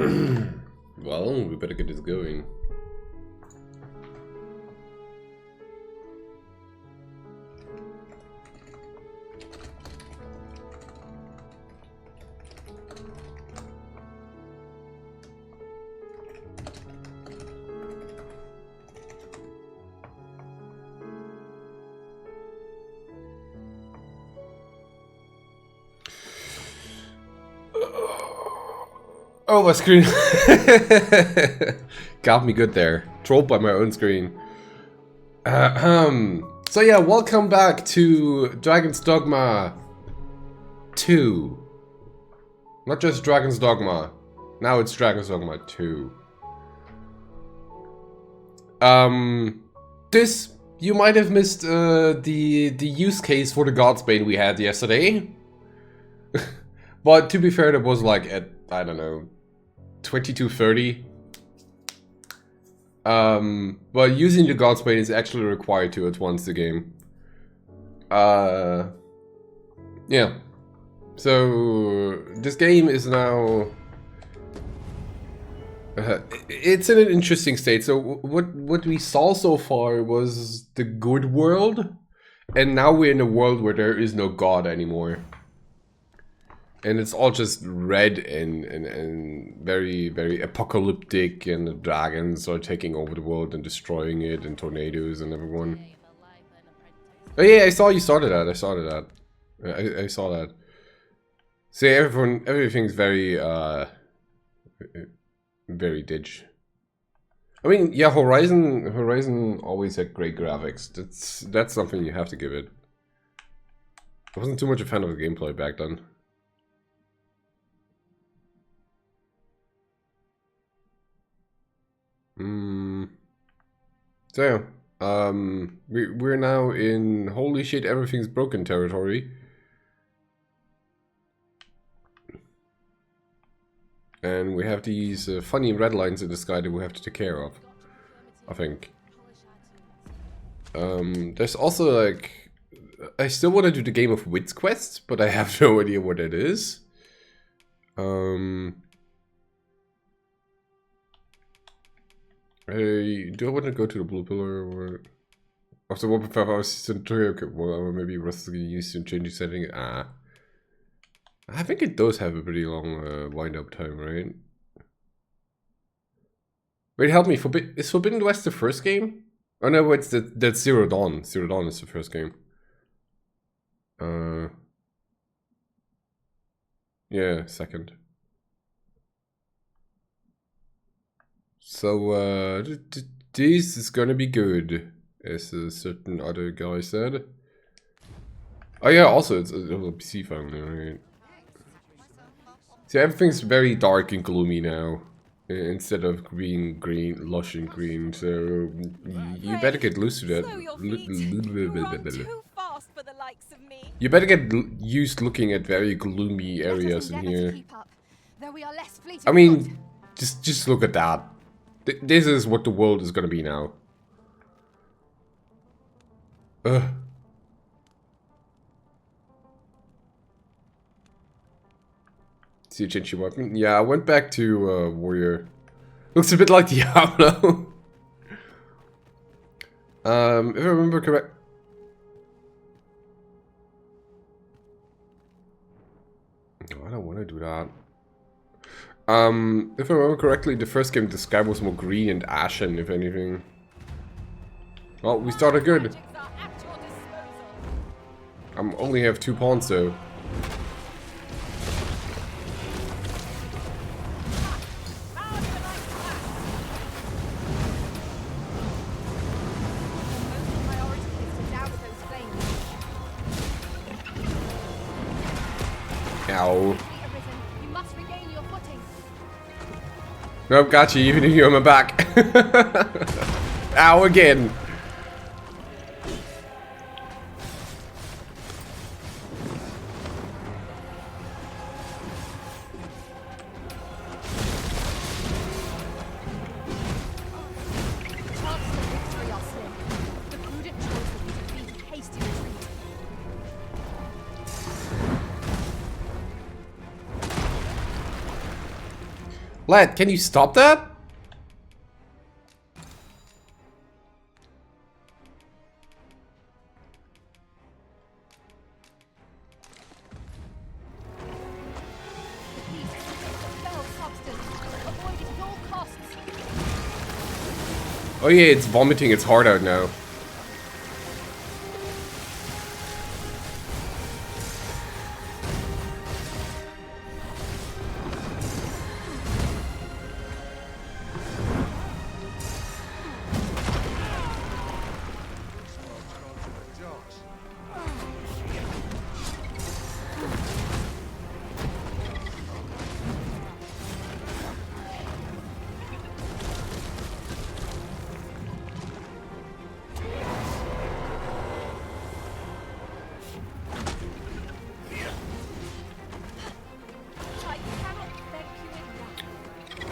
Well, we better get this going. Oh, my screen got me good there. Trolled by my own screen. So yeah, welcome back to Dragon's Dogma 2. Not just Dragon's Dogma. Now it's Dragon's Dogma 2. This, you might have missed the use case for the Godsbane we had yesterday. But to be fair, that was like at, I don't know, 22:30. But using the Godsbane is actually required to advance the game. Yeah. So this game is now it's in an interesting state. So what we saw so far was the good world, and now we're in a world where there is no god anymore. And it's all just red and very, very apocalyptic, and the dragons are taking over the world and destroying it, and tornadoes and everyone. Oh yeah, I saw you started that. I saw that. I saw that. See, everything's very, very ditch. I mean, yeah, Horizon always had great graphics. That's something you have to give it. I wasn't too much a fan of the gameplay back then. So yeah, we're now in holy shit, everything's broken territory. And we have these funny red lines in the sky that we have to take care of, I think. There's also like, I still want to do the Game of Wits quest, but I have no idea what it is. Hey, do I want to go to the blue pillar or after 1.5 hours? Okay, well, maybe Rust is used to change the setting. I think it does have a pretty long wind-up time, right? Wait, help me. Is Forbidden West the first game? Oh no, wait, that's Zero Dawn. Zero Dawn is the first game. Yeah, second. So, this is gonna be good, as a certain other guy said. Oh yeah, also it's a little PC finally, right? See, everything's very dark and gloomy now, instead of being green, lush and green, so you better get used to that. You better get used to looking at very gloomy areas in here. I mean, just look at that. This is what the world is gonna be now. See, change your weapon. Yeah, I went back to warrior. Looks a bit like Diablo. If I remember correct. No, I don't want to do that. If I remember correctly, the first game the sky was more green and ashen, if anything. Well, we started good. I only have 2 pawns though. Ow. Nope, got you, even if you're on my back. Ow, again. Lad, can you stop that? Oh yeah, it's vomiting its heart out now.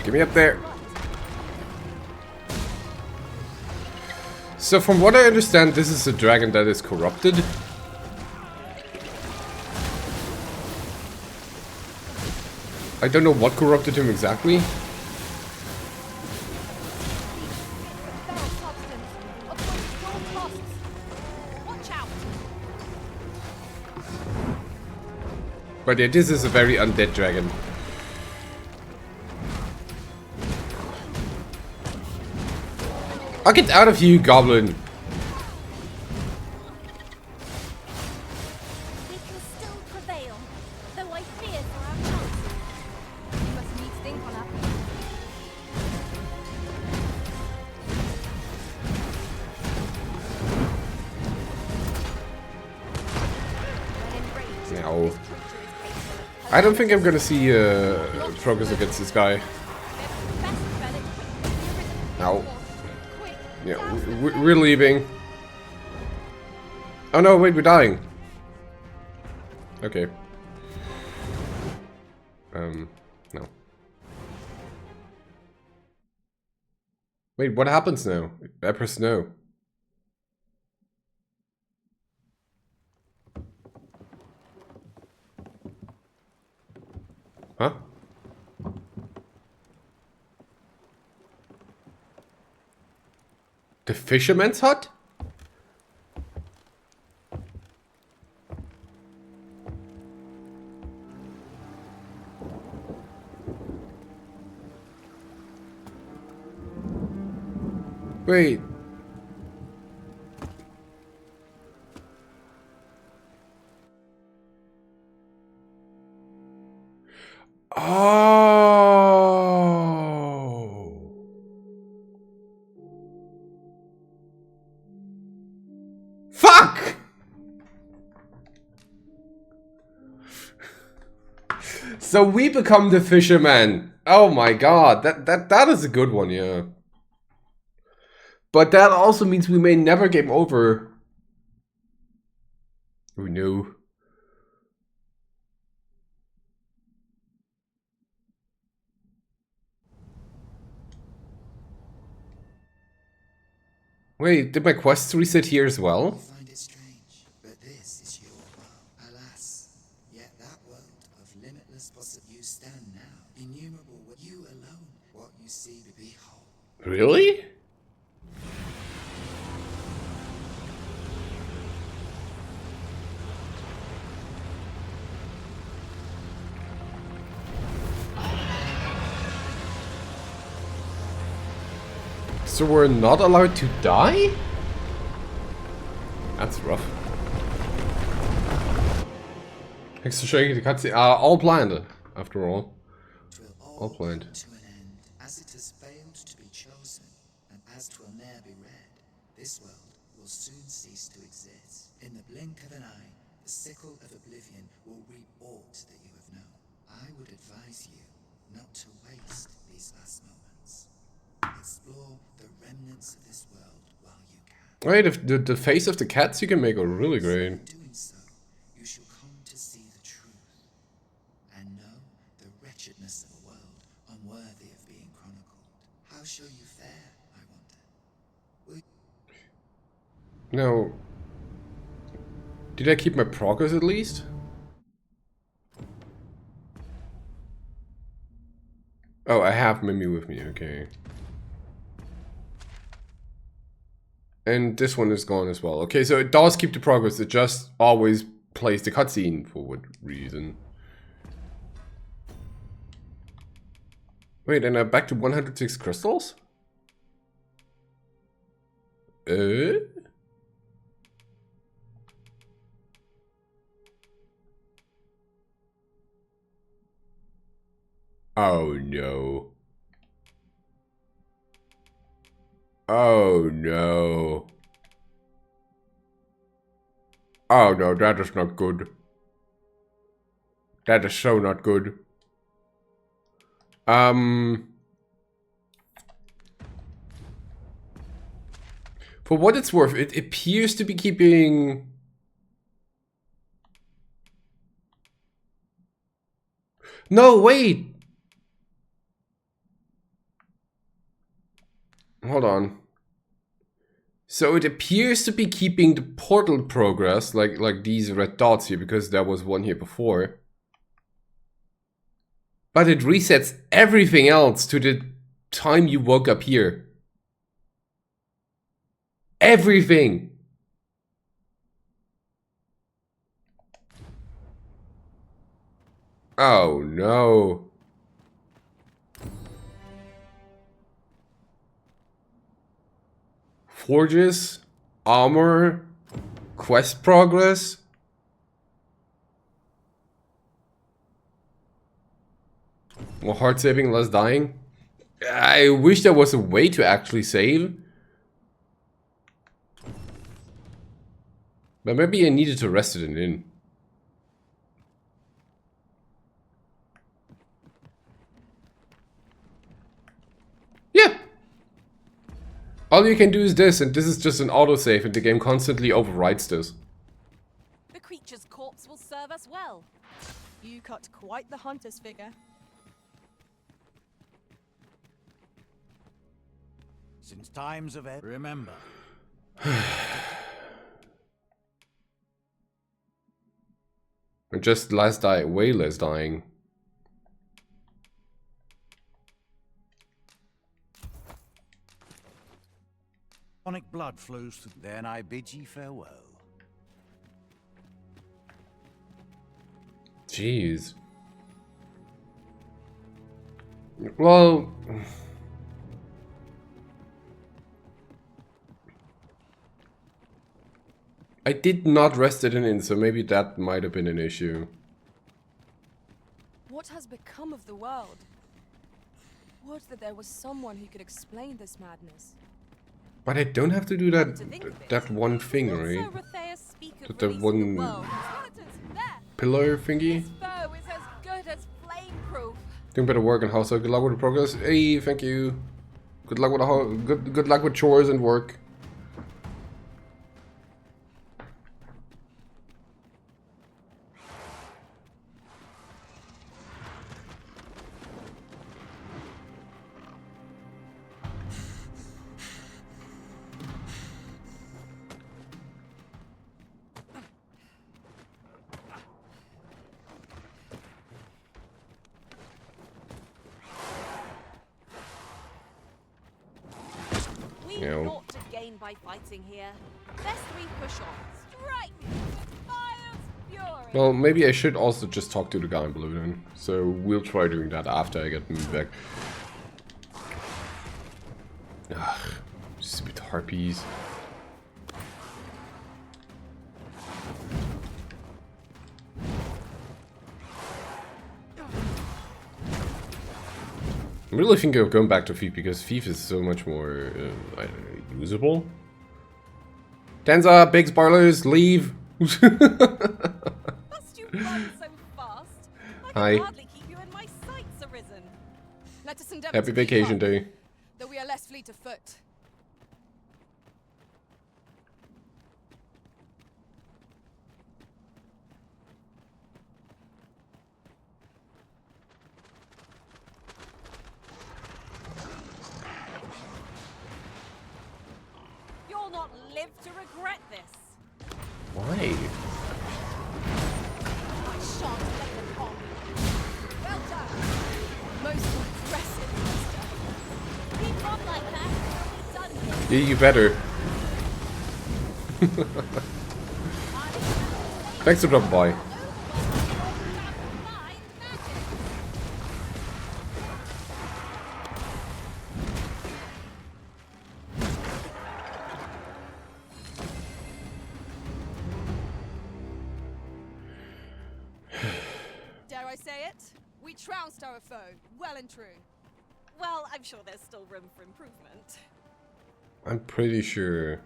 Get me up there. So from what I understand, this is a dragon that is corrupted. I don't know what corrupted him exactly. But yeah, this is a very undead dragon. I'll get out of here, you goblin! We can still prevail, though I fear for our chances. You must needs think on that. No. I don't think I'm gonna see progress against this guy. No. Yeah, we're leaving. Oh no, wait, we're dying. Okay. No. Wait, what happens now? I press no. Huh? The fisherman's hut? Wait. Oh. Fuck! So we become the fisherman. Oh my god, that is a good one, yeah. But that also means we may never game over. Who knew? Wait, did my quests reset here as well? Find it strange, but this is your world. Alas, yet that world of limitless possibility you stand now, innumerable with you alone, what you see to behold. Really? So we're not allowed to die? That's rough. Thanks for showing the cutscene. All planned, after all. Twill All planned. come to an end, as it has failed to be chosen, and as twill ne'er be read. This world will soon cease to exist. In the blink of an eye, the sickle of oblivion will reap aught that you have known. I would advise you not to waste these last moments. Explore the remnants of this world while you can. Wait, if the face of the cats you can make are really great. In doing so, you shall come to see the truth, and know the wretchedness of a world unworthy of being chronicled. How shall you fare, I wonder? No. Did I keep my progress at least? Oh, I have Mimi with me, okay. And this one is gone as well. Okay, so it does keep the progress, it just always plays the cutscene for what reason. Wait, and I'm back to 106 crystals? Oh no. Oh no. Oh no, that is not good. That is so not good. For what it's worth, it appears to be keeping... No, wait! Hold on. So it appears to be keeping the portal progress, like these red dots here, because there was one here before. But it resets everything else to the time you woke up here. Everything! Oh no. Forges, armor, quest progress. More hard saving, less dying. I wish there was a way to actually save. But maybe I needed to rest it in. Yeah. All you can do is this, and this is just an autosave, and the game constantly overwrites this. The creature's corpse will serve us well. You cut quite the hunter's figure. Since times of ebb, remember. And just less die, way less dying. Chronic blood flows through. Then I bid ye farewell. Jeez. Well... I did not rest it in, so maybe that might have been an issue. What has become of the world? Would that there was someone who could explain this madness. But I don't have to do that one thing, right? The one pillar thingy? This bow is as good as flame-proof. Doing better work on house, so good luck with the progress. Hey, thank you. Good luck with the good luck with chores and work. Naught to gain by fighting here. Best we push on. Strike! Fire's fury! Well, maybe I should also just talk to the guy in blue then. So we'll try doing that after I get moved back. Ugh, stupid harpies. I'm really thinking of going back to Thief because Thief is so much more usable. Tenza, big spoilers, leave! Must you run so fast? I can hardly keep you in my sights, Arisen. Let us endeavor Happy to keep vacation up, day. though we are less fleet of foot. You'll not live to regret this. Why? I shan't let them on. Well done. Most impressive. Yeah, you better. Thanks for dropping by. Dare I say it? We trounced our foe, well and true. Well, I'm sure there's still room for improvement. I'm pretty sure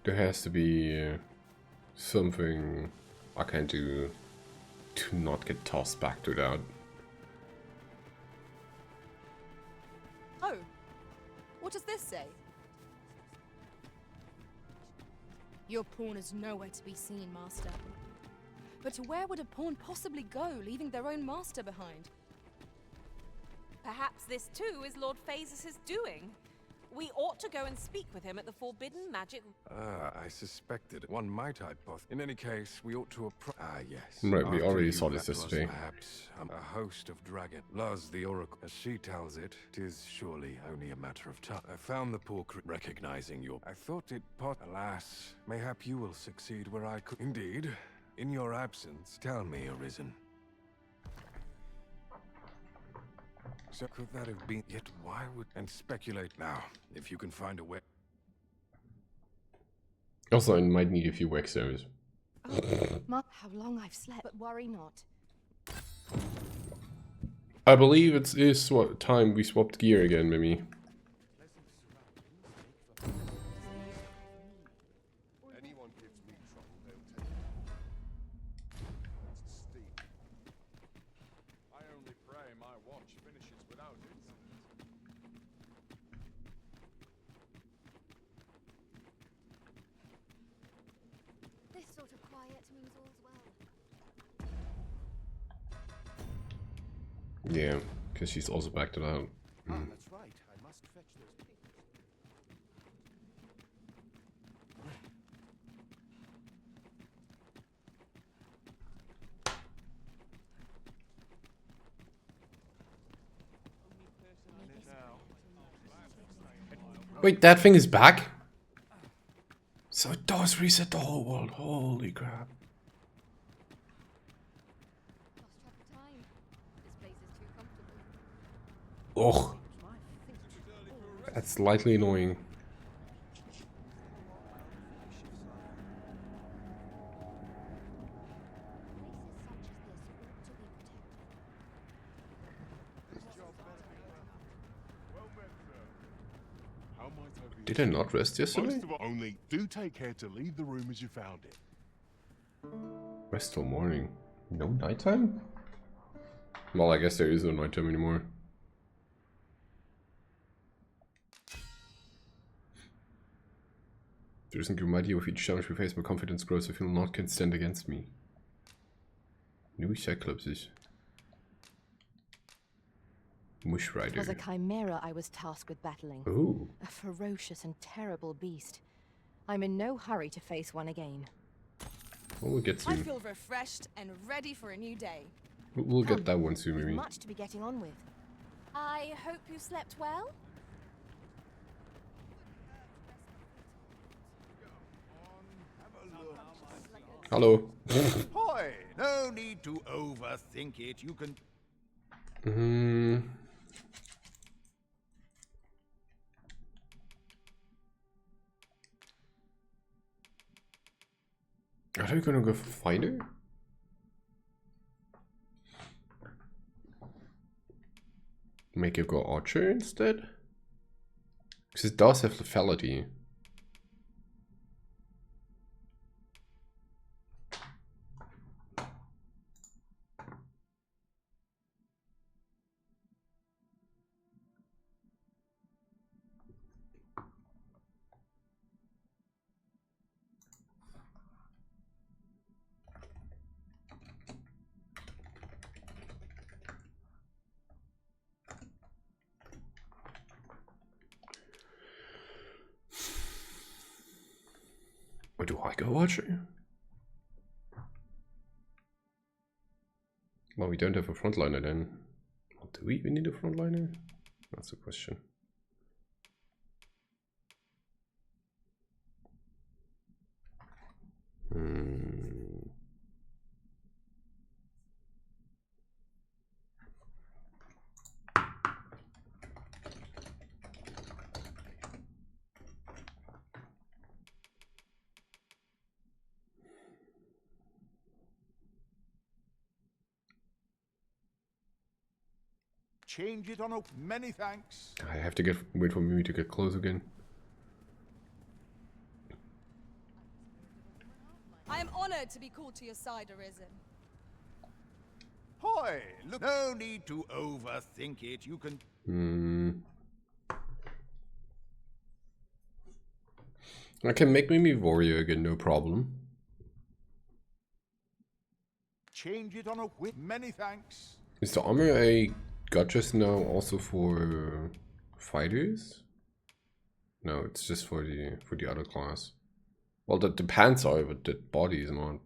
there has to be something I can do to not get tossed back to that. Oh, what does this say? Your pawn is nowhere to be seen, Master. But where would a pawn possibly go, leaving their own master behind? Perhaps this too is Lord Phases' doing. We ought to go and speak with him at the Forbidden Magic. I suspected one might hypothesize. In any case, we ought to yes. Right, we After already you saw this met Luz, yesterday. Perhaps a host of dragon. Luz, the oracle, as she tells it, 'tis surely only a matter of time. I found the poor recognizing your. I thought it alas, mayhap you will succeed where I could. Indeed, in your absence, tell me, Arisen. So could that have been? Yet why would and speculate now? If you can find a way. Also, I might need a few wax stones. How long I've slept, but worry not. I believe it is what time we swapped gear again, Mimi. Anyone gives me trouble, they'll take it. It's steep. I only pray my watch finishes without it. This sort of quiet means all's well. Yeah, because she's also backed it out. Ah, that's right. I must fetch those papers. Wait, that thing is back? So it does reset the whole world. Holy crap. Lost track of time. This place is too comfortable. Ugh. That's slightly annoying. How might I be? Did I not rest yesterday? Most of all, only do take care to leave the room as you found it. Rest till morning. No nighttime? Well, I guess there is no nighttime anymore. There isn't mighty with each challenge we face, my confidence grows. I feel naught can stand against me. New Cyclopses. Mush It was a Rider. chimera I was tasked with battling. Ooh. A ferocious and terrible beast. I'm in no hurry to face one again. Well, we'll get I soon. feel refreshed and ready for a new day. We'll get that one soon, We've maybe. much to be getting on with. I hope you slept well. Hello. Hoy! No need to overthink it. You can. Are we gonna go for fighter? Make it go archer instead? Because it does have lethality. Or do I go archer? Well, we don't have a frontliner then. Well, do we even need a frontliner? That's the question. Change it on a... Many thanks. I have to wait for Mimi to get close again. I am honored to be called to your side, Arisen. Hoy, look, no need to overthink it. You can... I can make Mimi warrior again, no problem. Change it on a whip. Many thanks. Is the armor I got just now also for fighters? No, it's just for the other class. Well, the pants are, but the body is not.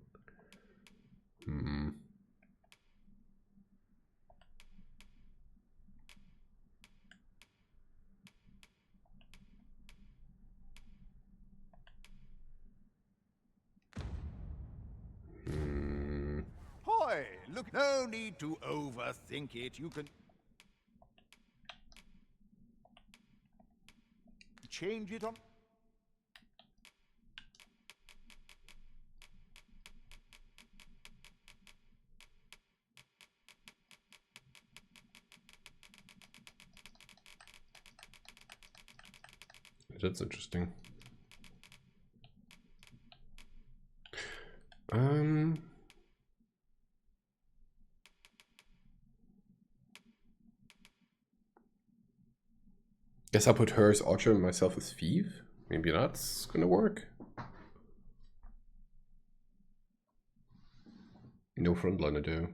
Hoy, look, no need to overthink it. You can... Change it on... That's interesting. Guess I'll put her as Archer and myself as Thief. Maybe that's gonna work. No frontliner though.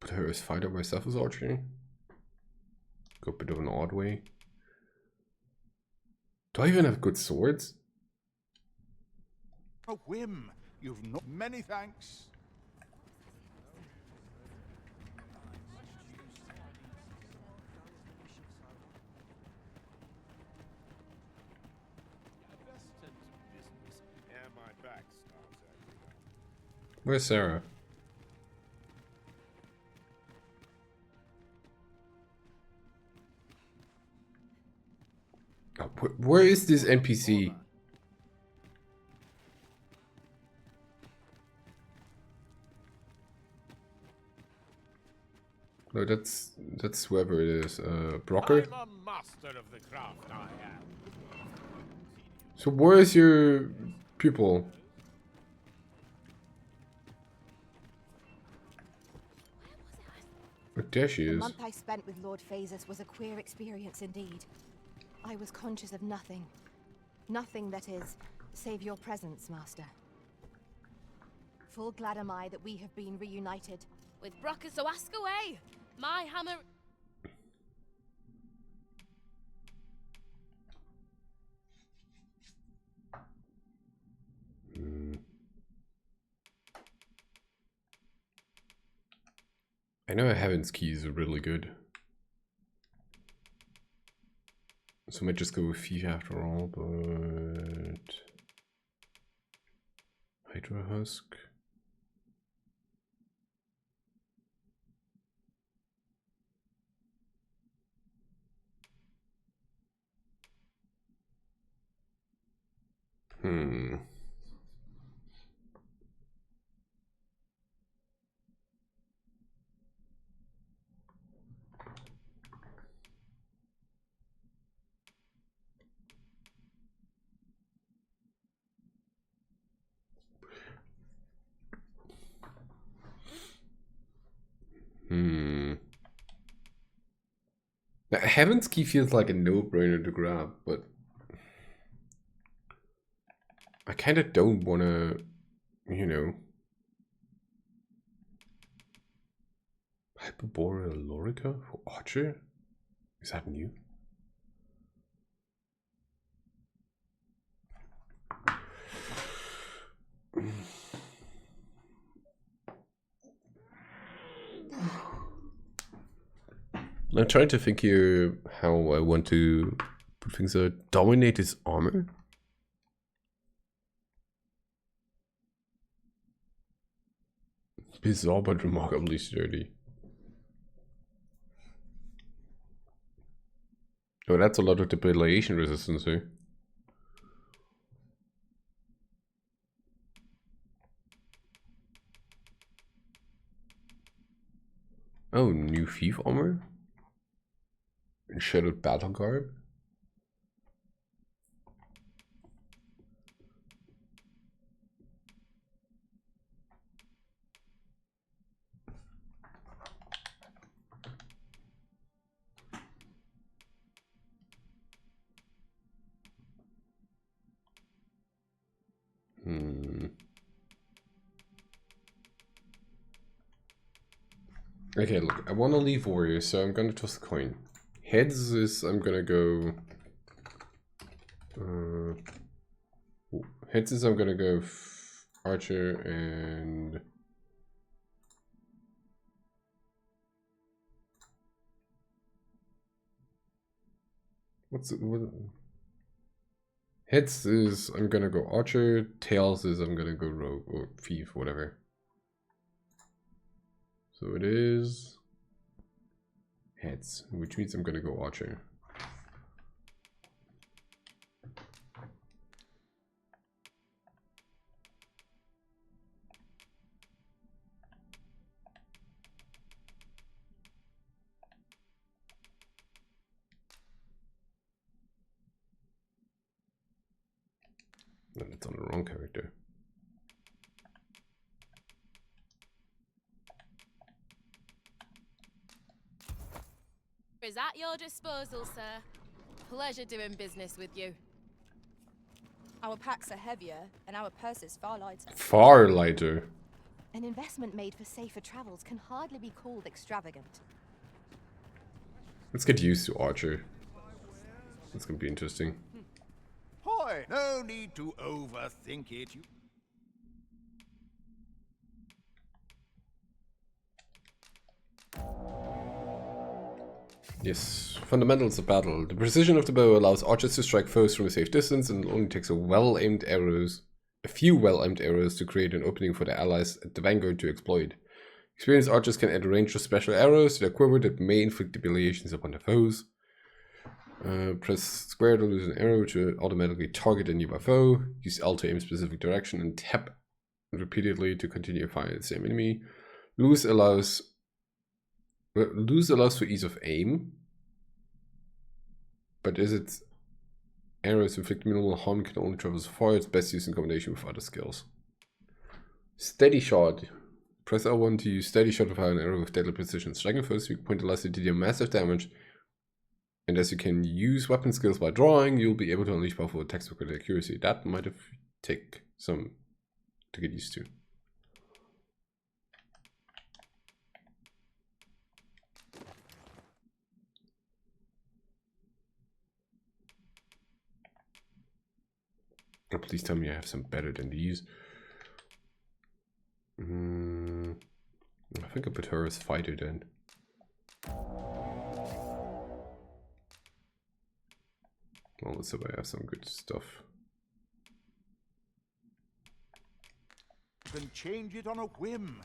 Put her as Fighter, myself as Archer. Go a bit of an odd way. Do I even have good swords? A whim. You've not... Many thanks. Where's Sarah? Oh, where is this NPC? No, that's whoever it is. Brocker? I'm a master of the craft, I am. So where is your pupil? Oh, there she The is. month I spent with Lord Phasus was a queer experience indeed. I was conscious of nothing. Nothing, that is, save your presence, Master. Full glad am I that we have been reunited. With Brocker, so ask away. My hammer... I know Heaven's Keys are really good. So I might just go with Thief after all, but... Hydra Husk. Now, Heaven's Key feels like a no-brainer to grab, but I kind of don't want to, you know. Hyperboreal Lorica for Archer? Is that new? I'm trying to think here how I want to put things out. Dominate his armor? Bizarre but remarkably sturdy. Oh, that's a lot of debilation resistance here. Oh, new thief armor? And shadowed battle garb? Okay, look, I want to leave warrior, so I'm gonna toss a coin. Heads is I'm gonna go. Heads is I'm gonna go archer and. What's it? What? Heads is I'm gonna go archer. Tails is I'm gonna go rogue or thief, whatever. So it is heads, which means I'm gonna go archer. No, that's on the wrong character. Is at your disposal, sir. Pleasure doing business with you. Our packs are heavier, and our purses far lighter. Far lighter. An investment made for safer travels can hardly be called extravagant. Let's get used to archer. That's gonna be interesting. Hoy! No need to overthink it. Yes, fundamentals of battle. The precision of the bow allows archers to strike foes from a safe distance, and it only takes a few well-aimed arrows to create an opening for the allies at the vanguard to exploit. Experienced archers can add a range of special arrows to their quiver that may inflict debiliations upon their foes. Press square to lose an arrow to automatically target a nearby foe. Use L to aim specific direction and tap repeatedly to continue firing at the same enemy. Lose allows for ease of aim, but as its arrows inflict minimal harm, can only travel so far. It's best used in combination with other skills. Steady shot. Press L1 to use steady shot to fire an arrow with deadly precision. Striking foes weak point allows you to deal massive damage, and as you can use weapon skills by drawing, you'll be able to unleash powerful attacks with great accuracy. That might have take some to get used to. Oh, please tell me I have some better than these. I think I put her as fighter then. Well, let's see if I have some good stuff. You can change it on a whim.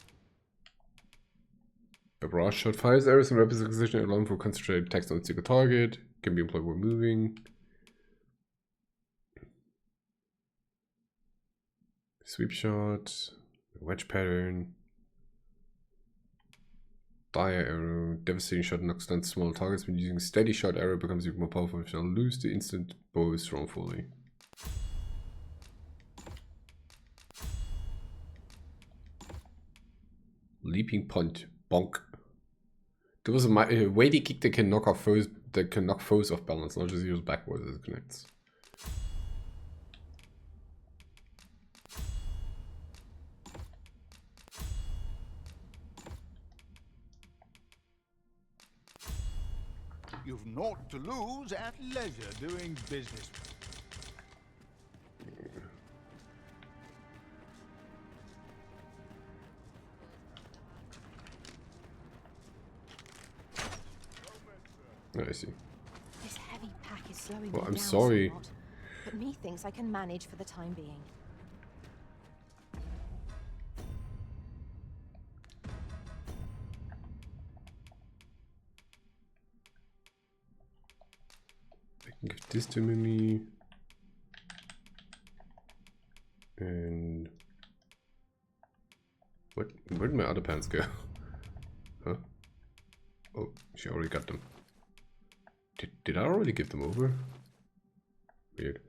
A barrage shot fires arrows in rapid succession, allowing for concentrated attacks on a single target. Can be employed while moving. Sweep shot, wedge pattern, dire arrow, devastating shot knocks down small targets. When using steady shot, arrow becomes even more powerful if you lose the instant bow is thrown fully. Leaping punt, bonk. There was a weighty kick that can knock off foes. That can knock foes off balance, not just use backwards as it connects. You've naught to lose at leisure doing business. Oh, I see. This heavy pack is slowing Well, me I'm down sorry. somewhat, but methinks I can manage for the time being. I can give this to Mimi. And where'd my other pants go? Huh? Oh, she already got them. Did I already give them over? Weird.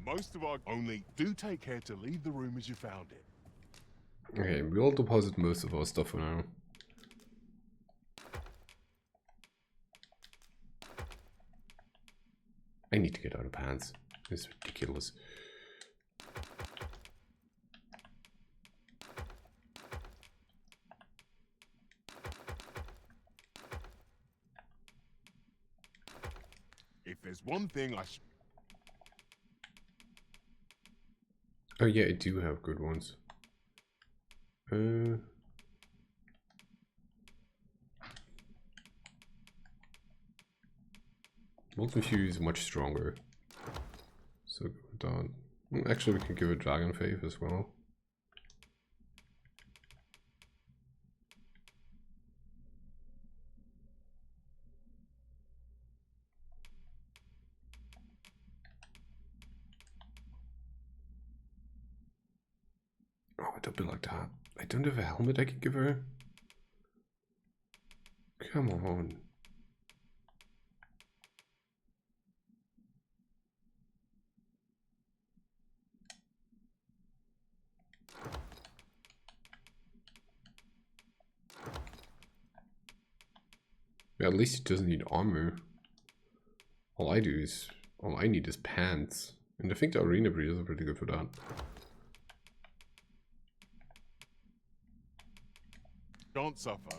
Most of our only do take care to leave the room as you found it. Okay, we all deposit most of our stuff for now. I need to get out of pants. It's ridiculous. If there's one thing Oh yeah, I do have good ones. Molten Fury is much stronger. So go down. Actually, we can give it Dragon Faith as well. Oh, don't be like that. I don't have a helmet I can give her. Come on. Yeah, at least it doesn't need armor. All I need is pants. And I think the Arena Breeders are pretty good for that. can't suffer,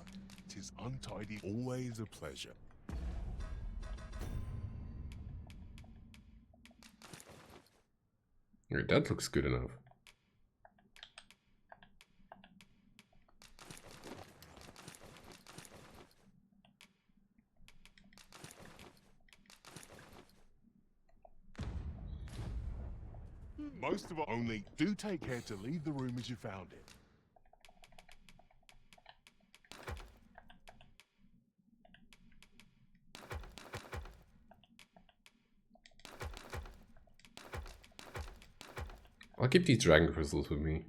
'tis untidy, always a pleasure. Alright, that looks good enough. Most of our only do take care to leave the room as you found it. I'll keep these dragon crystals with me.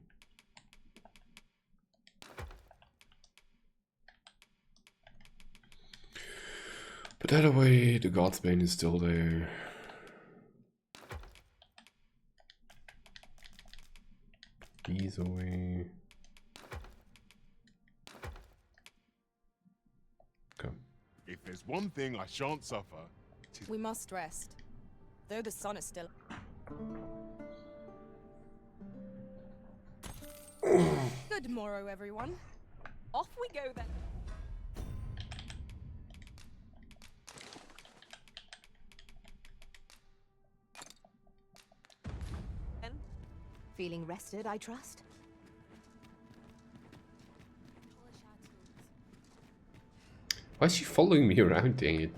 But that away, the Godsbane is still there. These away. Come. If there's one thing I shan't suffer, We must rest, though the sun is still. Good morrow, everyone. Off we go then. Feeling rested, I trust? Why is she following me around, dang it?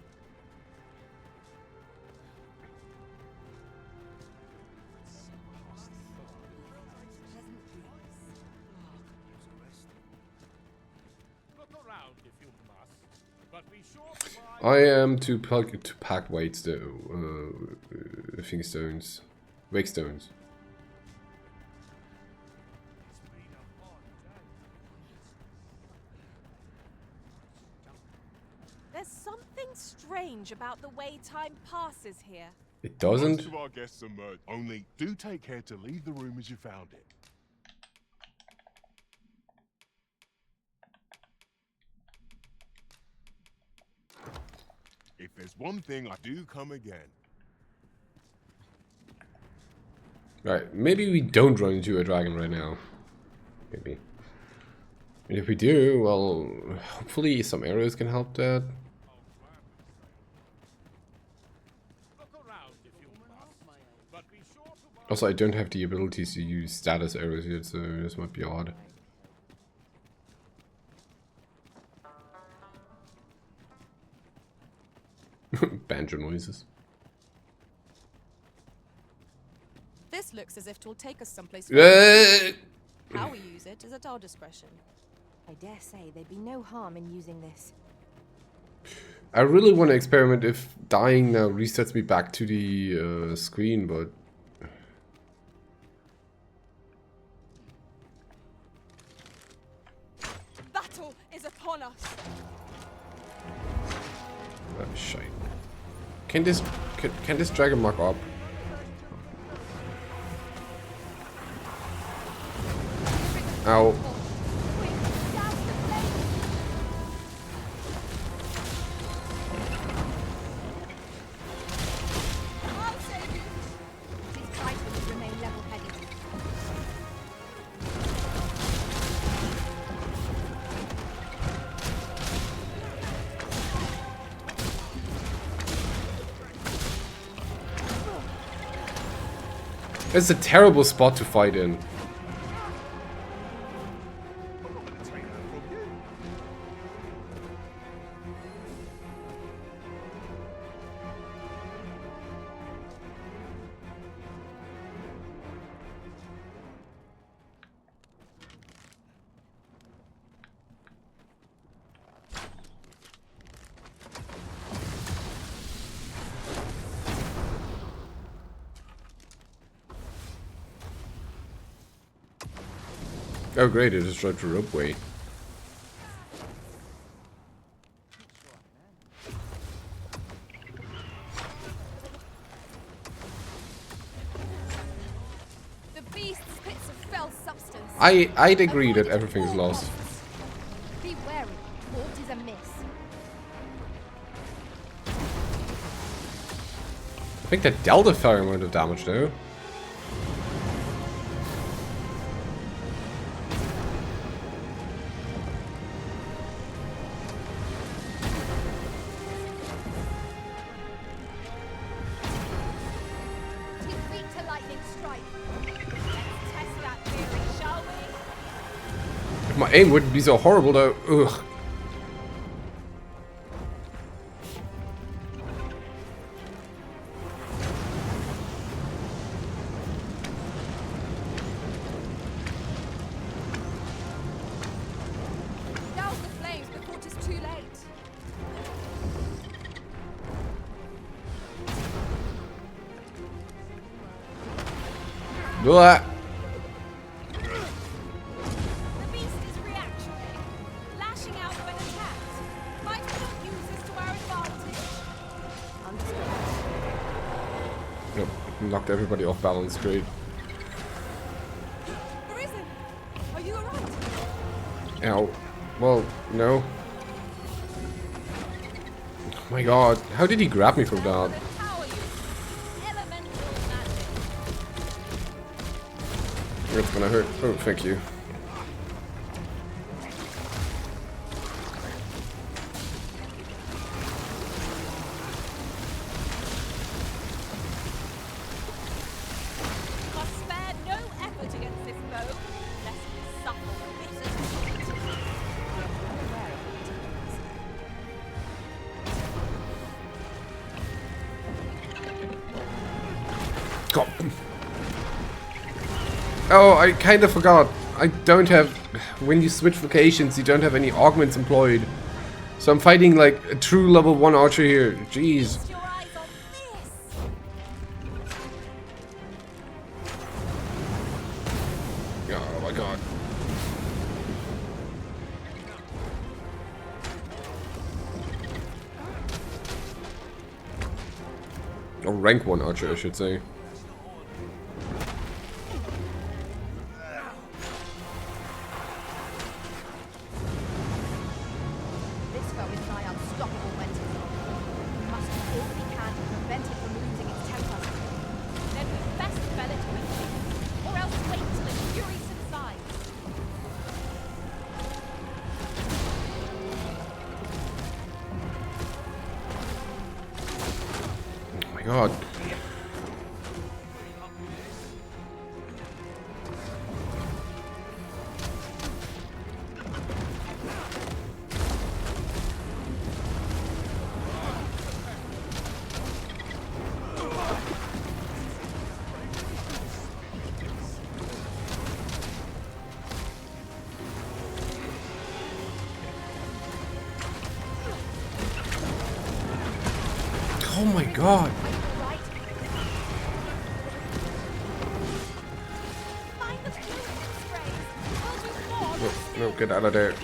I am to pack weights though, thing stones, wake stones. There's something strange about the way time passes here. It doesn't. most of our guests emerge. Only do take care to leave the room as you found it. If there's one thing I do come again. Right, maybe we don't run into a dragon right now. Maybe. And if we do, well, hopefully some arrows can help that. Also, I don't have the abilities to use status arrows yet, so this might be odd. Banjo noises. This looks as if 'twill take us someplace. How we use it is at our discretion. I dare say there'd be no harm in using this. I really want to experiment if dying now resets me back to the screen, but... Shite. Can this dragon mark up? Ow. It's a terrible spot to fight in. Oh great, it destroyed the ropeway. The beast spits a fell substance. I'd agree that everything is lost. Be wary, aught is amiss. I think that dealt a fair amount of damage though. My aim wouldn't be so horrible though. Ugh. Douse the flames before it is too late. Blah. Knocked everybody off balance, great. Are you alright? Ow. Well, no. Oh my god, how did he grab me from that? It's gonna hurt. Oh, thank you. Oh, I kind of forgot. I don't have... When you switch vocations, you don't have any augments employed. So I'm fighting like a true level 1 archer here. Jeez. Oh my god. Or rank 1 archer, I should say. God. Oh my god. No, get out of there.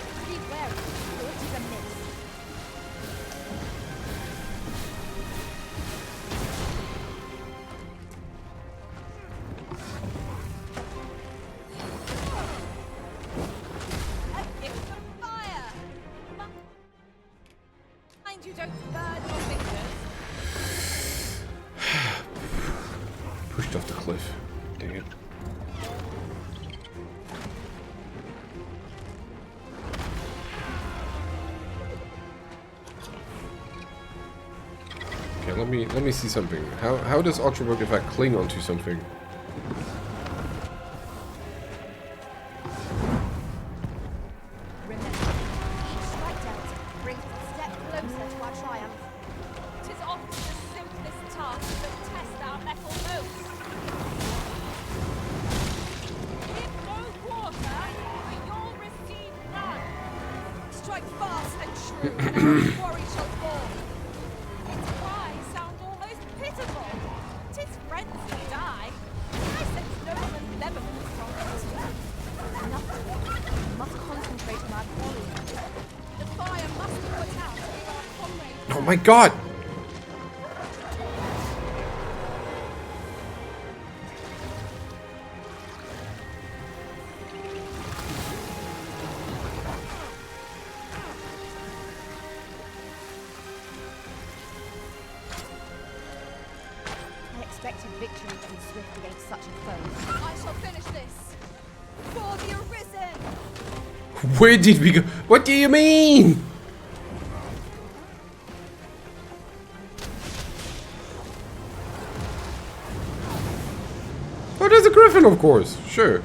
mind you don't burn your fingers. Pushed off the cliff. Dang it. Okay, let me see something. How does Ultra work if I cling onto something? Remember, each strike dealt brings us a step closer to our triumph. 'Tis often the simplest tasks that test our metal most. Give no quarter, or you'll receive none. Strike fast and true, and our quarry shall fall. Its cries sound almost pitiful. 'Tis friends who die. I sense no malevolence from it. Nothing. We must concentrate on our quarry. The fire must be put out to give our comrades. Oh my god! I expected victory to be swift against such a foe. I shall finish this. For the arisen! Where did we go? What do you mean? Oh, there's a griffin, of course. Sure.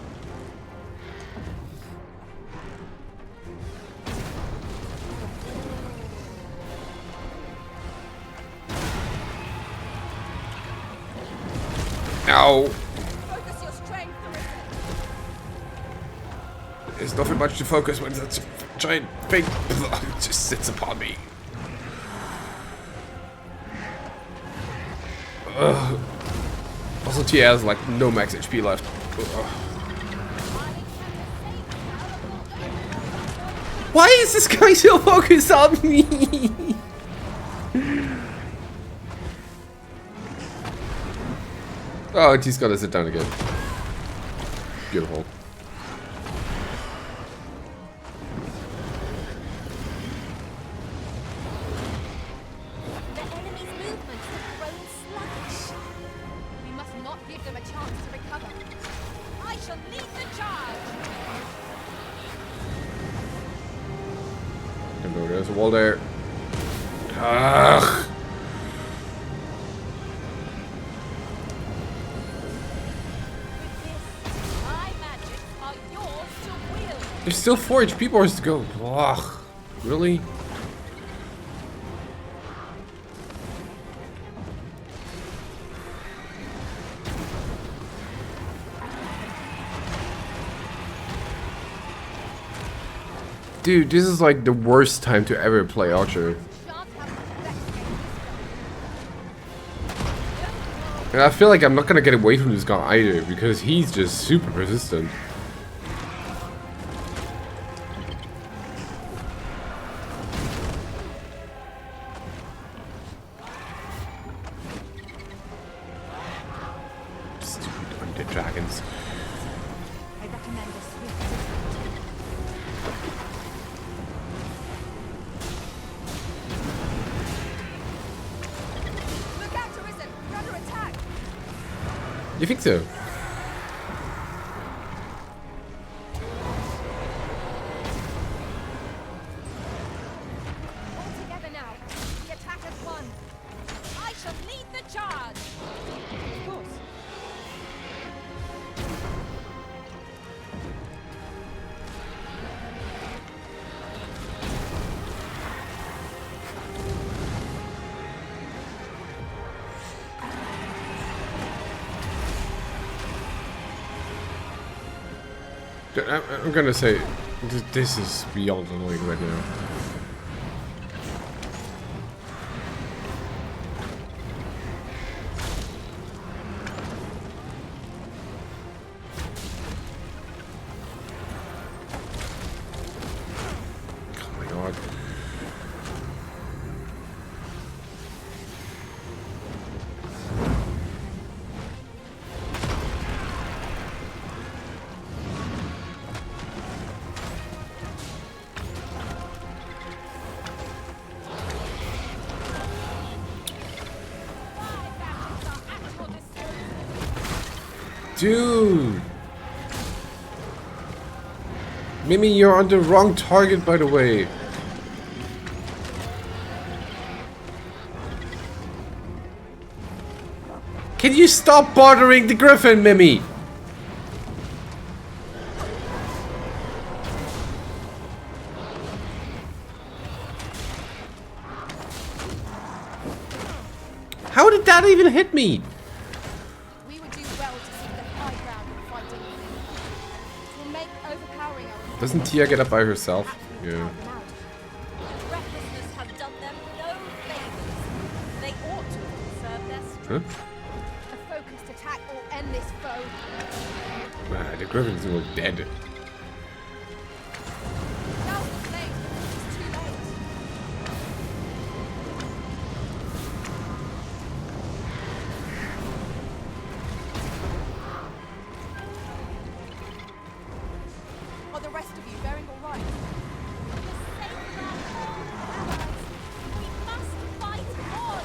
Ow. Focus your strength, arisen! There's nothing much to focus when that giant thing just sits upon me. Ugh. Also, Tia has like no max HP left. Ugh. Why is this guy so focused on me? Oh, and he's gotta sit down again. Beautiful. The enemy's movements have grown sluggish. We must not give them a chance to recover. I shall lead the charge! No, there's a wall there. Ugh. With this, my magics are yours to wield. There's still 4 HP bars to go. Ugh. Really? Dude, this is like the worst time to ever play Archer. And I feel like I'm not gonna get away from this guy either, because he's just super persistent. Stupid undead dragons. I recommend a swift Look out, arisen! We're under attack! You think so? All together now. The attack has won. I shall lead the charge! Of course. I'm gonna say, this is beyond annoying right now. Oh my god. Dude! Mimi, you're on the wrong target, by the way. Can you stop bothering the griffin, Mimi? How did that even hit me? We would do well to seek the high ground and fight in the It will make overpowering our Doesn't Tia get up by herself? Yeah. Recklessness have done them no favors. They ought to conserve their strength. Huh? A focused attack will end this foe. Ah, the griffin's all dead. Now the flame, it's too late. Are the rest of you bearing all right? We must fight on!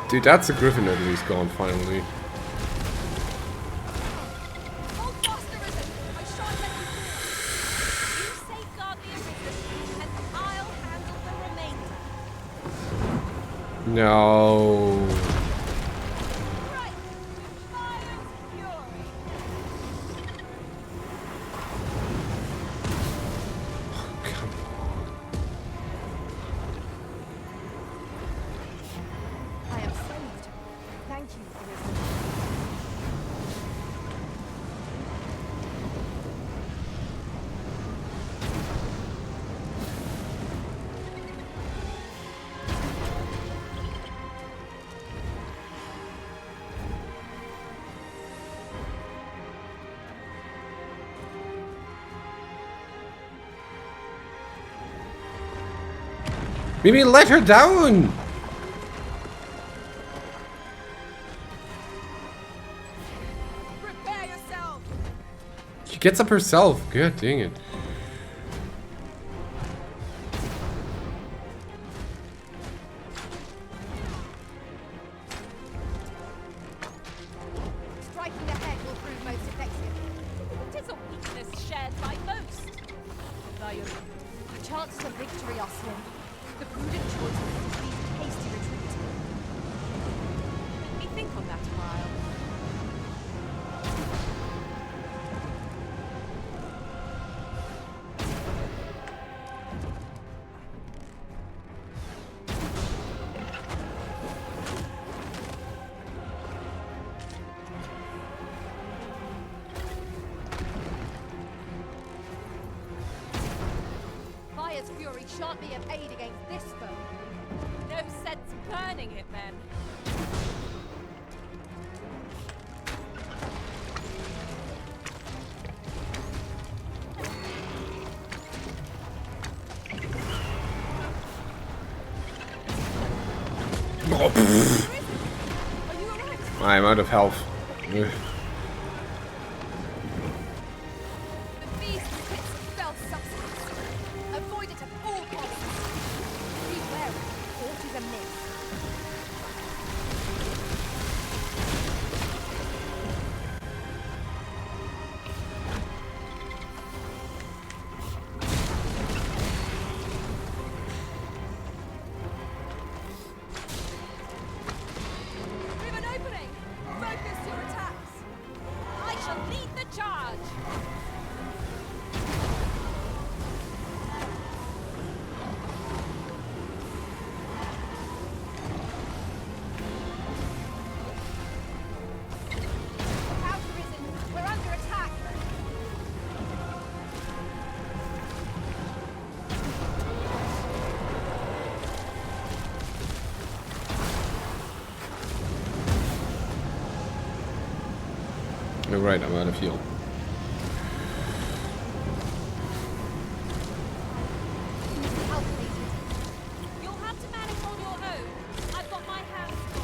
Dude, that's a griffin at least gone finally. Hold fast, Arisen! I shan't let you fall! You safeguard the Arisen, and I'll handle the remainder. No. Right! Fire's fury! Come on. I am saved. Thank you, Arisen. Mimi, let her down! Prepare yourself! She gets up herself. God dang it. Striking the head will prove most effective. It is a weakness shared by most. Our chances of victory are slim. The prudent choice is to lead a hasty retreat. Let me think on that a while. Fire's fury shan't be of aid against this foe. No sense burning it then. Oh, pfft. Are you alright? I'm out of health. Ugh. The beast pits of fell substance. Avoid it at all costs. Be wary. Aught is amiss. We have an opening! Focus your attacks! I shall lead the charge! Look out, Arisen. We're under attack. You're right, I'm out of heal. Calculated. You'll have to manage on your own. I've got my hands full.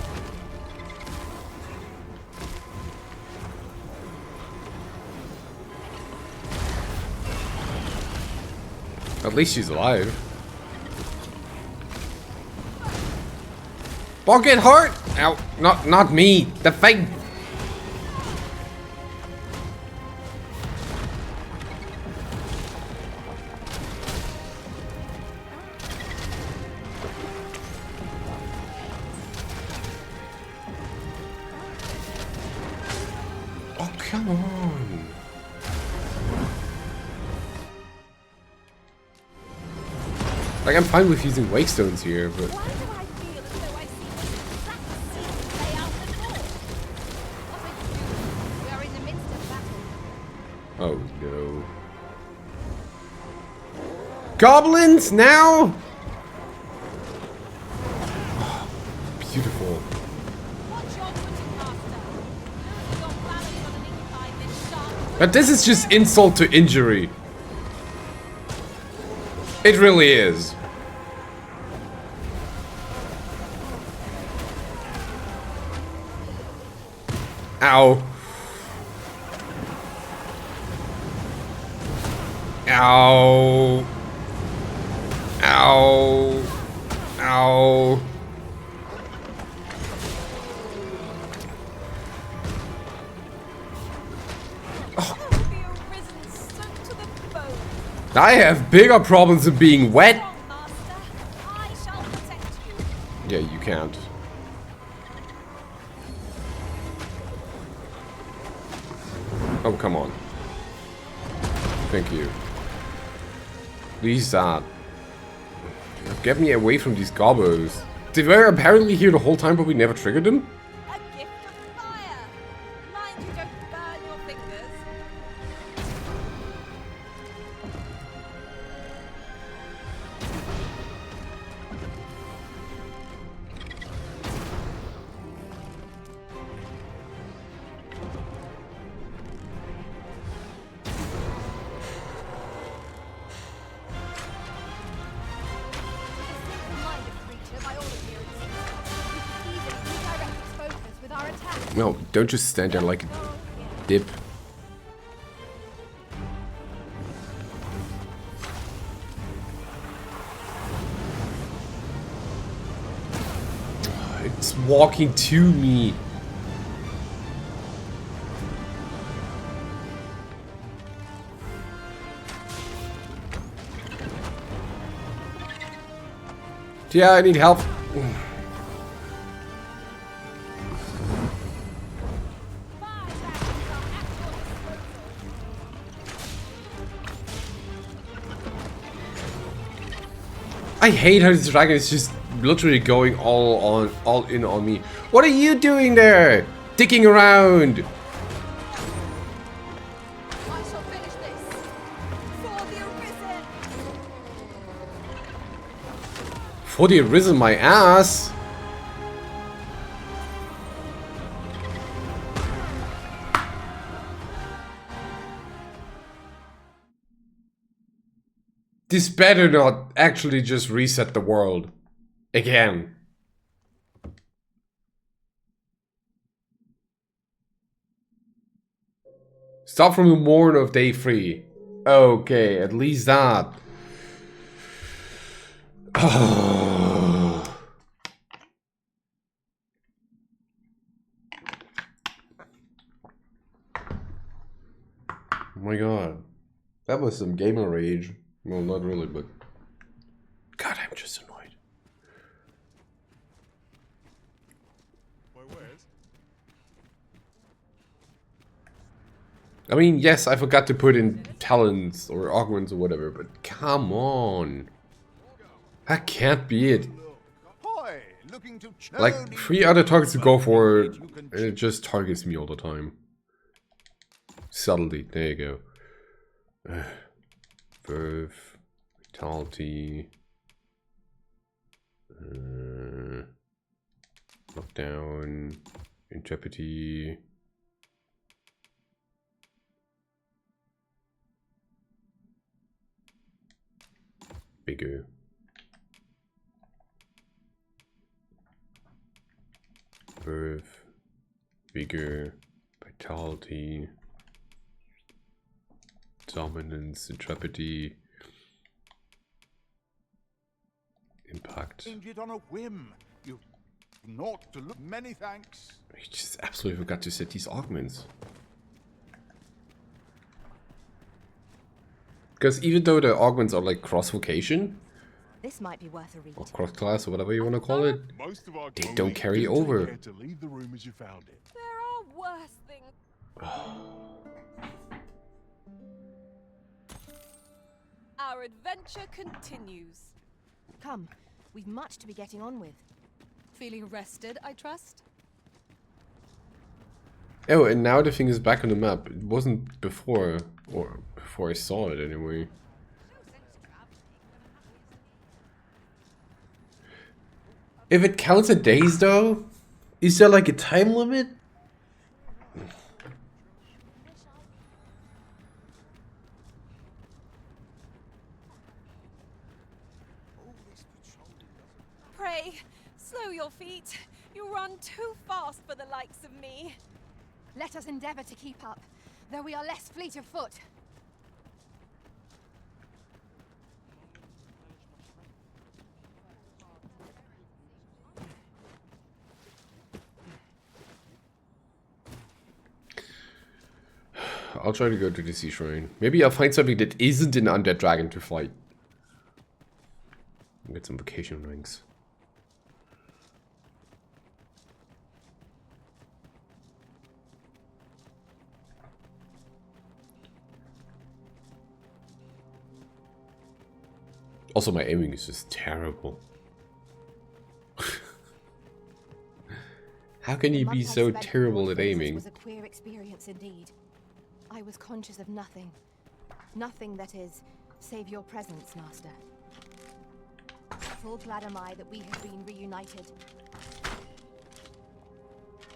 At least she's alive. Bucket heart! Ow, not me. The thing. Oh, come on. Like, I'm fine with using wake stones here, but... Why do I feel as though I see the exact scene play out before? Nothing to do. We are in the midst of battle. Oh, no. Goblins now? Beautiful. What's your footing, Master? Losing your balance underneath by this sharp... But this is just insult to injury. It really is. Ow. Ow. Ow. Ow. I have bigger problems than being wet. Master, I shall protect you. Yeah, you can't. Oh, come on. Thank you. Please, get me away from these gobos. They were apparently here the whole time, but we never triggered them? A gift of fire. Mind you don't burn your fingers. Minded creature by all appearances. We could easily redirect its focus with our attack. No, don't just stand there like a dip. It's walking to me. Yeah, I need help. I hate how this dragon is just literally going all in on me. What are you doing there? Dicking around. I shall finish this. For the Arisen. For the Arisen, my ass. This better not actually just reset the world. Again. Start from the morn of day 3. Okay, at least that. Oh my god. That was some gamer rage. Well, not really, but... God, I'm just annoyed. I mean, yes, I forgot to put in talents or augments or whatever, but come on. That can't be it. Hoy, looking to Like, 3 other targets to go for, and it just targets me all the time. Subtlety, there you go. Verve, Vitality, Knockdown, Intrepidity. Bigger. Verve, Vigor, Vitality, Dominance, Intrepidity. Impact. Change it on a whim. You've naught to look. Many thanks. I just absolutely forgot to set these augments. Because even though the augments are like cross-vocation, This might be worth a read. or cross-class, or whatever you want to call it, Most of our they colleagues don't carry do take over. care to leave the room as you found it. There are worse things. Our adventure continues. Come, we've much to be getting on with. Feeling rested, I trust? Oh, and now the thing is back on the map. It wasn't before, or before I saw it anyway. If it counts a days though, is there like a time limit? Pray, slow your feet. You run too fast for the likes of me. Let us endeavor to keep up, though we are less fleet of foot. I'll try to go to the sea shrine. Maybe I'll find something that isn't an undead dragon to fight. Get some vacation rings. Also, my aiming is just terrible. How can you The be month I so spent terrible before at Phases aiming? was a queer experience indeed. I was conscious of nothing. Nothing, that is, save your presence, Master. Full glad am I that we have been reunited.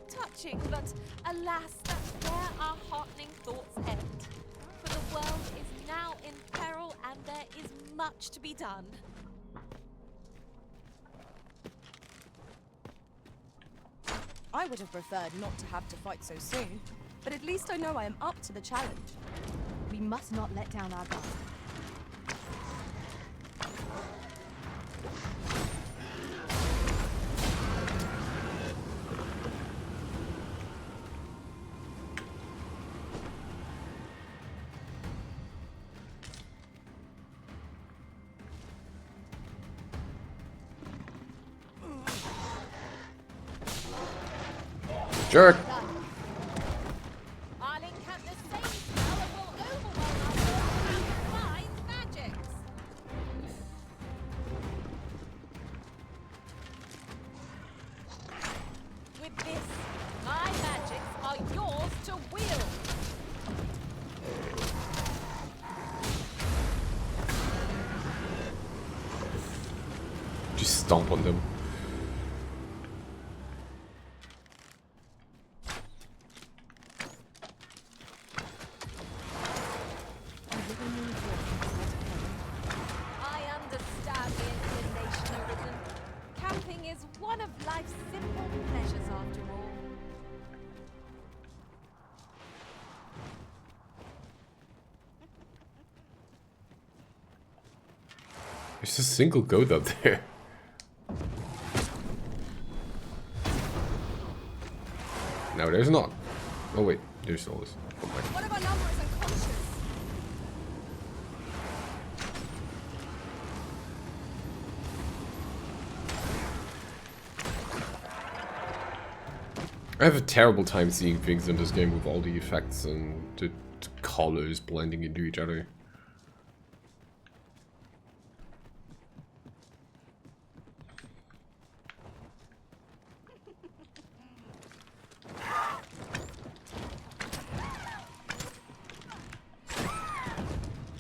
Touching, but alas, that's where our heartening thoughts end. For the world is now in peril and there is much to be done. I would have preferred not to have to fight so soon, but at least I know I am up to the challenge. We must not let down our guard. Jerk! I'll encamp the same spell and will overwhelm our forces with Fly's magics. With this, my magics are yours to wield. Just stomp on them. I understand the inclination, Arisen. Camping is one of life's simple pleasures after all. There's a single goat up there. No, there's not. Oh wait, there's always. Oh my. One of our number is unconscious. I have a terrible time seeing things in this game with all the effects and the colors blending into each other.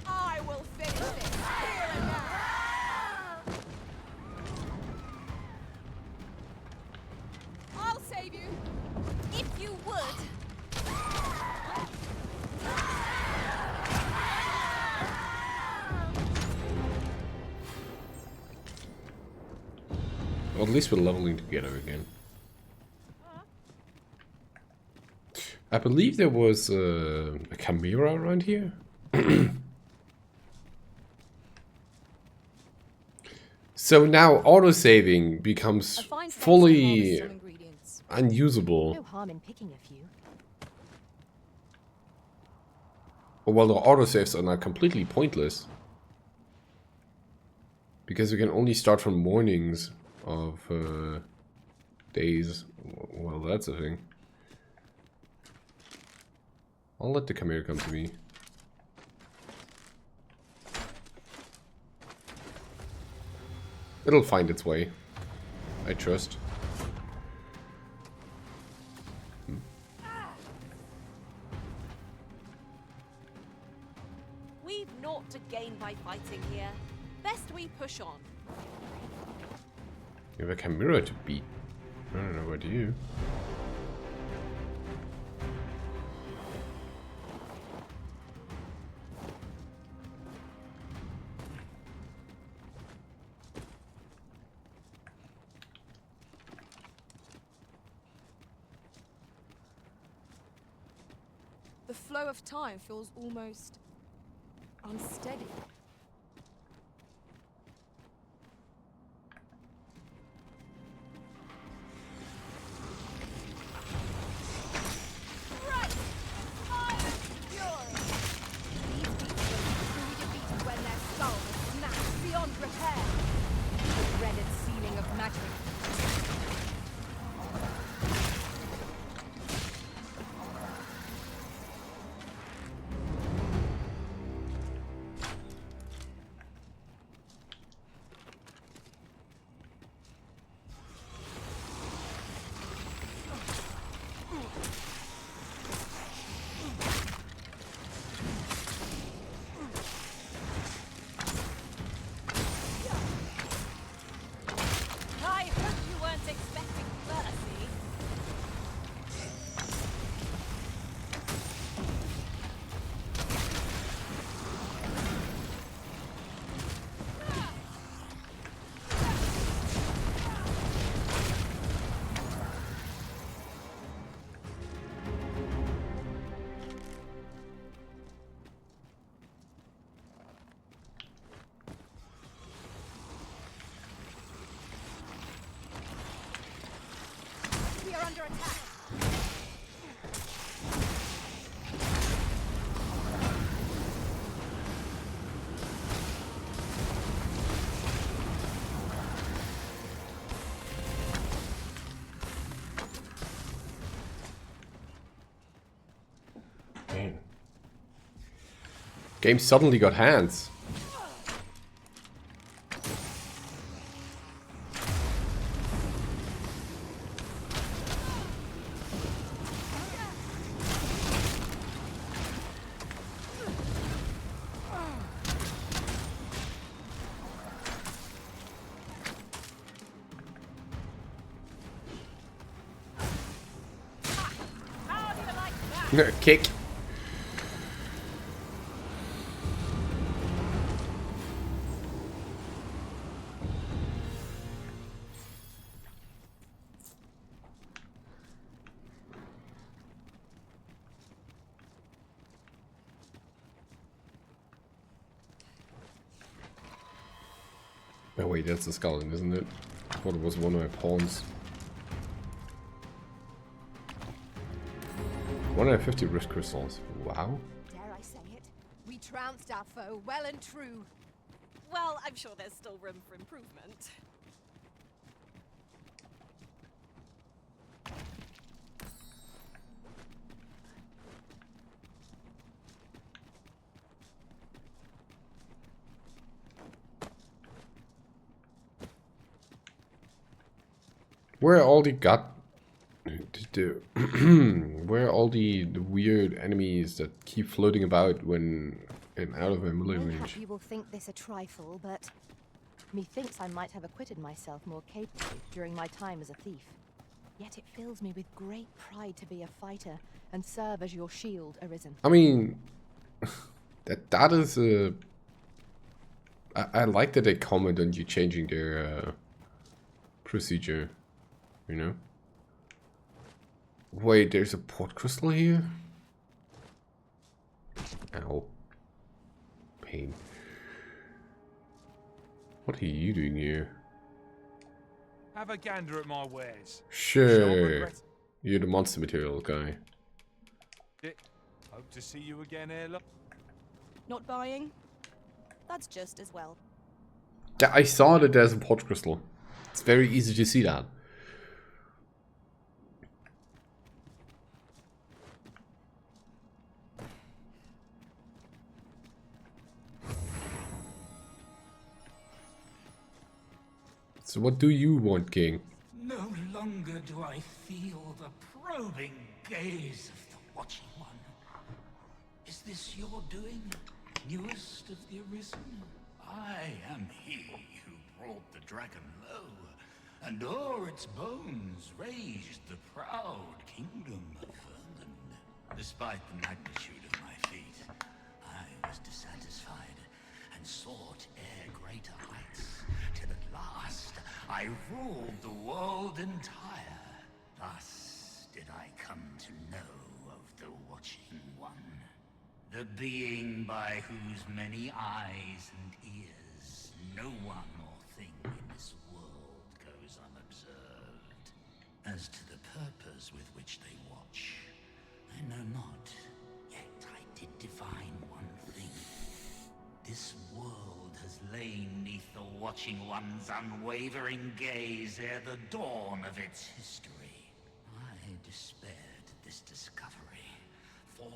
I will finish this here and now. I'll save you, if you would. Well, at least we're leveling together again. I believe there was a chimera around here. So now autosaving becomes A fine place to fully harvest some ingredients. unusable. No harm in picking a few. Well, the autosaves are now completely pointless. Because we can only start from mornings of days. Well, that's a thing. I'll let the Chimera come to me. It'll find its way. I trust. We've naught to gain by fighting here. Best we push on. You have a Chimera to beat. I don't know, what do you? The flow of time feels almost unsteady. Right! Fire fury! These beasts will be defeated when their skulls are smashed beyond repair. The dreaded sealing of magic. I hope you weren't expecting mercy. We are under attack. Man. Game suddenly got hands. How do you like that? Kick. Oh wait, that's the skull, isn't it? I thought it was one of my pawns. 150 risk crystals. Wow. Dare I say it? We trounced our foe well and true. Well, I'm sure there's still room for improvement. Where are all the where are all the weird enemies that keep floating about when out of my melee Mayhap range? you will think this a trifle, but methinks I might have acquitted myself more capably during my time as a thief. Yet it fills me with great pride to be a fighter and serve as your shield, Arisen. I mean, that is a. I like that they comment on you changing their procedure, you know. Wait, there's a port crystal here? Ow. Pain. What are you doing here? Have a gander at my wares. Sure. You're the monster material guy. Hope to see you again, Ella. Not buying? That's just as well. Yeah, I saw that there's a pot crystal. It's very easy to see that. So what do you want, King? No longer do I feel the probing gaze of the Watching One. Is this your doing, newest of the Arisen? I am he who brought the dragon low, and o'er its bones raised the proud kingdom of Vermin. Despite the magnitude of my feat, I was dissatisfied and sought e'er greater heights, till at last I ruled the world entire. Thus did I come to know of the Watching One, the being by whose many eyes and ears no one or thing in this world goes unobserved. As to the purpose with which they watch, I know not, yet I did divine one thing. This world has lain neath the Watching One's unwavering gaze ere the dawn of its history. I despaired at this discovery, for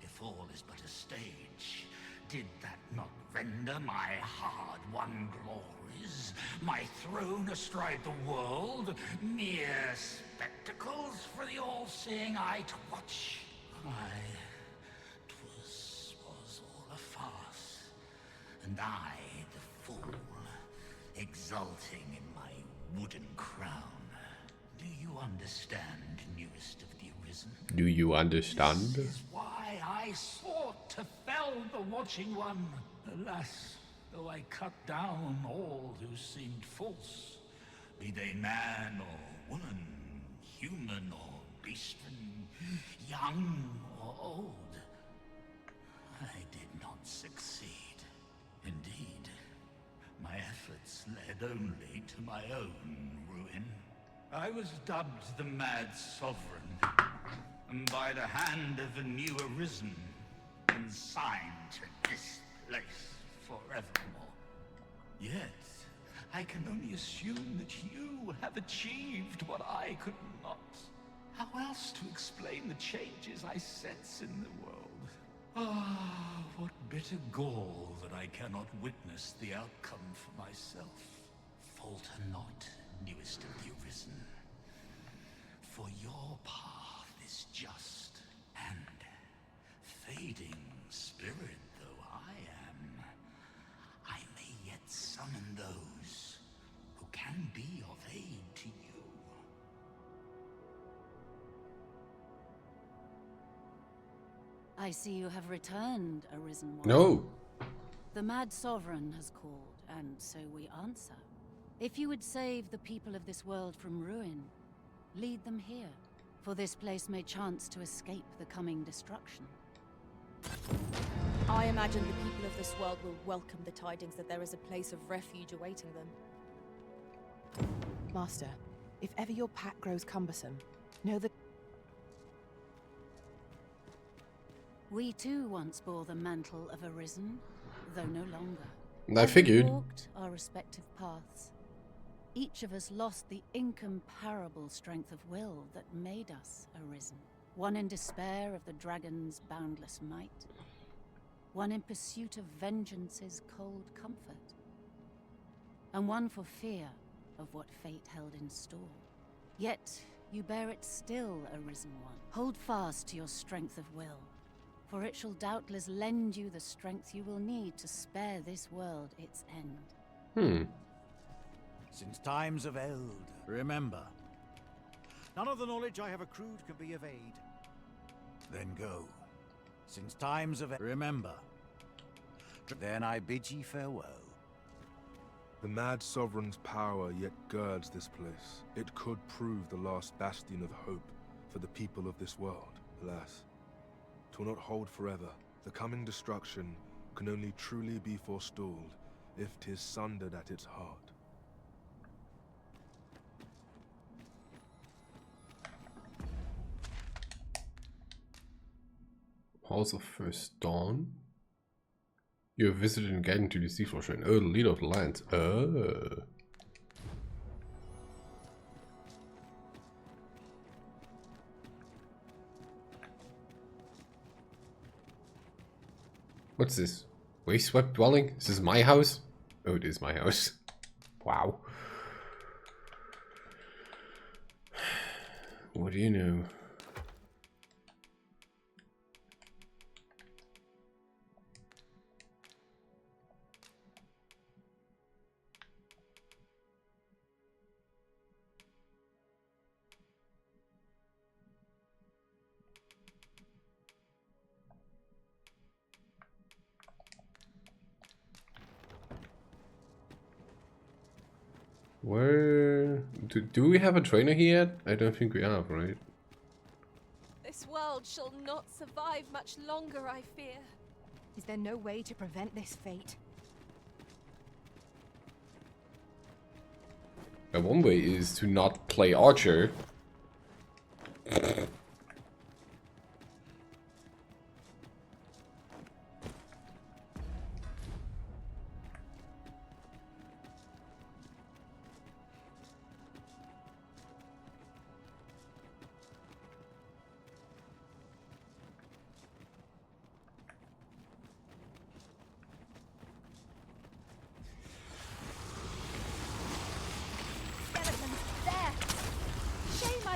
if all is but a stage, did that not render my hard-won glories, my throne astride the world, mere spectacles for the all-seeing eye to watch? Aye, 'twas all a farce, and I, the fool, exulting in my wooden crown. Do you understand, newest of the Arisen? Do you understand? This is why I sought to fell the Watching One. Alas, though I cut down all who seemed false, be they man or woman, human or beastman, young or old, I did not succeed. Indeed, my efforts led only to my own ruin. I was dubbed the Mad Sovereign, and by the hand of a new Arisen, consigned to this place forevermore. Yet, I can only assume that you have achieved what I could not. How else to explain the changes I sense in the world? Ah, what bitter gall that I cannot witness the outcome for myself. Falter not, newest of the Arisen, for your path is just, and fading spirit though I am, I may yet summon those who can be of aid to you. I see you have returned, Arisen One. No. The Mad Sovereign has called, and so we answer. If you would save the people of this world from ruin, lead them here, for this place may chance to escape the coming destruction. I imagine the people of this world will welcome the tidings that there is a place of refuge awaiting them. Master, if ever your pack grows cumbersome, know that We too once bore the mantle of Arisen, though no longer. I As we figured. walked our respective paths, each of us lost the incomparable strength of will that made us Arisen. One in despair of the dragon's boundless might, one in pursuit of vengeance's cold comfort, and one for fear of what fate held in store. Yet you bear it still, Arisen One. Hold fast to your strength of will, for it shall doubtless lend you the strength you will need to spare this world its end. Since times of eld, remember, none of the knowledge I have accrued can be of aid. Then go. Since times of remember, then I bid ye farewell. The Mad Sovereign's power yet girds this place. It could prove the last bastion of hope for the people of this world. Alas, 'twill not hold forever. The coming destruction can only truly be forestalled if 'tis sundered at its heart. House of First Dawn. You have visited and guided to the Seafloor Shrine. Oh, the leader of the lands. Oh. What's this? Waste-swept dwelling? Is this my house? Oh, it is my house. Wow. What do you know? Where... Do we have a trainer here yet? I don't think we have, right? This world shall not survive much longer, I fear. Is there no way to prevent this fate? One way is to not play Archer.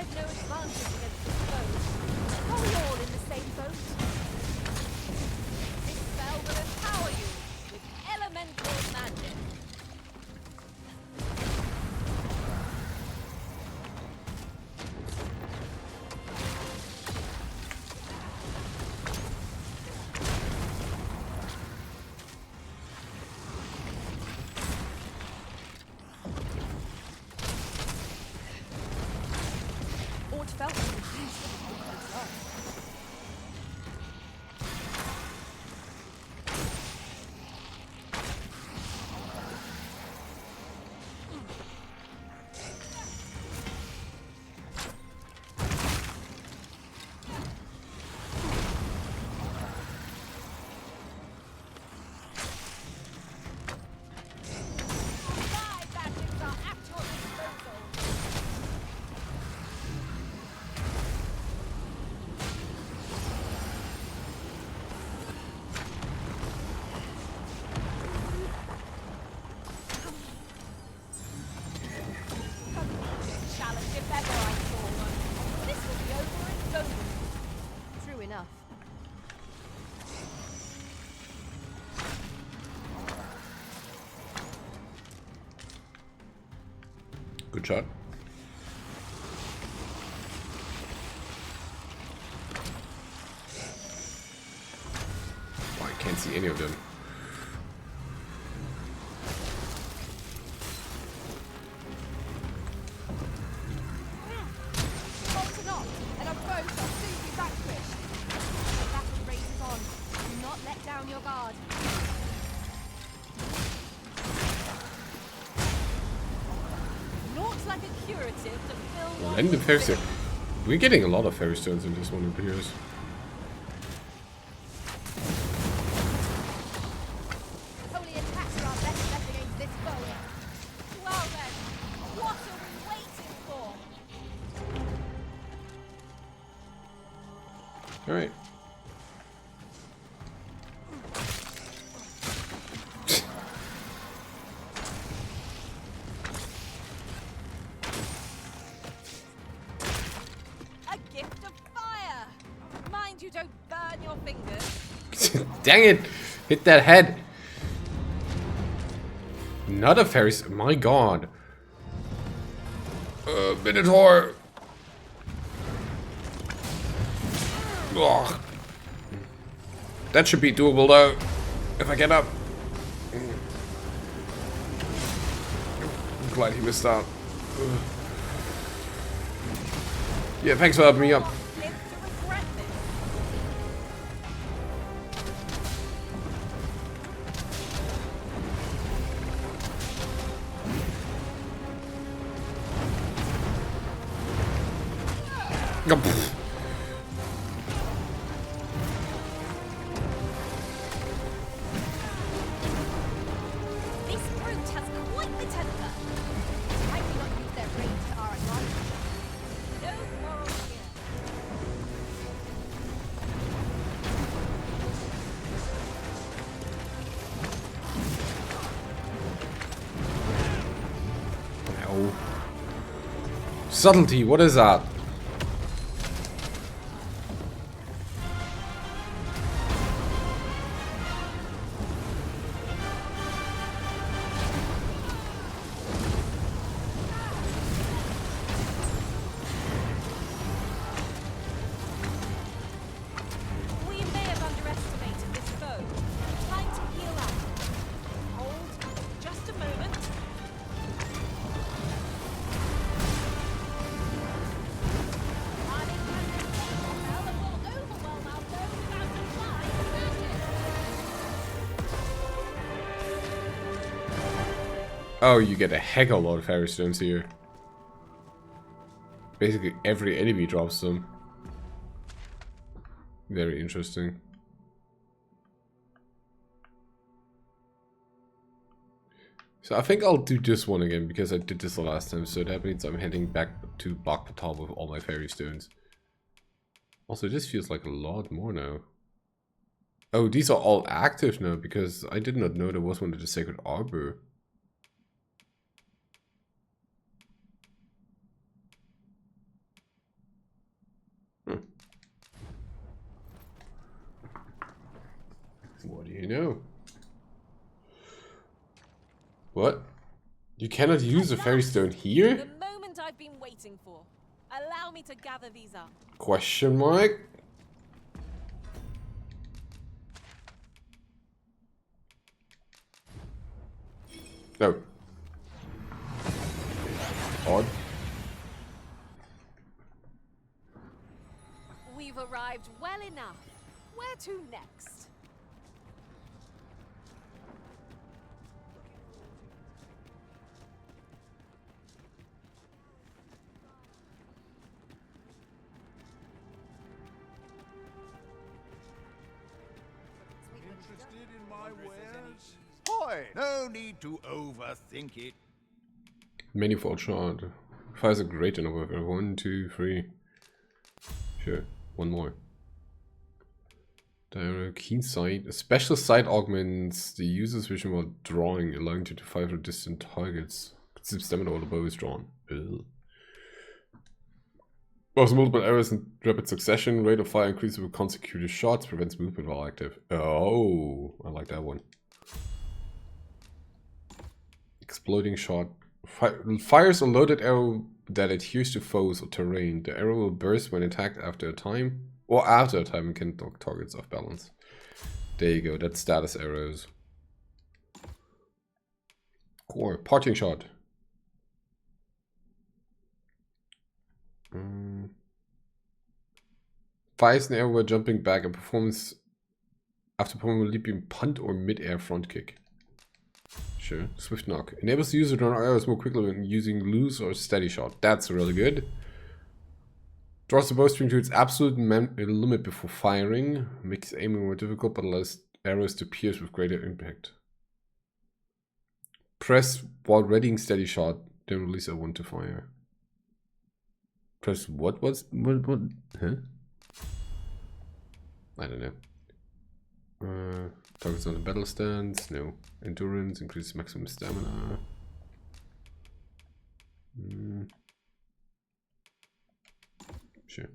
No advantage against this foe. Are we all in the same boat? This spell will empower you with elemental magic. Good shot. Oh, I can't see any of them. And our foes shall soon be vanquished. The battle rages on. Do not let down your guard. Like a curative to fill And the fairy stone. We're getting a lot of fairy stones in this one, it appears. Holy attacks are our best bet against this foe. Well then, what are we waiting for? Alright. Dang it! Hit that head! Not a fairy... My god. Minotaur! Ugh. That should be doable though. If I get up. I'm glad he missed out. Ugh. Yeah, thanks for helping me up. Oh, pff. This brute has quite the temper. Why do not use their rage to our advantage? No quarrel here. Ow. Subtlety, what is that? We may have underestimated this foe. Time to heal up. Hold. Just a moment. Oh, you get a heck of a lot of fairy stones here. Basically every enemy drops them. Very interesting. So I think I'll do this one again because I did this the last time, so that means I'm heading back to Dogma II with all my fairy stones. Also, this feels like a lot more now. Oh, these are all active now because I did not know there was one of the Sacred Arbor. What do you know? What? You cannot use a fairy stone here? The moment I've been waiting for. Allow me to gather these up. Question mark? No. Odd. We've arrived well enough. Where to next? Interested in my wares? Boy, no need to overthink it. Manifold shard. Fires a greater number of 1, 2, 3. Sure, one more. Diarrhea, keen sight. A special sight augments the user's vision while drawing, allowing you to fire from distant targets. Consumes stamina while the bow is drawn. Ugh. Both multiple arrows in rapid succession. Rate of fire increases with consecutive shots. Prevents movement while active. Oh, I like that one. Exploding shot. Fires a loaded arrow that adheres to foes or terrain. The arrow will burst when attacked after a time. Or after a time and can knock targets off balance. There you go. That's status arrows. Core. Parting shot. Fires an arrow while jumping back and performs after performing a leaping punt or mid-air front kick. Sure. Swift knock. Enables the user to draw arrows more quickly when using loose or steady shot. That's really good. Draws the bowstring to its absolute limit before firing. Makes aiming more difficult but allows arrows to pierce with greater impact. Press while readying steady shot. Then release a 1 to fire. Press what? What? Huh? I don't know. Targets on the battle stance. No. Endurance. Increases maximum stamina. Sure.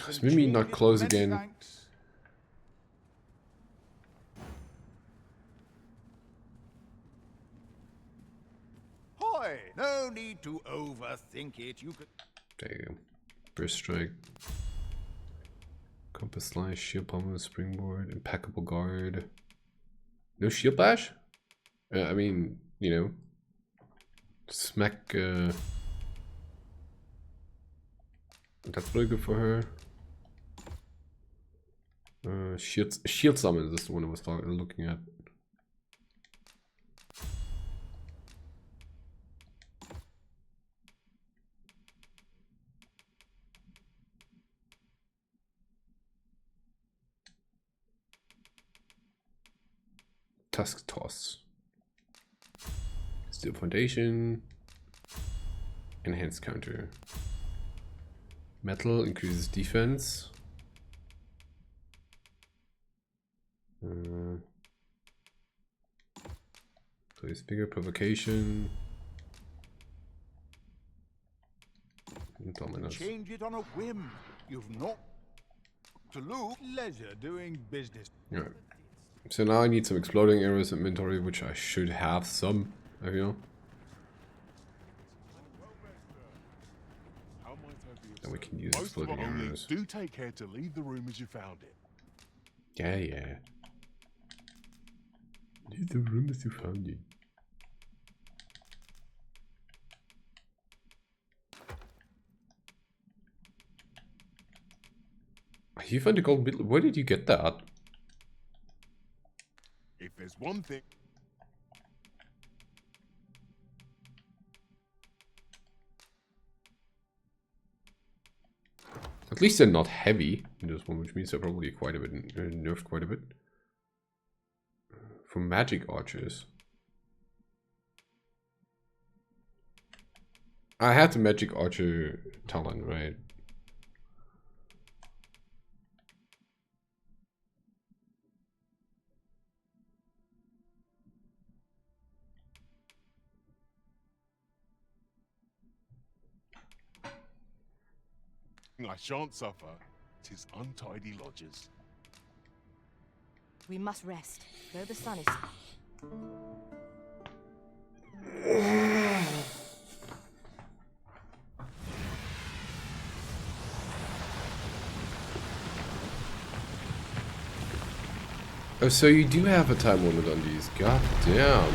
Is Mimi not close again? Thanks. Hoy! No need to overthink it. You could. There you go. Burst strike. Compass slice, shield pommel, springboard, impeccable guard. No shield bash? I mean, you know. Smack. That's really good for her. Shield summon is the one I was looking at. Tusk Toss. Steel Foundation. Enhanced counter. Metal increases defense. Place bigger provocation. Dominance. Change it on a whim. You've not to lose leisure doing business. Alright. So now I need some exploding arrows inventory, which I should have some, I feel. Then we can use exploding arrows. Do take care to leave the room as you found it. Yeah, yeah. Leave the room as you found it. You found the gold medal. Where did you get that? If there's one thing. At least they're not heavy in this one, which means they're probably quite a bit nerfed quite a bit. For magic archers. I had the magic archer talent, right? I shan't suffer. 'Tis untidy lodgers. We must rest, though the sun is... Oh, so you do have a time limit on these. God damn.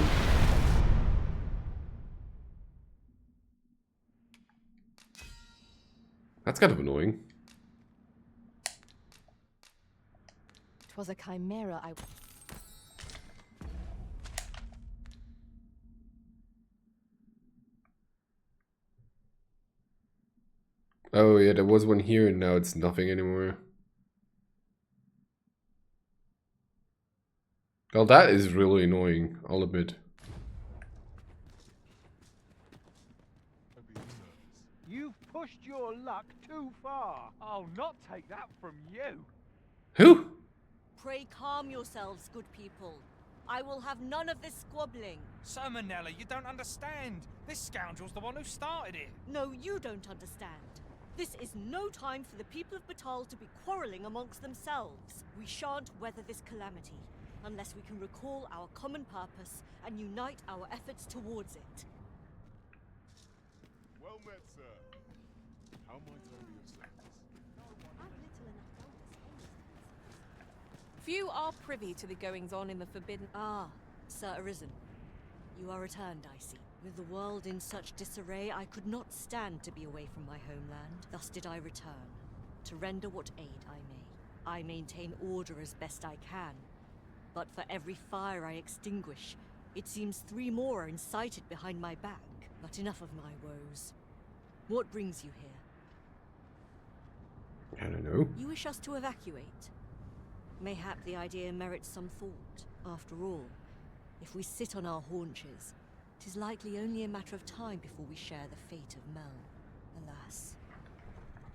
That's kind of annoying. 'Twas a chimera I... Oh yeah, there was one here and now it's nothing anymore. Well, that is really annoying, I'll admit. You've pushed your luck too far. I'll not take that from you. Who? Pray calm yourselves, good people. I will have none of this squabbling. So, Manella, you don't understand. This scoundrel's the one who started it. No, you don't understand. This is no time for the people of Batal to be quarrelling amongst themselves. We shan't weather this calamity unless we can recall our common purpose and unite our efforts towards it. Well met, sir. How might I be of service? Few are privy to the goings-on in the Forbidden... Ah, Sir Arisen. You are returned, I see. With the world in such disarray, I could not stand to be away from my homeland. Thus did I return, to render what aid I may. I maintain order as best I can, but for every fire I extinguish, it seems 3 more are incited behind my back. But enough of my woes. What brings you here? I don't know. You wish us to evacuate? Mayhap the idea merits some thought. After all, if we sit on our haunches, 'tis likely only a matter of time before we share the fate of Mel. Alas,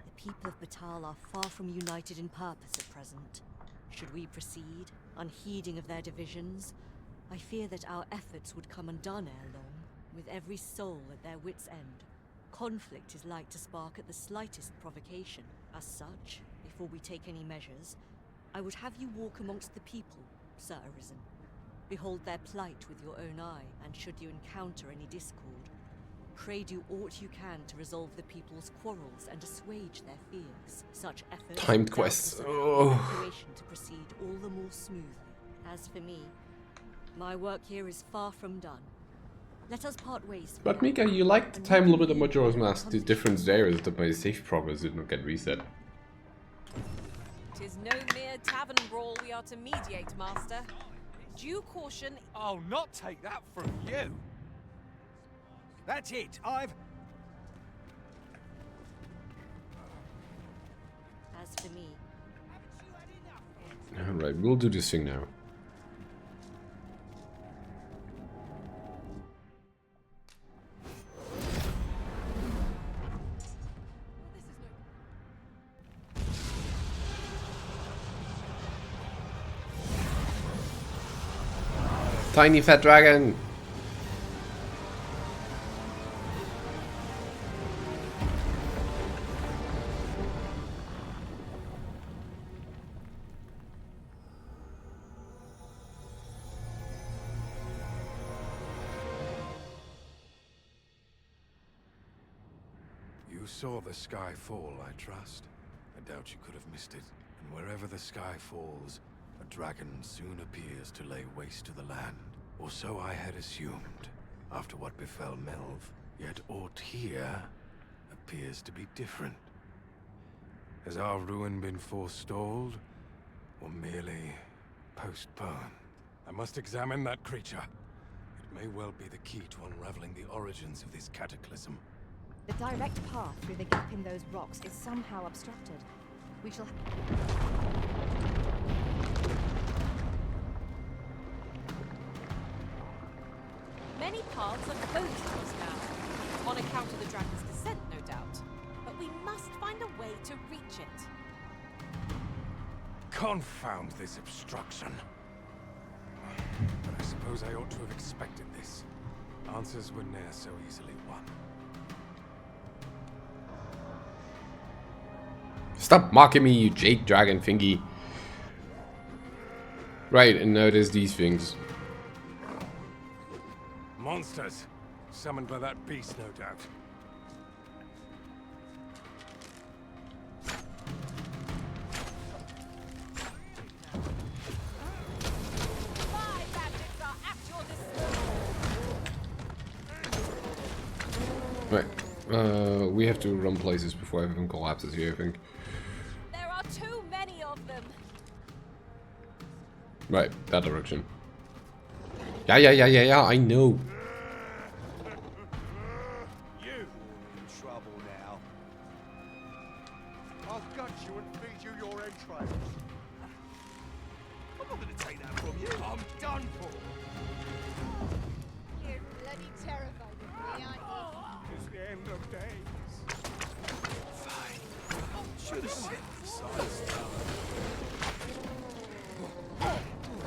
the people of Batal are far from united in purpose at present. Should we proceed, unheeding of their divisions, I fear that our efforts would come undone ere long, with every soul at their wits' end. Conflict is like to spark at the slightest provocation. As such, before we take any measures, I would have you walk amongst the people, Sir Arisen. Behold their plight with your own eye, and should you encounter any discord, pray do aught you can to resolve the people's quarrels and assuage their fears. Such efforts Timed quests. Oh. evacuation to proceed all the more smoothly. As for me, my work here is far from done. Let us part ways. But Mika, you like the time limit of Majora's Mask. The difference there is that my save progress did not get reset. 'Tis no mere tavern brawl we are to mediate, Master. Due caution... I'll not take that from you. That's it. I've... As for me... Alright, we'll do this thing now. Tiny fat dragon. You saw the sky fall, I trust. I doubt you could have missed it. And wherever the sky falls, a dragon soon appears to lay waste to the land. Or so I had assumed, after what befell Melv. Yet aught here appears to be different. Has our ruin been forestalled, or merely postponed? I must examine that creature. It may well be the key to unraveling the origins of this cataclysm. The direct path through the gap in those rocks is somehow obstructed. We shall... Many paths are closed to us now, on account of the dragon's descent, no doubt. But we must find a way to reach it. Confound this obstruction. But I suppose I ought to have expected this. Answers were ne'er so easily won. Stop mocking me, you jade dragon thingy. Right, and now there's these things. Monsters! Summoned by that beast, no doubt. My magics are at your disposal. Right, we have to run places before everything collapses here, I think. There are too many of them. Right, that direction. Yeah, I know. You in trouble now. I'll gut you and feed you your entrails. I'm not gonna take that from you. I'm done for. You're bloody terrified of me, aren't you? It's the end of days. Fine. Should have set the size down.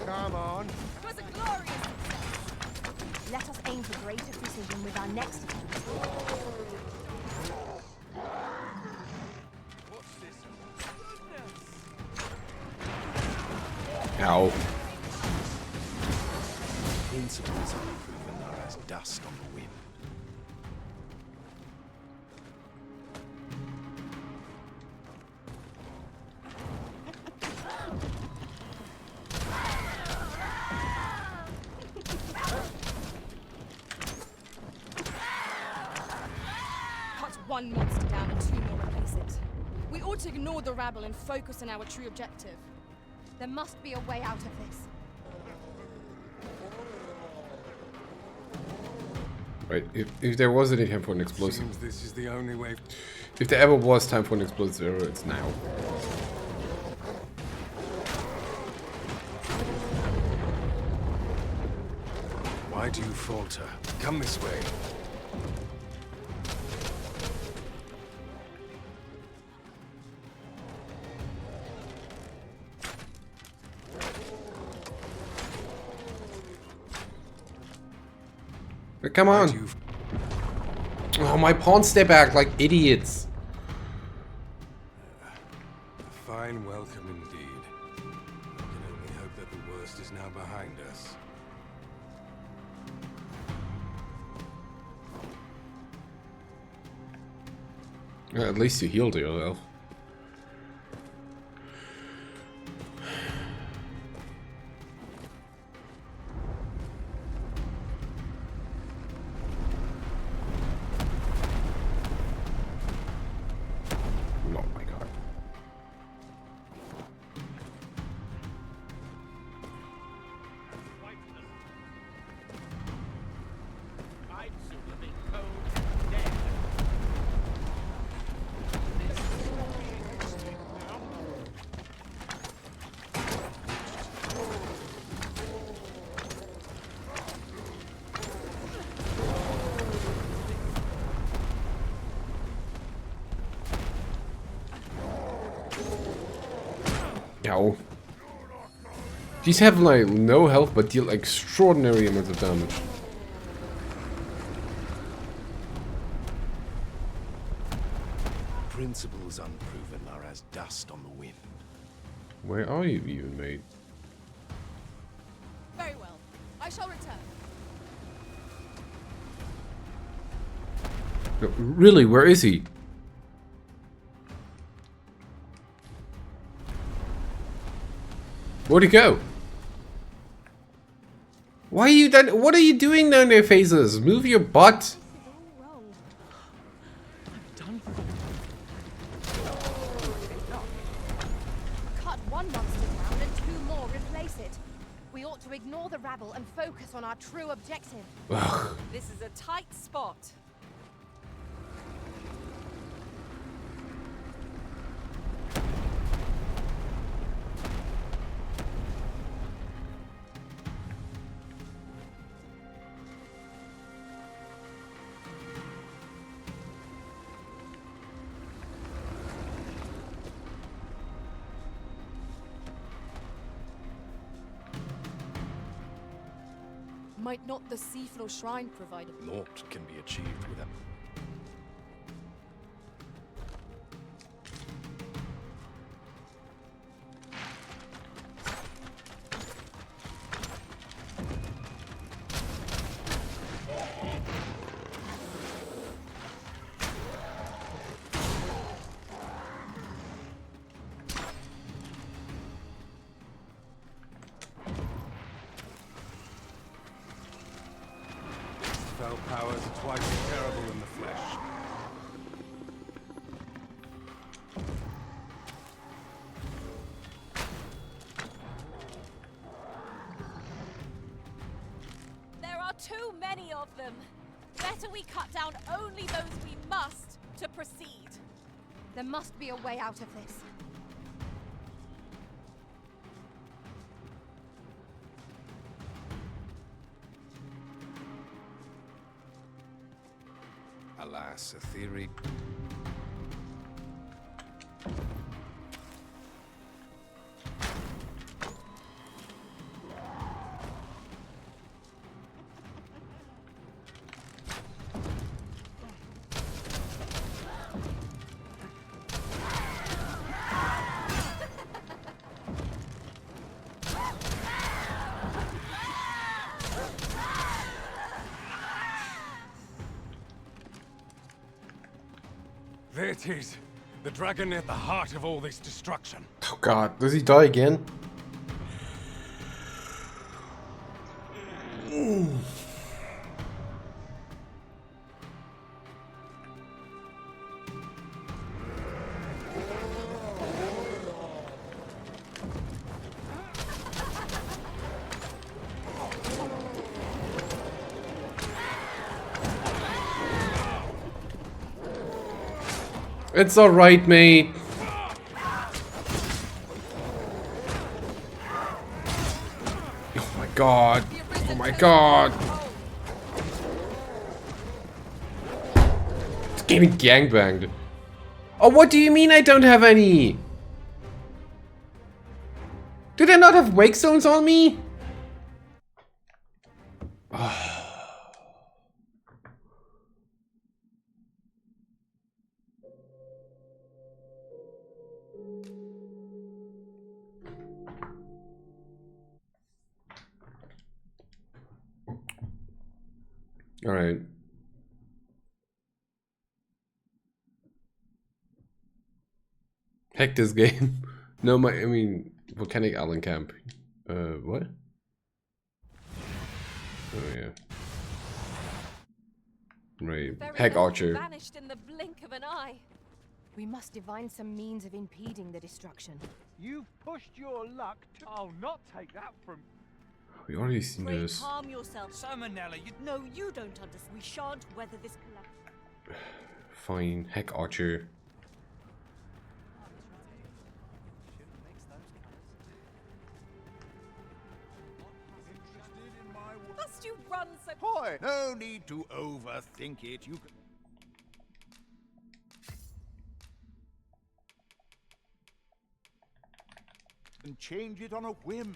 Come on. It was a glorious success. Let us aim for greater precision with our next attempt. What's this? Ow. Principles of improvement are as dust on the wind. Cut one monster down and two more replace it. We ought to ignore the rabble and focus on our true objective. There must be a way out of this. Right, if there was any time for an explosive... Seems this is the only way... If there ever was time for an explosive error, it's now. Why do you falter? Come this way. But come on! Oh, my pawns step back like idiots! A fine welcome indeed. I can only hope that the worst is now behind us. At least you healed yourself. Oh my god. I'd sooner be cold and dead. Ow. These have like no health but deal extraordinary amounts of damage. Principles unproven are as dust on the wind. Where are you even, mate? Very well. I shall return. No, really, where is he? Where'd he go? Why are you done? What are you doing down there, Phases? Move your butt. Cut one monster down and 2 more replace it. We ought to ignore the rabble and focus on our true objective. Ugh. This is a tight spot. Might not the Seaflow Shrine provide a... Naught can be achieved without... Spell powers are twice as terrible in the flesh. There are too many of them. Better we cut down only those we must to proceed. There must be a way out of this. Alas, a theory... There it is. The dragon at the heart of all this destruction. Oh god, does he die again? It's alright, mate. Oh my god. Oh my god. It's getting gangbanged. Oh, what do you mean I don't have any? Did I not have wake zones on me? All right. Heck this game. No, I mean, Volcanic Island Camp. What? Oh, yeah. Right. Heck Archer. Vanished in the blink of an eye. We must divine some means of impeding the destruction. You've pushed your luck to... I'll not take that from... We already seen Pray, this. calm yourself. Salmonella, you... No, you don't understand. We shan't weather this collapse. Fine. Heck Archer. Must you run so... Hoy! No need to overthink it. You can... and change it on a whim.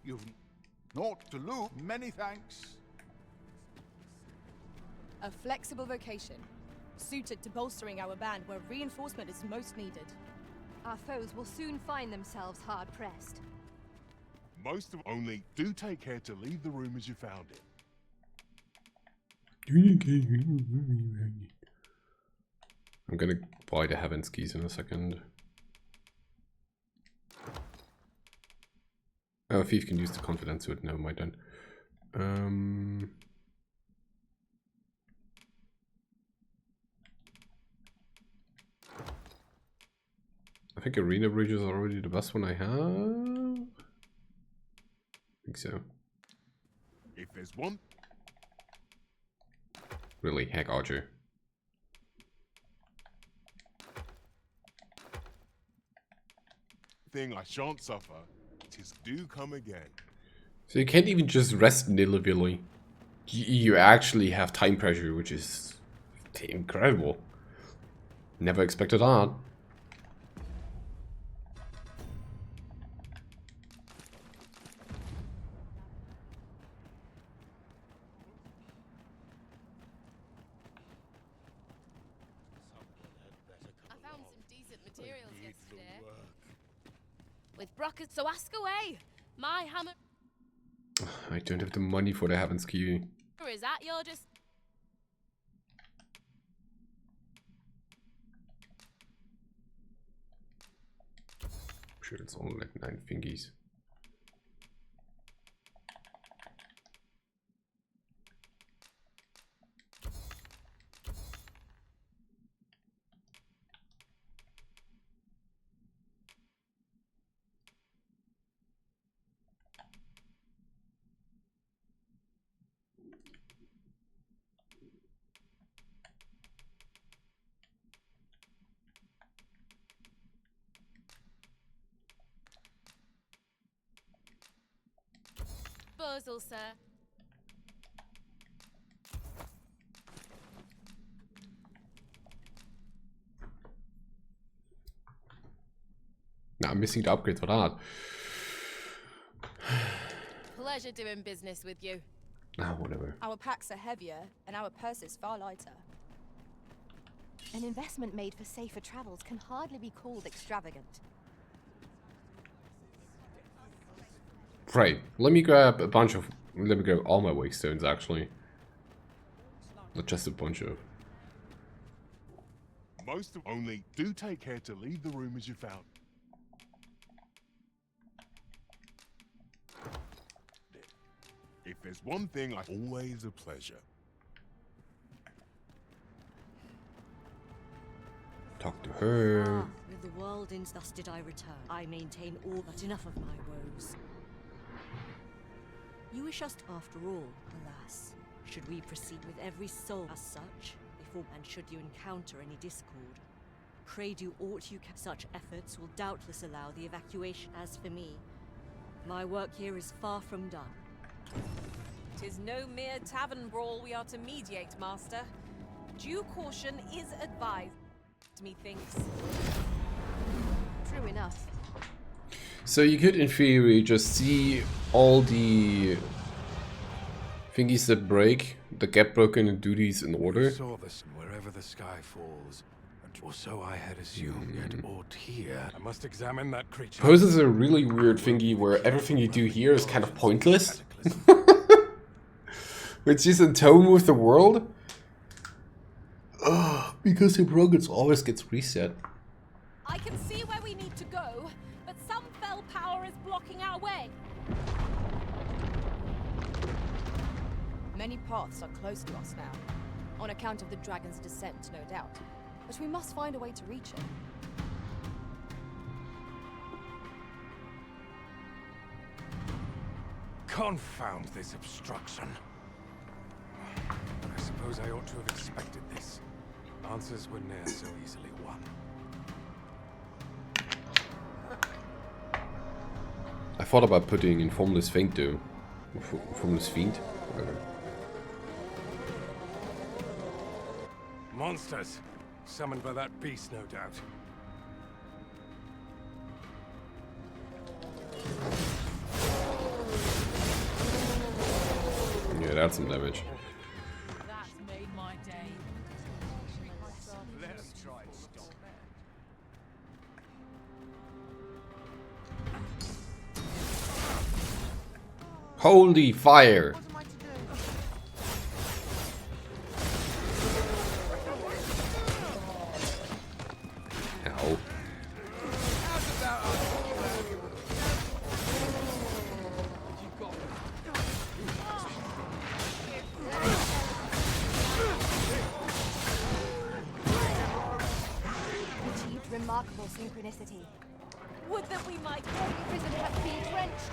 You've not to look. Many thanks. A flexible vocation, suited to bolstering our band where reinforcement is most needed. Our foes will soon find themselves hard-pressed. Most of only do take care to leave the room as you found it. I'm gonna buy the Heaven's Keys in a second. Oh, Thief can use the confidence suit. Never mind then. I think Arena Bridge is already the best one I have. I think so. If there's one Really, heck, Archer. thing I shan't suffer, 'tis do come again. So you can't even just rest nilly-willy. You actually have time pressure, which is incredible. Never expected that. I found some decent materials yesterday. With Brockers, so ask away. My hammer I don't have the money for the Heaven's Key. is at your just. I'm sure it's only like 9 fingies. Disposal, sir. Nah, I'm missing the upgrade for that. Pleasure doing business with you. Ah, whatever. Our packs are heavier and our purses far lighter. An investment made for safer travels can hardly be called extravagant. Right, let me grab a bunch of... Let me grab all my wake stones, actually. Not just a bunch of... Most of only do take care to leave the room as you found. If there's one thing, always a pleasure. Talk to her. With the world in thus did I return. I maintain all but enough of my woes. You wish us, after all, alas, should we proceed with every soul as such, before and should you encounter any discord, pray do aught you can. Such efforts will doubtless allow the evacuation. As for me, my work here is far from done. 'Tis no mere tavern brawl we are to mediate, master. Due caution is advised, methinks. True enough. So you could, in theory, just see all the thingies that break, that get broken, and do these in order. Saw this wherever the sky falls, or so I had assumed. Yet aught here, I must examine that creature. Suppose it's a really weird thingy where everything you do here is kind of pointless. Which is in tone with the world. Because the progress always gets reset. I can see where we need to go, but some fell power is blocking our way. Many paths are close to us now, on account of the dragon's descent, no doubt. But we must find a way to reach it. Confound this obstruction. I suppose I ought to have expected this. Answers were ne'er so easily won. I thought about putting in Formless Feint though. Formless Fiend? Whatever. Monsters! Summoned by that beast, no doubt. that's some damage. That's made my day. Let us try and stop that. Holy fire! Ow. Achieved remarkable synchronicity. Would that we might all be risen have been drenched.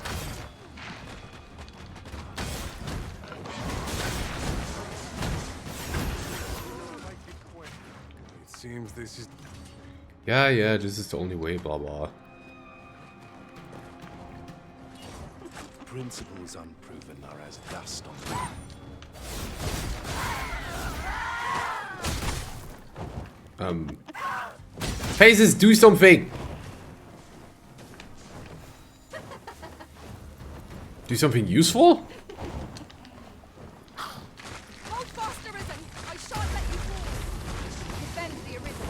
It seems this is... Yeah, this is the only way, blah blah. Principles unproven are as dust on the Phases, do something! Do something useful? Hold fast, Arisen! I shan't let you fall! Defend the Arisen!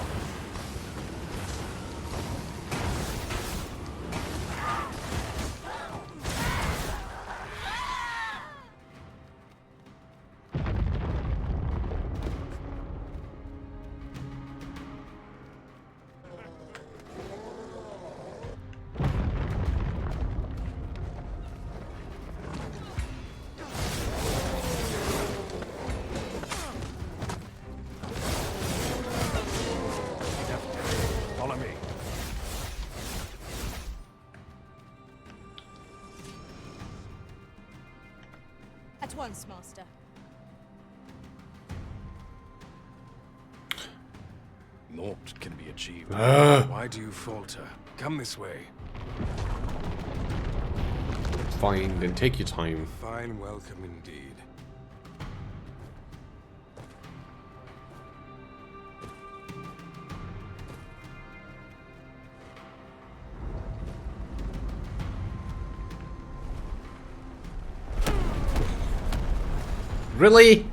Follow me. At once, Master. Naught can be achieved. Ah. Why do you falter? Come this way. Fine, then take your time. Fine welcome indeed. Really?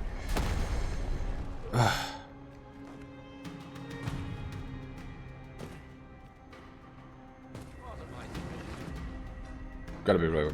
Gotta be right.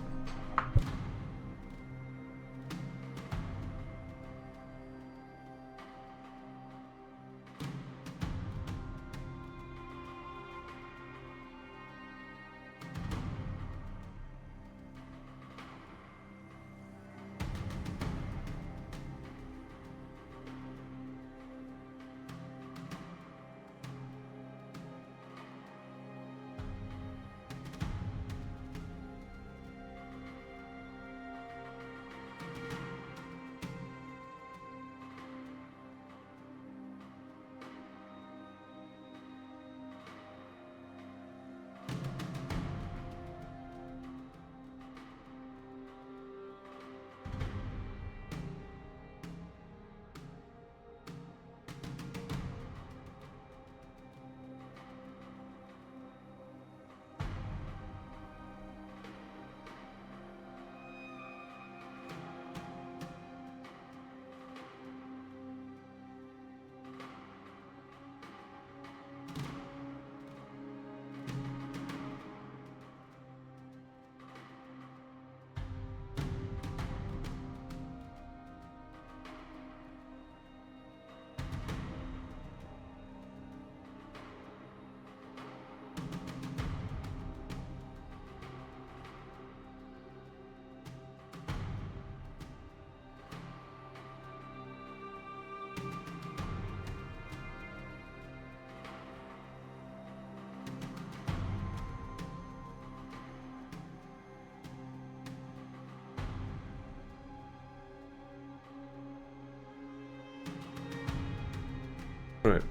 Alright.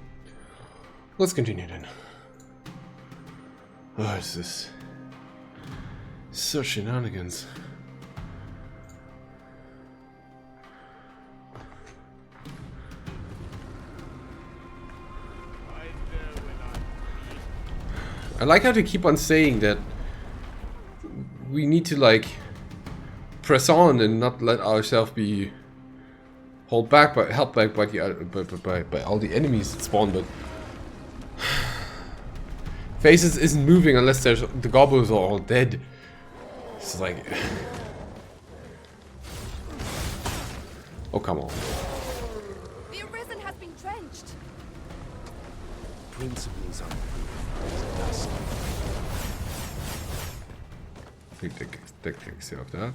Let's continue then. Oh, this is such shenanigans. I like how they keep on saying that we need to like press on and not let ourselves be Hold back, but held back by the by all the enemies that spawn. But Faces isn't moving unless there's the goblins are all dead. It's like, oh come on. The Arisen has been drenched. Principles unproven. Dust. I think that takes care of that.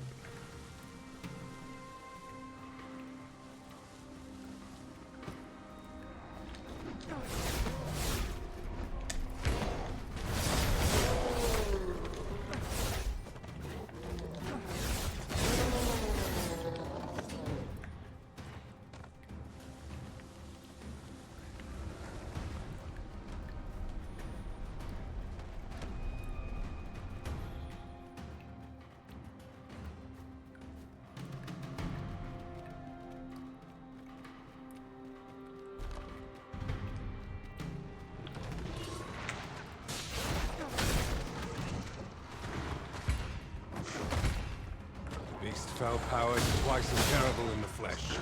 Fell powered, twice as terrible in the flesh.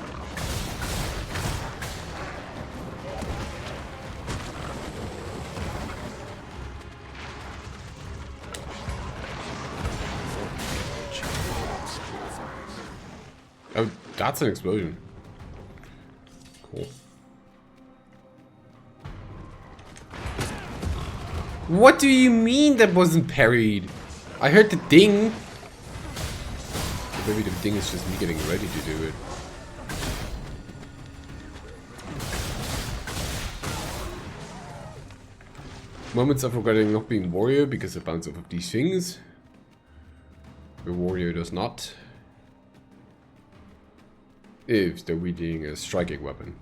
Oh, that's an explosion. Cool. What do you mean that wasn't parried? I heard the ding. Maybe the thing is just me getting ready to do it. Moments of regretting not being warrior because I bounce off of these things. The warrior does not. If they're wielding a striking weapon.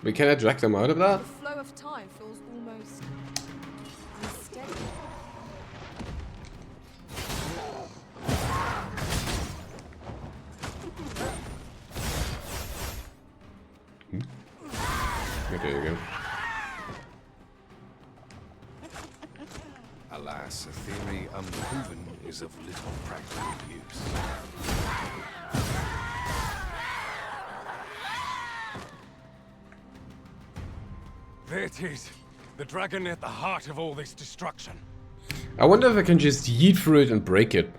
But can I drag them out of that? The flow of time feels almost unsteady. Okay, there you go. Alas, a theory unproven is of little practical use. There it is. The dragon at the heart of all this destruction. I wonder if I can just yeet through it and break it.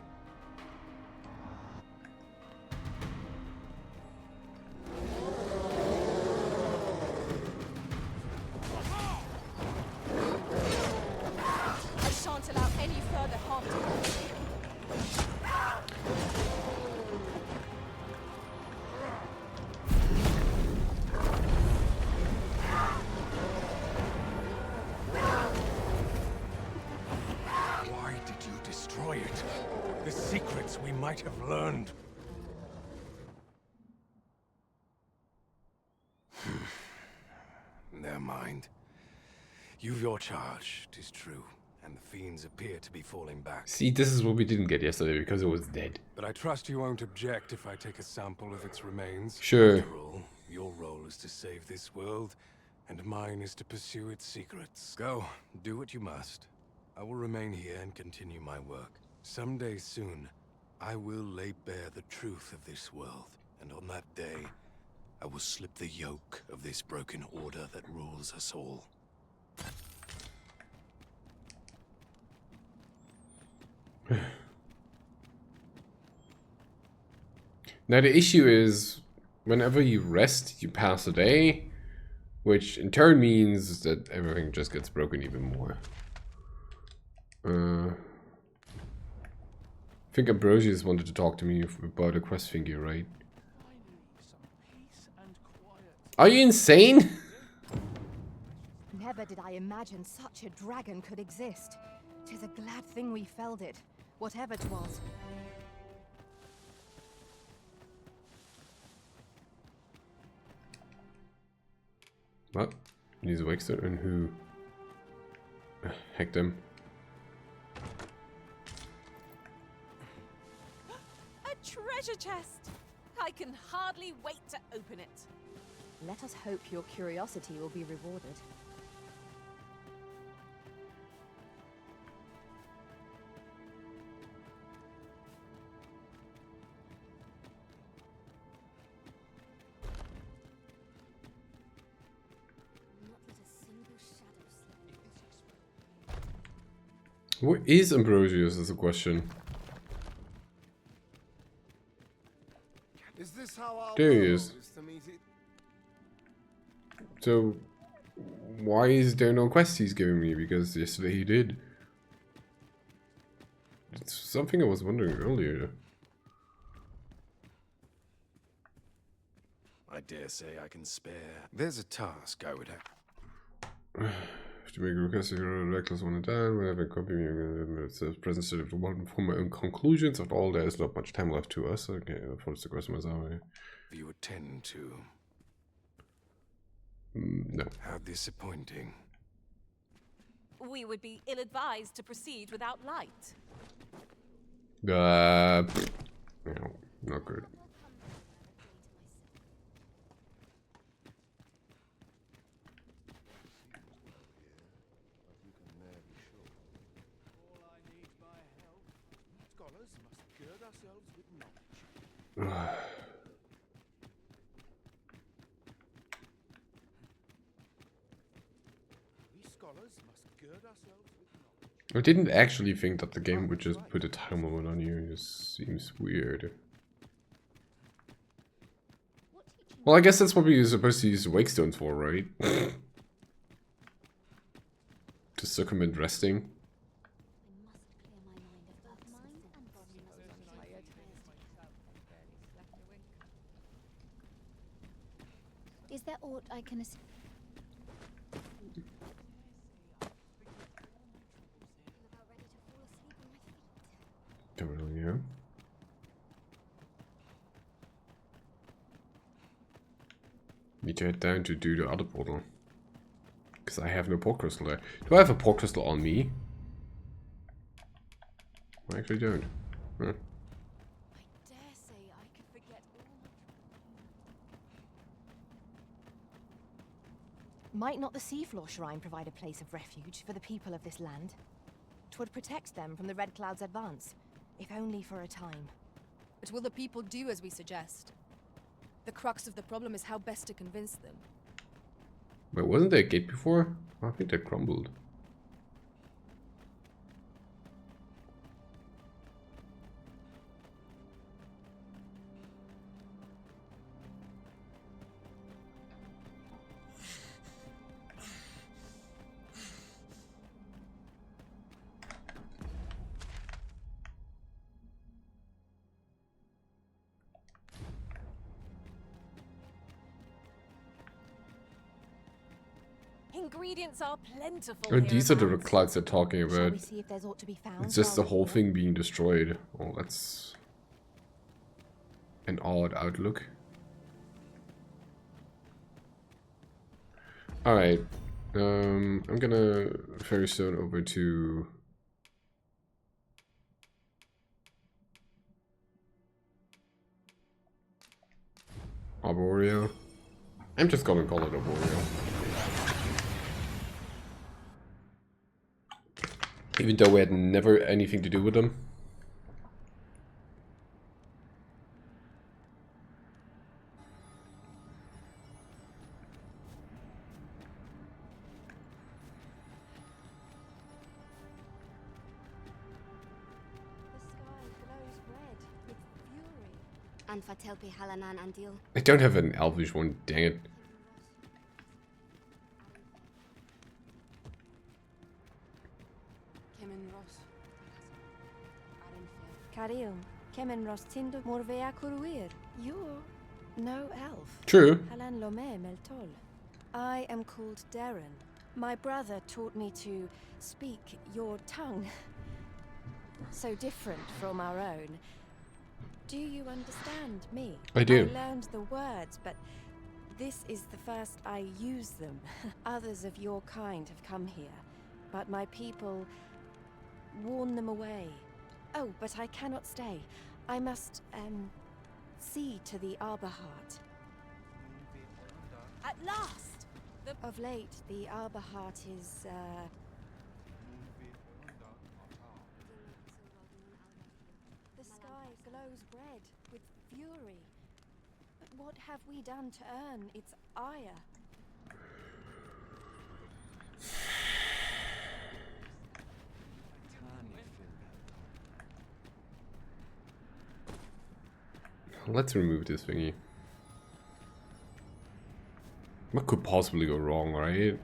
I shan't allow any further harm to come. Why did you destroy it? The secrets we might have learned. Never mind. You've your charge, 'tis true, and the fiends appear to be falling back. See, this is what we didn't get yesterday because it was dead. But I trust you won't object if I take a sample of its remains. Sure. After all, your role is to save this world, and mine is to pursue its secrets. Go, do what you must. I will remain here and continue my work. Someday soon, I will lay bare the truth of this world, and on that day, I will slip the yoke of this broken order that rules us all. Now the issue is, whenever you rest, you pass a day, which in turn means that everything just gets broken even more. I think Ambrosius wanted to talk to me about a quest thingy, right? Are you insane? Never did I imagine such a dragon could exist. 'Tis a glad thing we felled it, whatever 'twas. What? He's Wexter and who hacked him? A treasure chest! I can hardly wait to open it. Let us hope your curiosity will be rewarded. Where is Ambrosius is a question. Is this how our There he world is. to meet it? So, why is there no quest he's giving me? Because yesterday he did. It's something I was wondering earlier. I dare say I can spare. There's a task I would have. To make a request if you're a reckless one and done, whenever I copy the present state of the world from my own conclusions. After all, there is not much time left to us. Okay, force the question myself. You attend to. No. How disappointing. We would be ill-advised to proceed without light. No, not good. Scholars must gird ourselves with knowledge. We scholars must gird ourselves with knowledge. I didn't actually think that the game would just put a time limit on you. It just seems weird. Well, I guess that's what you're supposed to use wake stones for, right? To circumvent resting. Is there aught I can assist? Don't really know. Need to head down to do the other portal. Because I have no port crystal there. Do I have a port crystal on me? I actually don't. Huh. Might not the seafloor shrine provide a place of refuge for the people of this land? 'Twould protect them from the Red Cloud's advance, if only for a time. But will the people do as we suggest? The crux of the problem is how best to convince them. Wait, wasn't there a gate before? I think that crumbled. Ingredients are plentiful. Oh, these are the clouds they're talking Shall about. we see if there's aught to be found? It's just the while we whole wait? thing being destroyed. Oh, that's an odd outlook. Alright. I'm gonna ferry stone over to Arboreal. I'm just gonna call it Arboreal. Even though we had never anything to do with them. And Fatelpi Halanan Andil. I don't have an Elvish one, dang it. Carium, Kemen Rostindo Morvea Kuruir. You're no elf. True. Halan Lome Meltol. I am called Darren. My brother taught me to speak your tongue. So different from our own. Do you understand me? I do. I learned the words, but this is the first I use them. Others of your kind have come here, but my people warn them away. Oh, but I cannot stay. I must, see to the Arbor Heart. At last! Of late, the Arbor Heart is, The sky glows red with fury. But what have we done to earn its ire? Let's remove this thingy. What could possibly go wrong, right?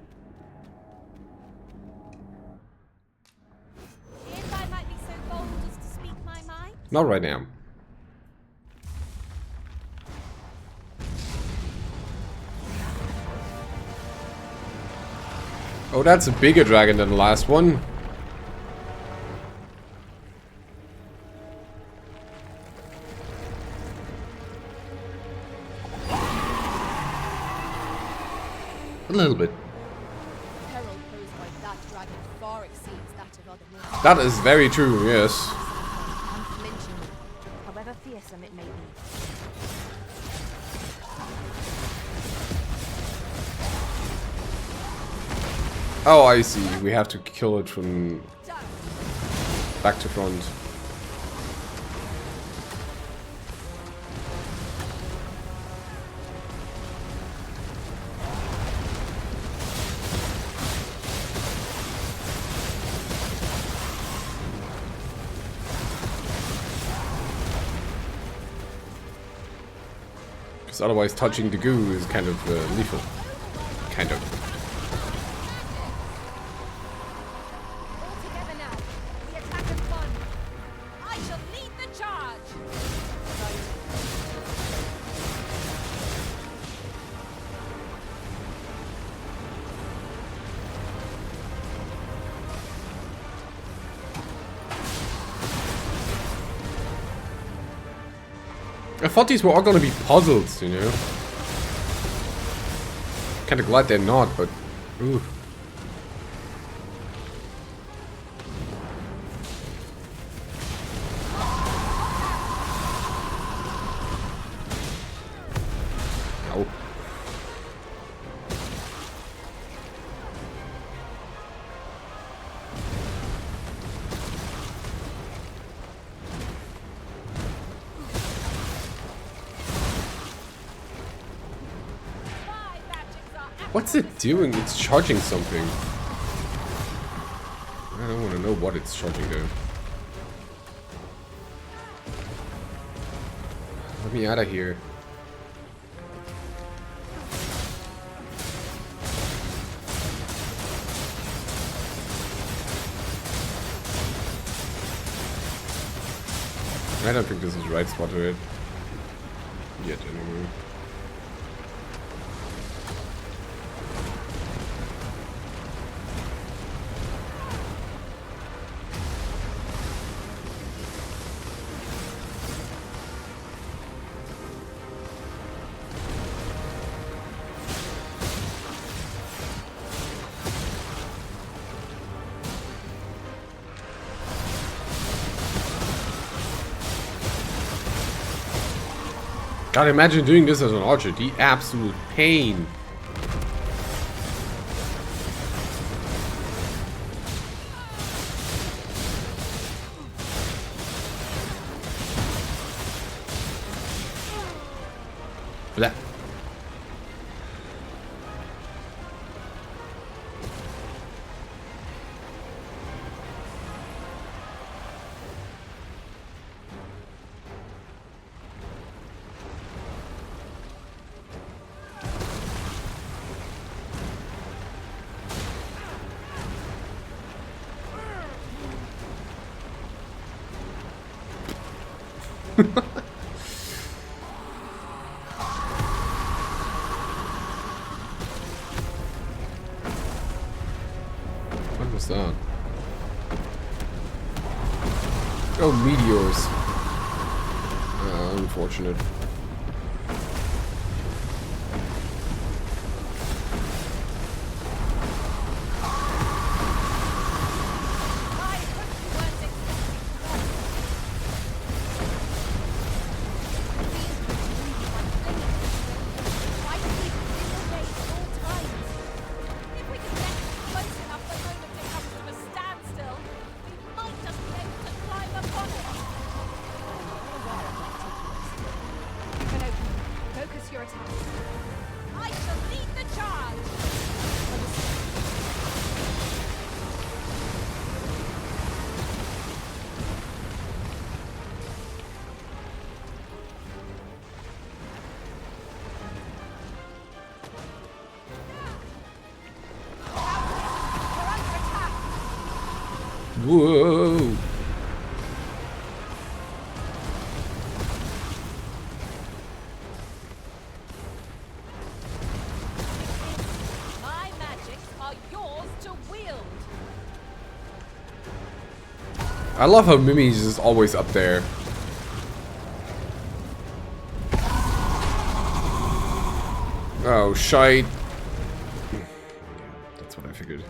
If I might be so bold as to speak my mind. Not right now. Oh, that's a bigger dragon than the last one. A little bit. Peril posed by that dragon far exceeds that of other mortals. That is very true, yes. Unflinching, however fearsome it may be. Oh, I see. We have to kill it from back to front. Because otherwise touching the goo is kind of lethal. Kind of. Together now. The attack has won. I shall lead the charge. I thought these were all gonna be puzzles, you know? Kinda glad they're not, but... Ooh. Ow. What's it doing? It's charging something. I don't want to know what it's charging though. Let me out of here. I don't think this is the right spot for it. Yet anyway. God, imagine doing this as an archer. The absolute pain. Blah. What was that? Oh, meteors. Unfortunate. Whoa! My magics are yours to wield. I love how Mimi's is always up there. Oh, shite. That's what I figured.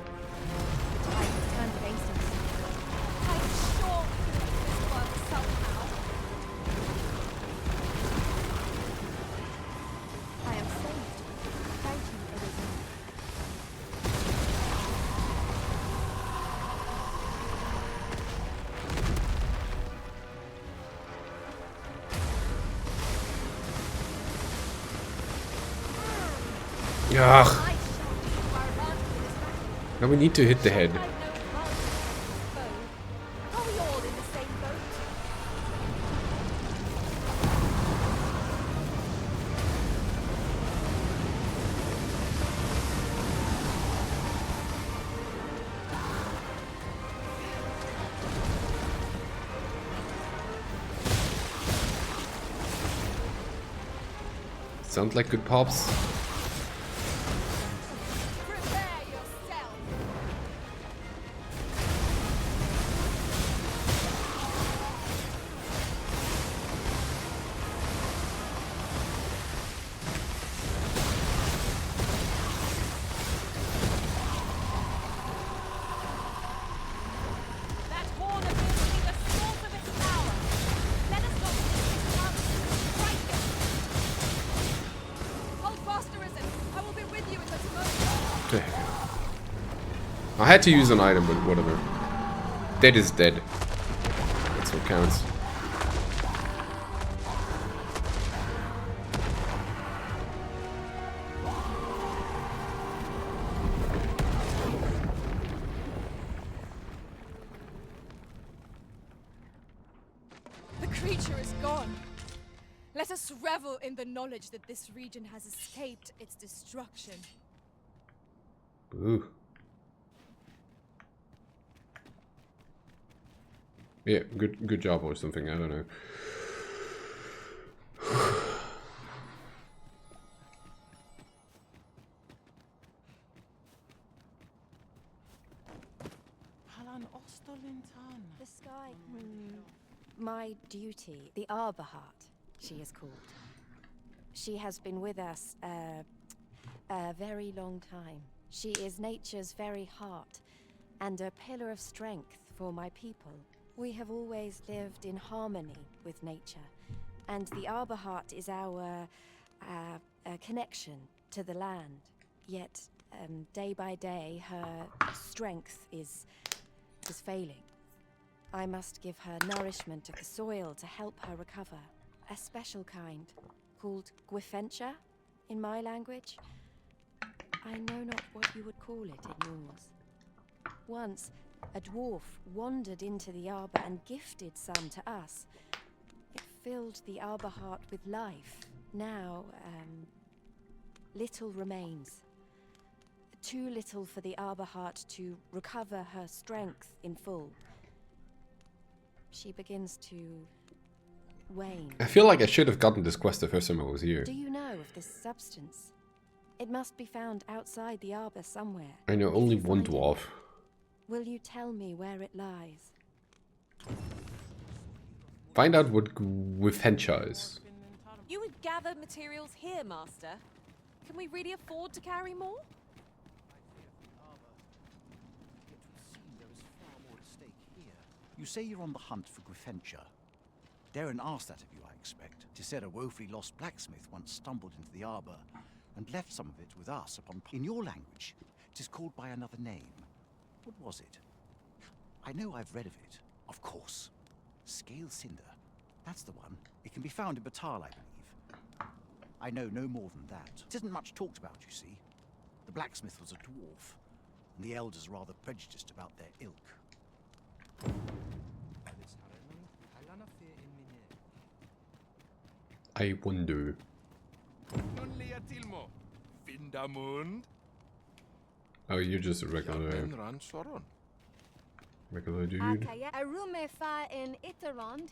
Ugh. Now we need to hit the head. Sound like good pops. I had to use an item, but whatever. Dead is dead. That's what counts. The creature is gone. Let us revel in the knowledge that this region has escaped its destruction. Ooh. Yeah, good job or something, I don't know. The sky. My duty, the Arbor Heart, she is called. She has been with us a very long time. She is nature's very heart and a pillar of strength for my people. We have always lived in harmony with nature, and the Arbor Heart is our connection to the land. Yet, day by day, her strength is failing. I must give her nourishment of the soil to help her recover. A special kind, called Gwifencha in my language. I know not what you would call it in yours. Once, a dwarf wandered into the arbor and gifted some to us. It filled the Arbor Heart with life. Now, little remains. Too little for the Arbor Heart to recover her strength in full. She begins to wane. I feel like I should have gotten this quest the first time I was here. Do you know of this substance? It must be found outside the arbor somewhere. I know only one dwarf. Will you tell me where it lies? Find out what Gwifencha is. You would gather materials here, Master. Can we really afford to carry more? You say you're on the hunt for Gwifencha. Darren asked that of you, I expect. 'Tis said a woefully lost blacksmith once stumbled into the arbor and left some of it with us upon... In your language, 'tis called by another name. What was it? I know I've read of it. Of course. Scale Cinder. That's the one. It can be found in Batal, I believe. I know no more than that. It isn't much talked about, you see. The blacksmith was a dwarf, and the elders rather prejudiced about their ilk. I wonder. Oh, you're just a regular. Regular dude. Arume fa in Itarond.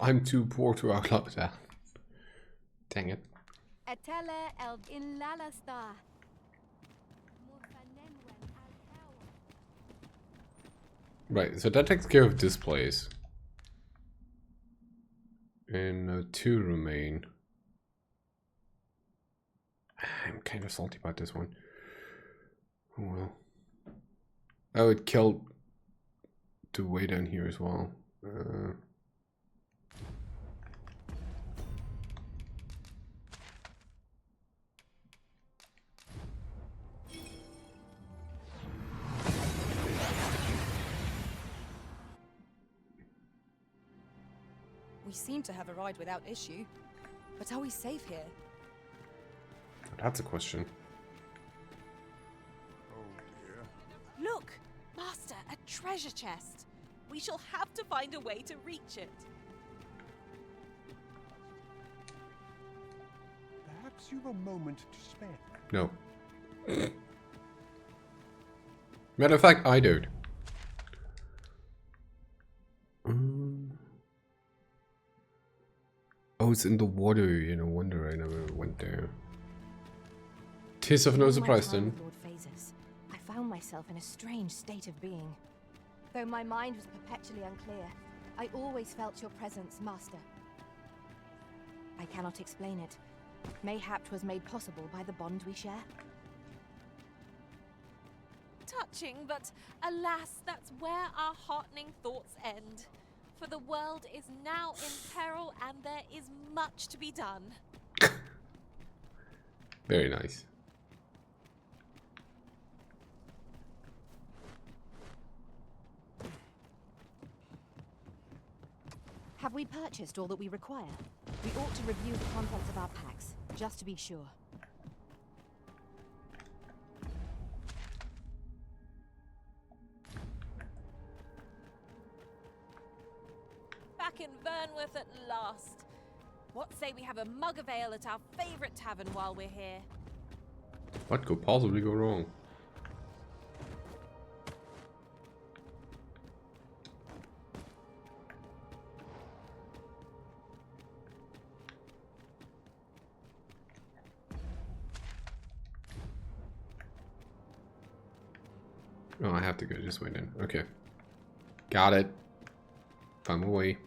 I'm too poor to outlaw that. Dang it. Etele el in Lalasta. Right, so that takes care of this place. And 2 remain. I'm kind of salty about this one. Oh well. Oh, it killed the way down here as well. We seem to have arrived without issue. But are we safe here? That's a question. Look! Master, a treasure chest! We shall have to find a way to reach it. Perhaps you've a moment to spare. No. Matter of fact, I don't. Oh, it's in the water. No wonder I never went there. Tis of no surprise then. Lord Phases, I found myself in a strange state of being. Though my mind was perpetually unclear, I always felt your presence, Master. I cannot explain it. Mayhap 'twas made possible by the bond we share. Touching, but alas, that's where our heartening thoughts end. For the world is now in peril and there is much to be done. Very nice. Have we purchased all that we require? We ought to review the contents of our packs, just to be sure. Back in Vernworth at last. What say we have a mug of ale at our favourite tavern while we're here? What could possibly go wrong? Oh, I have to go this way then. Okay. Got it. I'm away.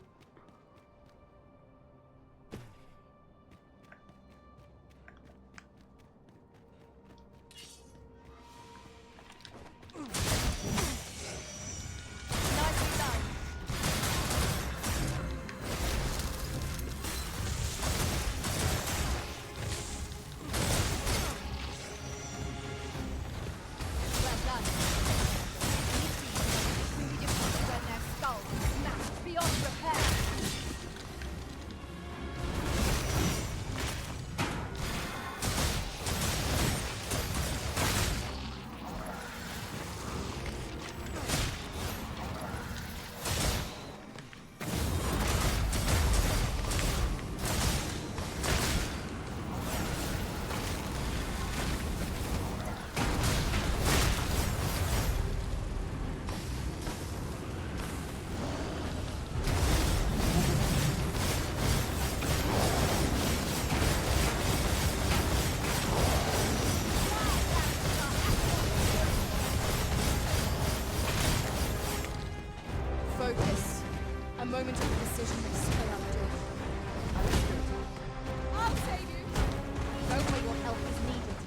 Focus. A moment of decision may spell out doom. I'll save you. Know where your help is needed.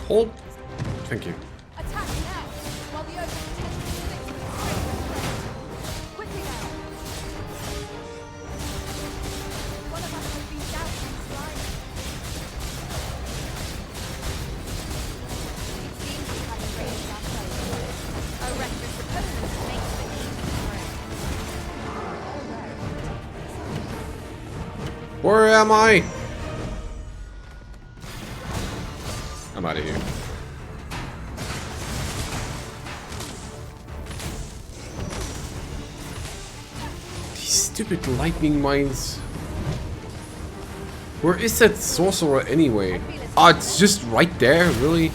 Hold. Thank you. Attack now, while the ocean tends to stick to the strength. Quickly now. One of us has been doubting slime. Where am I? I'm out of here. These stupid lightning mines. Where is that sorcerer anyway? Oh, it's just right there, really?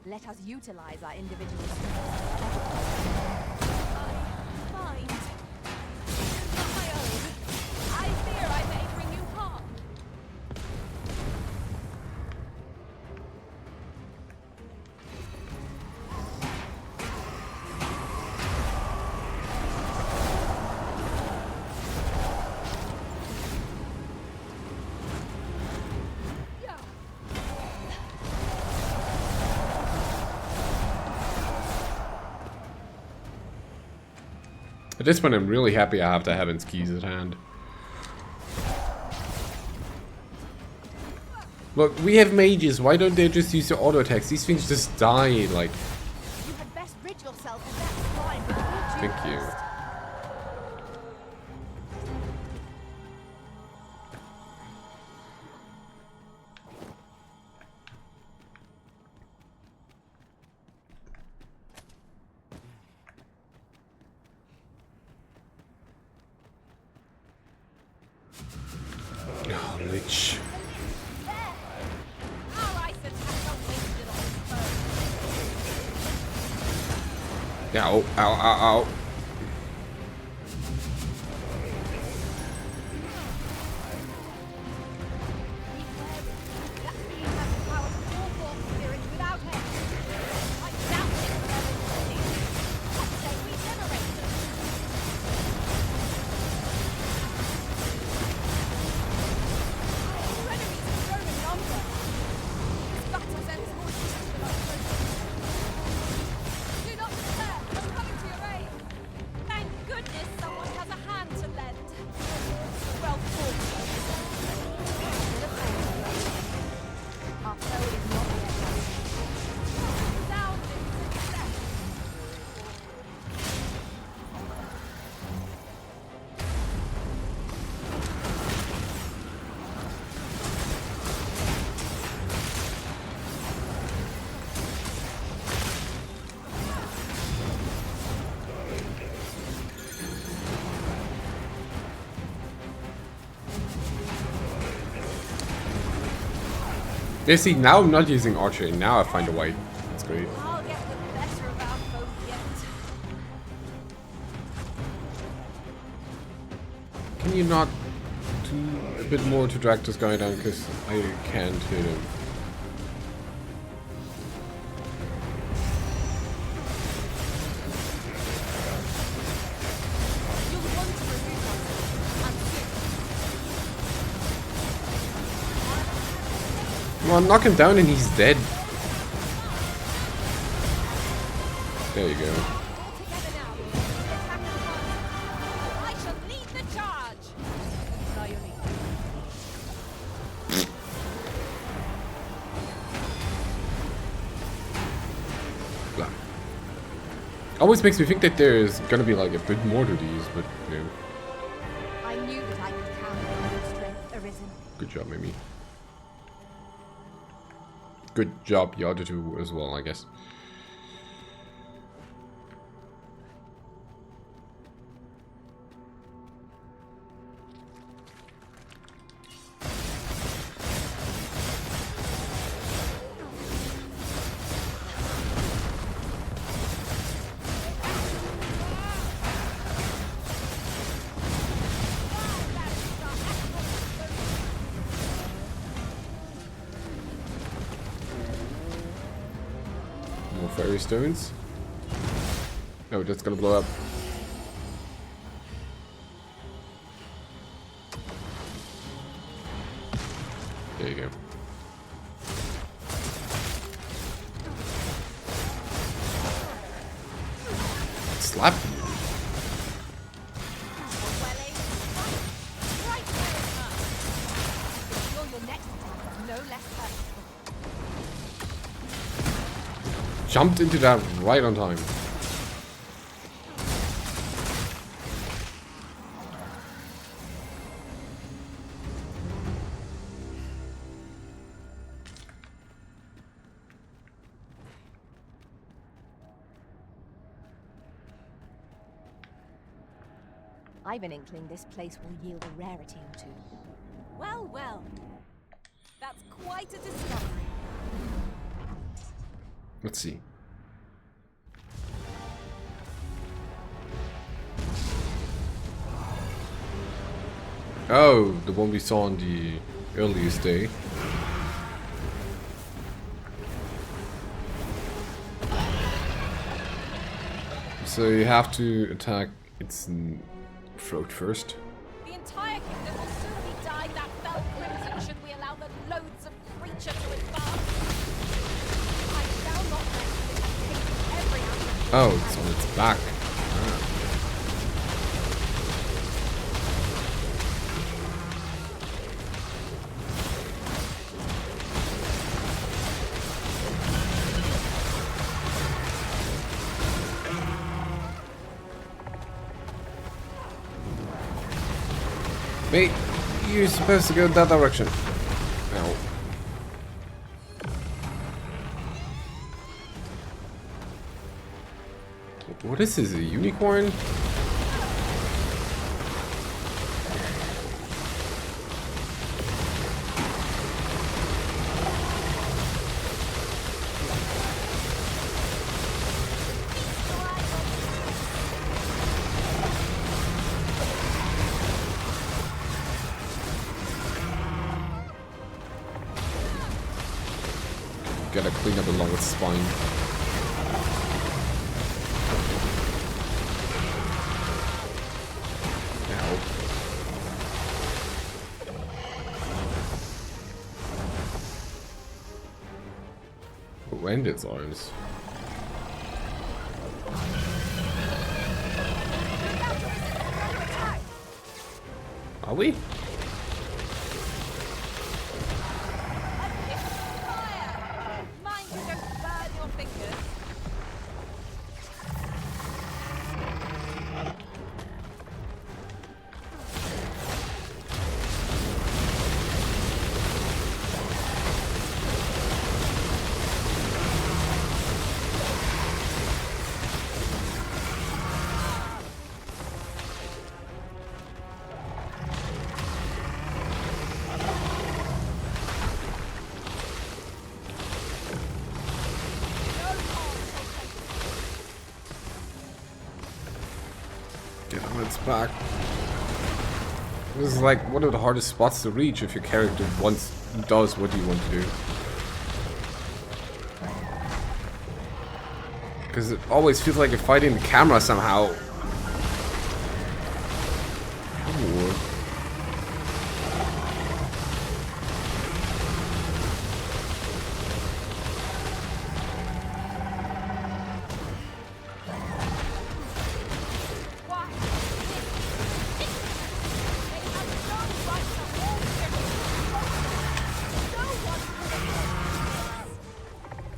Let us utilize our individual strengths. Mind. Not my own. I fear I may bring you harm. At this point, I'm really happy I have the Heaven's Keys at hand. Look, we have mages. Why don't they just use the auto attacks? These things just die, like... You had best rid yourself of that slime before you Thank you. Oh, Lich. Ow, ow, ow, ow. Yeah, see, now I'm not using archery, now I find a way. That's great. I'll get the better of our folk yet. Can you not do a bit more to drag this guy down, because I can't hit him. Come on, knock him down and he's dead. There you go. I shall lead the charge. Blah. Always makes me think that there's gonna be like a bit more to these, but you know. I knew that I could count on your strength, Arisen. Good job, Mimi. Good job, the other two as well, I guess. Fairy stones. Oh, that's gonna blow up. There you go. Slap. Jumped into that right on time. I've an inkling this place will yield a rarity or two. Well, well. That's quite a discovery. Let's see. Oh, the one we saw on the earliest day. So you have to attack its throat first. The entire kingdom will soon be dyed that fell crimson should we allow the loads of creature to advance. I shall not rest till I take every ounce of Oh, it's on its back. Wait, you're supposed to go that direction. Ow. What is this, a unicorn? Gotta clean up along its spine. Ow. Oh, and its arms. Are we? mind you don't burn your fingers. Get on its back. This is like one of the hardest spots to reach if your character once does what you want to do. Because it always feels like you're fighting the camera somehow. Ooh.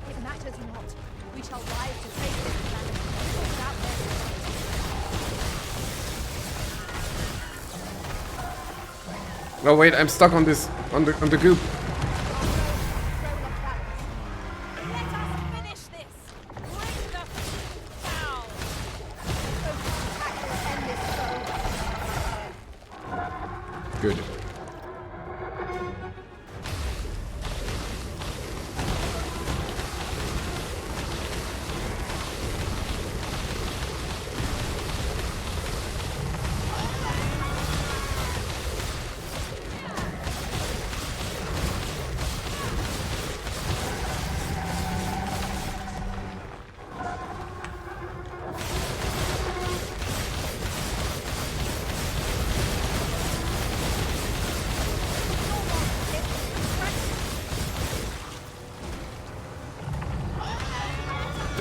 It matters not. We shall rise to face this planet without their Oh wait, I'm stuck on this, on the goop. Good.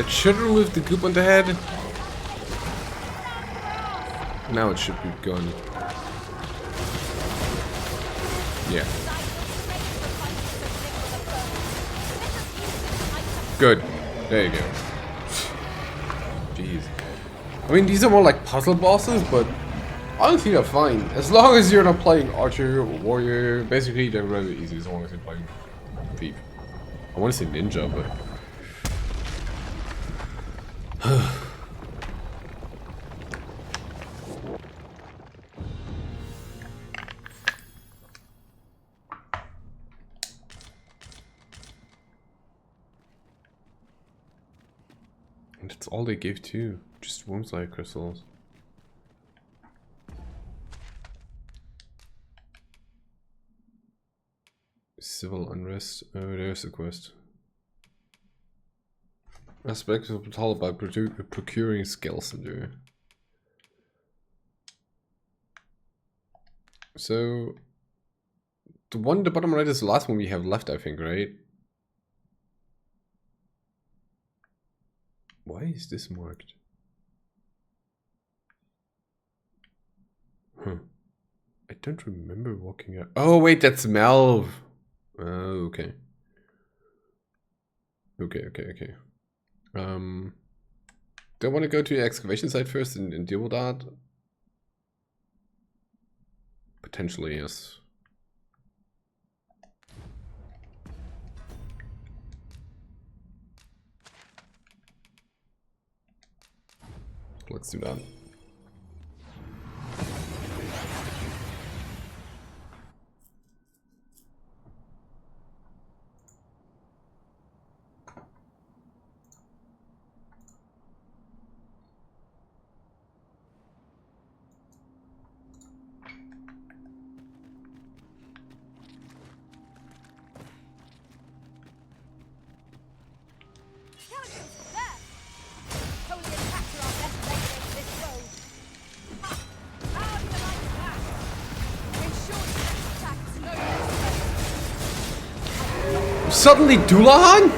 It should remove the goop on the head. Now it should be gone. Yeah. Good. There you go. Jeez. I mean, these are more like puzzle bosses, but honestly, they're fine. As long as you're not playing Archer or Warrior, basically they're really easy as long as you're playing Thief. I want to say Ninja, but... And that's all they gave too. Just Wormslide crystals. Civil unrest. Oh, there's a quest. Aspects of it all about procuring skeleton. So the one at the bottom right is the last one we have left, I think, right? Why is this marked? Huh. I don't remember walking out. Oh wait, that's Melv. Oh, okay. Okay. Do I want to go to the excavation site first and deal with that? Potentially, yes. Let's do that. Suddenly Dullahan?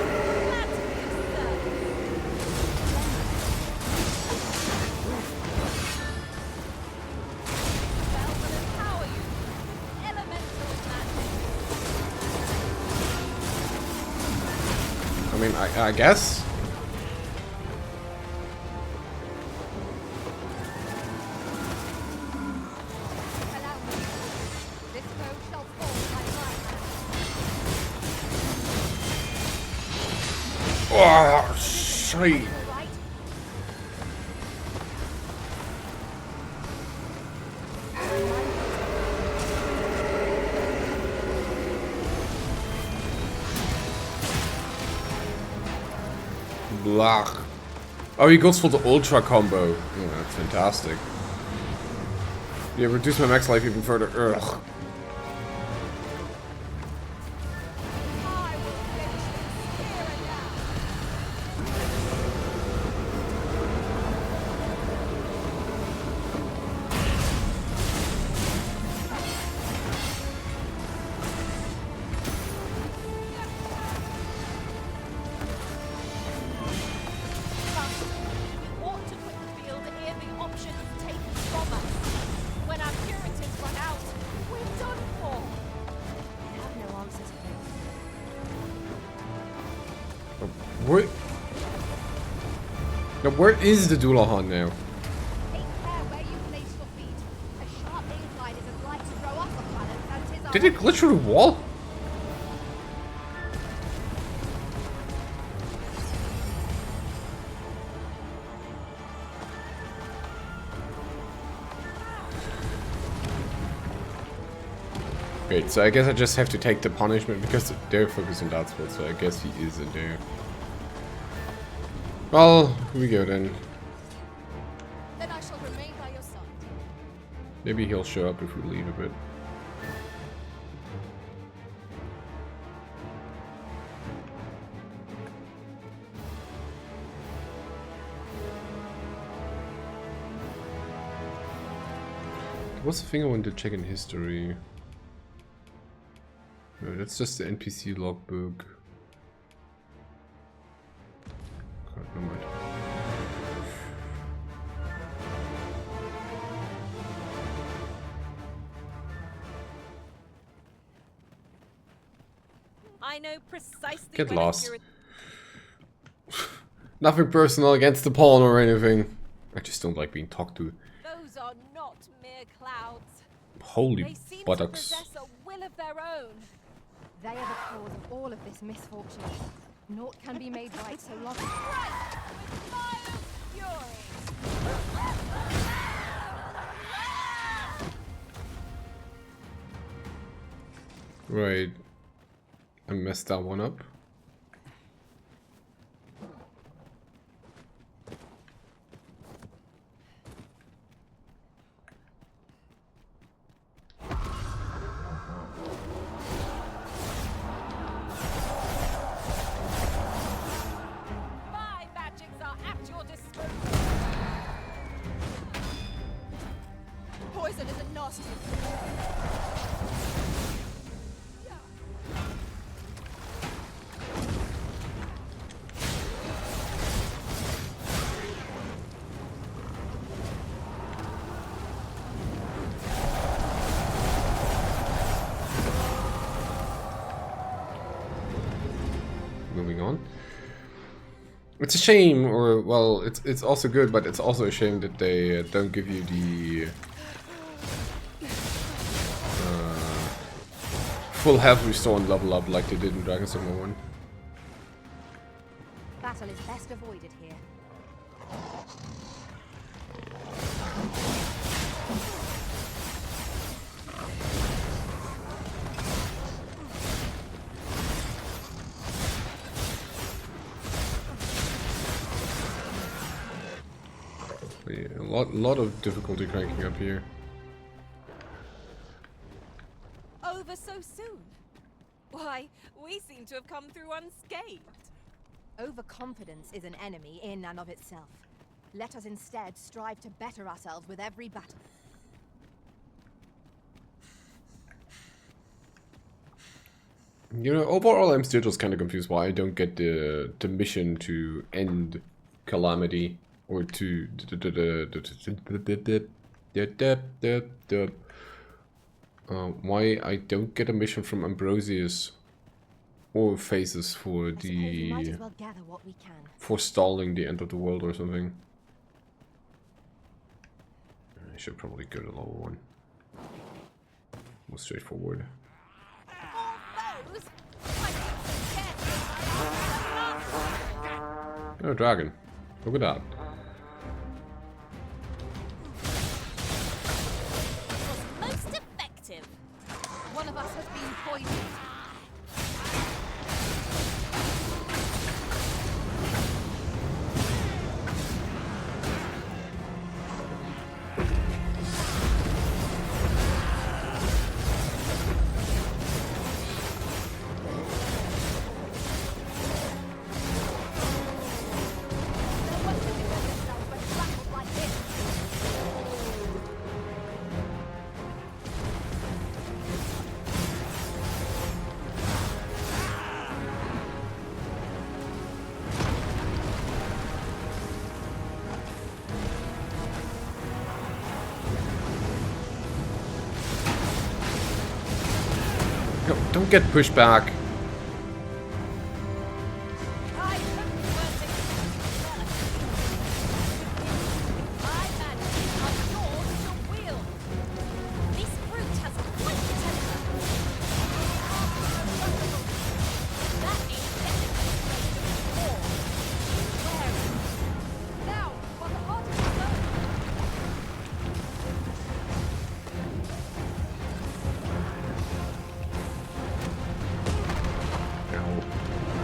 I mean, I guess. Oh, shit. Blah. Oh, he goes for the ultra combo. Oh, that's fantastic. Yeah, reduce my max life even further. Ugh. Where is the Dullahan now? Did it glitch through the wall? Great, so I guess I just have to take the punishment because they're focused on that spot, so I guess he is in there. Well, here we go then. Then I shall remain by your side. Maybe he'll show up if we leave a bit. What's the thing I want to check in history? No, that's just the NPC logbook. never mind. I know precisely Get when lost. you're Nothing personal against the pawn or anything. I just don't like being talked to. Those are not mere clouds. Holy They seem buttocks. to possess a will of their own. They are the cause of all of this misfortune. Naught can be made right so long. Right, with fire fury. Right. I messed that one up. My magics are at your disposal. Poison is a nasty. Moving on. It's a shame, or well, it's also good, but it's also a shame that they don't give you the full health restore and level up like they did in Dragon Summer 1. Battle is best avoided here. Yeah, a lot of difficulty cranking up here. Over so soon? Why, we seem to have come through unscathed. Overconfidence is an enemy in and of itself. Let us instead strive to better ourselves with every battle. You know, overall I'm still just kind of confused why I don't get the mission to end Calamity, or to why I don't get a mission from Ambrosius or Phases for We might the as well gather what we can. forestalling the end of the world or something. I should probably go to level 1. More straightforward. Oh, dragon. Look at that. Most effective. One of us has been poisoned. Don't get pushed back.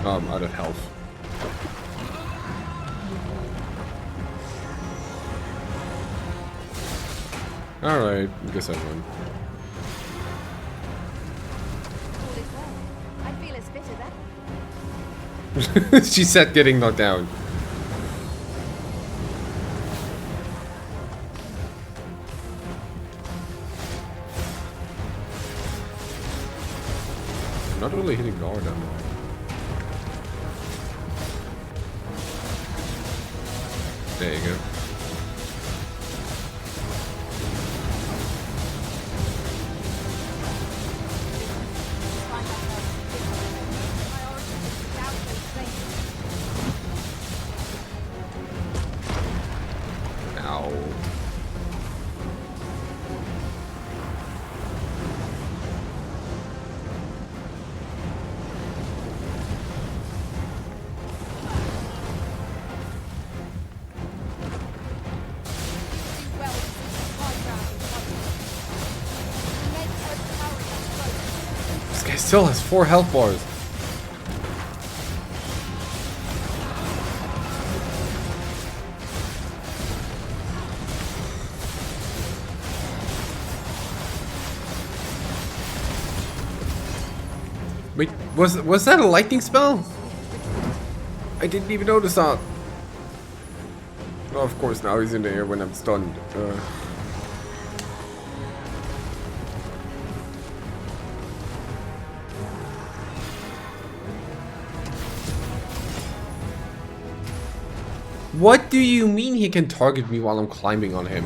I'm out of health. Alright, I guess I won. All is well. I feel as fit as ever. She said getting knocked down. I'm not really hitting guard, am I? There you go. Ow. This guy still has 4 health bars. Wait, was that a lightning spell? I didn't even notice that. Oh, of course, now he's in the air when I'm stunned. What do you mean he can target me while I'm climbing on him?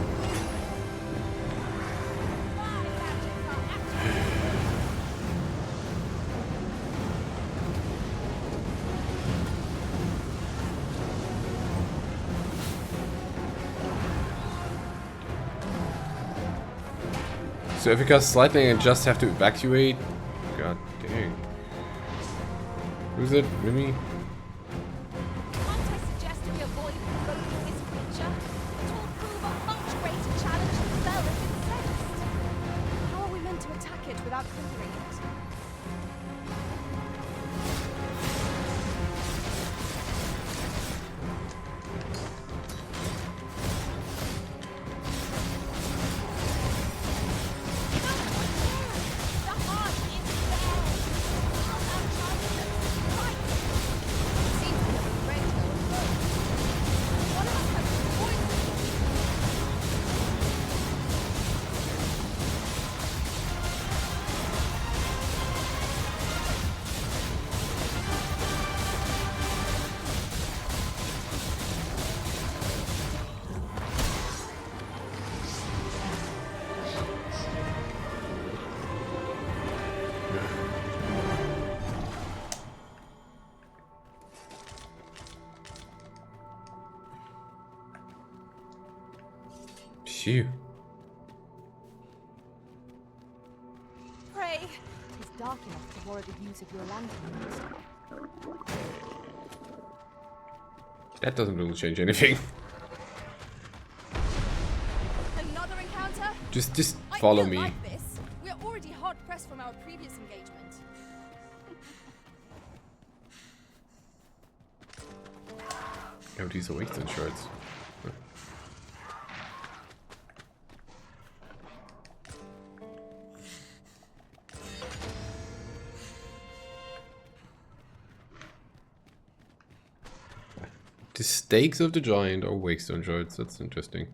So if it casts lightning, I just have to evacuate? God dang. Who's it? Remy? Phew. Pray. It's dark enough to warrant the use of your lanterns. That doesn't really change anything. Another encounter? Just follow I feel me. like this. We are already hard pressed from our previous engagement. Oh, these are Winston shirts. The stakes of the giant are Wakestone shards. That's interesting.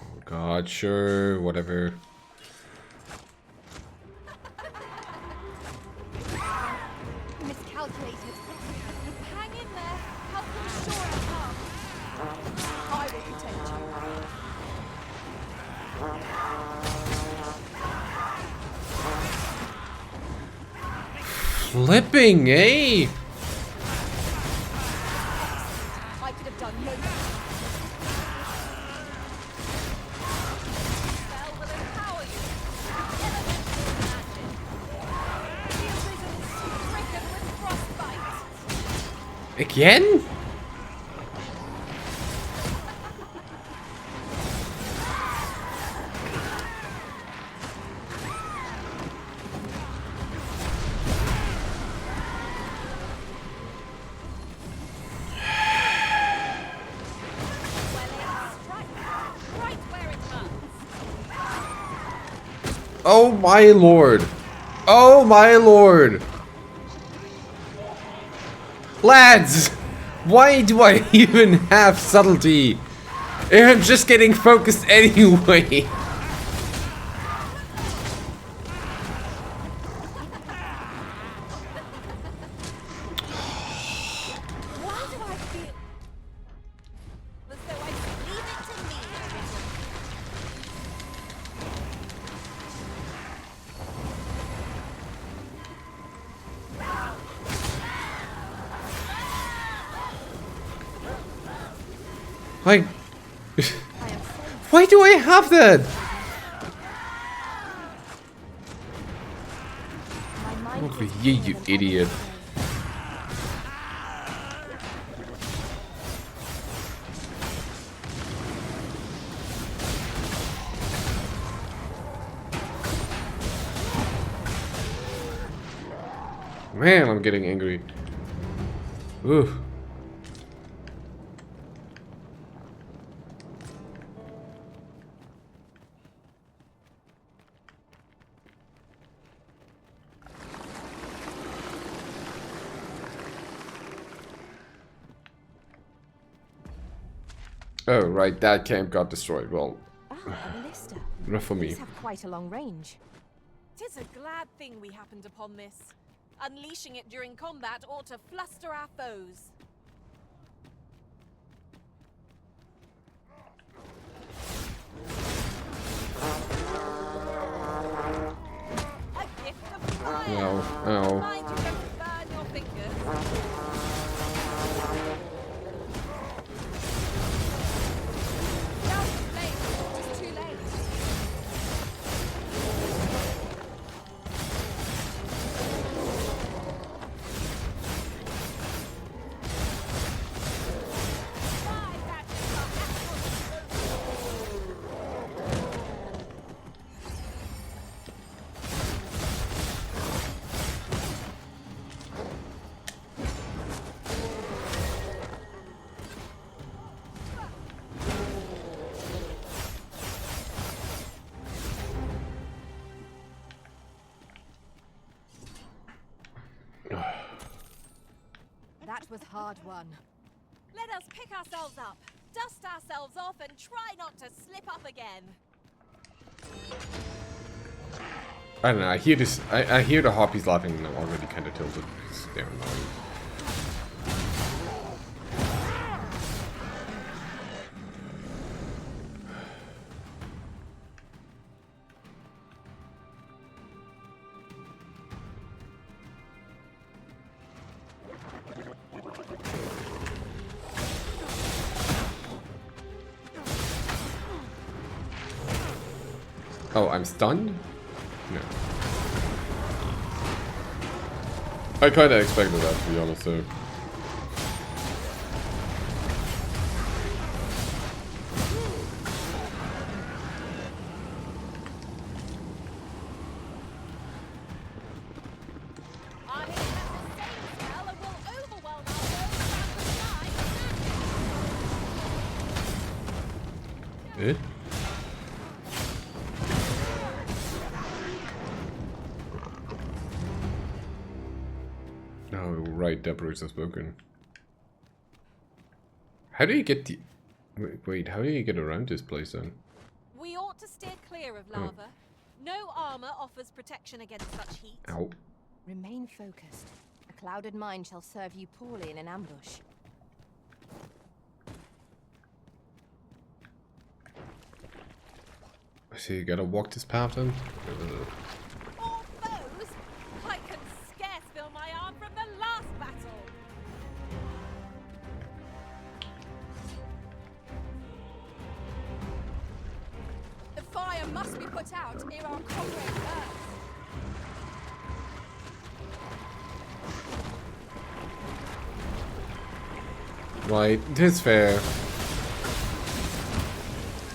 Oh god, sure, whatever. Miscalculated. Hang in there. Help them shore us up. I will protect you. Flipping, eh? I could have done no better. Spell will empower you. Elemental magic. The arisen is stricken with frostbite. Again? Oh my lord. Oh my lord. Lads, why do I even have subtlety? I'm just getting focused anyway. Like, why do I have that? Over here, you idiot. Man, I'm getting angry. Ooh. Oh, right, that camp got destroyed. Well, A ballista. not for me. These have quite a long range. 'Tis a glad thing we happened upon this. Unleashing it during combat ought to fluster our foes. A gift of fire. No, ow. Mind you don't burn your fingers. Now it's late. It's too late. That was hard won. Let us pick ourselves up, dust ourselves off, and try not to slip up again. I don't know, I hear this, I hear the harpies laughing and I'm already kind of tilted because they're annoying. Oh, I'm stunned? No. I kinda expected that, to be honest, so. Eh? Oh, right, Deborah's has spoken. How do you get the... Wait, how do you get around this place then? We ought to steer clear of lava. No armor offers protection against such heat. Ow. Remain focused. A clouded mind shall serve you poorly in an ambush. So you gotta walk this path then? More foes? I can scarce feel my arm from the last battle. The fire must be put out ere our comrade burns. Right, that's fair.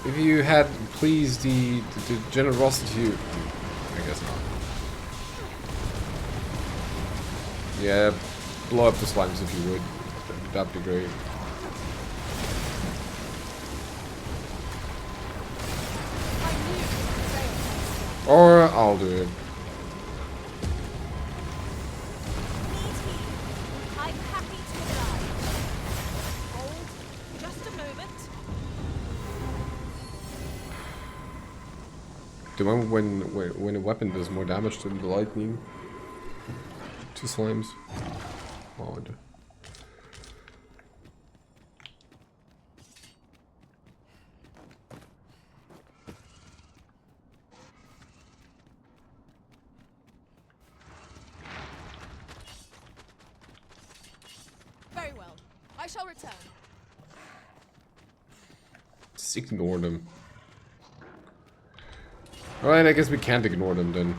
If you had pleased the generosity... I guess not. Yeah, blow up the slimes if you would. That'd be great. Or I'll do it. I'm happy to oblige. Hold just a moment. The one when a weapon does more damage than the lightning. Two slimes. Odd. Very well. I shall return. Just ignore them. Alright, I guess we can't ignore them then.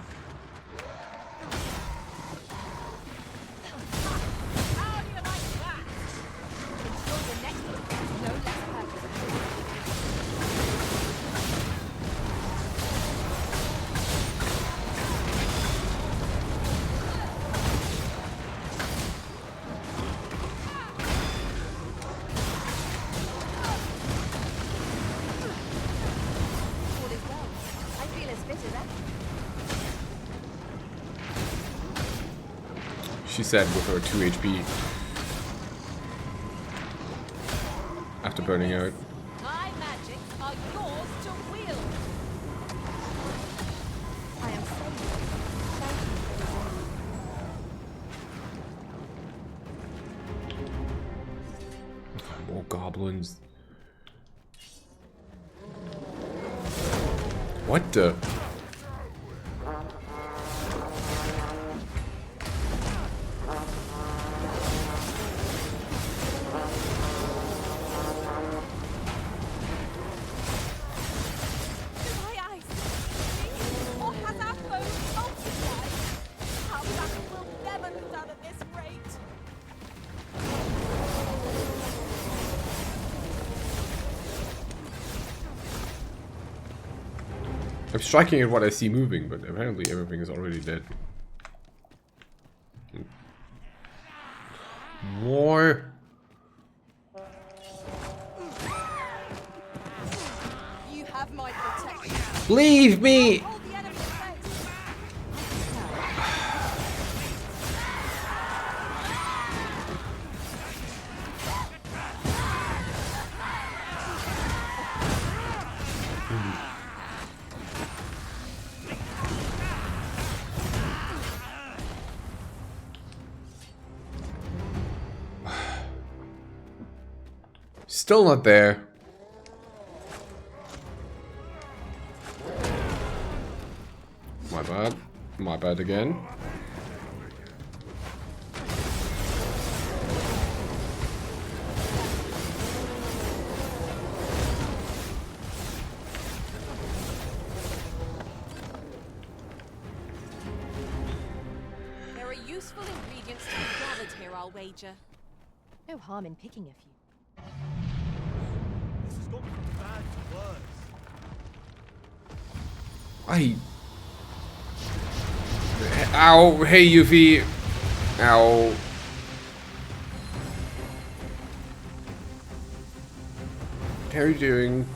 She said with her 2 HP. After burning out. My magics are yours to wield. I am saved. Thank you. More goblins. What the? I'm striking at what I see moving, but apparently everything is already dead. More. You have my protection. Leave me! Hold the enemy at bay. Still not there. My bad. My bad again. There are useful ingredients to be gathered here, I'll wager. No harm in picking a few. This has gone from bad to worse. Ow! Hey, Yuffie! Ow! What are you doing?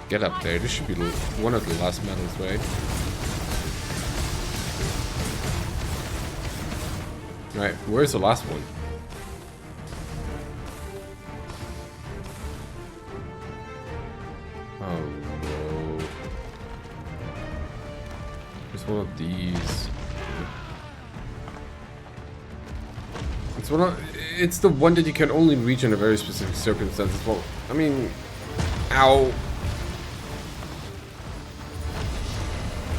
Get up there. This should be one of the last medals, right? Right, where's the last one? Oh no. There's one of these. It's the one that you can only reach in a very specific circumstances. Well, I mean, ow.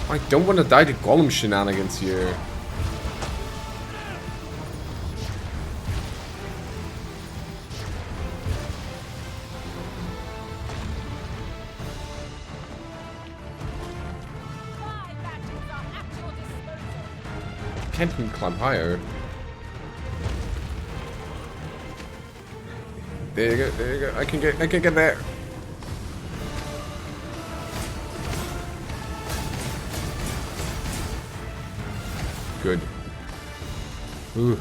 I don't want to die to golem shenanigans here. Can't even climb higher. There you go, there you go. I can get there. Good. Ooh.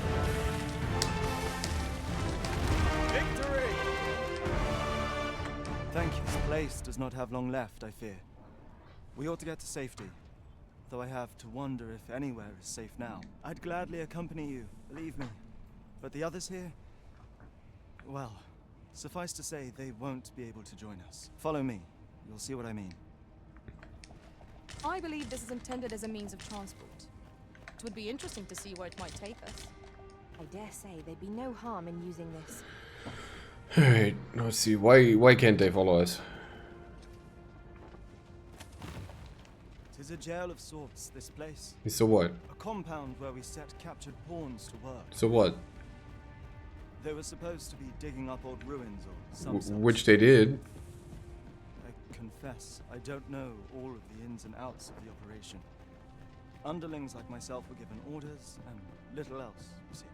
Victory! Thank you. This place does not have long left, I fear. We ought to get to safety. Though I have to wonder if anywhere is safe now. I'd gladly accompany you, believe me. But the others here? Well, suffice to say, they won't be able to join us. Follow me. You'll see what I mean. I believe this is intended as a means of transport. It would be interesting to see where it might take us. I dare say there'd be no harm in using this. Alright, let's see. Why can't they follow us? It is a jail of sorts, this place. So what? A compound where we set captured pawns to work. So what? They were supposed to be digging up old ruins or some such. Which they did. I confess, I don't know all of the ins and outs of the operation. Underlings like myself were given orders and little else, you see.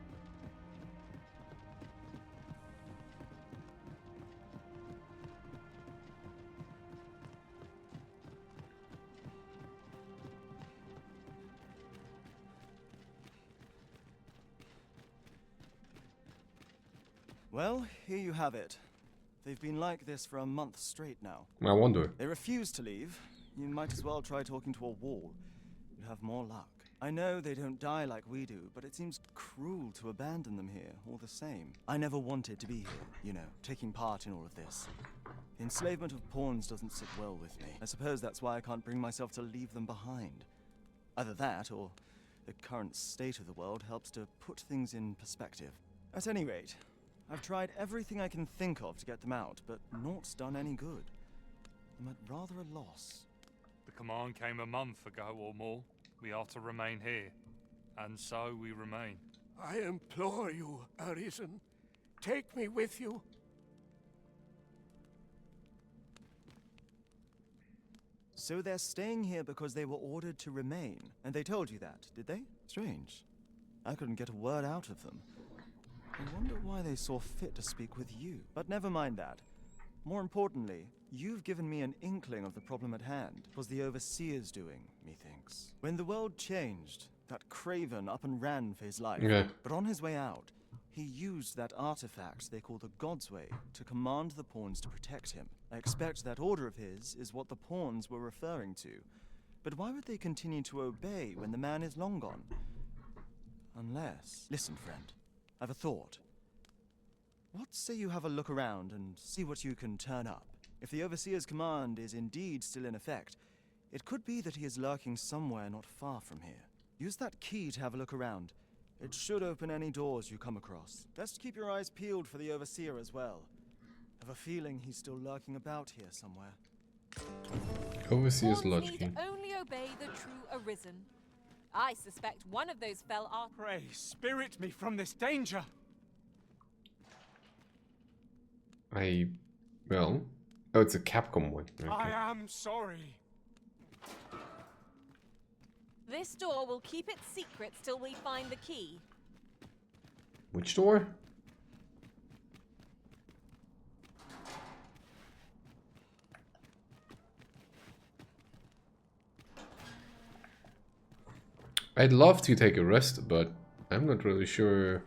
Well, here you have it. They've been like this for a month straight now. I wonder. They refuse to leave. You might as well try talking to a wall. You'd have more luck. I know they don't die like we do, but it seems cruel to abandon them here, all the same. I never wanted to be here, you know, taking part in all of this. The enslavement of pawns doesn't sit well with me. I suppose that's why I can't bring myself to leave them behind. Either that, or the current state of the world helps to put things in perspective. At any rate, I've tried everything I can think of to get them out, but naught's done any good. I'm at rather a loss. The command came a month ago or more. We are to remain here. And so we remain. I implore you, Arisen. Take me with you. So they're staying here because they were ordered to remain. And they told you that, did they? Strange. I couldn't get a word out of them. I wonder why they saw fit to speak with you. But never mind that. More importantly, you've given me an inkling of the problem at hand. It was the Overseer's doing, methinks. When the world changed, that craven up and ran for his life. Okay. But on his way out, he used that artifact they call the God's Way to command the pawns to protect him. I expect that order of his is what the pawns were referring to. But why would they continue to obey when the man is long gone? Unless... Listen, friend. I've a thought. What say you have a look around and see what you can turn up? If the Overseer's command is indeed still in effect, it could be that he is lurking somewhere not far from here. Use that key to have a look around. It should open any doors you come across. Best keep your eyes peeled for the Overseer as well. I have a feeling he's still lurking about here somewhere. Overseer's Pawns lurking. need only obey the true Arisen. I suspect one of those fell are... Pray, spirit me from this danger! Well... Oh, it's a Capcom one. Okay. I am sorry. This door will keep its secrets till we find the key. Which door? I'd love to take a rest, but I'm not really sure I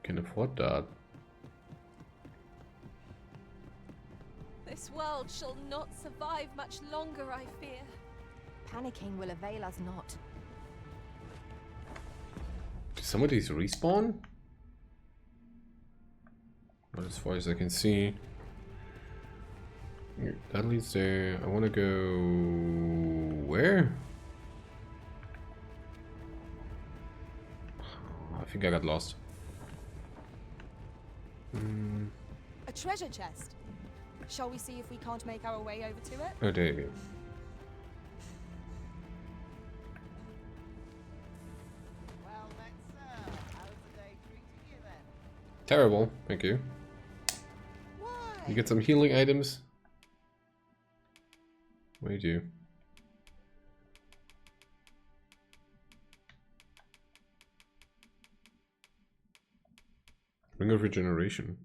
can afford that. This world shall not survive much longer, I fear. Panicking will avail us not. Do some of these respawn? Not as far as I can see. That leads there. I want to go... Where? I think I got lost. A treasure chest. Shall we see if we can't make our way over to it? Oh, there you go. Well met, sir. How's the day treating you then? Terrible, thank you. You get some healing items. What do you do? Ring of Regeneration.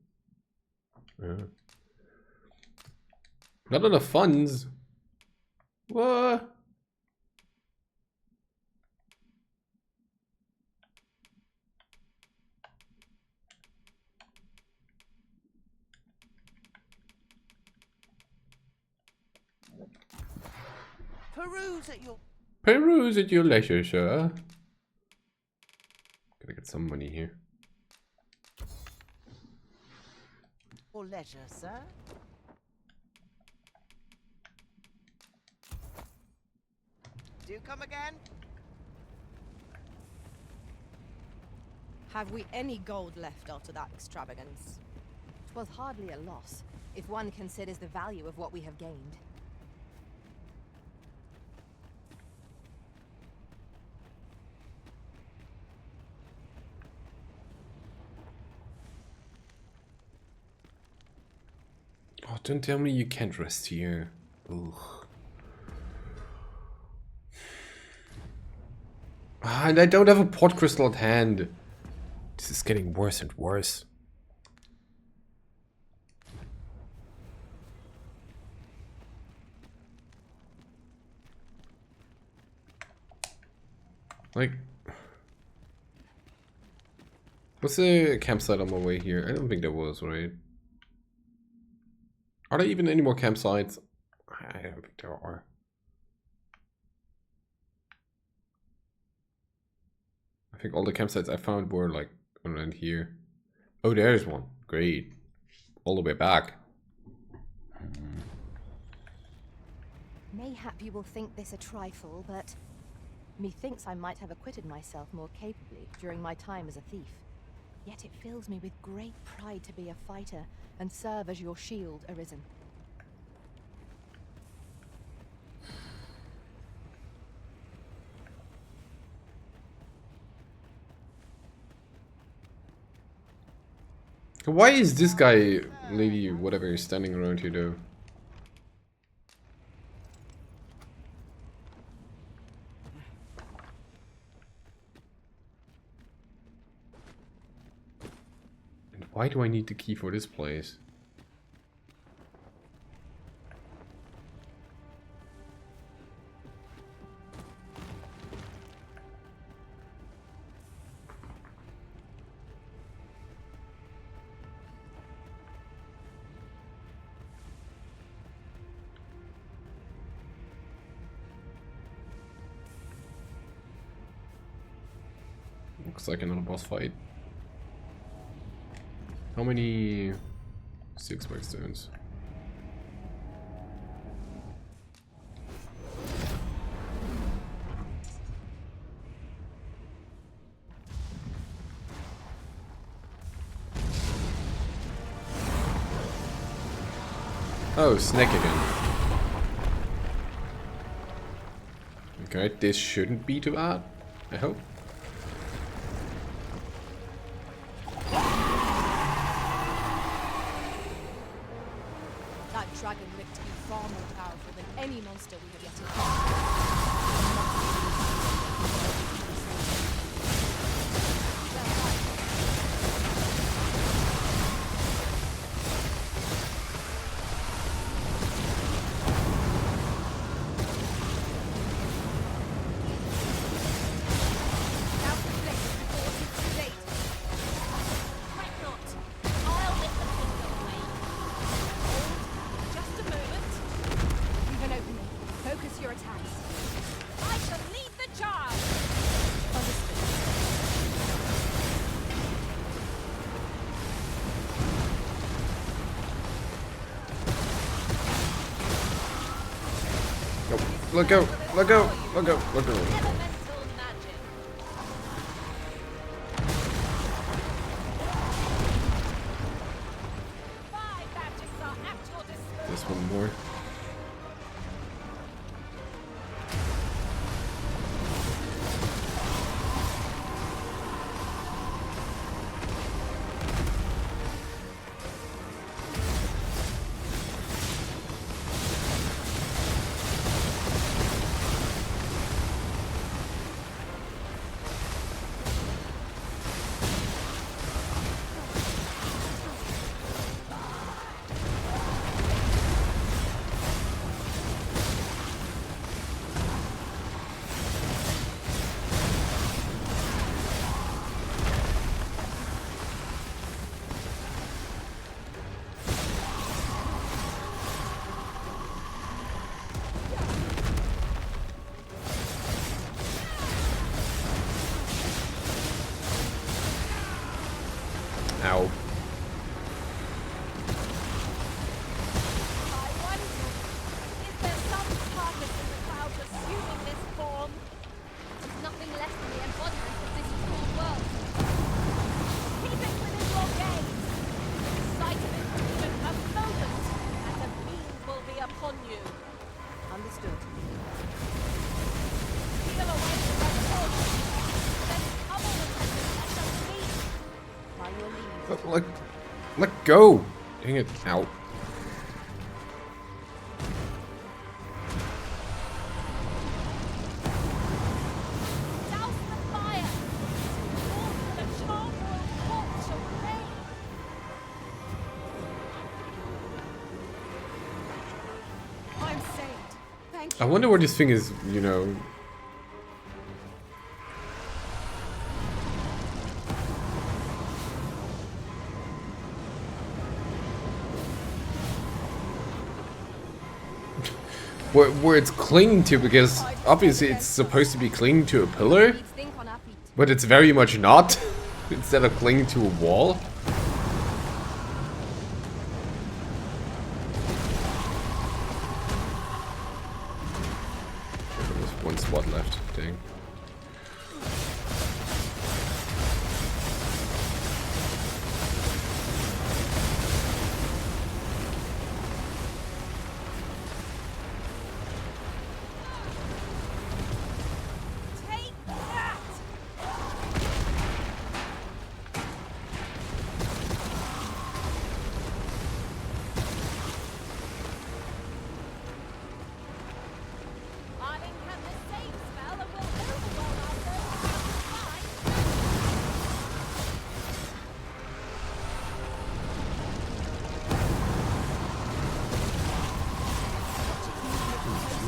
Not enough funds. What? Peruse at your leisure, sir. Gotta get some money here. For leisure, sir. Do come again. Have we any gold left after that extravagance? 'Twas hardly a loss, if one considers the value of what we have gained. Oh, don't tell me you can't rest here. Ugh. Ah, and I don't have a pot crystal at hand. This is getting worse and worse. Like, what's the campsite on my way here? I don't think there was, right? Are there even any more campsites? I don't think there are. I think all the campsites I found were like around here. Oh, there's one. Great. All the way back. Mayhap you will think this a trifle, but methinks I might have acquitted myself more capably during my time as a thief. Yet it fills me with great pride to be a fighter and serve as your shield, Arisen. Why is this guy, lady, whatever, is standing around here though? And why do I need the key for this place? Looks like another boss fight. How many 6 stones? Oh, snake again. Okay, this shouldn't be too bad, I hope. That dragon looked to be far more powerful than any monster we have yet encountered. Let go, let go, let go, let go. This one more. Let go! Dang it. Ow. Douse the fire! All for the charbroiled corpse of rain! I'm saved. Thank you. I wonder what this thing is, you know. Where it's clinging to, because obviously it's supposed to be clinging to a pillar, but it's very much not, instead of clinging to a wall. There's one spot left, dang.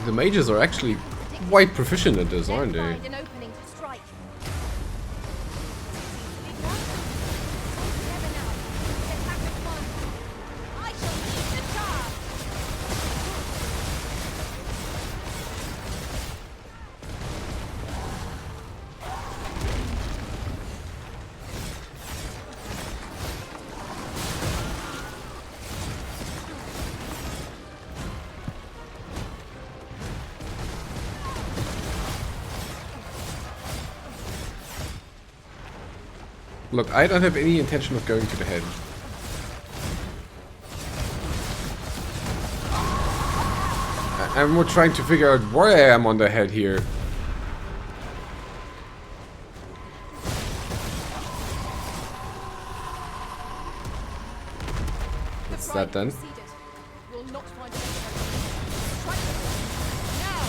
The mages are actually quite proficient at this, aren't they? Find an opening to strike. Together now. The attack at once. I shall lead the charge. Look, I don't have any intention of going to the head. I'm more trying to figure out where I am on the head here. What's that then? Will not find an opening. Strike now.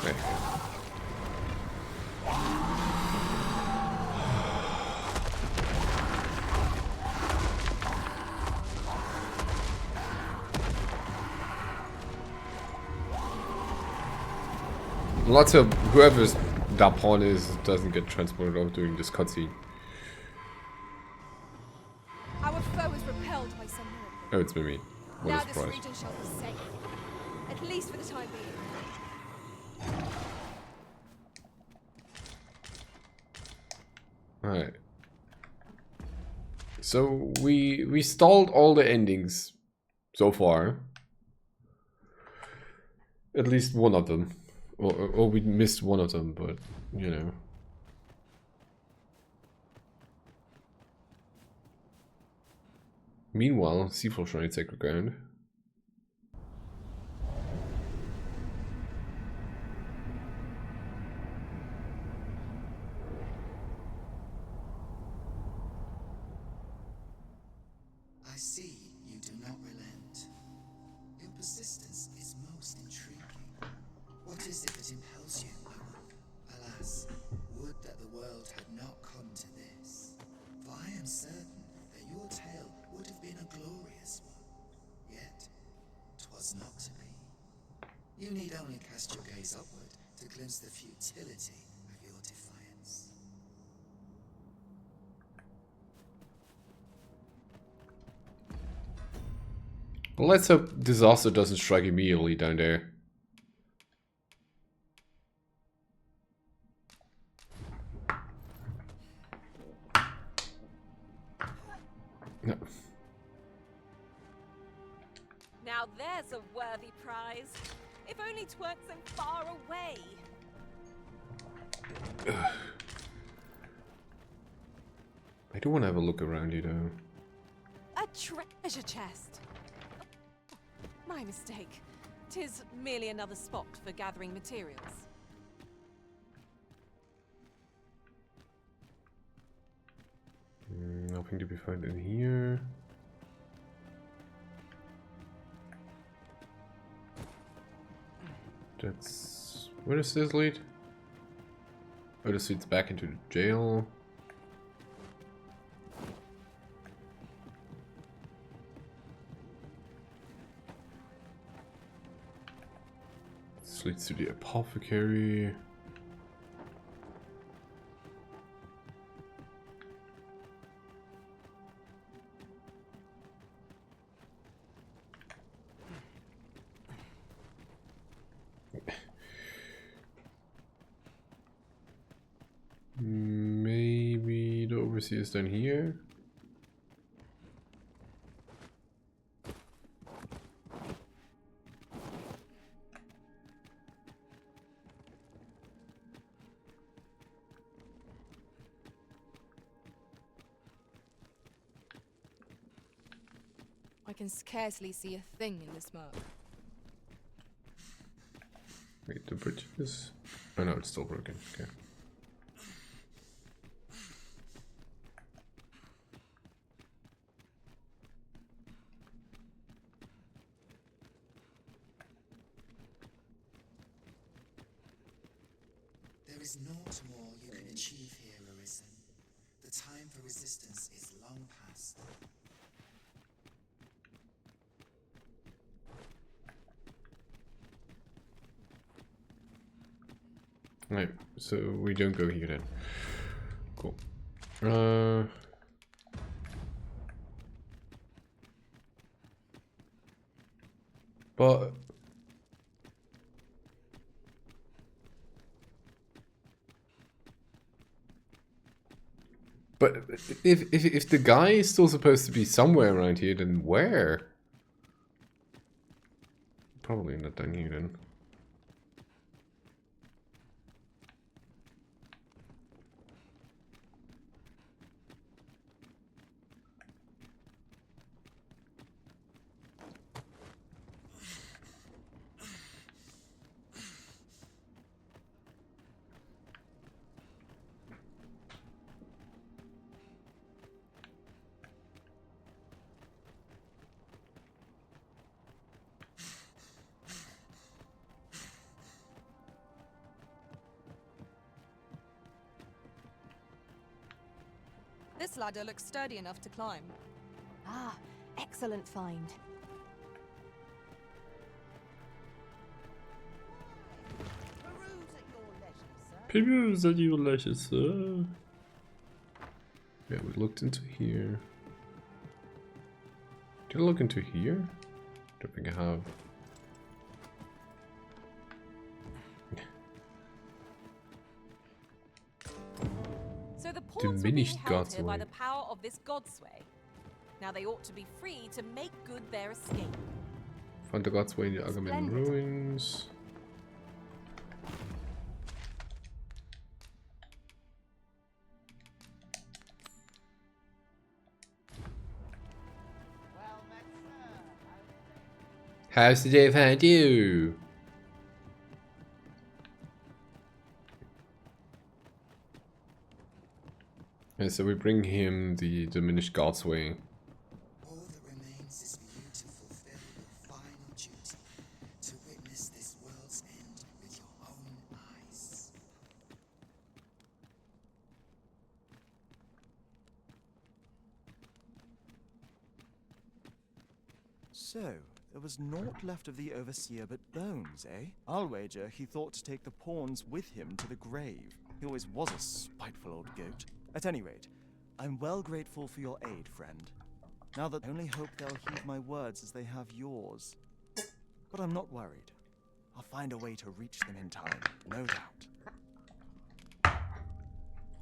There you go. Lots of whoever's that pawn is doesn't get transported over during this cutscene. Our foe is repelled by some miracle. Oh, it's Mimi. What Now a this surprise. region shall be safe. At least for the time being. Alright. So we stalled all the endings so far. At least one of them. Or we missed one of them, but you know. Meanwhile, Seafloor Shrine Sacred Ground. I see you do not relent. Your persistence is most intriguing. What is it that impels you, Owen? Alas, would that the world had not come to this. For I am certain that your tale would have been a glorious one. Yet, 'twas not to be. You need only cast your gaze upward to glimpse the futility of your defiance. Well, let's hope disaster doesn't strike immediately down there. No. Now there's a worthy prize. If only 'tweren't so far away. I do want to have a look around you though. A treasure chest. My mistake. 'Tis merely another spot for gathering materials. nothing to be found in here. That's... where does this lead? Oh, this leads back into the jail. This leads to the apothecary. Maybe the overseer is down here. I can scarcely see a thing in the smoke. Wait, the bridge is... oh no, it's still broken. Okay. There is naught more you can achieve here, Arisen. The time for resistance is long past. Right, so we don't go here then. Cool. But if the guy is still supposed to be somewhere around here, then where? Probably not down here then. This ladder looks sturdy enough to climb. Ah, excellent find. Peruse at your leisure, sir. Yeah, we looked into here. Did I look into here? Don't think I have. So the pawns were being held here by the power of this godsway. Now they ought to be free to make good their escape. Found the godsway in the Agamemnon ruins. How's the day find you? And so we bring him the diminished godsway. All that remains is for you to fulfill your final duty, to witness this world's end with your own eyes. So, there was naught left of the Overseer but bones, eh? I'll wager he thought to take the pawns with him to the grave. He always was a spiteful old goat. At any rate, I'm well grateful for your aid, friend. Now that I only hope they'll heed my words as they have yours. But I'm not worried. I'll find a way to reach them in time, no doubt.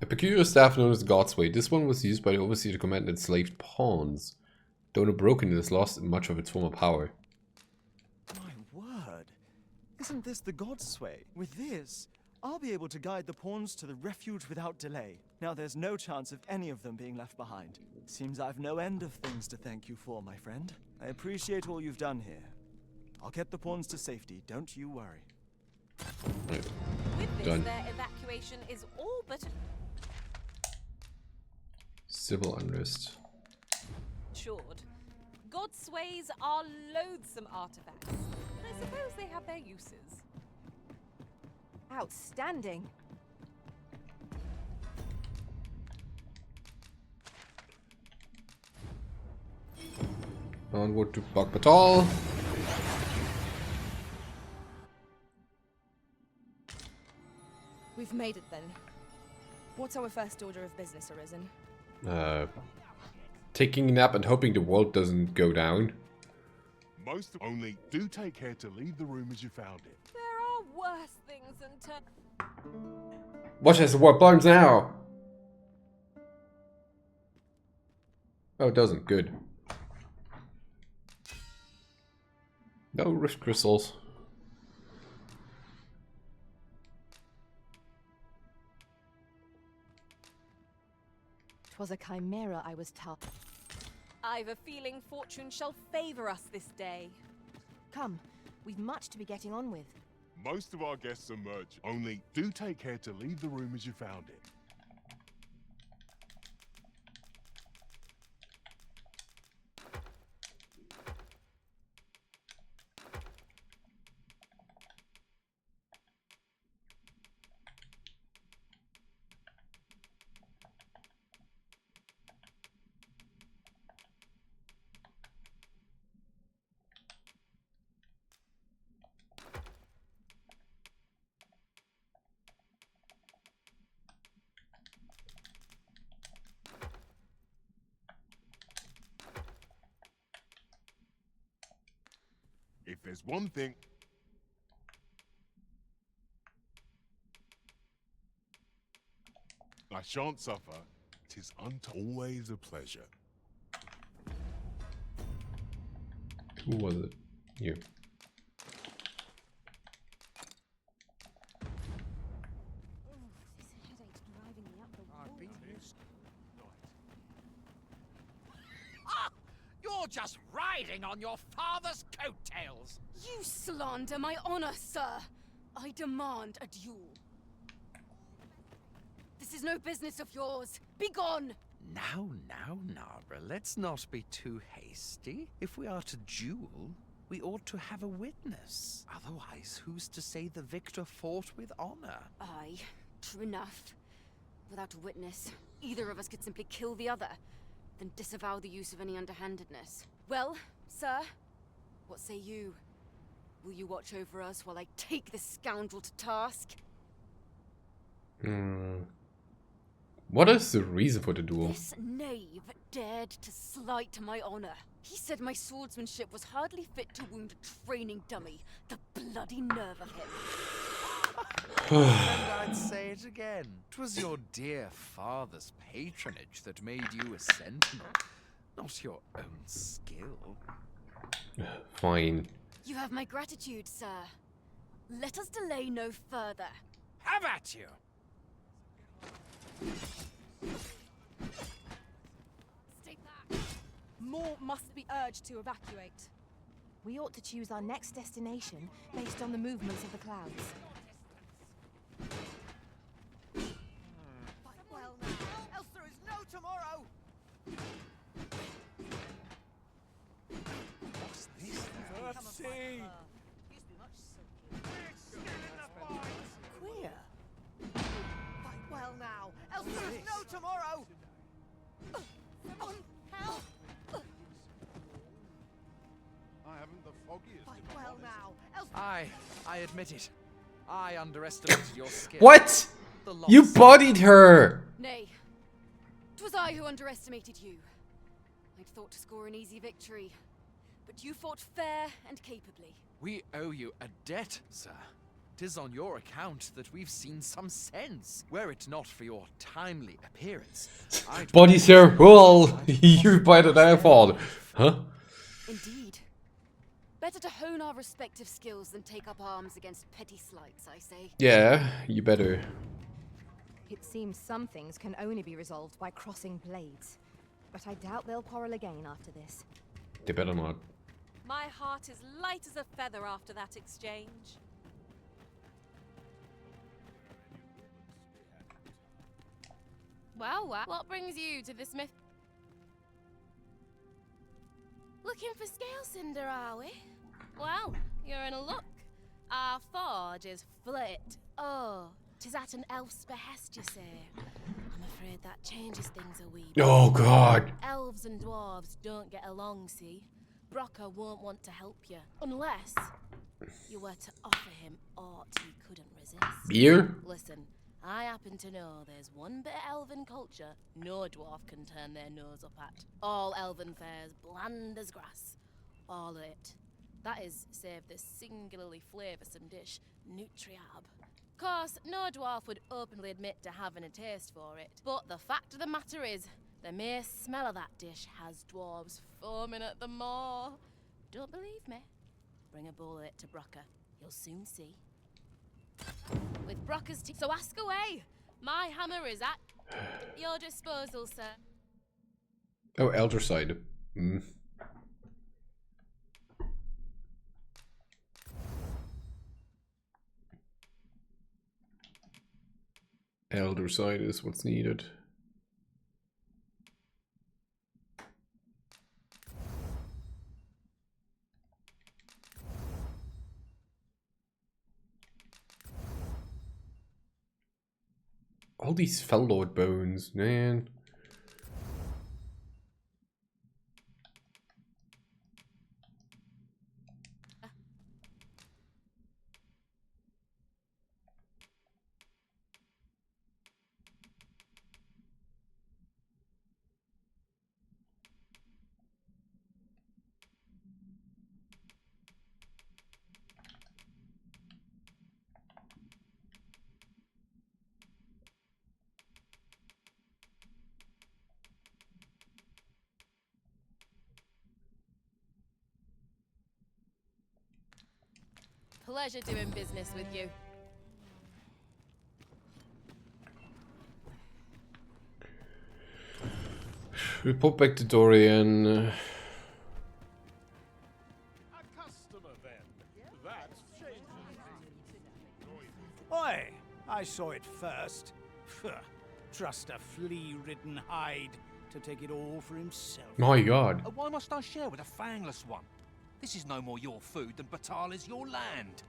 A peculiar staff known as Godsway. This one was used by the Overseer to command enslaved pawns. Though the broken, it has lost much of its former power. My word! Isn't this the Godsway? With this, I'll be able to guide the pawns to the refuge without delay. Now there's no chance of any of them being left behind. Seems I've no end of things to thank you for, my friend. I appreciate all you've done here. I'll get the pawns to safety, don't you worry. With this, Done. their evacuation is all but... Civil unrest. Matured. God sways are loathsome artifacts, but I suppose they have their uses. Outstanding. Onward to Dogma II. We've made it then. What's our first order of business, Arisen? Taking a nap and hoping the world doesn't go down. Most only do take care to leave the room as you found it. There are worse things than Watch as the world burns now! Oh, it doesn't. Good. No rift crystals. Twas a chimera I was tough. I've a feeling fortune shall favor us this day. Come, we've much to be getting on with. Most of our guests emerge. Only do take care to leave the room as you found it. If there's one thing I shan't suffer, 'tis always a pleasure. Who was it? You. You're just riding on your father's coattails. You slander my honor, sir. I demand a duel. This is no business of yours. Begone! Now, Nara, let's not be too hasty. If we are to duel, we ought to have a witness. Otherwise, who's to say the victor fought with honor? Aye, true enough. Without a witness, either of us could simply kill the other, then disavow the use of any underhandedness. Well, sir, What say you? Will you watch over us while I take this scoundrel to task? What is the reason for the duel? This knave dared to slight my honor. He said my swordsmanship was hardly fit to wound a training dummy. The bloody nerve of him. And I'd say it again. 'Twas your dear father's patronage that made you a sentinel, not your own skill. Fine. You have my gratitude, sir. Let us delay no further. Have at you! stay back. More must be urged to evacuate. We ought to choose our next destination based on the movements of the clouds. Fight well now, else there is no tomorrow! What's this? Mercy! Queer. Fight well now, else there is no tomorrow! Help! I haven't the foggiest. Fight well now, else I admit it. I underestimated your skill. What? The You loss. bodied her! Nay, 'twas I who underestimated you. I'd thought to score an easy victory, but you fought fair and capably. We owe you a debt, sir. 'Tis on your account that we've seen some sense. Were it not for your timely appearance, I'd... Body sir, well, you by the default. Huh? Indeed. Better to hone our respective skills than take up arms against petty slights, I say. Yeah, you better. It seems some things can only be resolved by crossing blades. But I doubt they'll quarrel again after this. They better not. My heart is light as a feather after that exchange. Well, what brings you to the smith? Looking for scale cinder, are we? Well, you're in a luck. Our forge is flit. Oh, 'tis at an elf's behest, you say. I'm afraid that changes things a wee bit. Oh god. Elves and dwarves don't get along, see? Brocker won't want to help you, unless you were to offer him aught he couldn't resist. Beer? Listen, I happen to know there's one bit of elven culture no dwarf can turn their nose up at. All elven fare's bland as grass. All of it. That is, save the singularly flavoursome dish, Nutriab. Course, no dwarf would openly admit to having a taste for it, but the fact of the matter is, the mere smell of that dish has dwarves foaming at the maw. Don't believe me? Bring a bowl of it to Brocker. You'll soon see. With Brocker's tea. So ask away. My hammer is at your disposal, sir. Oh, Elder Side. Elder Side is what's needed. All these Fellowed bones, man. Pleasure doing business with you. We put back to Dorian. Oi! I saw it first. Trust a flea-ridden hide to take it all for himself. My god. Why must I share with a fangless one? This is no more your food than Batal is your land.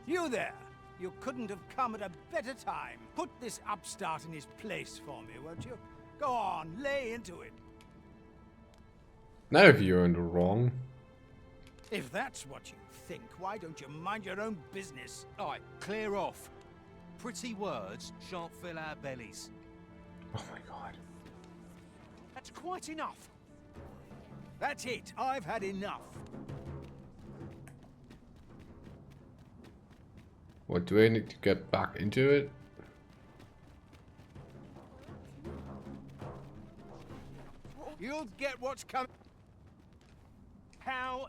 You there! You couldn't have come at a better time. Put this upstart in his place for me, won't you? Go on, lay into it. Now if you're in the wrong. If that's what you think, why don't you mind your own business? Alright, clear off. Pretty words shan't fill our bellies. Oh my god. That's quite enough. That's it. I've had enough. What, do I need to get back into it? You'll get what's coming. How?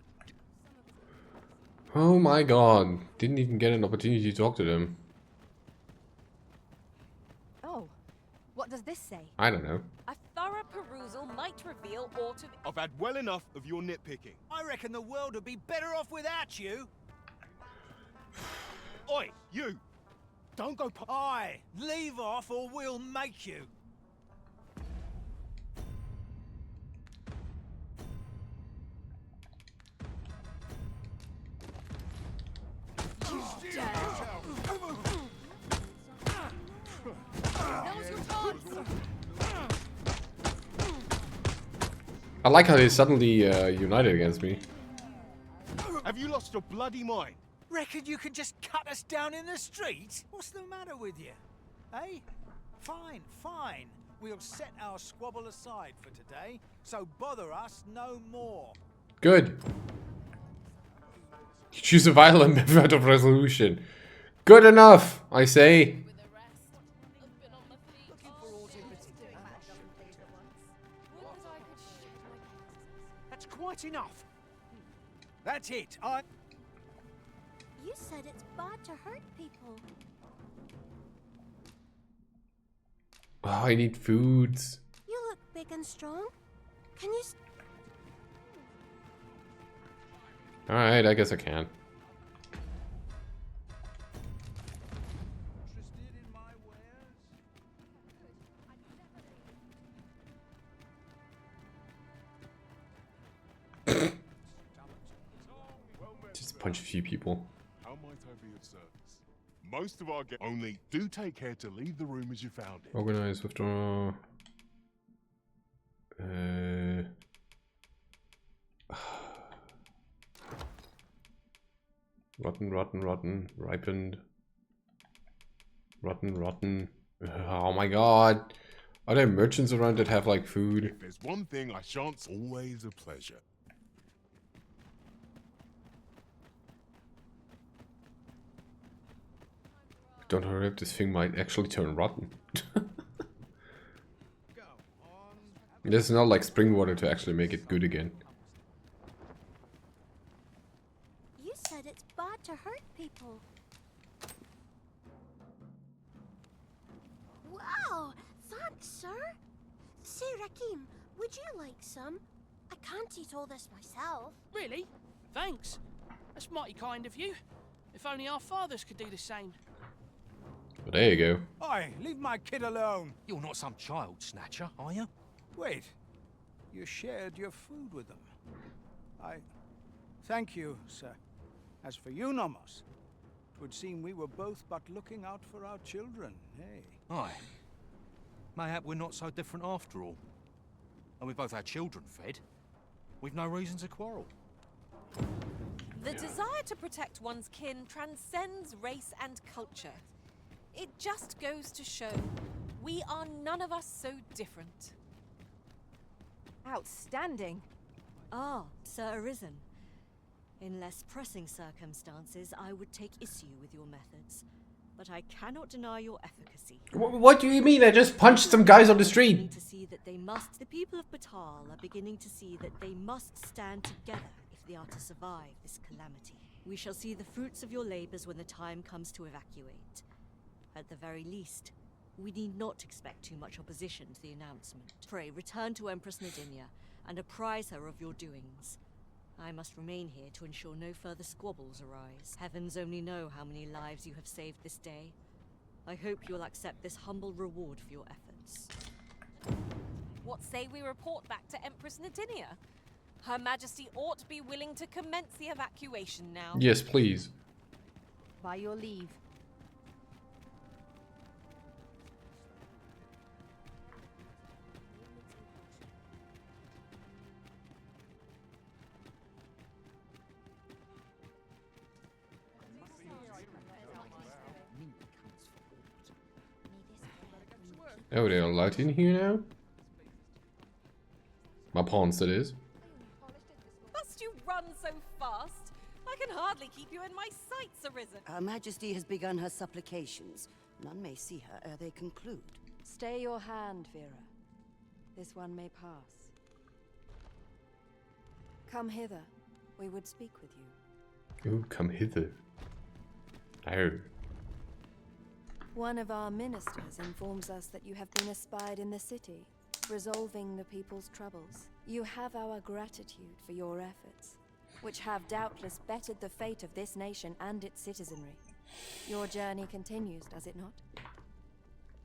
Oh my god. Didn't even get an opportunity to talk to them. Oh, what does this say? I don't know. A thorough perusal might reveal aught of... I've had well enough of your nitpicking. I reckon the world would be better off without you. Oi, you! Don't go... Aye, leave off or we'll make you. I like how they suddenly united against me. Have you lost your bloody mind? Reckon you can just cut us down in the street? What's the matter with you? Eh? Fine, fine. We'll set our squabble aside for today, so bother us no more. Good. Choose a violent method of resolution. Good enough, I say. That's quite enough. That's it. You said it's bad to hurt people. Oh, I need foods. You look big and strong. Can you... Alright, I guess I can. punch a few people. How might I be of service? Most of our only do take care to leave the room as you found it. Organize, withdraw. Rotten, ripened. Rotten. Oh my god. Are there merchants around that have like food? If there's one thing I shan't, always a pleasure. Don't hurry up, this thing might actually turn rotten. There's not like spring water to actually make it good again. You said it's bad to hurt people. Wow, thanks, sir. Say, Rakim, would you like some? I can't eat all this myself. Really? Thanks. That's mighty kind of you. If only our fathers could do the same. Well, there you go. Oi, leave my kid alone. You're not some child snatcher, are you? Wait, you shared your food with them. Thank you, sir. As for you, Nomos, it would seem we were both but looking out for our children, hey? Aye. Mayhap we're not so different after all. And we both had children fed. We've no reason to quarrel. The desire to protect one's kin transcends race and culture. It just goes to show we are none of us so different. Outstanding. Ah, Sir Arisen. In less pressing circumstances, I would take issue with your methods, but I cannot deny your efficacy. What do you mean? I just punched some guys on the street. To see that they must, the people of Batal are beginning to see that they must stand together if they are to survive this calamity. We shall see the fruits of your labors when the time comes to evacuate. At the very least, we need not expect too much opposition to the announcement. Pray, return to Empress Nadinia and apprise her of your doings. I must remain here to ensure no further squabbles arise. Heavens only know how many lives you have saved this day. I hope you'll accept this humble reward for your efforts. What say we report back to Empress Nadinia? Her Majesty ought be willing to commence the evacuation now. Yes, please. By your leave. Oh, they're allowed in here now? My pawns, that is. Must you run so fast? I can hardly keep you in my sights, Arisen. Her Majesty has begun her supplications. None may see her ere they conclude. Stay your hand, Vera. This one may pass. Come hither. We would speak with you. Ooh, come hither. Oh. One of our ministers informs us that you have been espied in the city, resolving the people's troubles. You have our gratitude for your efforts, which have doubtless bettered the fate of this nation and its citizenry. Your journey continues, does it not?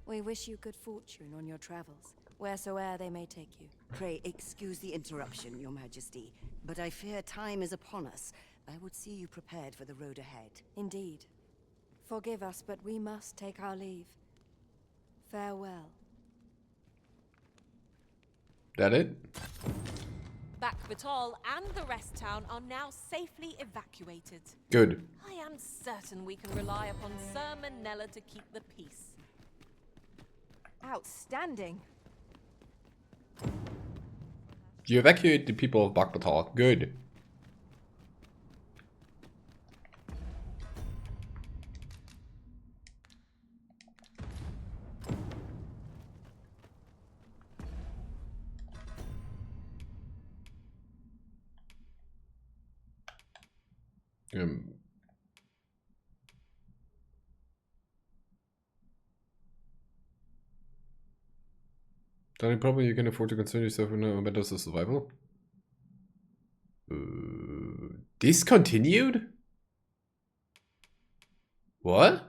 We wish you good fortune on your travels, wheresoe'er they may take you. Pray excuse the interruption, Your Majesty, but I fear time is upon us. I would see you prepared for the road ahead. Indeed. Forgive us, but we must take our leave. Farewell. That it? Back Batal and the rest town are now safely evacuated. Good. I am certain we can rely upon Sir Manella to keep the peace. Outstanding. You evacuate the people of Bakbatal. Good. The only problem you can afford to concern yourself with no matters of survival. Discontinued? What?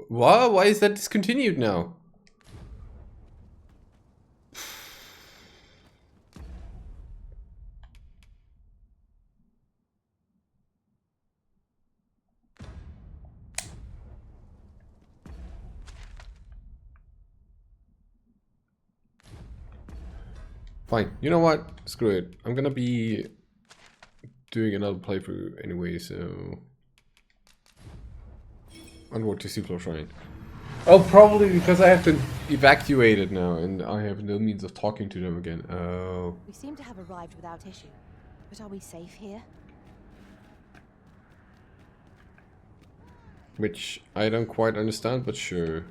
What? Why is that discontinued now? Fine. You know what? Screw it. I'm gonna be doing another playthrough anyway, so... Onward to Super Shrine. Oh, probably because I have been evacuated now and I have no means of talking to them again. Oh. We seem to have arrived without issue. But are we safe here? Which I don't quite understand, but sure.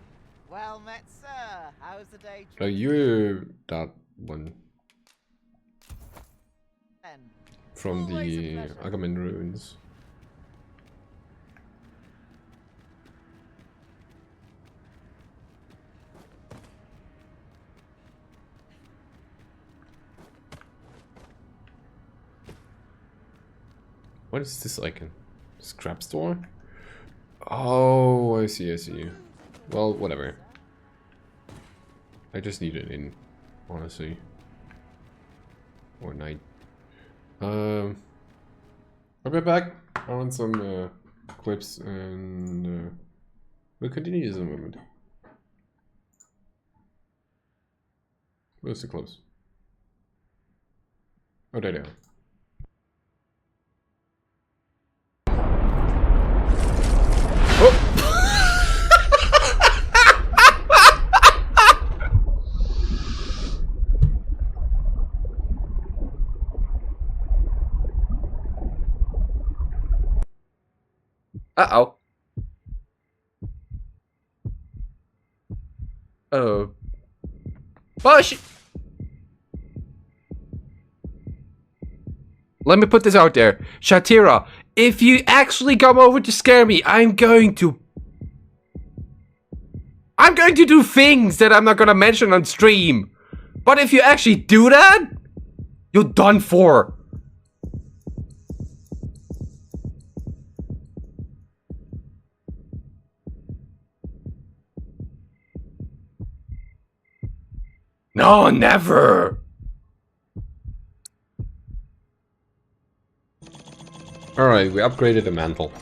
Well met, sir. How's the day? Are you that one? From the Agamen ruins. What is this icon? Scrap store? Oh, I see, I see. Well, whatever. I just need it in, honestly. Or night. I'll be back. I want some clips and we'll continue this in a moment. Where's the close? Oh, there they are. Uh-oh. Oh. Bush! Let me put this out there. Shatira, if you actually come over to scare me, I'm going to do things that I'm not gonna mention on stream. But if you actually do that, you're done for. No, never! Alright, we upgraded the mantle.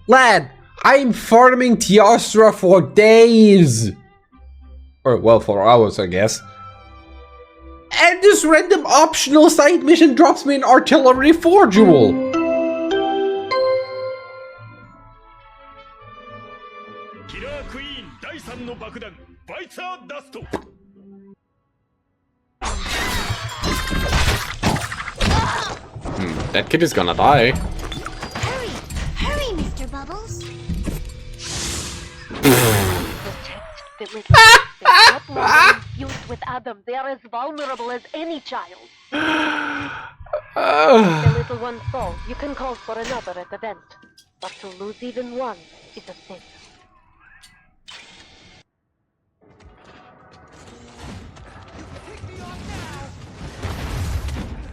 Lad, I'm farming Teostra for days! Or, well, for hours, I guess. And this random optional side mission drops me an artillery 4 jewel. That kid is gonna die. Hurry! Hurry, Mr. Bubbles! The little they're not more than infused with Adam. They are as vulnerable as any child. The little one falls. You can call for another at the vent. But to lose even one is a sin.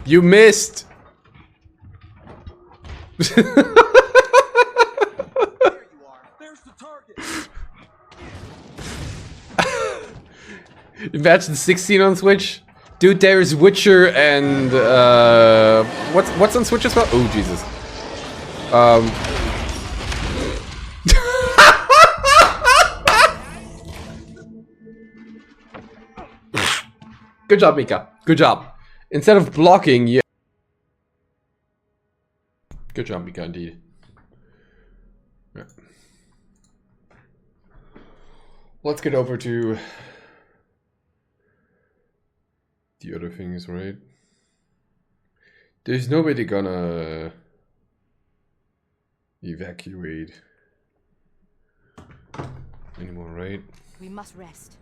You missed! Imagine 16 on Switch. Dude, there's Witcher and what's on Switch as well? Oh Jesus. Good job, Mika. Good job. Instead of blocking, you... Good job, Mika, indeed. Yeah. Let's get over to the other things, right? There's nobody gonna evacuate anymore, right? We must rest.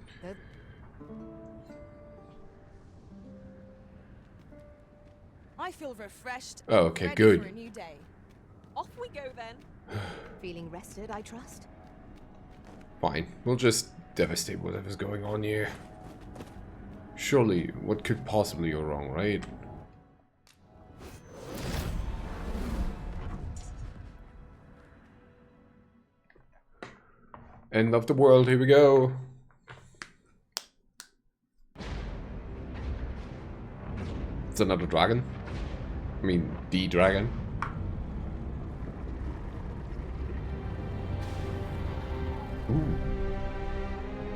I feel refreshed. Oh, okay, ready good. For a new day. Off we go then. Feeling rested, I trust? Fine, we'll just devastate whatever's going on here. Surely, what could possibly go wrong, right? End of the world, here we go. It's another dragon. I mean, the dragon.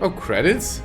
Oh, credits?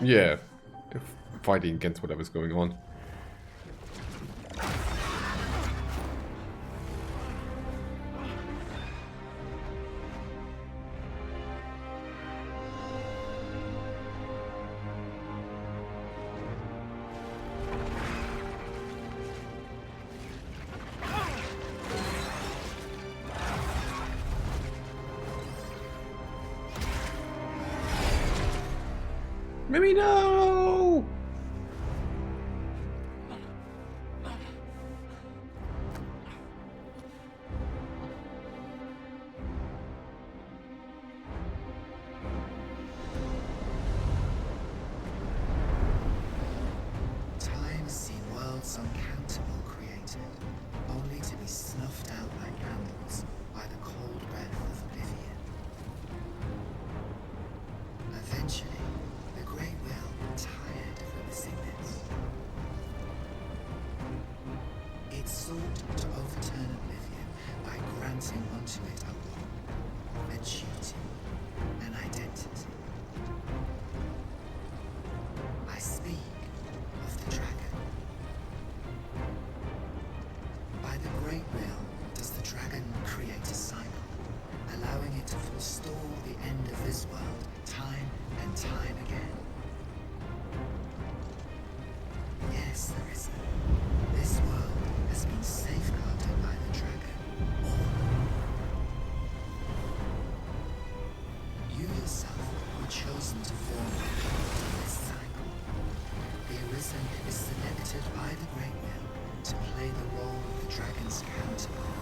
Yeah, fighting against whatever's going on. Maybe no! Time has seen worlds uncountable created, only to be snuffed out like candles by the cold breath of oblivion. Eventually, the Great Will tired of witnessing this. It sought to overturn oblivion by granting unto it a role, a duty, an identity. I speak of the dragon. By the Great Will does the dragon create a cycle, allowing it to forestall the end of this world time and time again. Yes, Larissa, this world has been safeguarded by the dragon. You yourself were chosen to form a part of this cycle. The Arisen is selected by the Great Will to play the role of the dragon's counterpart.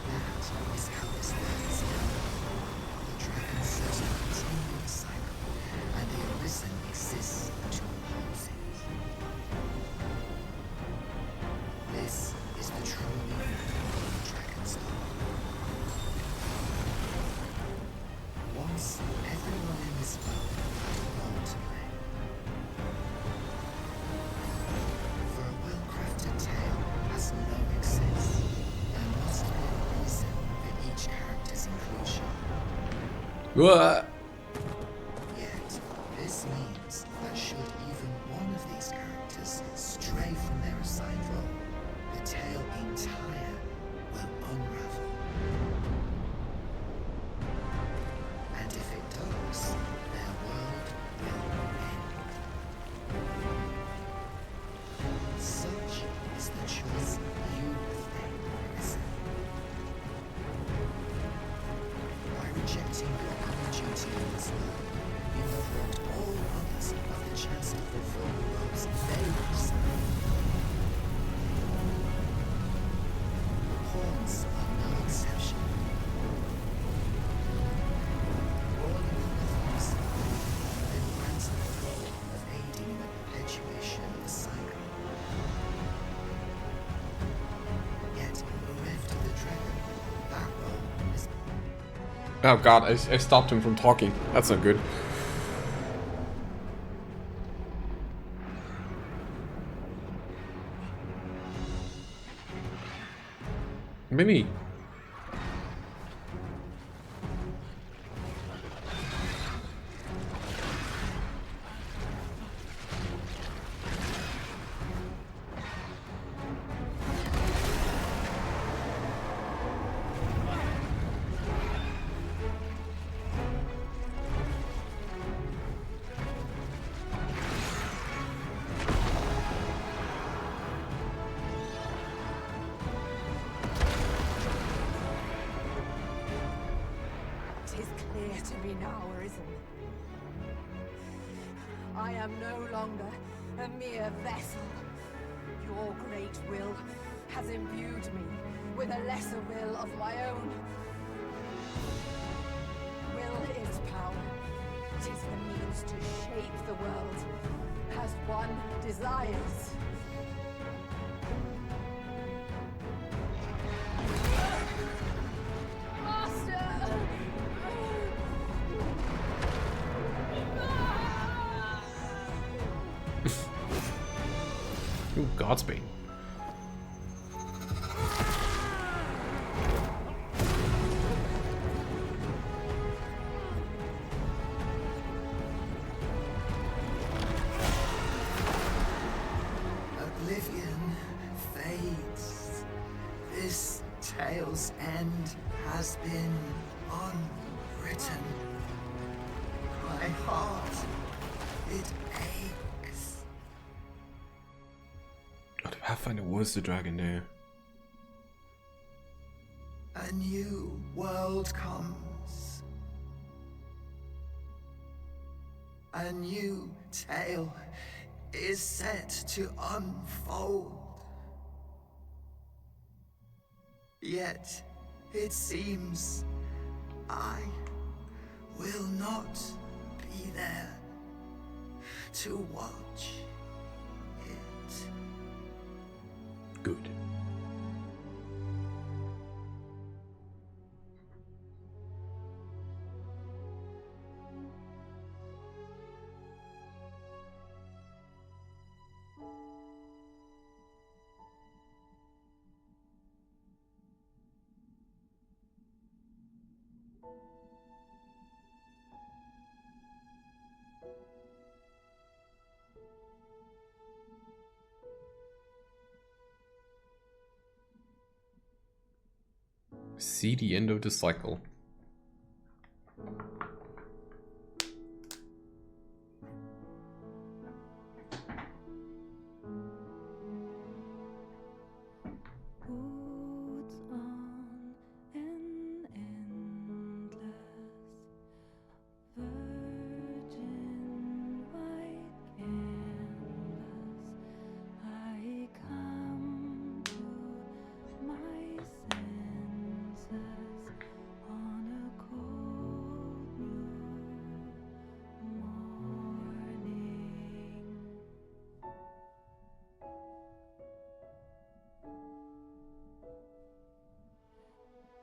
That is how this world is done. The dragon serves to continue the cycle, and the Arisen exists to oppose it. This is the true meaning of the dragon's law. Once everyone in this world had a role to play. For a well-crafted tale has no excess. There must be a reason for each character's inclusion. What? Yet, this means that should even one of these characters stray from their assigned role, the tale entire will unravel. And if it does, their world will end. Such is the choice you have made, Marissa. By rejecting your own duty in this world, you have robbed all others of the chance to fulfill the roles they have assigned. The pawns are no exception. Rolling from the force, they were granted the role of aiding in the perpetuation of the cycle. Yet, bereft of the dragon, that role is Oh god, I stopped him from talking. That's not good. Mimi. to me now, Arisen. I am no longer a mere vessel. Your great will has imbued me with a lesser will of my own. Will is power. It is the means to shape the world as one desires. Master! Ooh, Godspeed. Oblivion fades. This tale's end has been unwritten. My heart, it aches. Oh, the Pathfinder was the dragon there. A new world comes. A new tale is set to unfold. Yet, it seems I will not be there to watch it. Good. See the end of the cycle. Boots on an endless virgin white canvas. I come to my senses on a cold new morning.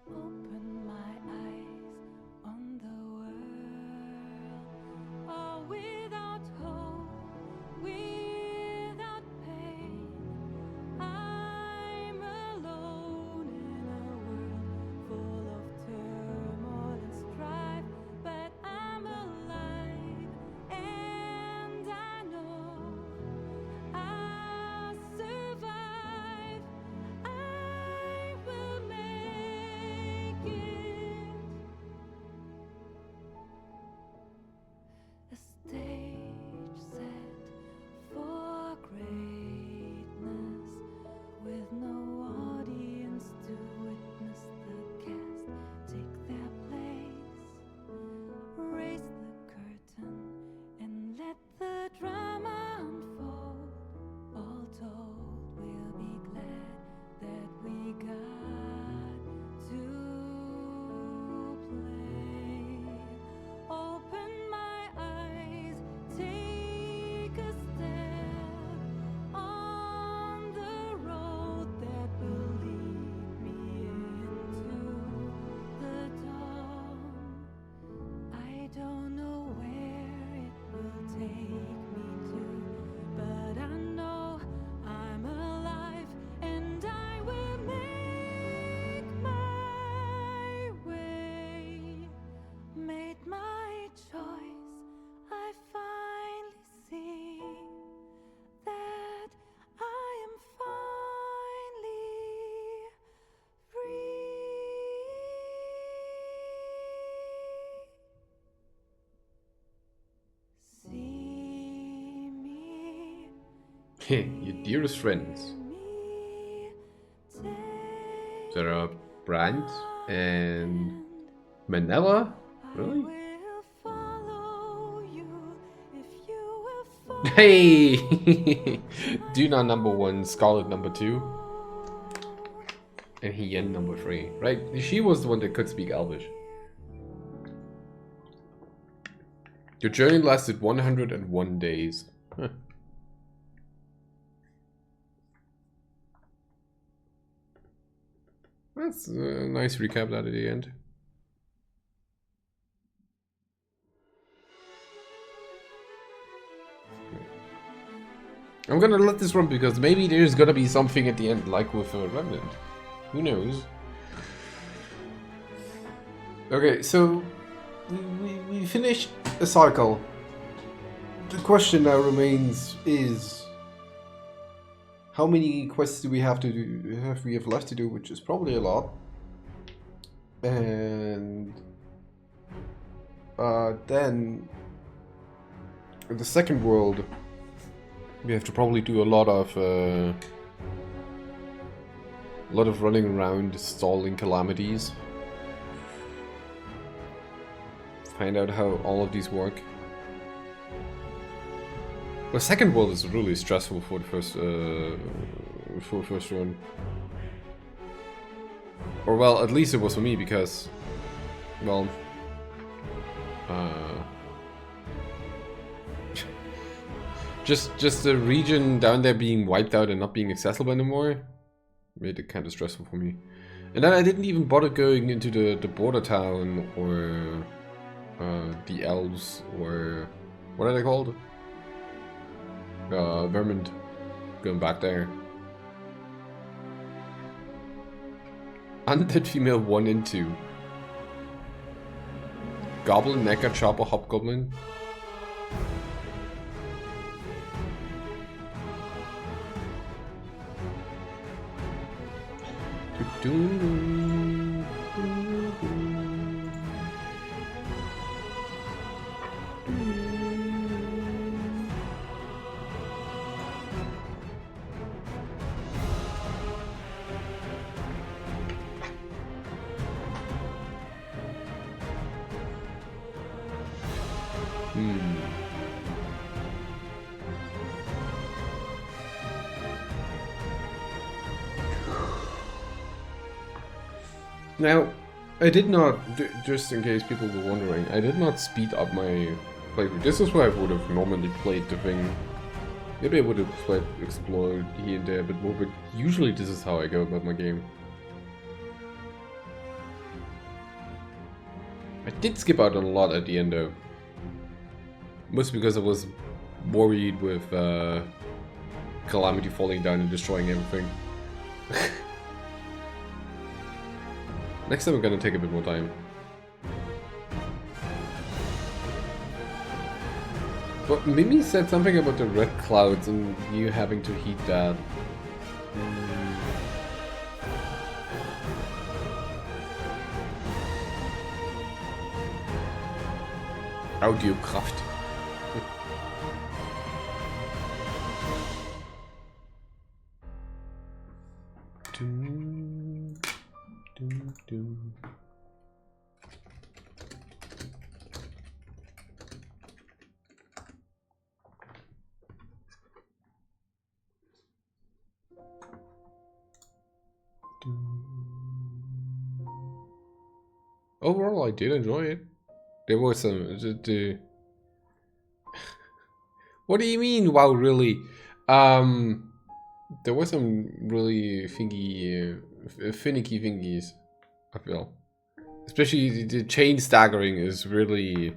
Open my eyes on the world, all without hope, without pain. I'm alone in a world full of turmoil and strife, but I'm alive, and I know I'll survive. I will make it. A stage set for greatness, with no audience to witness the cast take their place. Raise the curtain and let the drama unfold. All told, we'll be glad that we got to play. Open my eyes, take a step on the road that will lead me into the dawn. I don't know where it will take me to, but I know I'm alive, and I will make my way. Made my choice, I finally see that I am finally free. See me, Your dearest friends. There are Brand and Manila? Really? Hey! Duna #1, Scarlet #2. And Hien #3. Right? She was the one that could speak Elvish. Your journey lasted 101 days. Huh. That's a nice recap that at the end. I'm gonna let this run because maybe there's gonna be something at the end, like with a Remnant. Who knows? Okay, so we finished a cycle. The question now remains is how many quests do we have to do? We have left to do, which is probably a lot. And then in the second world, we have to probably do a lot of running around, stalling calamities. Find out how all of these work. The second world is really stressful for the first run. Or well, at least it was for me because, well, just the region down there being wiped out and not being accessible anymore made it kind of stressful for me. And then I didn't even bother going into the border town or the elves or what are they called? Vermont. Going back there. Undead female 1 and 2. Goblin, Necker, Chopper, Hobgoblin. Now, I did not, just in case people were wondering, I did not speed up my playthrough. This is where I would have normally played the thing. Maybe I would have played Explored here and there a bit more, but usually this is how I go about my game. I did skip out on a lot at the end though. Mostly because I was worried with Calamity falling down and destroying everything. Next time I'm gonna take a bit more time. But Mimi said something about the red clouds and you having to heat that. Audiokraft. Overall, I did enjoy it. There was some... What do you mean, wow, really? There were some really finicky thingies, I feel. Especially the chain staggering is really...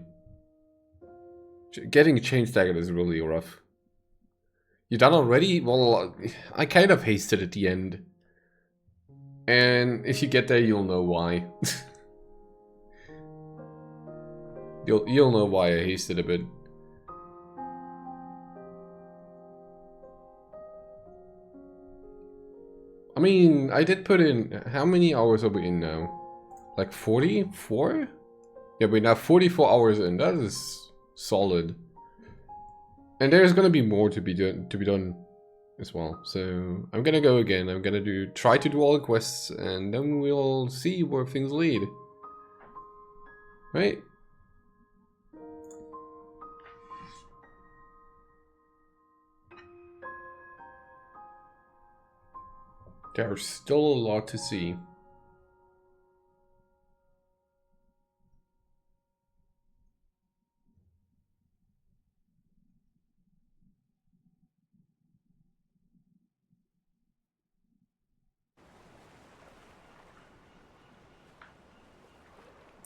Getting chain staggered is really rough. You done already? Well, I kind of hasted at the end. And if you get there, you'll know why. You'll know why I hasted a bit. I mean, I did put in... How many hours are we in now? Like 44? Yeah, we're now 44 hours in. That is solid. And there's gonna be more to be done as well. So I'm gonna go again. I'm gonna try to do all the quests, and then we'll see where things lead. Right? There's still a lot to see.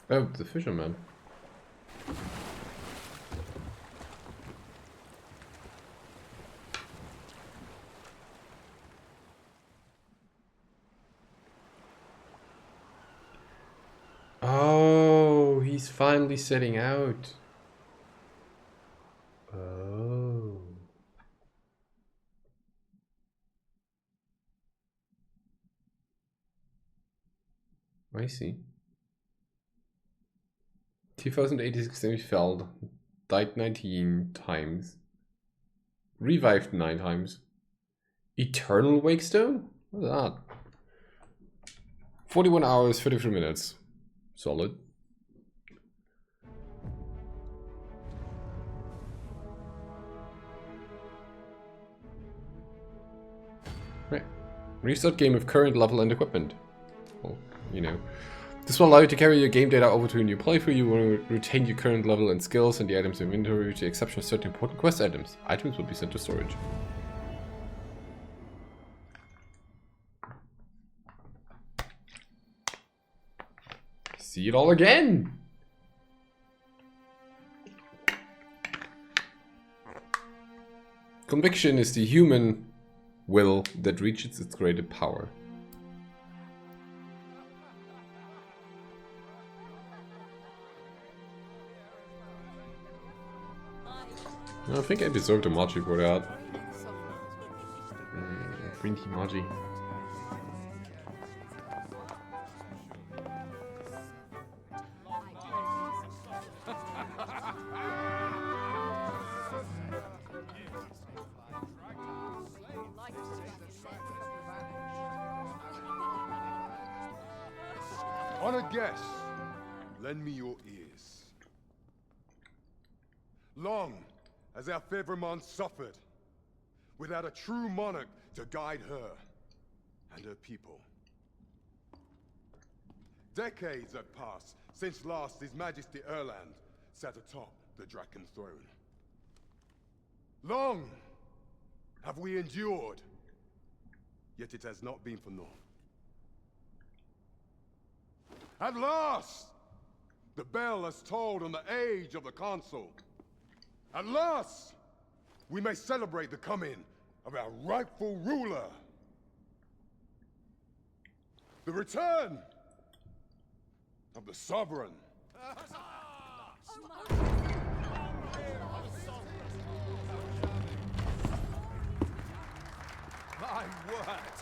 Oh, the fisherman. Oh, he's finally setting out. Oh. I see. 2086 damage felled. Died 19 times. Revived 9 times. Eternal Wakestone? What's that? 41 hours, 33 minutes. Solid. Right. Restart game with current level and equipment. Well, you know. This will allow you to carry your game data over to a new playthrough. You will retain your current level and skills and the items in inventory with the exception of certain important quest items. Items will be sent to storage. See it all again! Conviction is the human will that reaches its greatest power. I think I deserved a Maji for that. Green tea Maji. On a guess, lend me your ears. Long as our Fevrimon suffered, without a true monarch to guide her and her people. Decades have passed since last His Majesty Erland sat atop the Draken throne. Long have we endured, yet it has not been for naught. At last, the bell has tolled on the age of the Consul. At last, we may celebrate the coming of our rightful ruler. The return of the Sovereign. My word!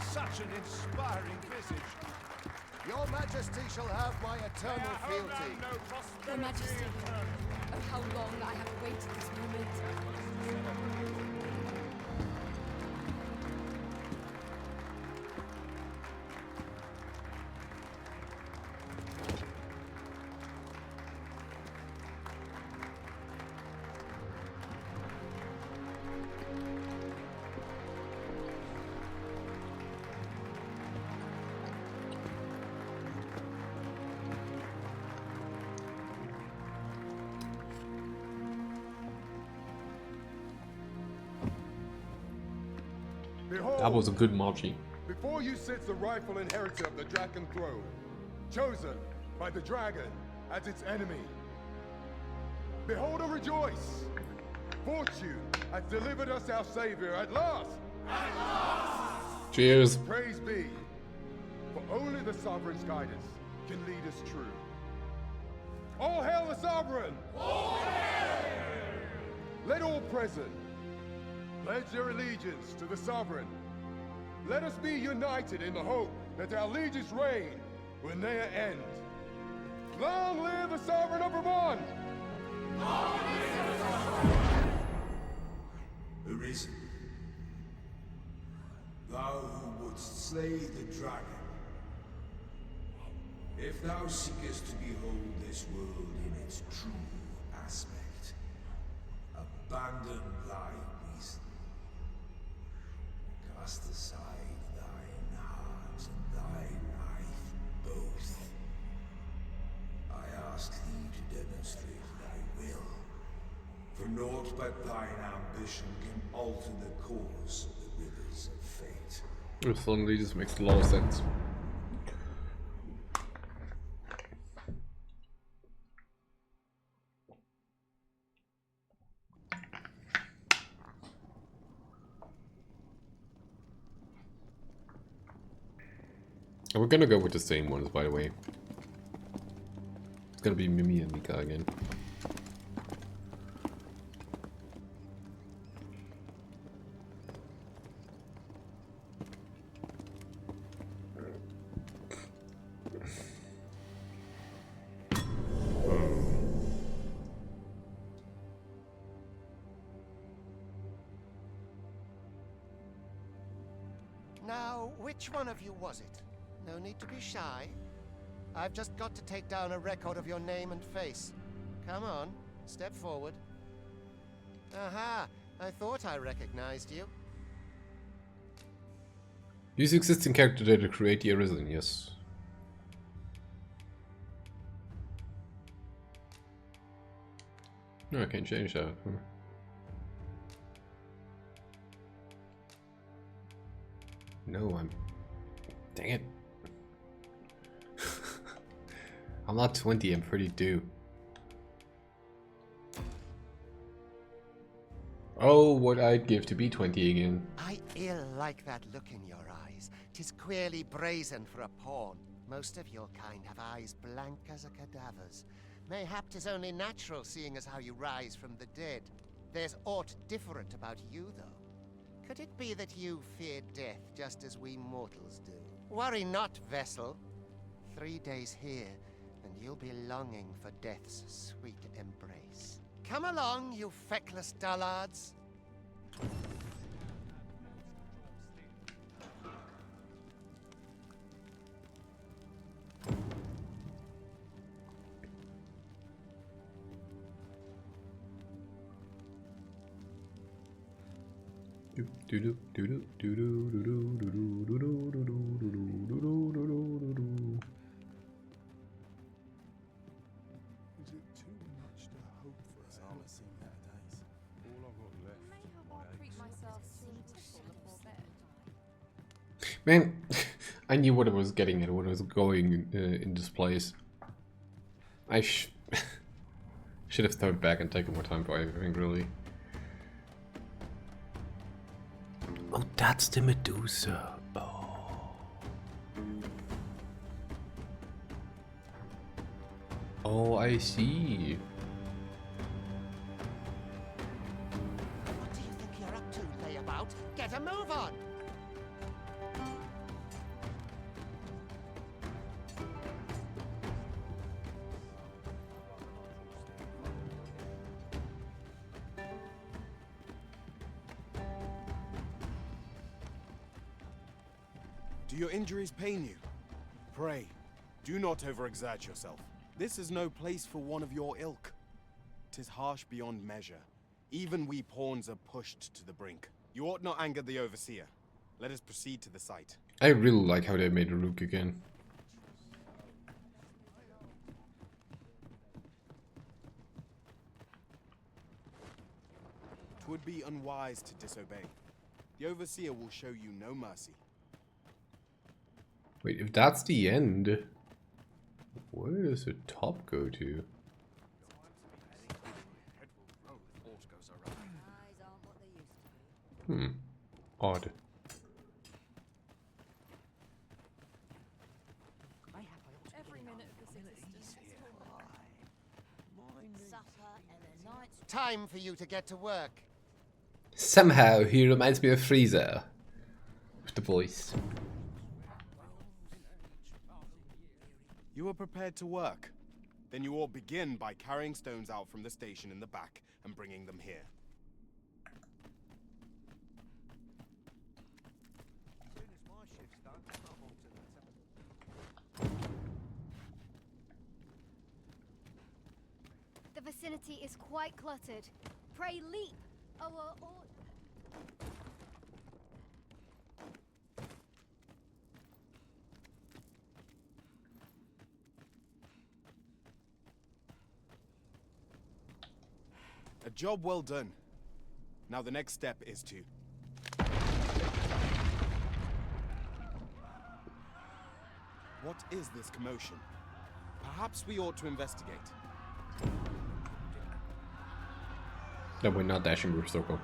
Such an inspiring visage. Your Majesty shall have my eternal fealty. Your Majesty, oh how long I have awaited this moment. Behold, That was a good Maji. before you sits the rightful inheritor of the Draken throne, chosen by the dragon as its enemy. Behold and rejoice! Fortune has delivered us our savior at last! At last! Cheers. Praise be, for only the Sovereign's guidance can lead us true. All hail the Sovereign! All hail! Let all present pledge their allegiance to the Sovereign. Let us be united in the hope that our allegiance reign will ne'er end. Long live the Sovereign of Vermont! Long live the Sovereign! Arisen, thou who wouldst slay the dragon, if thou seekest to behold this world in its true aspect, abandon thy reason, cast aside thy Naught but thine ambition can alter the course of the rivers of fate. It suddenly just makes a lot of sense. And we're gonna go with the same ones, by the way. It's gonna be Mimi and Mika again. Now, which one of you was it? No need to be shy. I've just got to take down a record of your name and face. Come on, step forward. Aha, I thought I recognized you. Use existing character data to create the Arisen, yes. No, I can't change that. No, I'm... Dang it. I'm not 20, I'm 32. Oh, what I'd give to be 20 again. I ill like that look in your eyes. 'Tis queerly brazen for a pawn. Most of your kind have eyes blank as a cadaver's. Mayhap 'tis only natural, seeing as how you rise from the dead. There's aught different about you, though. Could it be that you fear death just as we mortals do? Worry not, vessel. 3 days here, and you'll be longing for death's sweet embrace. Come along, you feckless dullards. Is it too much to hope for? It's honestly better days. All I've got left. Man, I knew what I was getting at when I was going in this place. I should have stepped back and taken more time for everything, really. Oh, that's the Medusa. Oh, I see. What do you think you're up to, layabout? Get a move on! Do your injuries pain you? Pray, do not overexert yourself. This is no place for one of your ilk. 'Tis harsh beyond measure. Even we pawns are pushed to the brink. You ought not anger the overseer. Let us proceed to the site. I really like how they made Rook again. Twould be unwise to disobey. The overseer will show you no mercy. Wait, if that's the end, where does the top go to? Odd. Every minute of this existence is Supper and a night's time for you to get to work. Somehow he reminds me of Frieza with the voice. You are prepared to work? Then you ought begin by carrying stones out from the station in the back and bringing them here. The vicinity is quite cluttered. Pray leap! Our A job well done. Now the next step is to... What is this commotion? Perhaps we ought to investigate. Dat moet naar Dashenbroek stoppen.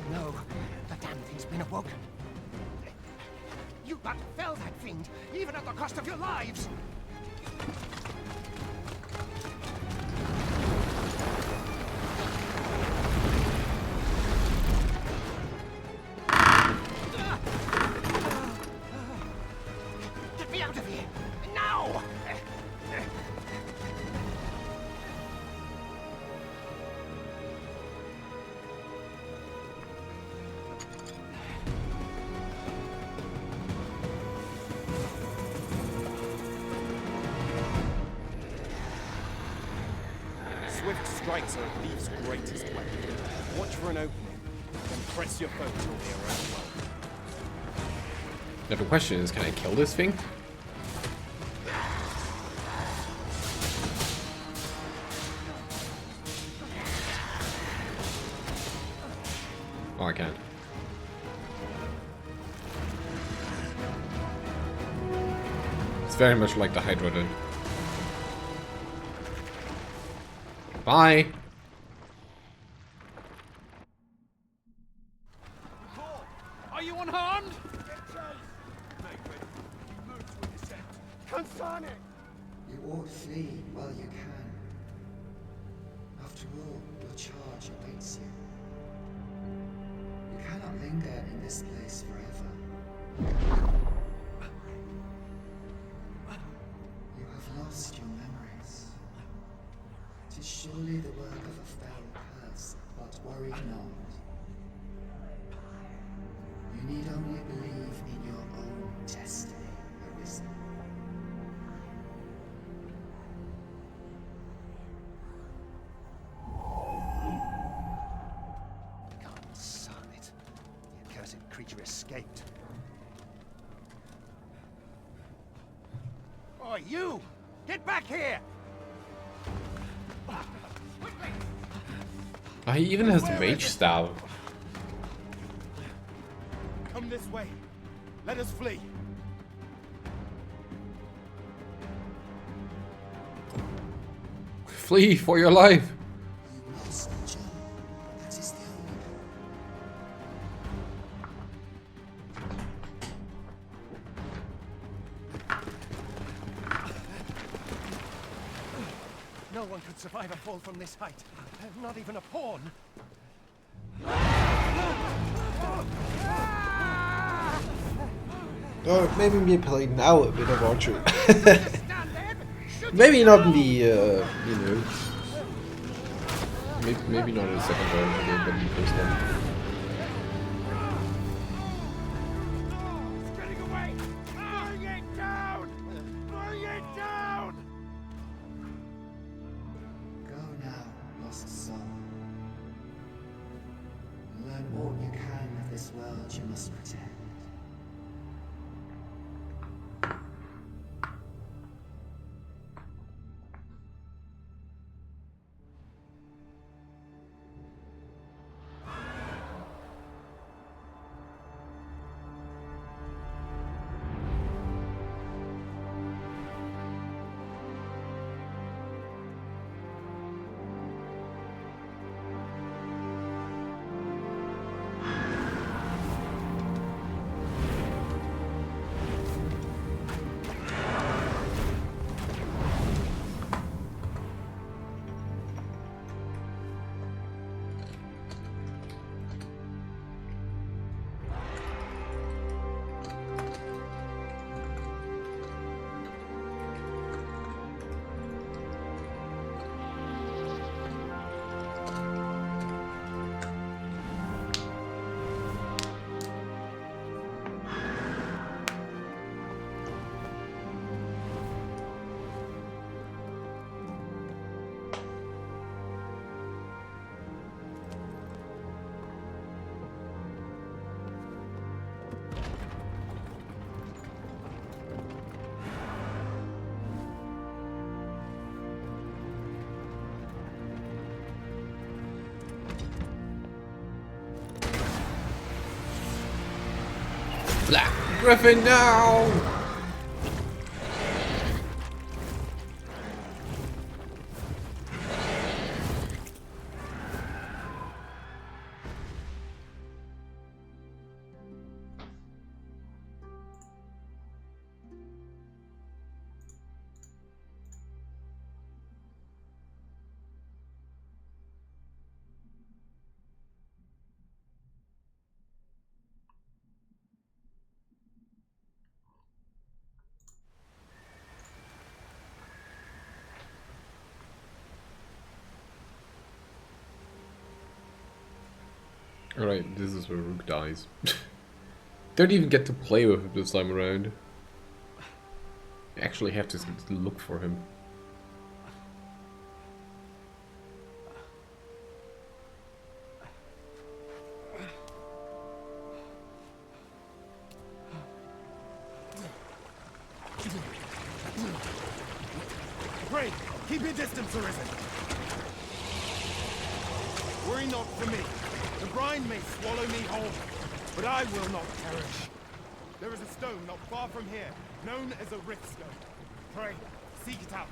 No, the damn thing's been awoken. You but fell that fiend, even at the cost of your lives. Get me out of here, now! Swift strikes are a thief's greatest weapon. Watch for an opening, then press your foe till they are overwhelmed. Now the question is, can I kill this thing? Oh, I can't. It's very much like the Hydra then. Bye! Are you unharmed? Consane! You ought flee while you can. After all, your charge awaits you. You cannot linger in this place forever. You have lost your memories. 'Tis surely the work of a fell curse, but worry not. You need only believe in your own destiny, Arisen. God son it. The accursed creature escaped. Oh, you! Get back here! Oh, he even has the mage staff. Come this way. Let us flee. Flee for your life! You must jump. That is the only way. No one could survive a fall from this height. Not even a pawn. Or maybe me playing now a bit of archery. Maybe not in the, you know... Maybe not in the second version of the game, but in the first one. Go now, lost soul. Learn all you can of this world you must protect. Black Griffin, no! Alright, this is where Rook dies. Don't even get to play with him this time around. I actually have to look for him. Pray, keep your distance, Arisen. Worry not for me. The brine may swallow me whole, but I will not perish. There is a stone not far from here, known as a rift stone. Pray, seek it out.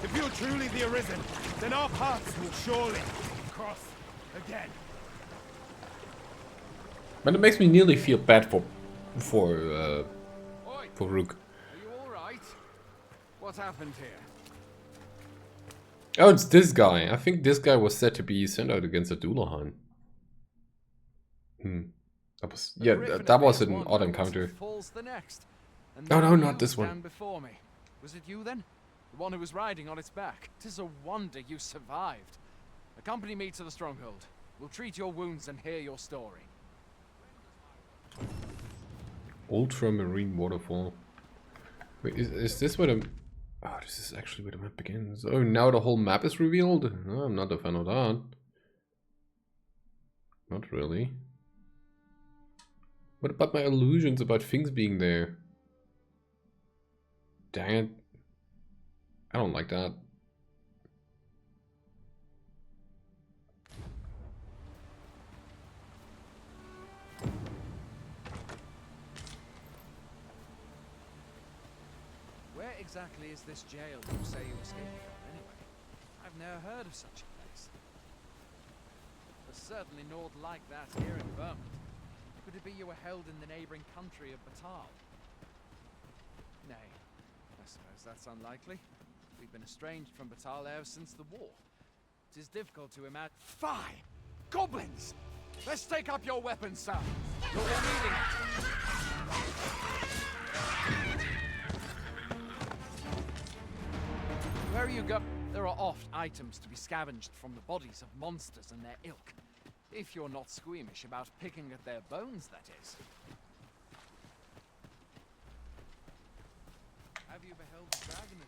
If you're truly the Arisen, then our paths will surely cross again. But it makes me nearly feel bad for Rook. Are you all right? What happened here? Oh, it's this guy. I think this guy was said to be sent out against the Dullahan. That was, yeah, that was an odd encounter. Falls the next. And Oh no, now not you this stand one. Before me. Was it you then? The one who was riding on its back? 'Tis a wonder you survived. Accompany me to the stronghold. We'll treat your wounds and hear your story. Ultramarine waterfall. Wait, is this where the... Oh, this is actually where the map begins. Oh, now the whole map is revealed? Oh, I'm not a fan of that. Not really. What about my illusions about things being there? Dang it. I don't like that. Where exactly is this jail you say you escaped from, anyway? I've never heard of such a place. There's certainly naught like that here in Vermont. Could it be you were held in the neighbouring country of Batal? Nay, I suppose that's unlikely. We've been estranged from Batal ever since the war. It is difficult to imagine. Fie! Goblins! Let's take up your weapons, sir. You'll be needing it. Where are you go? There are oft items to be scavenged from the bodies of monsters and their ilk. If you're not squeamish about picking at their bones, that is. Have you beheld the dragon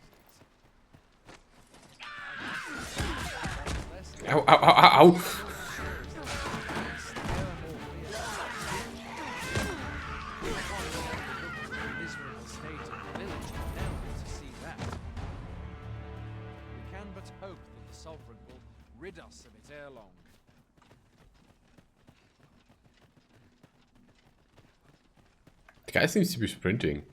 as Ow, ow, ow, ow! Miserable state of the village now to see that. We can but hope that the sovereign will rid us of it ere long. The guy seems to be sprinting.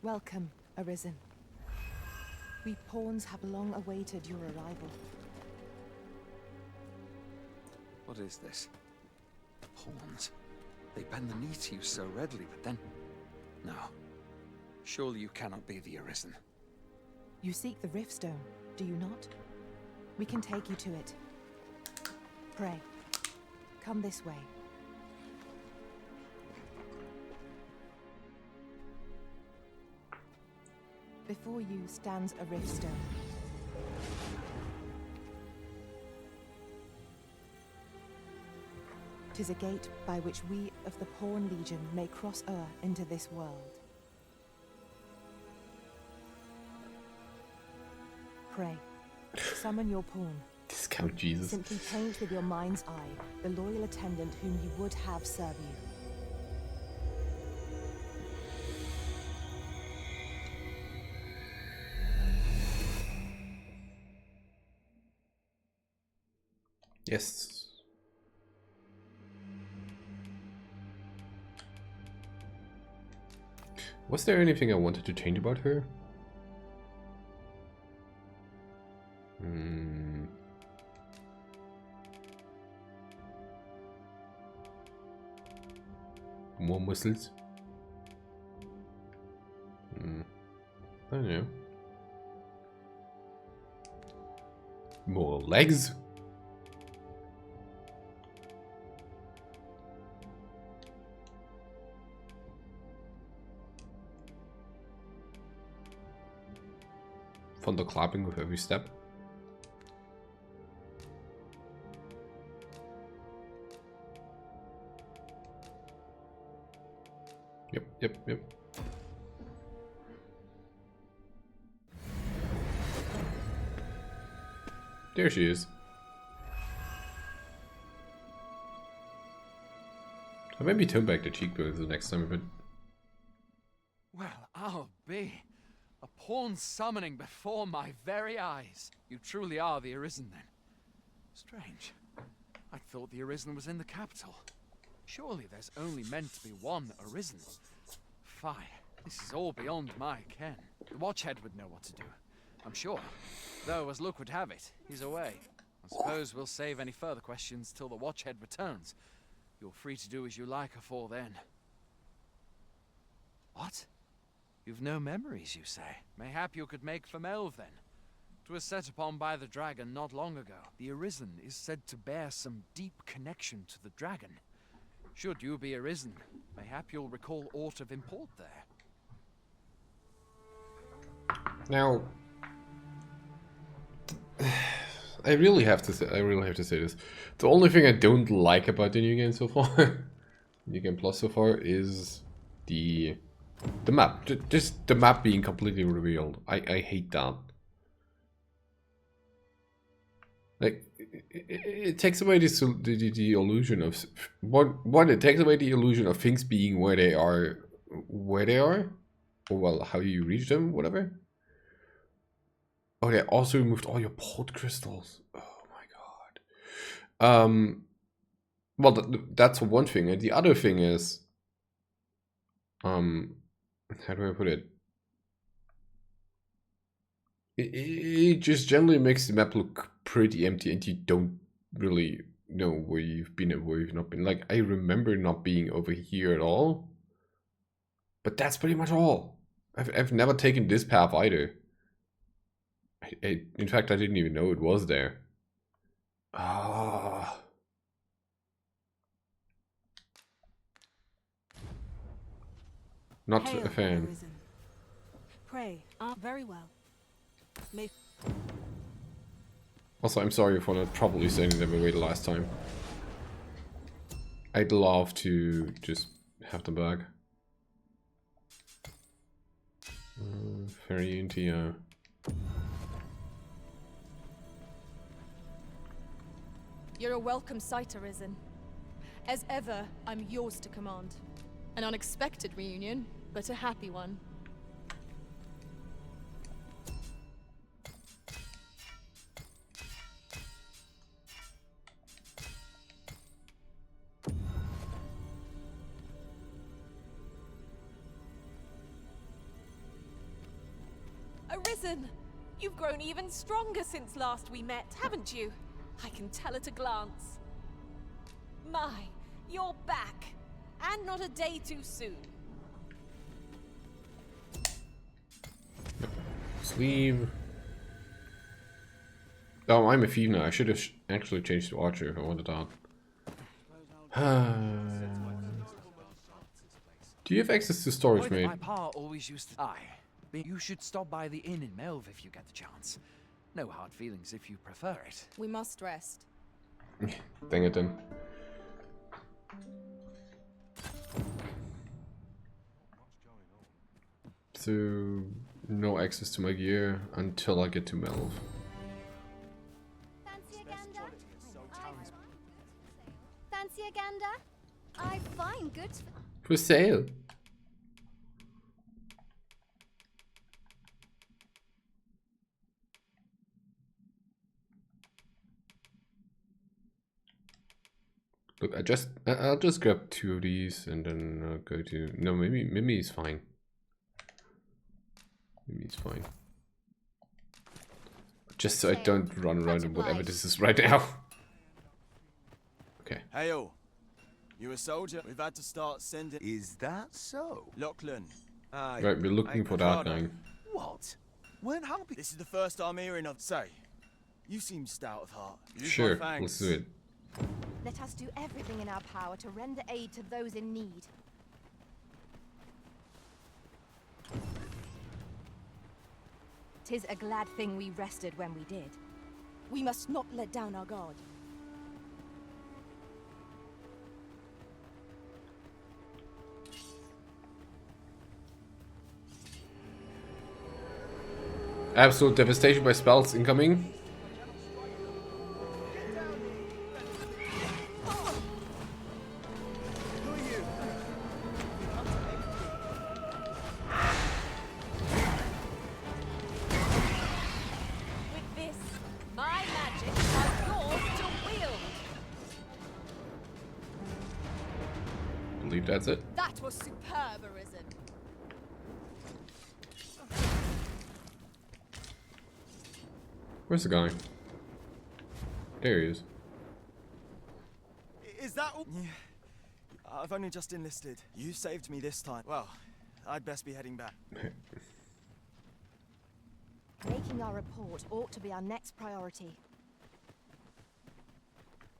Welcome, Arisen. We pawns have long awaited your arrival. What is this? Pawns. They bend the knee to you so readily, but then... No. Surely you cannot be the Arisen. You seek the Riftstone, do you not? We can take you to it. Pray, come this way. Before you stands a Riftstone. Tis a gate by which we of the Pawn Legion may cross o'er into this world. Pray, summon your pawn. Discount Jesus. Simply paint with your mind's eye the loyal attendant whom you would have serve you. Yes. Was there anything I wanted to change about her? More muscles? I don't know. More legs? Thunder clapping with every step. Yep. There she is. I maybe tone back the cheekbones the next time, but... Well, I'll be. A pawn summoning before my very eyes. You truly are the Arisen, then. Strange. I thought the Arisen was in the capital. Surely there's only meant to be one Arisen. Fie, this is all beyond my ken. The Watchhead would know what to do, I'm sure. Though, as luck would have it, he's away. I suppose we'll save any further questions till the Watchhead returns. You're free to do as you like afore then. What? You've no memories, you say? Mayhap you could make for Melve, then. 'Twas set upon by the dragon not long ago. The Arisen is said to bear some deep connection to the dragon. Should you be Arisen, mayhap you'll recall aught of import there. Now, I really have to say this. The only thing I don't like about the new game so far, new game plus so far, is the map. Just the map being completely revealed. I hate that. Like, it takes away the illusion of one. It takes away the illusion of things being where they are, or well, how you reach them, whatever. Oh, they also removed all your port crystals. Oh my god. Well, that's one thing, and the other thing is, how do I put it? It just generally makes the map look pretty empty, and you don't really know where you've been and where you've not been. Like, I remember not being over here at all, but that's pretty much all. I've never taken this path either. In fact, I didn't even know it was there. Ah. Not Hail, a fan. Arisen. Pray, very well. May Also, I'm sorry for not properly sending them away the last time. I'd love to just have them back. Very into you. You're a welcome sight, Arisen. As ever, I'm yours to command. An unexpected reunion, but a happy one. Arisen! You've grown even stronger since last we met, haven't you? I can tell at a glance. My, you're back. And not a day too soon. Sleeve. Oh, I'm a thief now. I should have actually changed to Archer if I wanted that. Do you have access to storage, mate? My pa always used to... You should stop by the inn in Melve if you get the chance. No hard feelings if you prefer it. We must rest. Dang it then. So, no access to my gear until I get to Melve. Fancy a gander? I find goods For sale. Look, I'll just grab 2 of these and then I'll go to... No, maybe it's fine. Maybe it's fine. Just so I don't run around in whatever this is right now. Okay. Hail. You a soldier? We've had to start sending... Is that so? Lachlan. Right, we're looking for that guy. What? Weren't happy. This is the first I'm hearing of. Say, you seem stout of heart. Use Sure, my let's do it. Let us do everything in our power to render aid to those in need. "'Tis a glad thing we rested when we did. We must not let down our guard. Absolute devastation by spells incoming. With this, my magic are yours to wield. I believe that's it. That was superb, Arisen. Where's the guy? There he is. Is that all? Yeah. I've only just enlisted. You saved me this time. Well, I'd best be heading back. Making our report ought to be our next priority.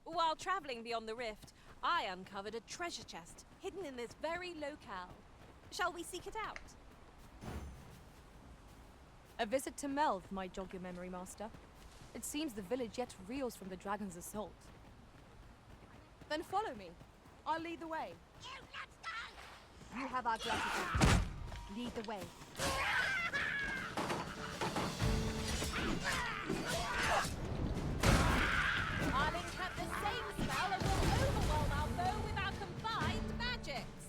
While traveling beyond the rift, I uncovered a treasure chest hidden in this very locale. Shall we seek it out? A visit to Melv might jog your memory, Master. It seems the village yet reels from the dragon's assault. Then follow me. I'll lead the way. You have our gratitude. Lead the way. Arling kept the same spell and will overwhelm our foe with our combined magics.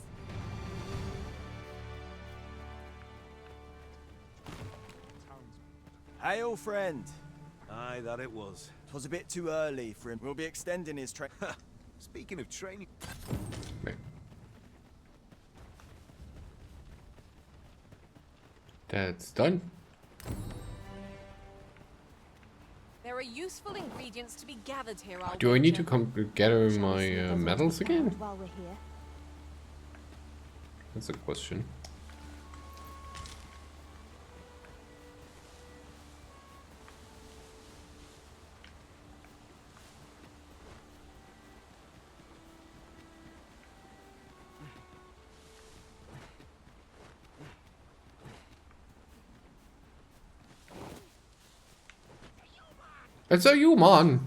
Hail, friend. Aye, that it was. 'Twas a bit too early for him. We'll be extending his train. Speaking of training... That's done. There are useful ingredients to be gathered here. Do I need to come gather my medals again? While we're here. That's a question. It's a human.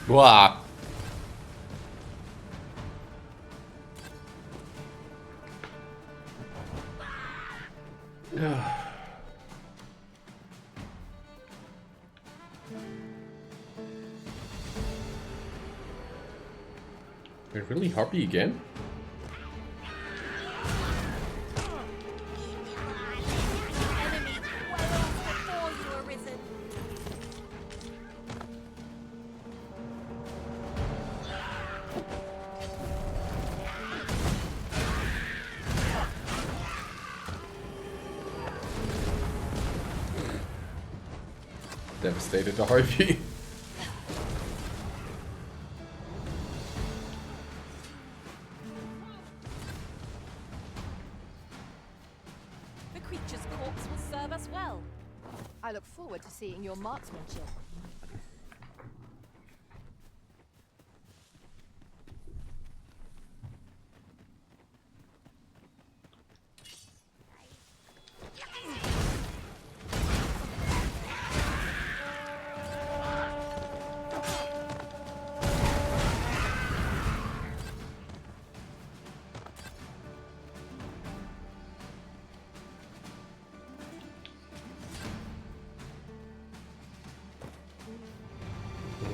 Blah. They're really happy again? Devastated the harpy. The creature's corpse will serve us well. I look forward to seeing your marksmanship.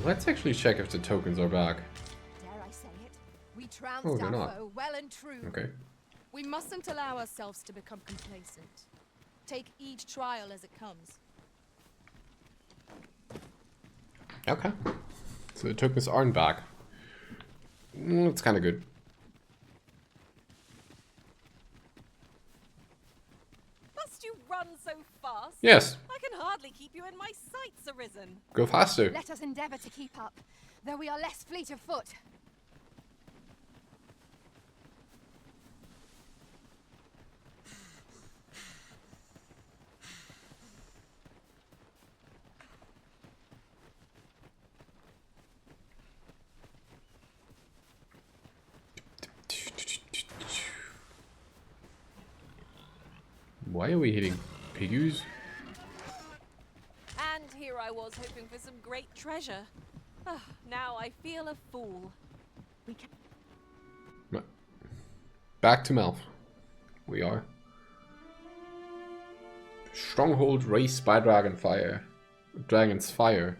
Let's actually check if the tokens are back. Dare I say it? We trounced Oh, they're our not. foe well and true. Okay. We mustn't allow ourselves to become complacent. Take each trial as it comes. Okay. So it took Miss Arn back. It's kind of good. Must you run so fast? Yes. I can hardly keep you in my sights, Arisen. Go faster. Let us endeavor to keep up, though we are less fleet of foot. Why are we hitting piggies? And here I was hoping for some great treasure. Now I feel a fool. We can. Back to Melf. We are. Stronghold raised by Dragon's fire.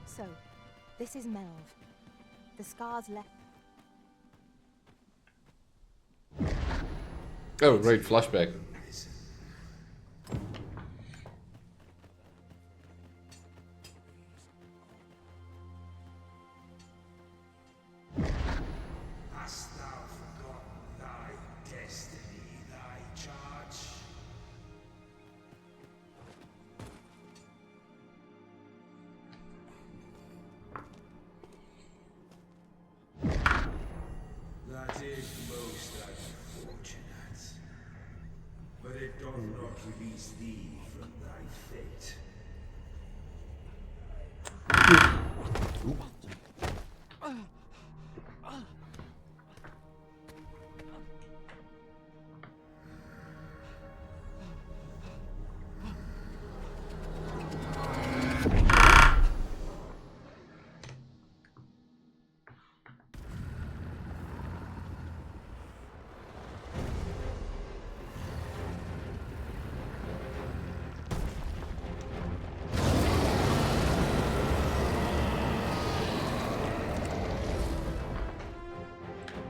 So, this is Melv. The scars left. Oh, right, flashback. Hast thou forgotten thy destiny, thy charge? That is most unfortunate, but it doth not release thee from thy fate.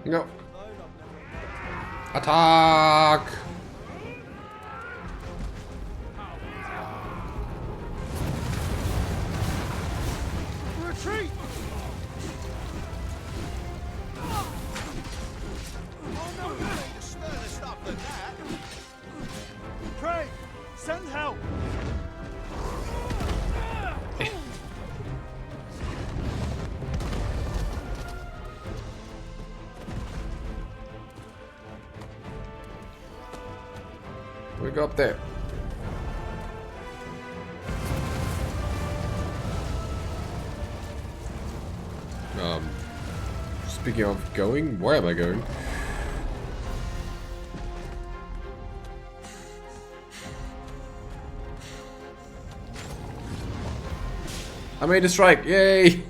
No. Attack! Retreat! Oh no, you need a sterner stuff than that. Pray! Send help! We go up there. Speaking of going, where am I going? I made a strike, yay!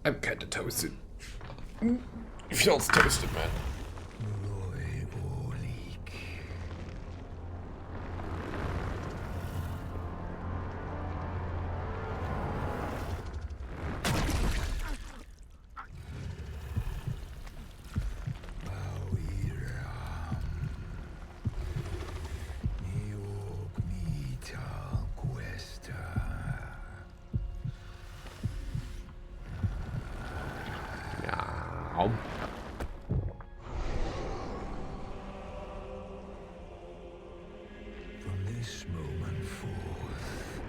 I'm kinda toasted. It feels toasted, man. From this moment forth,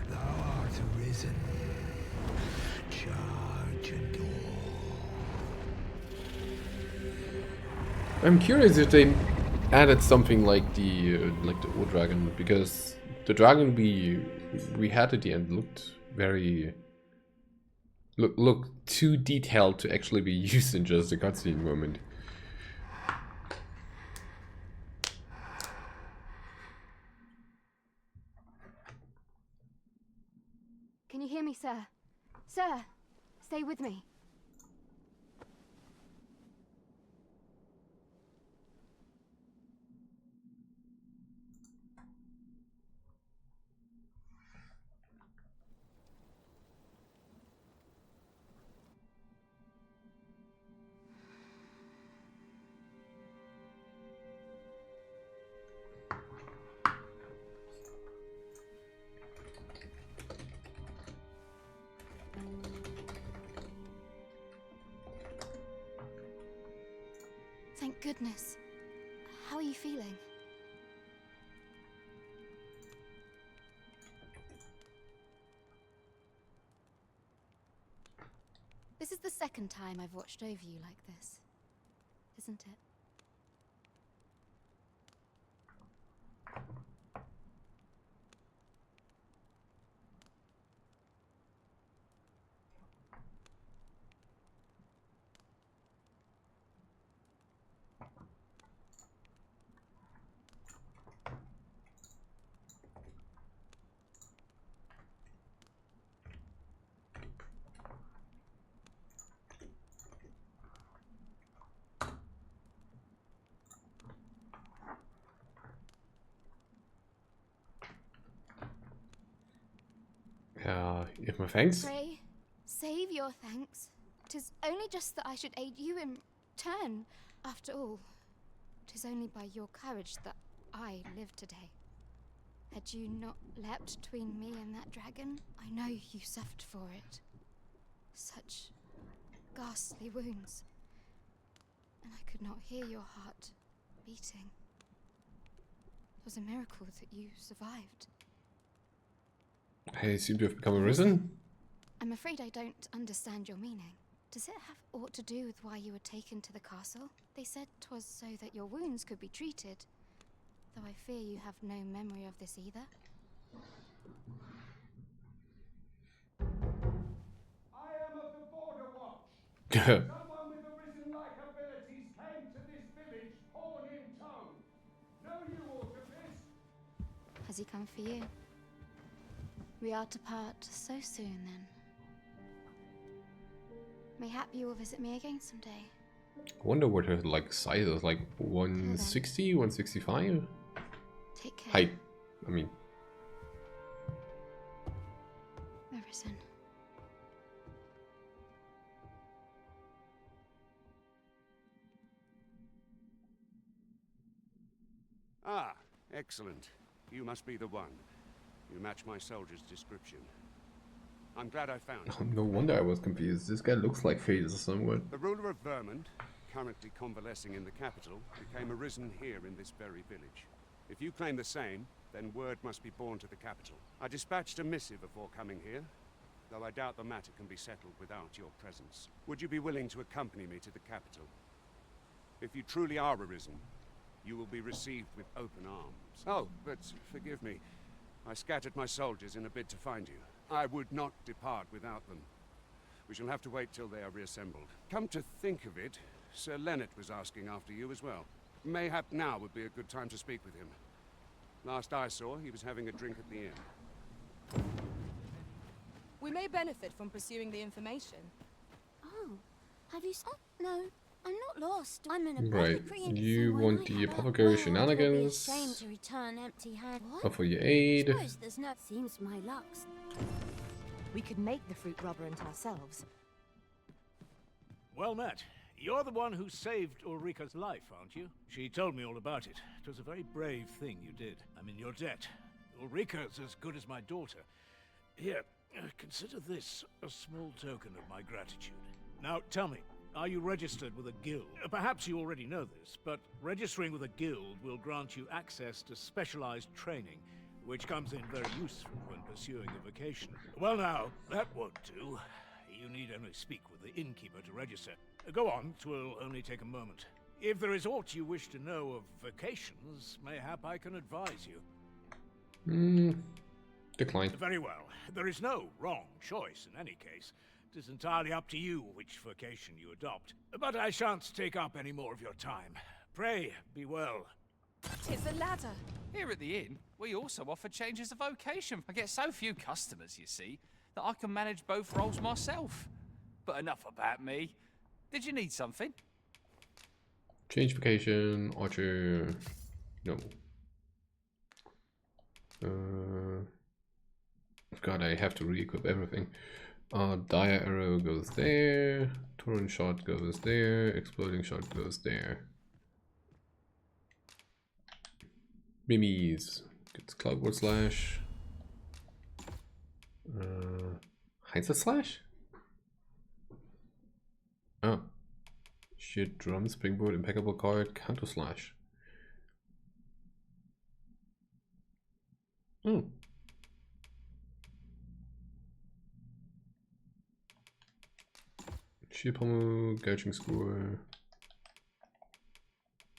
thou art arisen. Charge and all. I'm curious if they added something like the old dragon, because the dragon we had at the end looked very looked too detailed to actually be used in just a cutscene moment. Can you hear me, sir? Sir, stay with me. Thank goodness. How are you feeling? This is the second time I've watched over you like this, isn't it? If my thanks. Pray, save your thanks. 'Tis only just that I should aid you in turn. After all, 'tis only by your courage that I live today. Had you not leapt between me and that dragon, I know you suffered for it. Such ghastly wounds. And I could not hear your heart beating. It was a miracle that you survived. I seem to have become arisen. I'm afraid I don't understand your meaning. Does it have aught to do with why you were taken to the castle? They said 'twas so that your wounds could be treated. Though I fear you have no memory of this either. I am of the Border Watch. Someone with arisen-like abilities came to this village, horn in tow. Know you aught of this? Has he come for you? We are to part so soon, then. Mayhap you will visit me again someday. I wonder what her like size is, like 160, 165? Take care. Height, I mean. Arisen. Ah, excellent. You must be the one. You match my soldier's description. I'm glad I found you. Oh, no wonder I was confused. This guy looks like Phaser somewhat. The ruler of Vermont, currently convalescing in the capital, became arisen here in this very village. If you claim the same, then word must be borne to the capital. I dispatched a missive before coming here, though I doubt the matter can be settled without your presence. Would you be willing to accompany me to the capital? If you truly are arisen, you will be received with open arms. Oh, but forgive me. I scattered my soldiers in a bid to find you. I would not depart without them. We shall have to wait till they are reassembled. Come to think of it, Sir Leonard was asking after you as well. Mayhap now would be a good time to speak with him. Last I saw, he was having a drink at the inn. We may benefit from pursuing the information. Oh, have you... Oh, no, I'm not lost. I'm in a Right, you want the apothecary shenanigans. Shame to return empty-handed. Offer your aid. Suppose there's no... Seems my luck's... We could make the fruit robberant ourselves. Well met. You're the one who saved Ulrika's life, aren't you? She told me all about it. It was a very brave thing you did. I'm in your debt. Ulrika's as good as my daughter. Here, consider this a small token of my gratitude. Now, tell me, are you registered with a guild? Perhaps you already know this, but registering with a guild will grant you access to specialized training, which comes in very useful when pursuing a vocation. Well now, that won't do. You need only speak with the innkeeper to register. Go on, 'twill only take a moment. If there is aught you wish to know of vocations, mayhap I can advise you. Decline. Very well. There is no wrong choice in any case. It is entirely up to you which vocation you adopt. But I shan't take up any more of your time. Pray, be well. 'Tis a ladder. Here at the inn, we also offer changes of vocation. I get so few customers, you see, that I can manage both roles myself. But enough about me. Did you need something? Change vocation, archer. No. God, I have to re-equip everything. Dire arrow goes there. Torrent shot goes there. Exploding shot goes there. Mimis gets cloudboard slash. Hindsight slash? Oh. Shit, drum, springboard, impeccable card, counter slash. Hmm. Shield pommel, gouging score.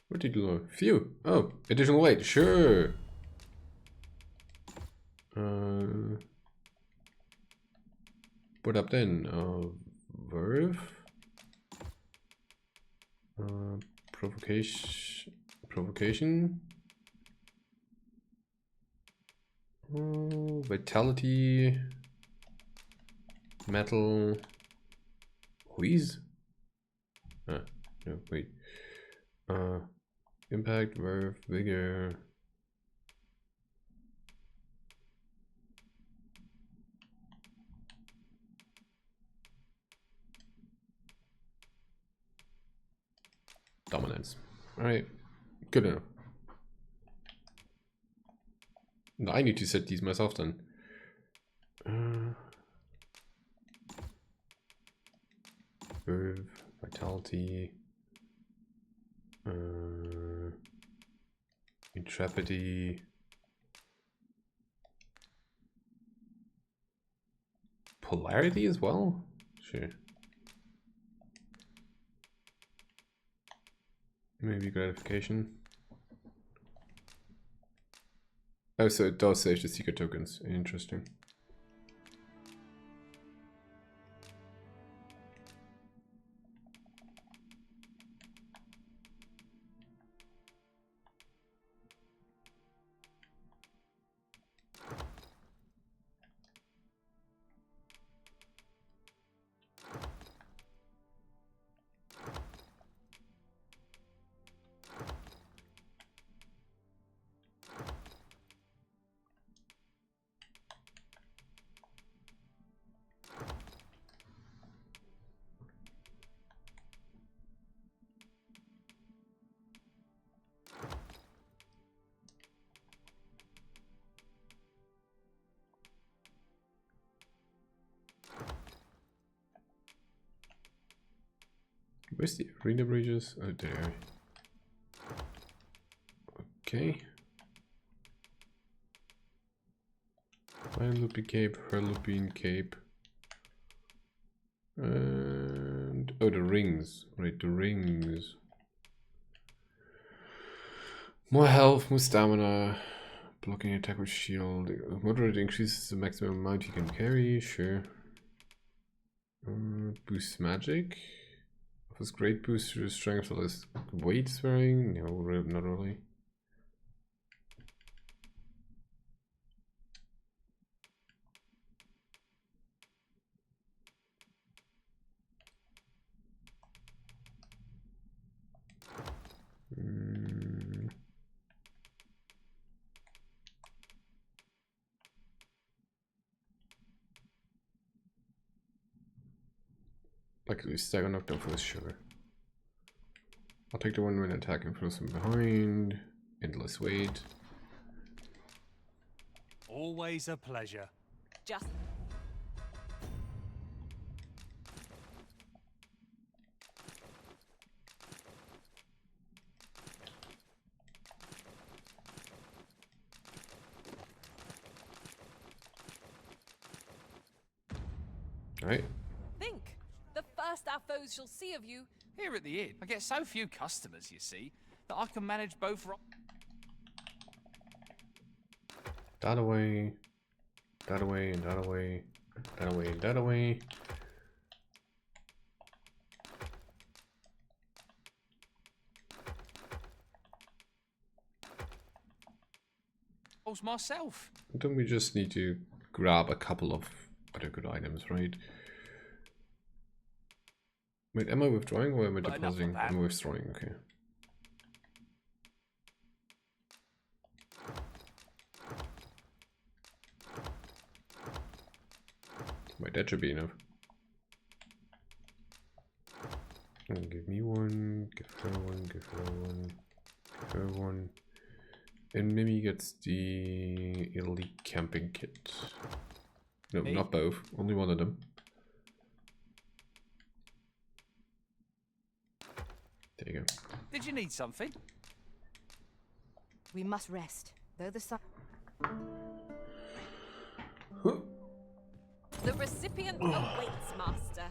What did you learn? Phew. Oh, additional weight, sure. Put up then. Verve. Provocation. Vitality. Metal. Wheeze? No, wait. Impact, verve, vigor. Dominance. Alright, good enough. No, I need to set these myself then. Verve, vitality, intrepidity, polarity as well? Sure. Maybe gratification. Oh, so it does save the secret tokens. Interesting. Where's the arena bridges? Oh, there. Okay. Lion Loopy Cape, her Looping Cape. And oh, the rings. Right, the rings. More health, more stamina. Blocking attack with shield. Moderate increases the maximum amount you can carry. Sure. Boosts magic. Offers great boost to strength or less weight sparing. No, not really. Likely stagger knockdown for this sugar. I'll take the one when attacking from behind. Endless weight. Always a pleasure. Just. Alright. Think. The first our foes shall see of you Here at the inn, I get so few customers, you see, that I can manage both. That away, that away, and that away, that away, and that away. Myself. Then we just need to grab a couple of other good items, right? Wait, am I withdrawing or am I depositing? I'm withdrawing, okay. Wait, that should be enough. Give me one, give her one, give her one, give her one. And Mimi gets the elite camping kit. No, not both. Only one of them. There you go. Did you need something? We must rest, though the sun. The recipient awaits, Master.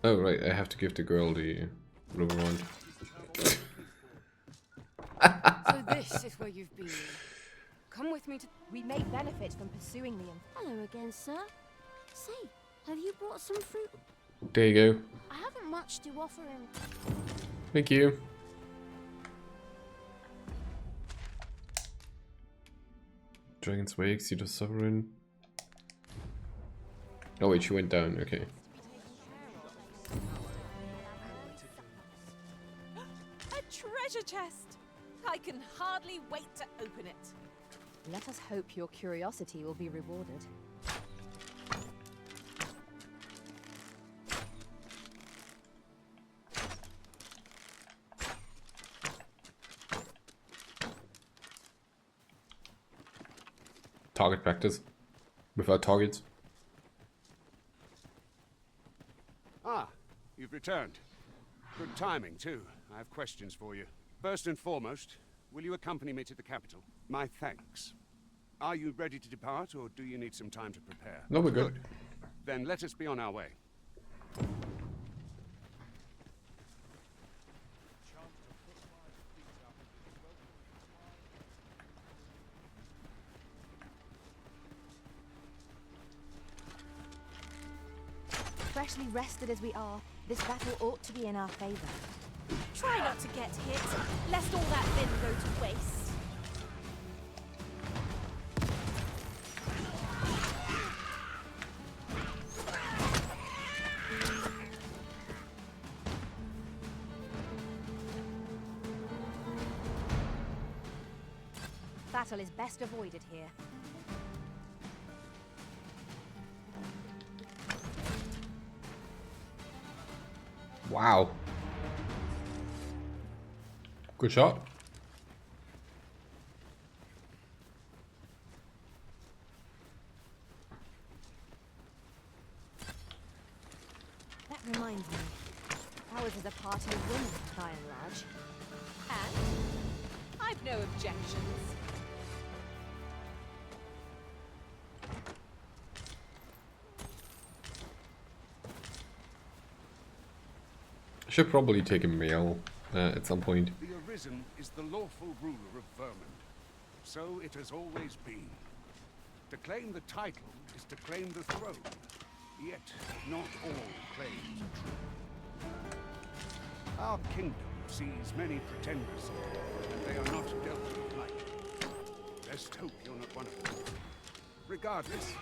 Oh right, I have to give the girl the rubber wand. So this is where you've been. Come with me to... We may benefit from pursuing the... Hello again, sir. Say, have you brought some fruit? There you go. I haven't much to offer him. Thank you. Dragon's Wake, see the Sovereign. Oh wait, she went down, okay. A treasure chest! I can hardly wait to open it. Let us hope your curiosity will be rewarded. Target practice. Without targets. Ah, you've returned. Good timing, too. I have questions for you. First and foremost, will you accompany me to the capital? My thanks. Are you ready to depart, or do you need some time to prepare? No, we're good. Then let us be on our way. Freshly rested as we are, this battle ought to be in our favor. Try not to get hit, lest all that vim go to waste. Battle is best avoided here. Wow. Good shot. That reminds me. Ours is a party of women, by and large. And I've no objections. I should probably take a meal at some point. The Arisen is the lawful ruler of Vermund. So it has always been. To claim the title is to claim the throne. Yet, not all claims are true. Our kingdom sees many pretenders, and they are not dealt with lightly. Best hope you're not one of them. Regardless,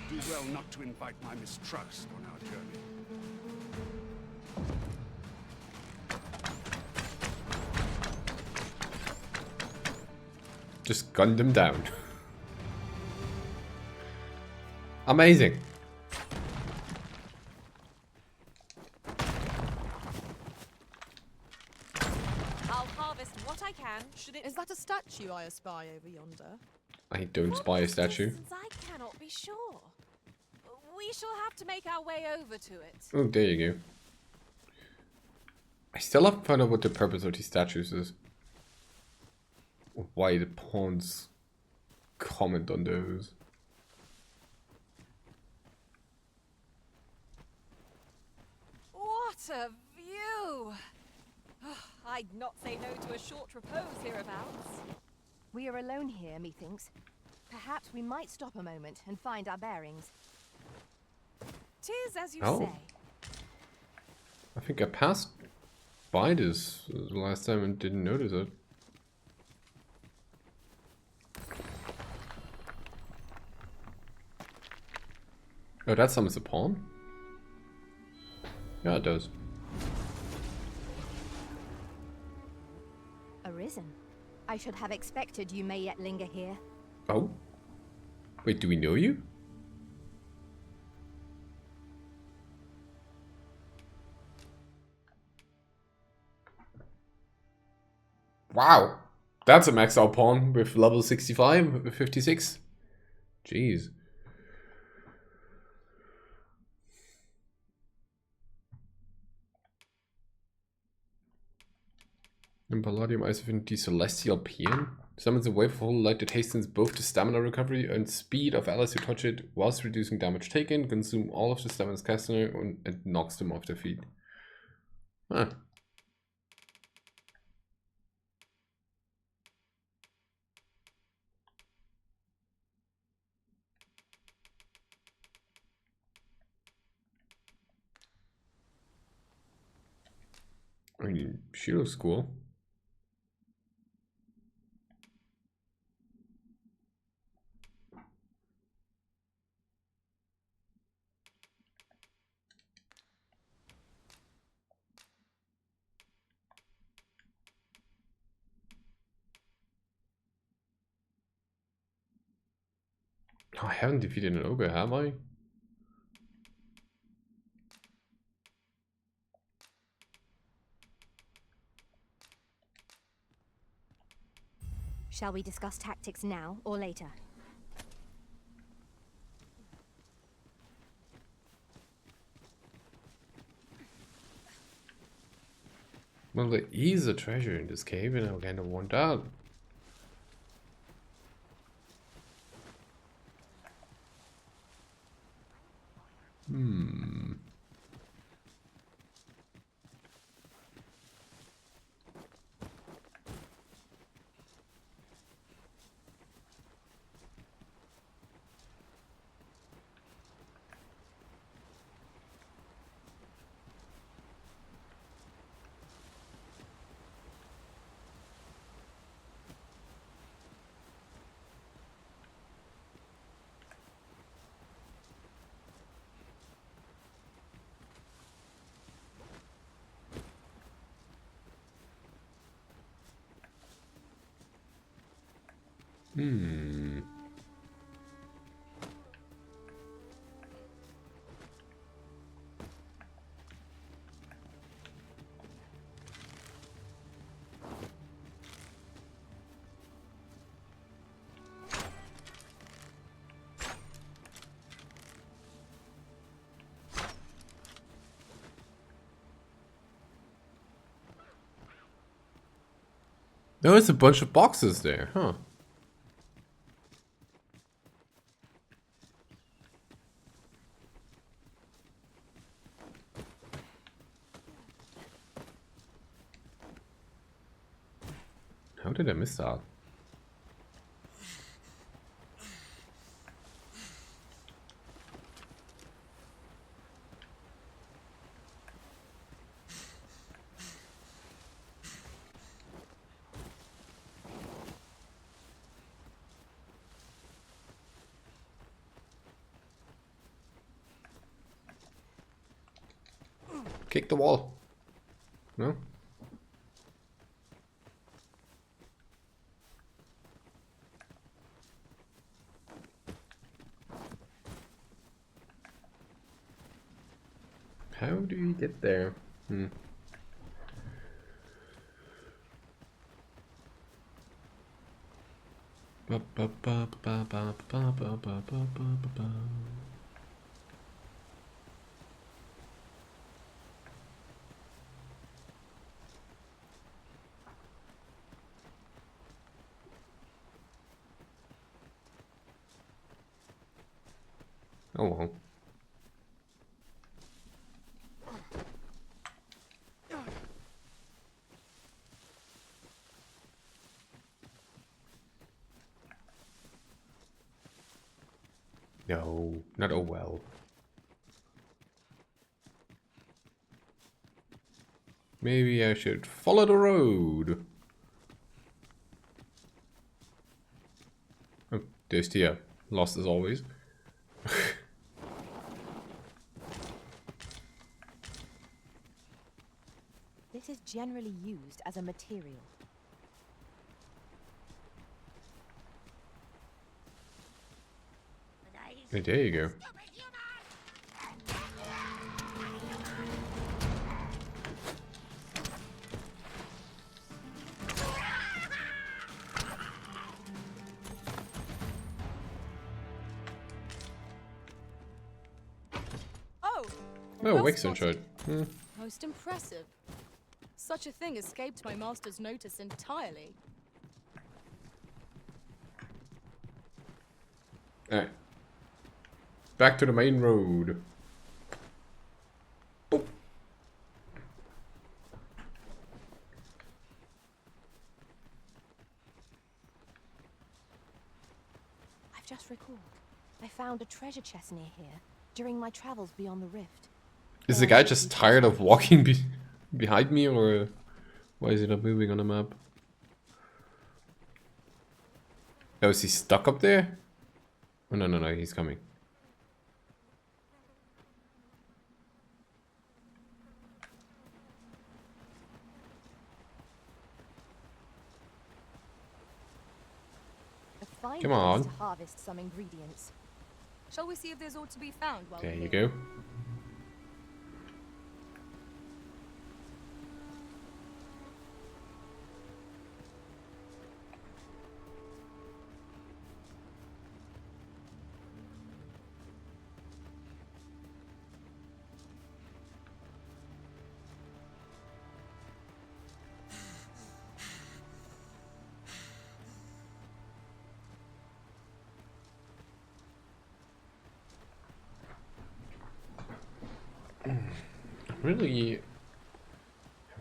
do well not to invite my mistrust on our journey. Just gunned them down. Amazing. I'll harvest what I can, should it... Is that a statue I espy over yonder? I don't spy a statue. Since I cannot be sure. We shall have to make our way over to it. Oh, there you go. I still haven't found out what the purpose of these statues is. Why the pawns comment on those. a view! I'd not say no to a short repose hereabouts. We are alone here, methinks. Perhaps we might stop a moment and find our bearings. 'Tis as you Oh. say. I think I passed by this last time and didn't notice it. Oh, that summons a pawn? Yeah, it does. Arisen. I should have expected you may yet linger here. Oh? Wait, do we know you? Wow! That's a max out pawn with level 65, with 56. Jeez. In Palladium Ice Affinity Celestial Paean summons a wave of holy light that hastens both the stamina recovery and speed of allies who touch it, whilst reducing damage taken, consume all of the stamina caster and knocks them off their feet. Huh. I mean, she looks cool. Oh, I haven't defeated an ogre, have I? Shall we discuss tactics now or later? Well, there is a treasure in this cave and I kind of want that. Hmm. Hmm. There's a bunch of boxes there, huh? How did I miss that? Kick the wall. No? How do you get there? Hmm. Ba, ba, ba, ba, ba, ba, ba, ba, ba, ba, ba. Oh well. No, not oh well. Maybe I should follow the road. Oh, there's Tia. Lost as always. This is generally used as a material. Hey, there you go. Oh! Oh, well Wixon spotted. shot. Most impressive. Such a thing escaped my master's notice entirely. Alright. Back to the main road. Boop. I've just recalled. I found a treasure chest near here during my travels beyond the rift. Is the guy just tired of walking behind me, or why is he not moving on the map? Oh, is he stuck up there? Oh, no, no, no, he's coming. A fine Come place on. to harvest some ingredients. Shall we see if there's aught to be found while There we're you here? go.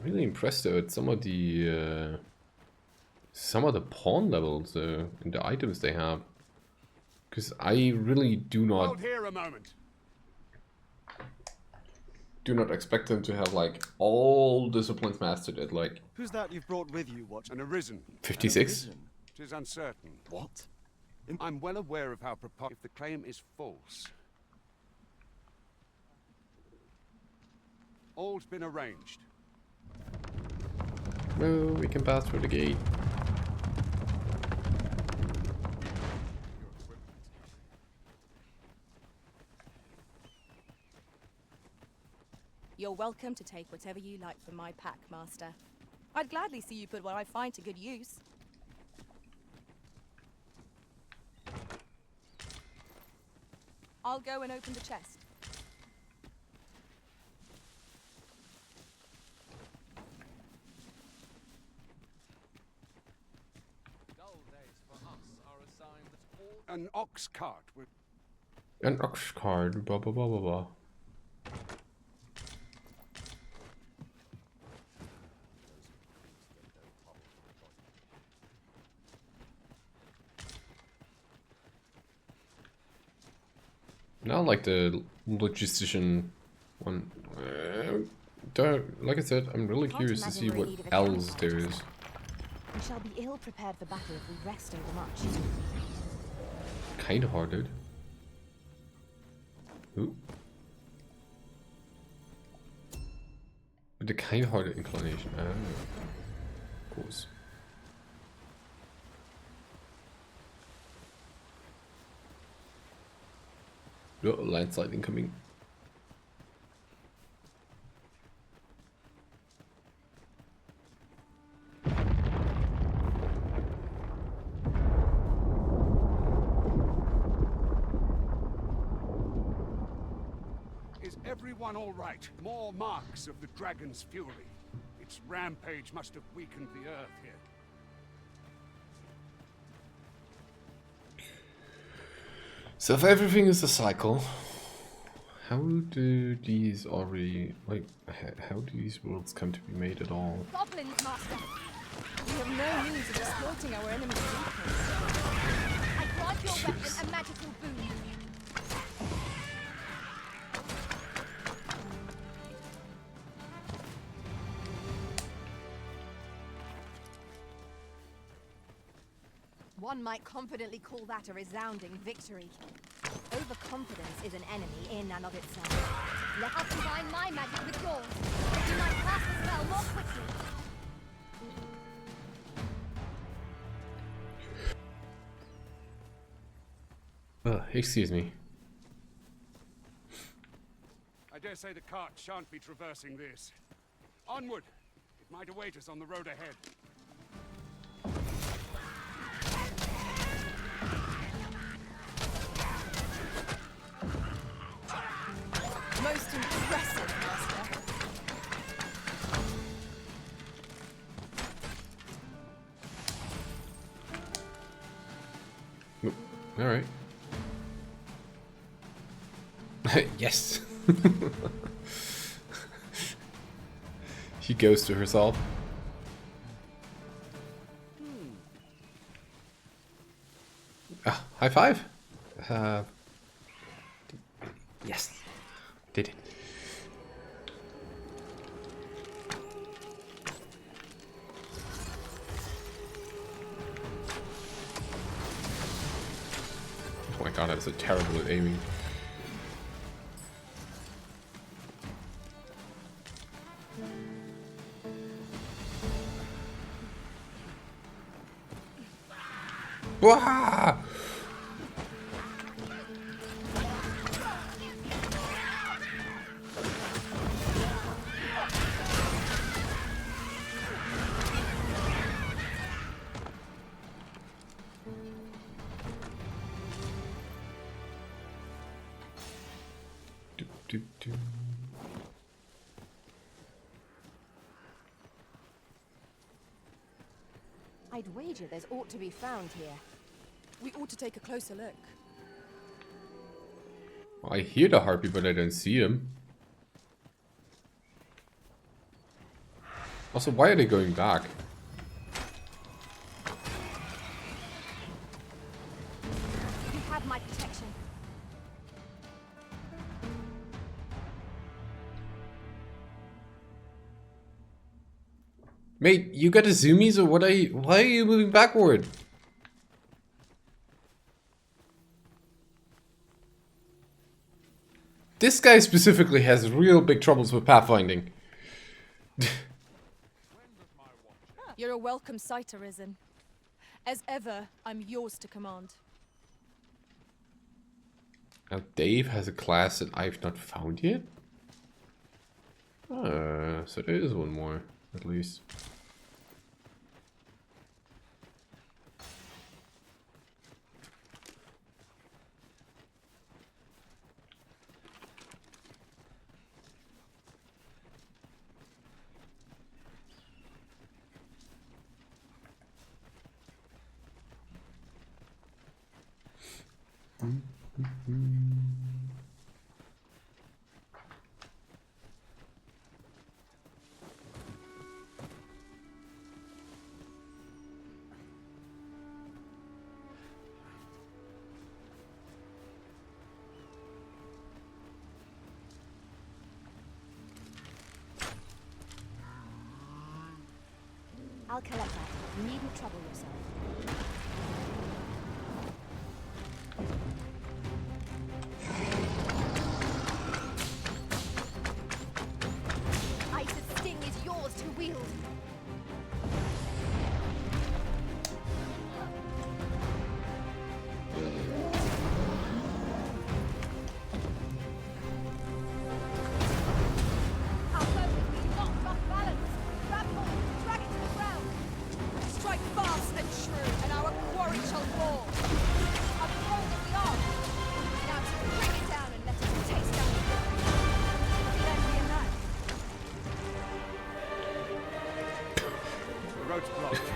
Really impressed though at some of the pawn levels and the items they have, because I really do not Hold here a moment. expect them to have like all disciplines mastered at like Who's that you've brought with you, Watch? An arisen. 56. Tis uncertain. What? I'm well aware of how if the claim is false. All's been arranged. No, we can pass through the gate. You're welcome to take whatever you like from my pack, Master. I'd gladly see you put what I find to good use. I'll go and open the chest. An ox cart with An ox card, blah blah blah blah blah. Now, like the logistician one. Like I said, I'm really curious to see what else there is. We shall be ill prepared for battle if we rest overmuch. Kind of hard, dude. Ooh. With the kind of hard inclination. Of course. Oh, landslide incoming. Is everyone all right? More marks of the dragon's fury. Its rampage must have weakened the earth here. So if everything is a cycle, how do these already, like, how do these worlds come to be made at all? Goblins, Master! We have no means of exploiting our enemy's weakness. I grant your weapon a magical boon. One might confidently call that a resounding victory. Overconfidence is an enemy in and of itself. Let us combine my magic with yours. You might cast the spell more quickly. Excuse me. I dare say the cart shan't be traversing this. Onward! It might await us on the road ahead. Most impressive, Master. All right. Yes. She goes to herself. Ah, high five. Yes. Did it. Oh my god, that is so terrible at aiming. Wah! I'd wager there's aught to be found here. We ought to take a closer look. I hear the harpy, but I don't see him. Also, why are they going back? You have my protection. Mate, you got a zoomies or what are you? Why are you moving backward? This guy specifically has real big troubles with pathfinding. You're a welcome sight, Arisen. As ever, I'm yours to command. Now Dave has a class that I've not found yet? So there is one more, at least. I'll collect that. You needn't trouble yourself. Ice's sting is yours to wield. Our focus is not off balance. Grab hold, drag it to the ground. Strike fast and true, and our quarry shall fall. Unfold as we are. Now to bring it down and let us taste down the ground. Then be enough. The road's blocked.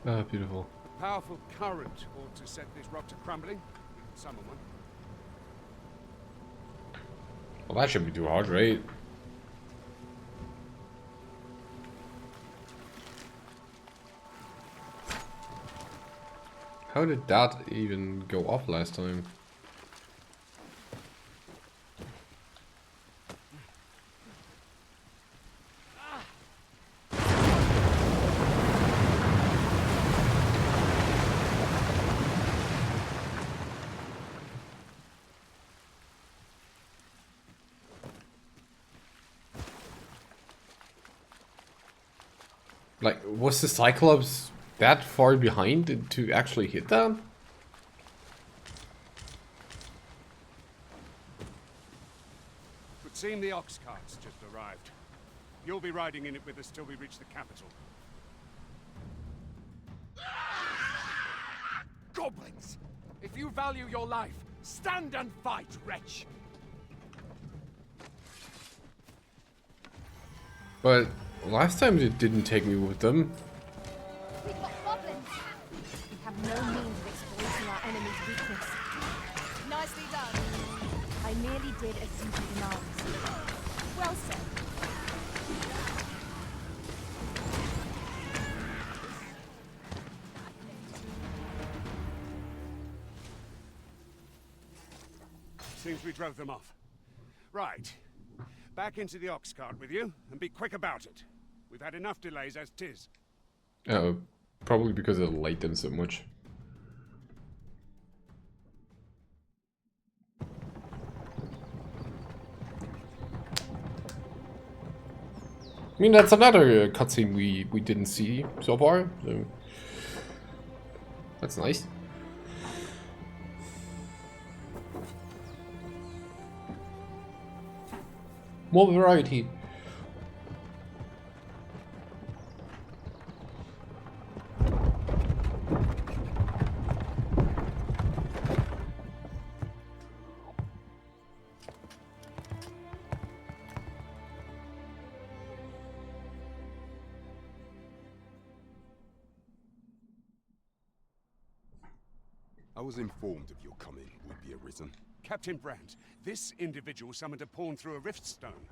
Ah, beautiful. A powerful current ought to set this rock to crumbling. We can summon one. Well, that shouldn't be too hard, right? How did that even go off last time? Like, was the Cyclops that far behind to actually hit that? Would seem the ox cart's just arrived. You'll be riding in it with us till we reach the capital. Goblins! If you value your life, stand and fight, wretch! But last time it didn't take me with them. We've got goblins! We have no means of exploiting our enemy's weakness. Nicely done. I merely did as duty demands. Well said. Seems we drove them off. Right. Back into the ox cart with you, and be quick about it. We've had enough delays as 'tis. Oh, probably because I liked them so much. I mean, that's another cutscene we didn't see so far, so that's nice. More variety. I was informed of your coming would be arisen. Captain Brandt, this individual summoned a pawn through a rift stone.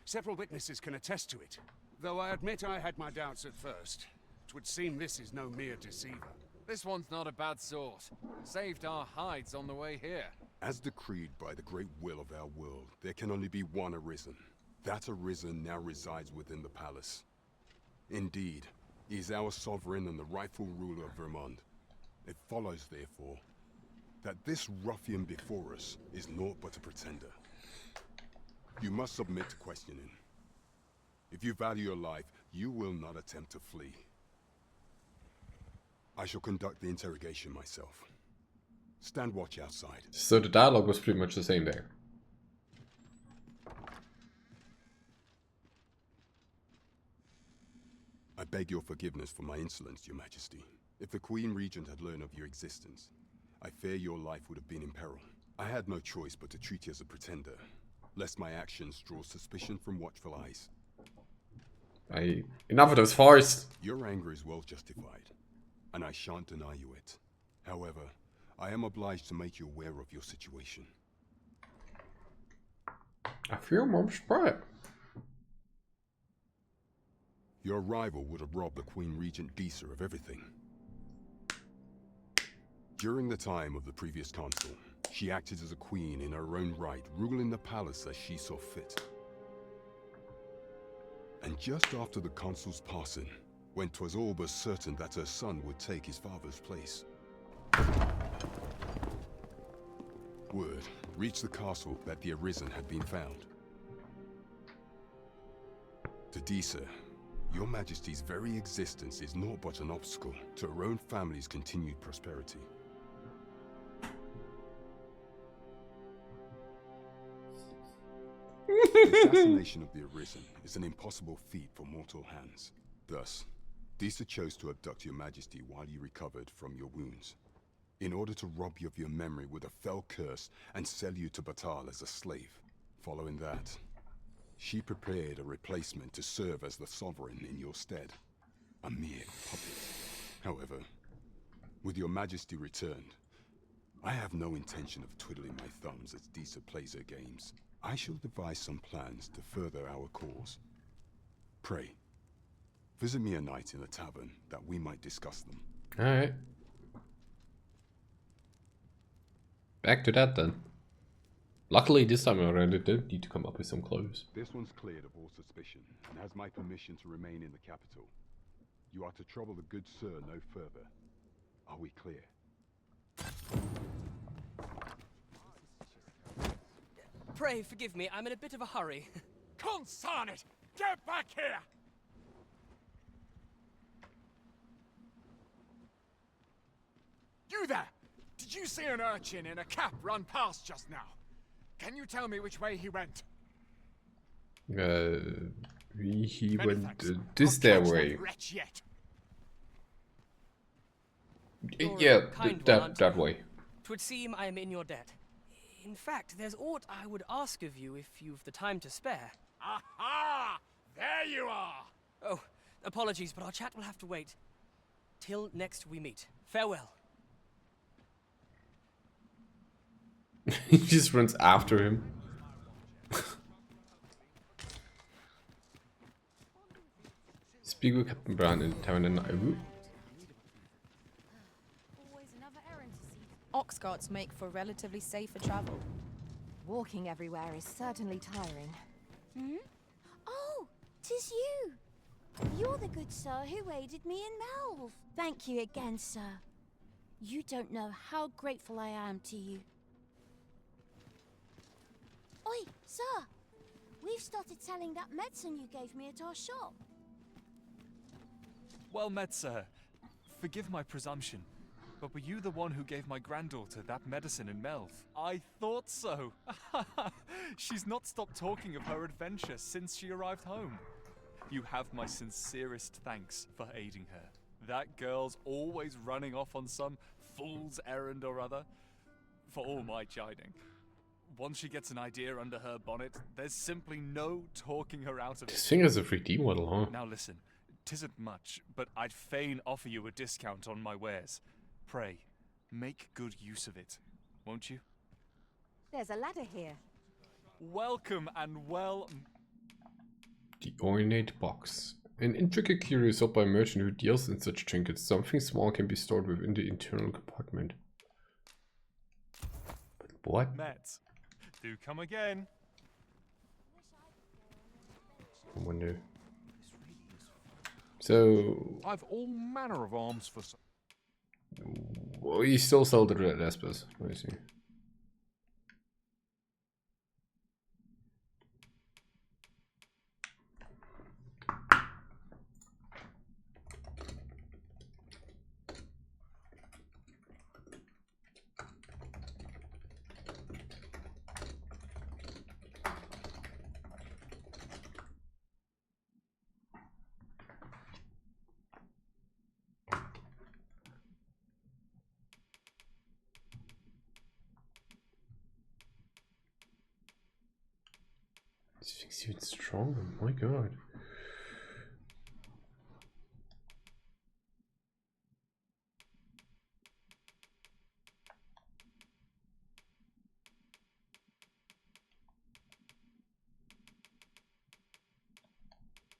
Several witnesses can attest to it. Though I admit I had my doubts at first. 'Twould seem this is no mere deceiver. This one's not a bad sort. Saved our hides on the way here. As decreed by the great will of our world, there can only be one arisen. That arisen now resides within the palace. Indeed, he is our sovereign and the rightful ruler of Vermont. It follows, therefore, that this ruffian before us is naught but a pretender. You must submit to questioning. If you value your life, you will not attempt to flee. I shall conduct the interrogation myself. Stand watch outside. So the dialogue was pretty much the same there. I beg your forgiveness for my insolence, Your Majesty. If the Queen Regent had learned of your existence, I fear your life would have been in peril. I had no choice but to treat you as a pretender, lest my actions draw suspicion from watchful eyes. Enough of those farce. Your anger is well justified, and I shan't deny you it. However, I am obliged to make you aware of your situation. I feel more surprised. Your arrival would have robbed the Queen Regent Disa of everything. During the time of the previous consul, she acted as a queen in her own right, ruling the palace as she saw fit. And just after the consul's passing, when 'twas all but certain that her son would take his father's place, word reached the castle that the Arisen had been found. To Disa, Your Majesty's very existence is naught but an obstacle to her own family's continued prosperity. The assassination of the Arisen is an impossible feat for mortal hands. Thus, Disa chose to abduct Your Majesty while you recovered from your wounds, in order to rob you of your memory with a fell curse and sell you to Batal as a slave. Following that, she prepared a replacement to serve as the sovereign in your stead, a mere puppet. However, with Your Majesty returned, I have no intention of twiddling my thumbs as Disa plays her games. I shall devise some plans to further our cause. Pray, visit me a night in the tavern that we might discuss them. Alright. Back to that then. Luckily this time around I don't need to come up with some clothes. This one's cleared of all suspicion and has my permission to remain in the capital. You are to trouble the good sir no further. Are we clear? Pray forgive me, I'm in a bit of a hurry. Consign it! Get back here! You there! Did you see an urchin in a cap run past just now? Can you tell me which way he went? He Many went thanks. this I'll their catch that way. wretch yet. You're a Yeah, kind one, that aren't you? way. 'Twould seem I am in your debt. In fact, there's aught I would ask of you if you've the time to spare. Aha! There you are! Oh, apologies, but our chat will have to wait. Till next we meet. Farewell. He just runs after him. Speak with Captain Brown in the tavern and Ox carts make for relatively safer travel. Walking everywhere is certainly tiring. Hmm? Oh, 'tis you! You're the good sir who aided me in Melve. Thank you again, sir. You don't know how grateful I am to you. Oi, sir! We've started selling that medicine you gave me at our shop. Well met, sir. Forgive my presumption, but were you the one who gave my granddaughter that medicine in Melve? I thought so. She's not stopped talking of her adventure since she arrived home. You have my sincerest thanks for aiding her. That girl's always running off on some fool's errand or other, for all my chiding. Once she gets an idea under her bonnet, there's simply no talking her out of it. This thing is a 3D model, huh? Now listen, 'tisn't much, but I'd fain offer you a discount on my wares. Pray, make good use of it, won't you? There's a ladder here. Welcome and well... The ornate box. An intricate curio sold by a merchant who deals in such trinkets. Something small can be stored within the internal compartment. But what? Met. Do come again. I wonder. So... I've all manner of arms for... Well, you still sell the red Espers, I see. This thing's even stronger, my god.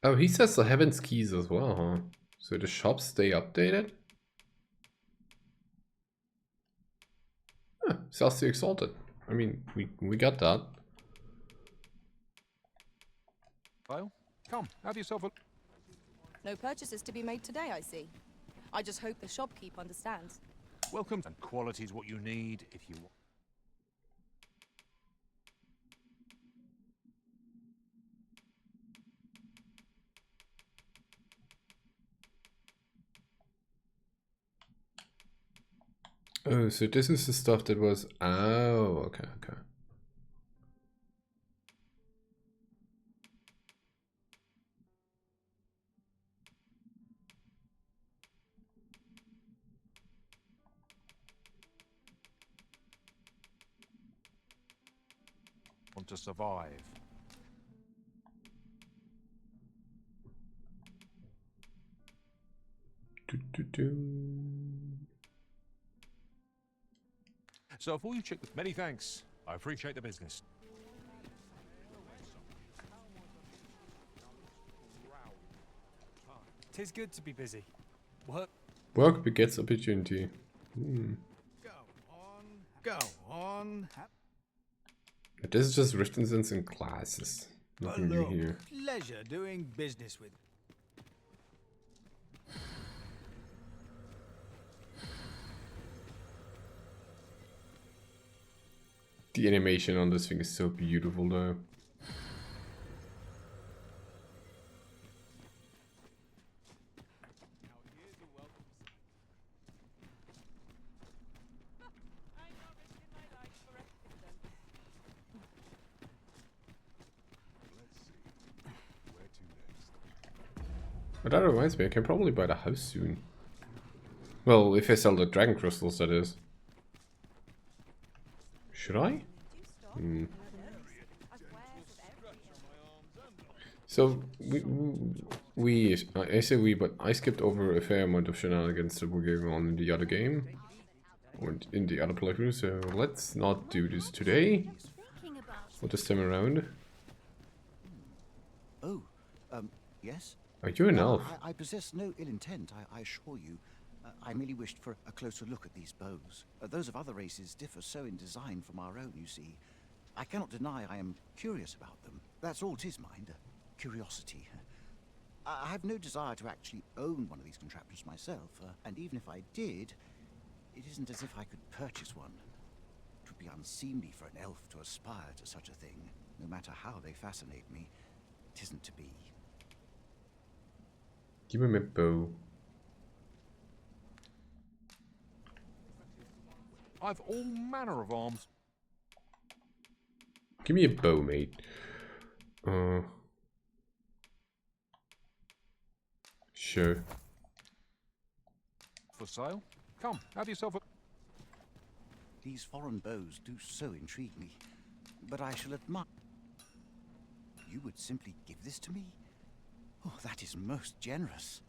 Oh, he says the Heaven's Keys as well, huh? So the shops stay updated? Huh, sells the Exalted. I mean, we got that. Well, come, have yourself a... No purchases to be made today, I see. I just hope the shopkeep understands. Welcome, and quality's what you need if you want. Oh, so this is the stuff that was... Oh, okay, okay. Want to survive. So if all you check with many thanks, I appreciate the business. Tis good to be busy. Work. Work begets opportunity. Hmm. Go on. This is just Richardson's in classes. Nothing new Look, here. pleasure doing business with. The animation on this thing is so beautiful though. But that reminds me, I can probably buy the house soon. Well, if I sell the dragon crystals, that is. Should I? So, I say we, but I skipped over a fair amount of shenanigans that were going on in the other game. Or in the other playthrough, so let's not do this today. Or this time around. Oh, yes? Are you an elf? I possess no ill intent, I assure you. I merely wished for a closer look at these bows. Those of other races differ so in design from our own, you see. I cannot deny I am curious about them. That's all 'tis, mind. Curiosity. I have no desire to actually own one of these contraptions myself, and even if I did, it isn't as if I could purchase one. It would be unseemly for an elf to aspire to such a thing. No matter how they fascinate me, it isn't to be. Give me my bow. I've all manner of arms. Give me a bow, mate. Sure. For sale? Come, have yourself a... These foreign bows do so intrigue me, but I shall admire... You would simply give this to me? Oh, that is most generous.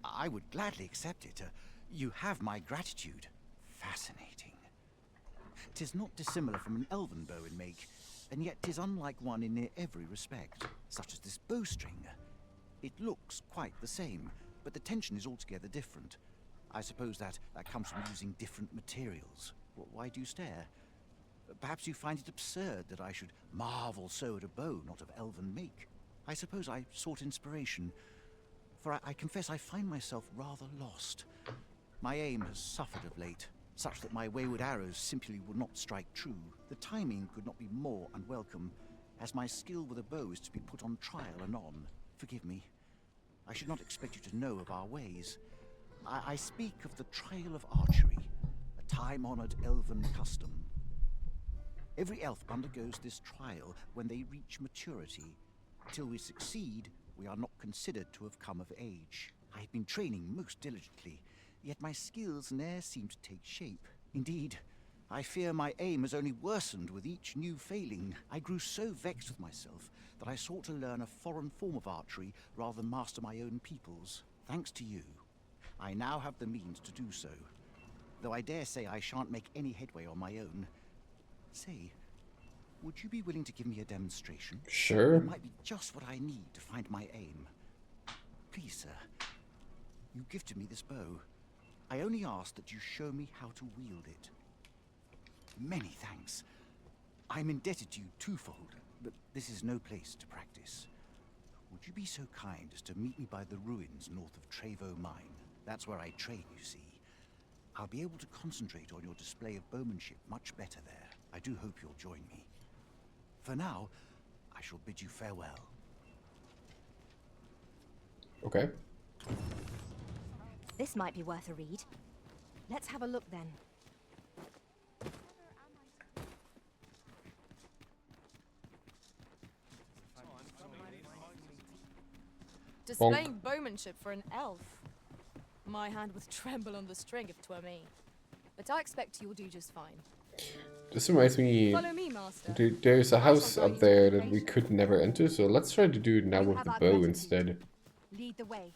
I would gladly accept it. You have my gratitude. Fascinating. 'Tis not dissimilar from an elven bow in make, and yet 'tis unlike one in near every respect, such as this bowstring. It looks quite the same, but the tension is altogether different. I suppose that comes from using different materials. Why do you stare? Perhaps you find it absurd that I should marvel so at a bow not of elven make. I suppose I sought inspiration, for I confess I find myself rather lost. My aim has suffered of late, such that my wayward arrows simply would not strike true. The timing could not be more unwelcome, as my skill with a bow is to be put on trial anon. Forgive me. I should not expect you to know of our ways. I speak of the trial of archery, a time-honored elven custom. Every elf undergoes this trial when they reach maturity. Till we succeed, we are not considered to have come of age. I have been training most diligently, yet my skills ne'er seem to take shape. Indeed, I fear my aim has only worsened with each new failing. I grew so vexed with myself that I sought to learn a foreign form of archery rather than master my own people's. Thanks to you, I now have the means to do so, though I dare say I shan't make any headway on my own. Say, would you be willing to give me a demonstration? Sure. It might be just what I need to find my aim. Please, sir, you gifted me this bow. I only ask that you show me how to wield it. Many thanks. I'm indebted to you twofold, but this is no place to practice. Would you be so kind as to meet me by the ruins north of Trevo Mine? That's where I train, you see. I'll be able to concentrate on your display of bowmanship much better there. I do hope you'll join me. For now, I shall bid you farewell. Okay. This might be worth a read. Let's have a look then. Displaying bowmanship for an elf. My hand would tremble on the string if 'twere me. But I expect you'll do just fine. This reminds me, Follow me, master. there's a house up there that we could never enter, so let's try to do it now with the bow instead. Lead the way.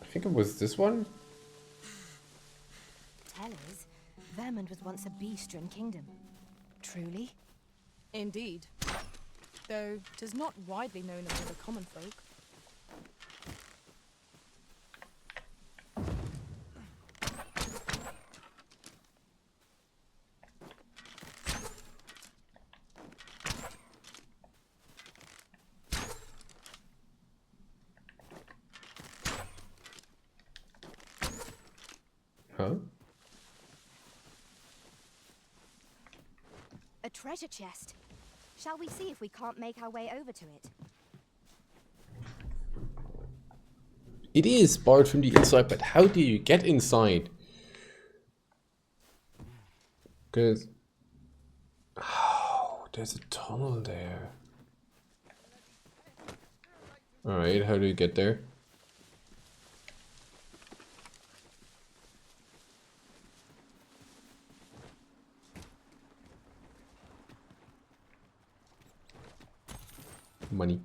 I think it was this one? Tellers, Vermund was once a bee-strewn kingdom. Truly? Indeed. Though 'tis not widely known among the common folk. Huh? A treasure chest. Shall we see if we can't make our way over to it? It is barred from the inside, but how do you get inside? Because... Oh. there's a tunnel there. Alright, how do you get there? Money.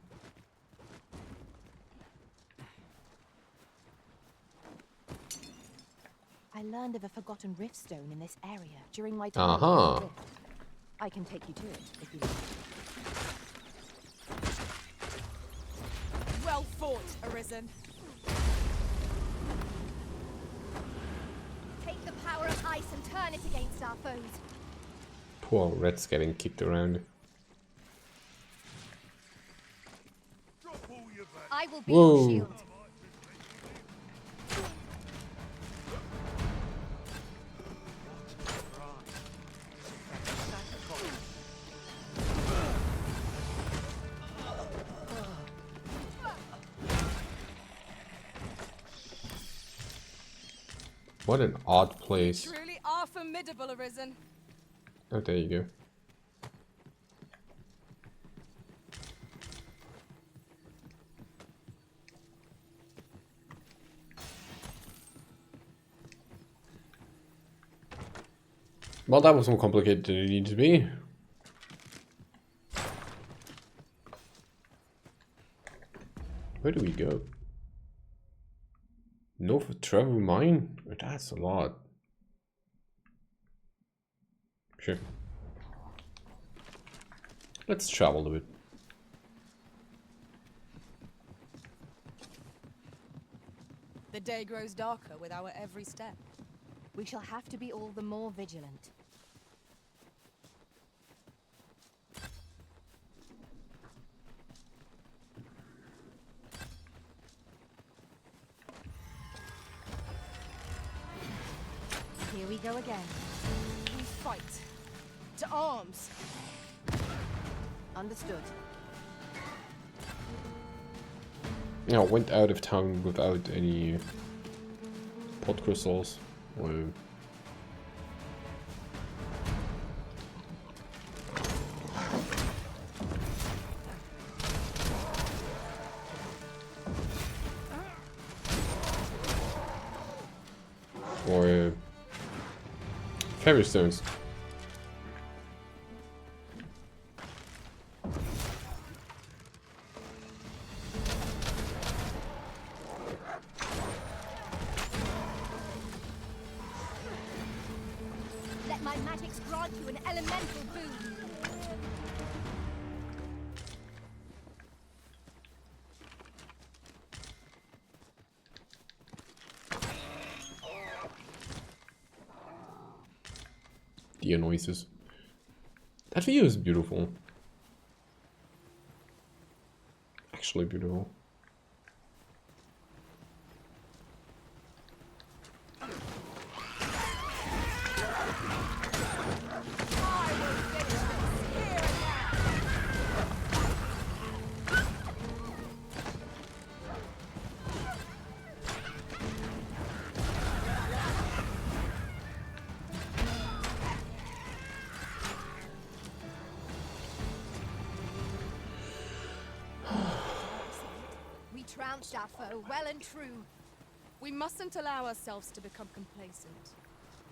I learned of a forgotten rift stone in this area during my time. Uh-huh. I can take you to it if you like. Well fought, Arisen. Take the power of ice and turn it against our foes. Poor Red's getting kicked around. I will be Whoa. your shield. What an odd place. Truly are formidable, Arisen. Oh, there you go. Well, that was more complicated than it needed to be. Where do we go? North of Travel Mine? That's a lot. Sure. Let's travel a bit. The day grows darker with our every step. We shall have to be all the more vigilant. Here we go again. We fight. To arms. Understood. Yeah, went out of town without any pot crystals. Or fairy stones. Let my magics grant you an elemental boon. Deer noises. That view is beautiful. Actually beautiful. We trounced our foe well and true. We mustn't allow ourselves to become complacent.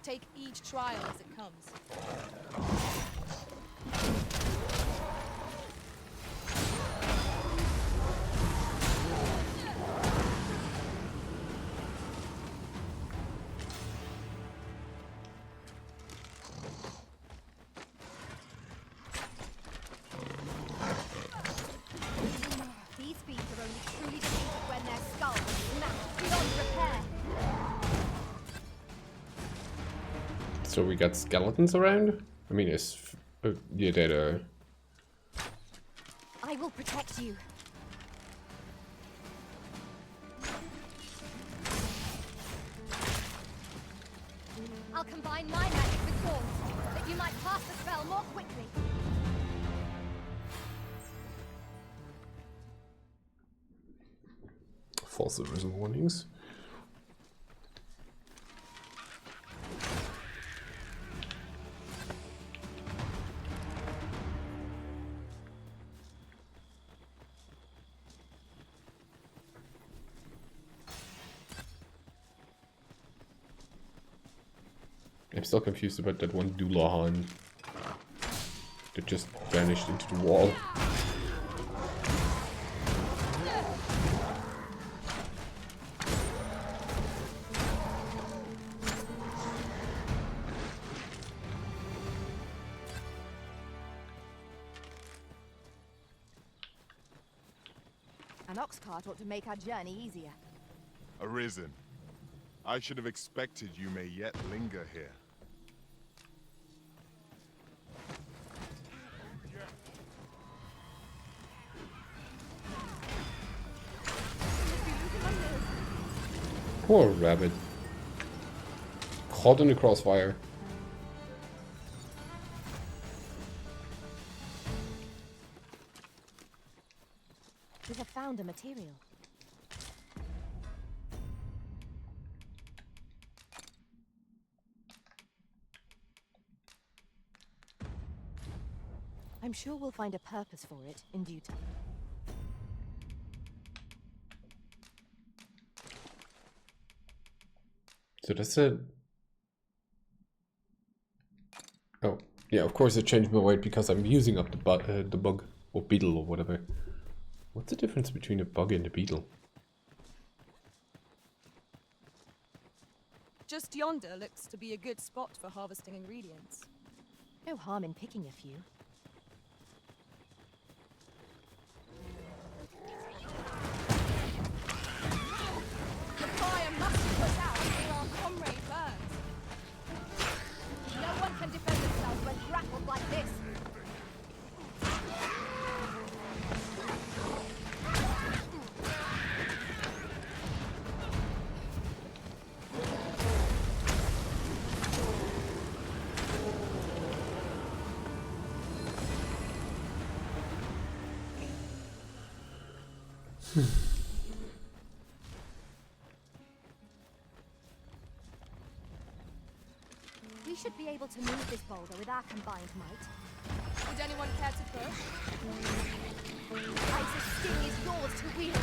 Take each trial as it comes. These beasts are only truly defeated when their skulls are smashed beyond repair. So we got skeletons around? I mean, it's... yeah, that I will protect you. I'll combine my magic with yours, that you might pass the spell more quickly. false arisen warnings. I'm still confused about that one Dulahan that just vanished into the wall. An ox cart ought to make our journey easier. Arisen. I should have expected you may yet linger here. Poor rabbit. Caught in the crossfire. We have found a material. I'm sure we'll find a purpose for it in due time. So that's it. Oh, yeah, of course it changed my weight because I'm using up the bug or beetle or whatever. What's the difference between a bug and a beetle? Just yonder looks to be a good spot for harvesting ingredients. No harm in picking a few. The fire must be put out or our comrade burns. No one can defend themselves when grappled like this. We should be able to move this boulder with our combined might. Would anyone care to push? Isaac's sting is yours to wield.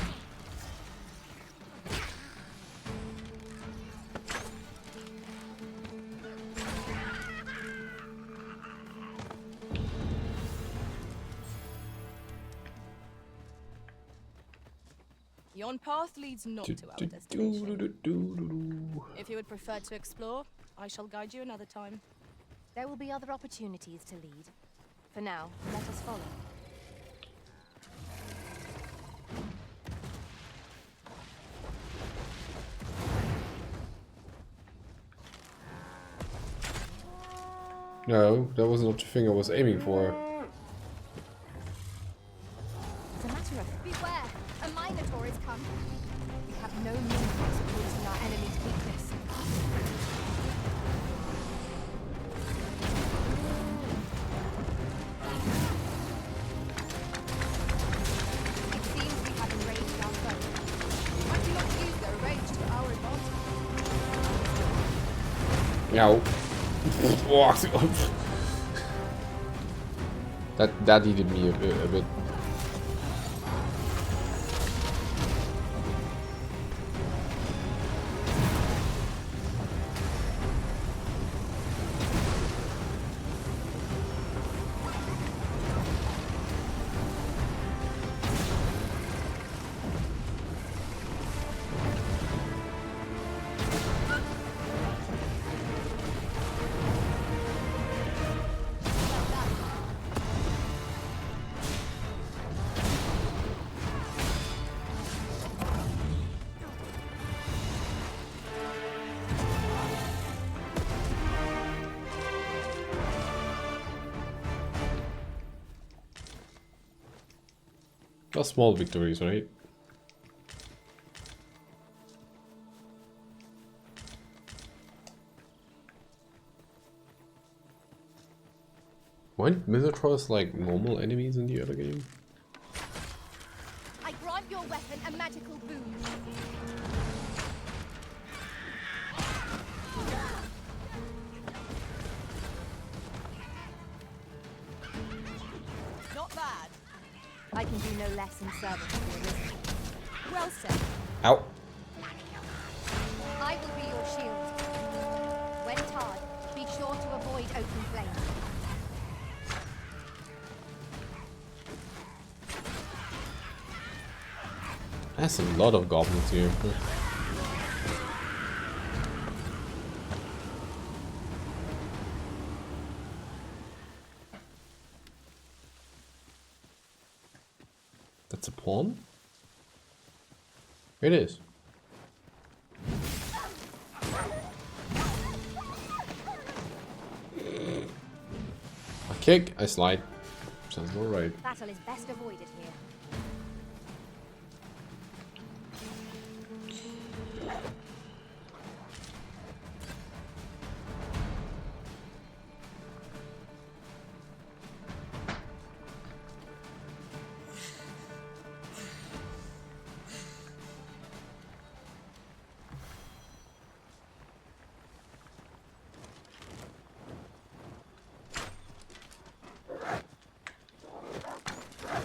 Yon path leads not to our destination. If you would prefer to explore, I shall guide you another time. There will be other opportunities to lead. For now, let us follow. No, that was not the thing I was aiming for. It's a matter of beware. A Minotaur is come. We have no means of supporting our enemy's weakness. It seems we have enraged our foe. Might we not use their rage to our advantage? No. That needed me a bit. Well, small victories, right? Weren't Minotaurs like normal enemies in the other game? I grant your weapon a magical boon. Not bad. I can do no less in service of the Arisen. Well said. Ow. I will be your shield. When tarred, be That's a lot of goblins here. That's a pawn? It is. I kick, I slide. Sounds all right. Battle is best avoided here.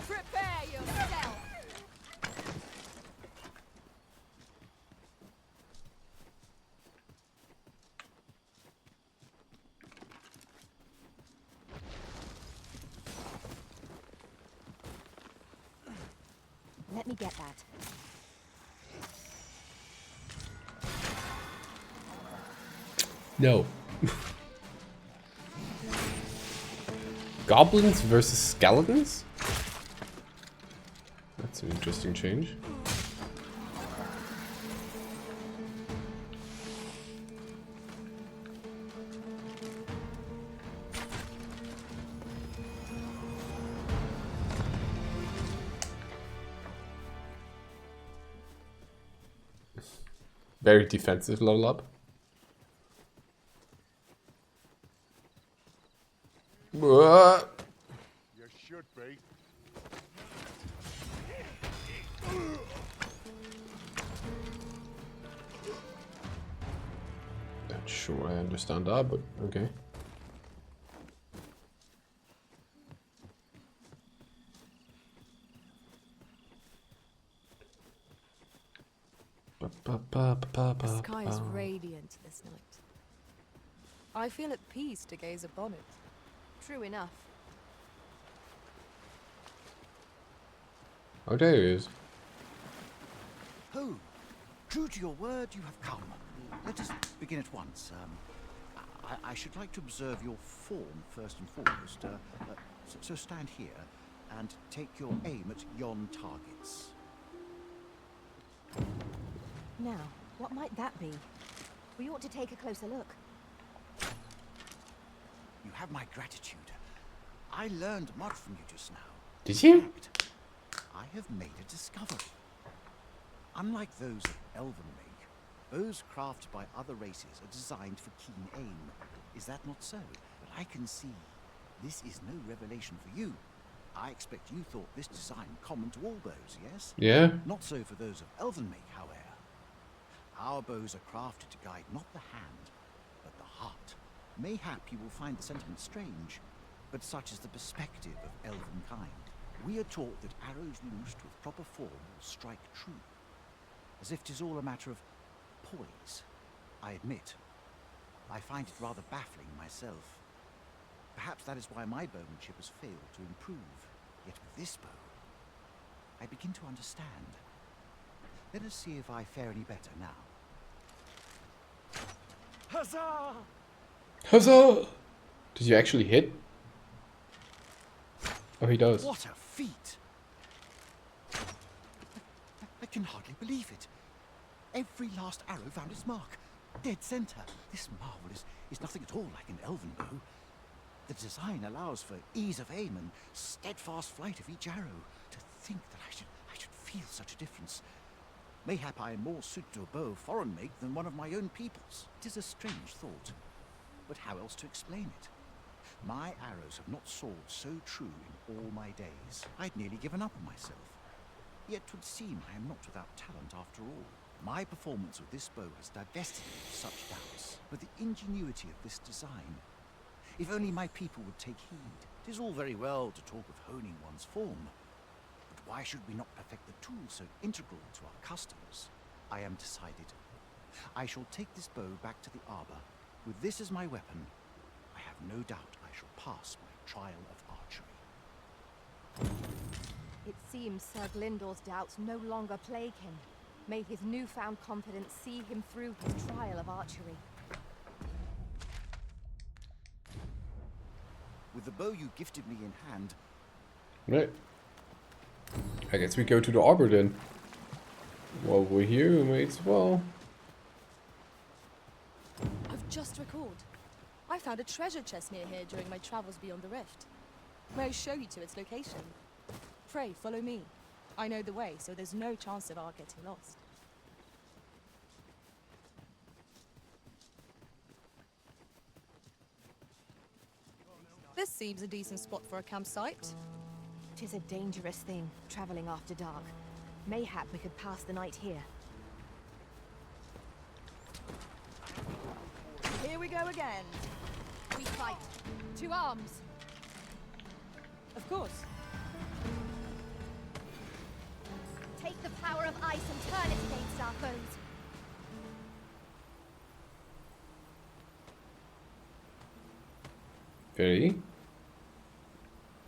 Prepare yourself. Let me get that. No. Goblins versus skeletons? That's an interesting change. Very defensive level up. What? You should be. Not sure I understand that, but okay. The sky is radiant this night. I feel at peace to gaze upon it. True enough. Oh, there he is. Oh, true to your word, you have come. Let us begin at once. I should like to observe your form first and foremost. So stand here and take your aim at yon targets. Now, what might that be? We ought to take a closer look. You have my gratitude. I learned much from you just now. Did you? In fact, I have made a discovery. Unlike those of elven make, bows crafted by other races are designed for keen aim. Is that not so? But I can see this is no revelation for you. I expect you thought this design common to all bows, yes? Yeah. Not so for those of elven make, however. Our bows are crafted to guide not the hand, but the heart. Mayhap you will find the sentiment strange, but such is the perspective of elven kind. We are taught that arrows loosed with proper form will strike true, as if 'tis all a matter of poise. I admit, I find it rather baffling myself. Perhaps that is why my bowmanship has failed to improve. Yet with this bow, I begin to understand. Let us see if I fare any better now. Huzzah! Huzzah! Did you actually hit? Oh, he does. What a feat! I can hardly believe it. Every last arrow found its mark. Dead center. This marvel is nothing at all like an elven bow. The design allows for ease of aim and steadfast flight of each arrow. To think that I should feel such a difference. Mayhap I am more suited to a bow of foreign make than one of my own people's. It is a strange thought, but how else to explain it? My arrows have not soared so true in all my days. I'd nearly given up on myself. Yet 'twould seem I am not without talent after all. My performance with this bow has divested me of such doubts. But the ingenuity of this design, if only my people would take heed. 'Tis all very well to talk of honing one's form, but why should we not perfect the tool so integral to our customs? I am decided. I shall take this bow back to the arbor. With this as my weapon, I have no doubt I shall pass my trial of archery. It seems Sir Glyndor's doubts no longer plague him. May his newfound confidence see him through his trial of archery. With the bow you gifted me in hand, Right. I guess we go to the arbor then. While we're here, we may as well. I've just recalled. I found a treasure chest near here during my travels beyond the rift. May I show you to its location? Pray, follow me. I know the way, so there's no chance of our getting lost. This seems a decent spot for a campsite. 'Tis a dangerous thing, traveling after dark. Mayhap we could pass the night here. Here we go again. We fight. To arms. Of course. Take the power of ice and turn it against our foes. Okay.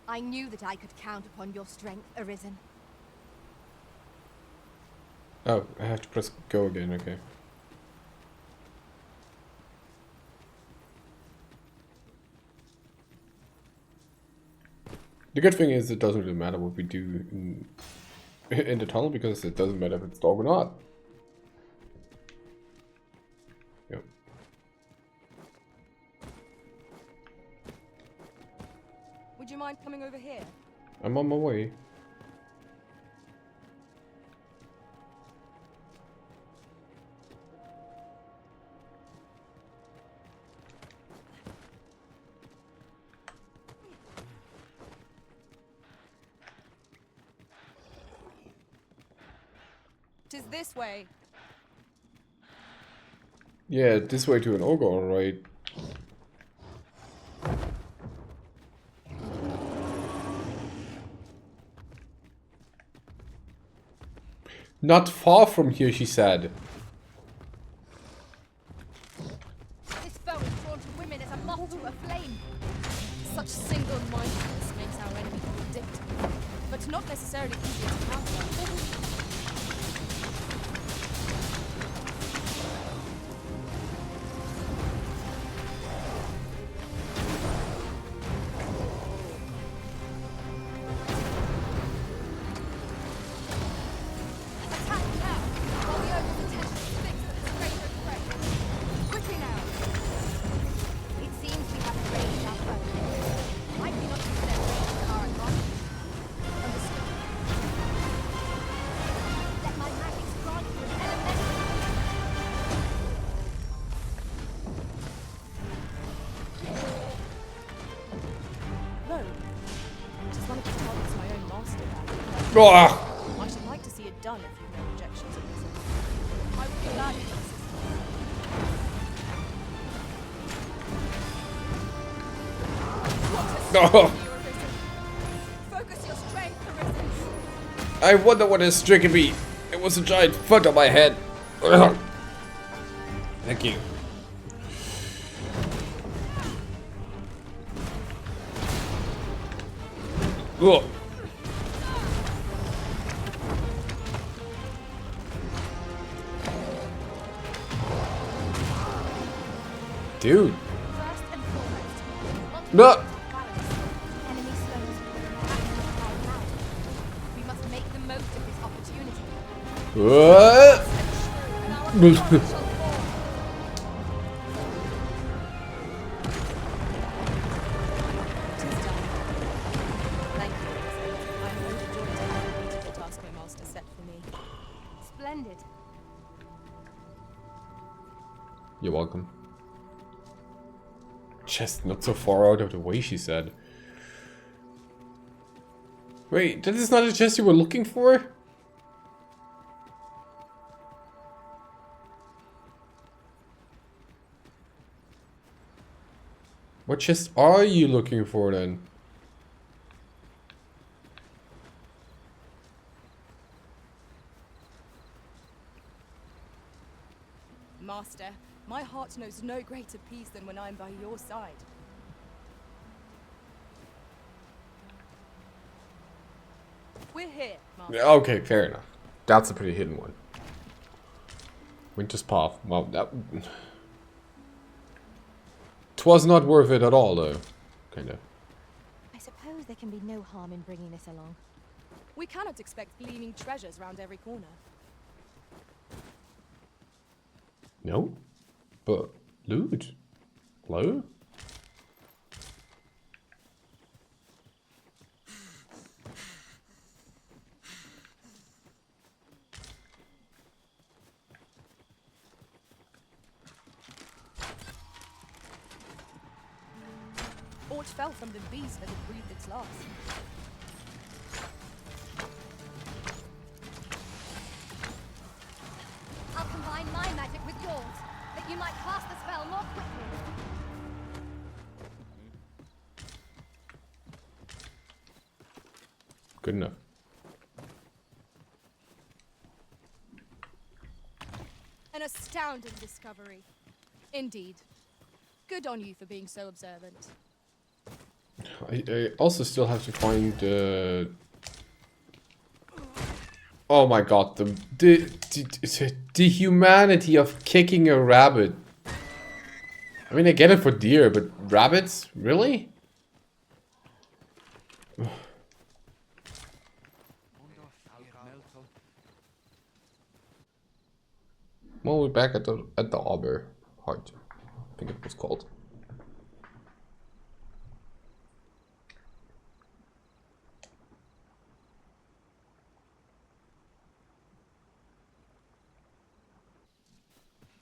I knew that I could count upon your strength, Arisen. Oh, I have to press go again, okay. The good thing is it doesn't really matter what we do in the tunnel, because it doesn't matter if it's dog or not. Yep. Would you mind coming over here? I'm on my way. Tis this way. Yeah, this way to an ogre, alright. Not far from here, she said. This foe is drawn to women as a moth to a flame. Such single-mindedness makes our enemy predictable, but not necessarily easy to counter. I should like to see it done if you've no objections. I would be glad to assist. Focus your strength, Arisen. I wonder what is stricken me. It was a giant foot on my head. Thank you. Ugh. Dude. No. We must make the most of this opportunity. What? Thank you, I'm overjoyed to have the beautiful task my master set for me. Splendid. You're welcome. Chest not so far out of the way, she said. Wait, that is not the chest you were looking for? What chest are you looking for then? Master, my heart knows no greater peace than when I'm by your side. We're here, Master. Yeah, okay, fair enough. That's a pretty hidden one. Winter's Path. Well, that... Twas not worth it at all, though. Kinda. I suppose there can be no harm in bringing this along. We cannot expect gleaming treasures round every corner. No? But... loot? Hello? Aught fell from the beast that had breathed its last. I'll combine my magic with yours, that you might cast the spell more quickly. Good enough. An astounding discovery. Indeed. Good on you for being so observant. I also still have to find oh my god, the humanity of kicking a rabbit. I mean, I get it for deer, but rabbits? Really? Well, we're back at the Arbor Heart, I think it was called.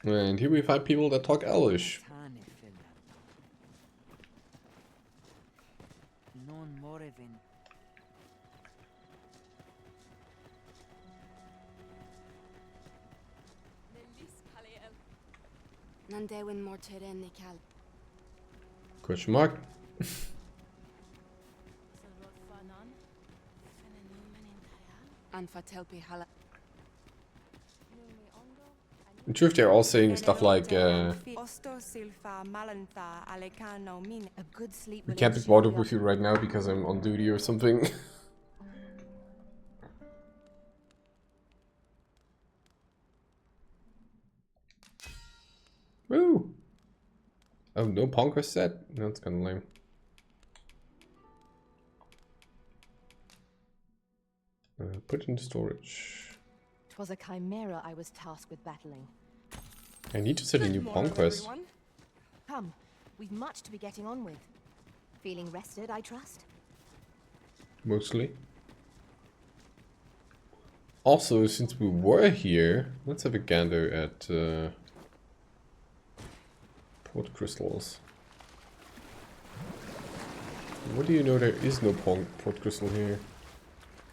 And here we find people that talk Elvish. Question mark? In truth, they're all saying stuff like, we can't be bothered with you right now because I'm on duty or something. Woo! Oh, no Ponker set? That's kinda lame. Put in storage. 'Twas a chimera I was tasked with battling. I need to set a new Ponquest. Come, we've much to be getting on with. Feeling rested, I trust? Mostly. Also, since we were here, let's have a gander at port crystals. What do you know? There is no port crystal here.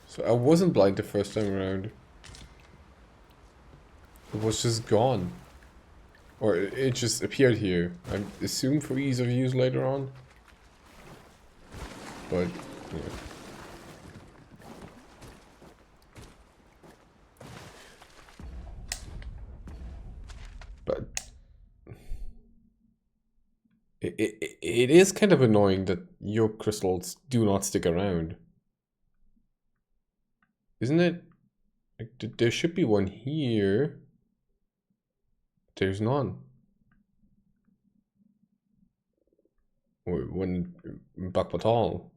So I wasn't blind the first time around. It was just gone. Or it just appeared here. I assume for ease of use later on. But, yeah. But it is kind of annoying that your crystals do not stick around. Isn't it? Like, there should be one here. There's none. Or one in Bakbatal.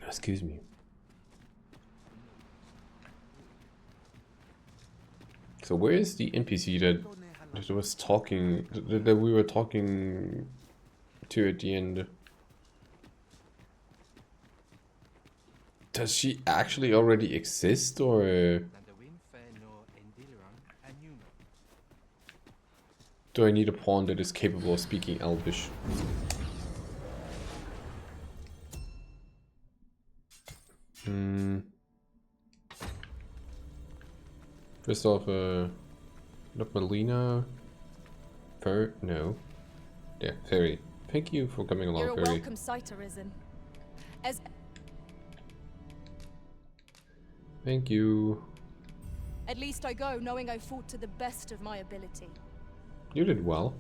Excuse me. So where is the NPC that was talking, that we were talking to at the end? Does she actually already exist, or do I need a pawn that is capable of speaking Elvish? First off, not Melina. No. Yeah, Fairy. Thank you for coming along, You're a Fairy. welcome sight, Arisen. As Thank you. at least I go knowing I fought to the best of my ability. You did well.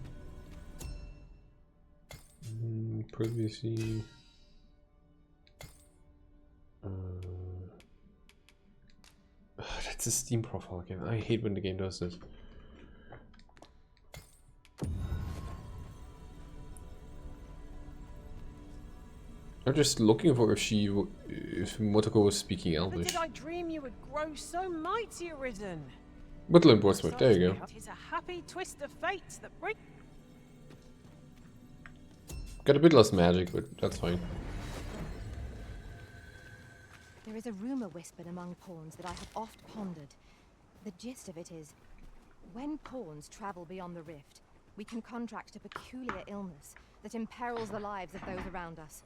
Previously. That's a Steam profile game. I hate when the game does this. I'm just looking for if Motoko was speaking Never Elvish. did I dream you would grow so mighty, Arisen. Woodland Boardsmith, there you go. It is a happy twist of fate that brings. Got a bit less magic, but that's fine. There is a rumor whispered among pawns that I have oft pondered. The gist of it is, when pawns travel beyond the rift, we can contract a peculiar illness that imperils the lives of those around us.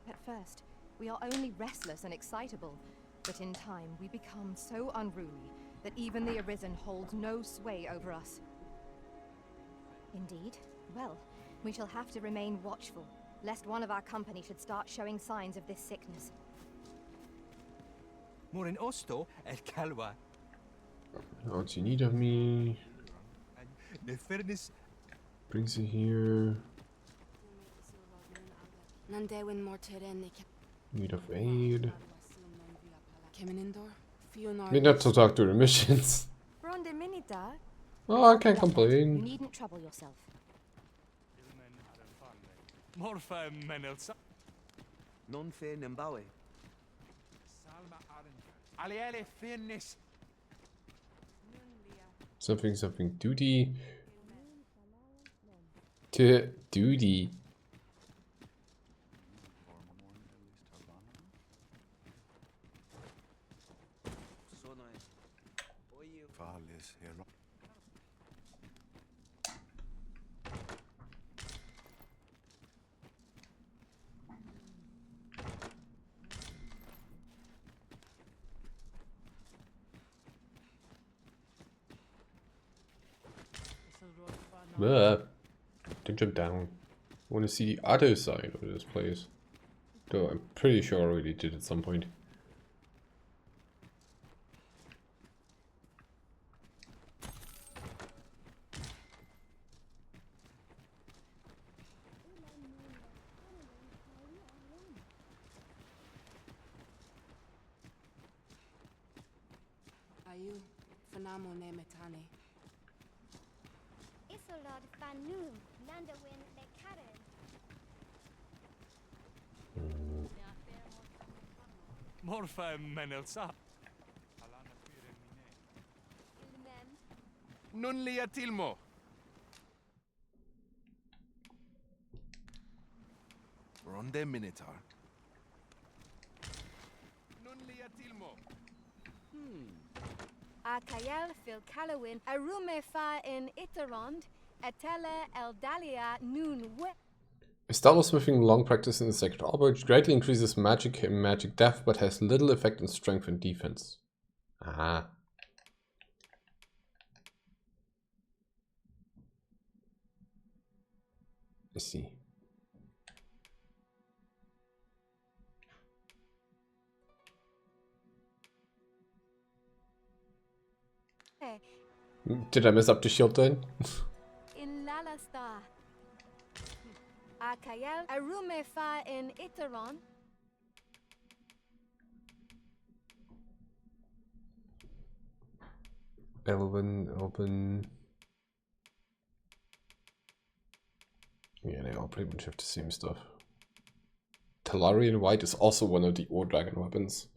At first, we are only restless and excitable, but in time we become so unruly that even the Arisen holds no sway over us. Indeed. Well, we shall have to remain watchful, lest one of our company should start showing signs of this sickness. More in Osto et Calwa. What you need of me? Brings you here. Need of aid. Need not to talk to the missions. Oh, I can't You complain. needn't trouble yourself. Morfa Menelsa. Non fe Nembawe. Aliele Finnis. Something duty. To duty. Don't jump down. I want to see the other side of this place. Though I'm pretty sure I already did at some point. Ayu, Fanamo ne metane. Isolad Fanu, Nandawin le Karen. Morfa Menelsa. Non lia Tilmo. Ronde Minotaur. Non lia Tilmo. Akayel fil Kalawin, Arume fa in Itarond, Atele Eldalia Noon we. Estella smithing long practice in the Sacred Arbor, which greatly increases magic and magic depth, but has little effect on strength and defense. Ah. I see. Did I mess up the shield then? In Lalastar. Akayel, Arume fa in Itaron. Elven. Yeah, they all pretty much have the same stuff. Talarian White is also one of the Ore Dragon weapons.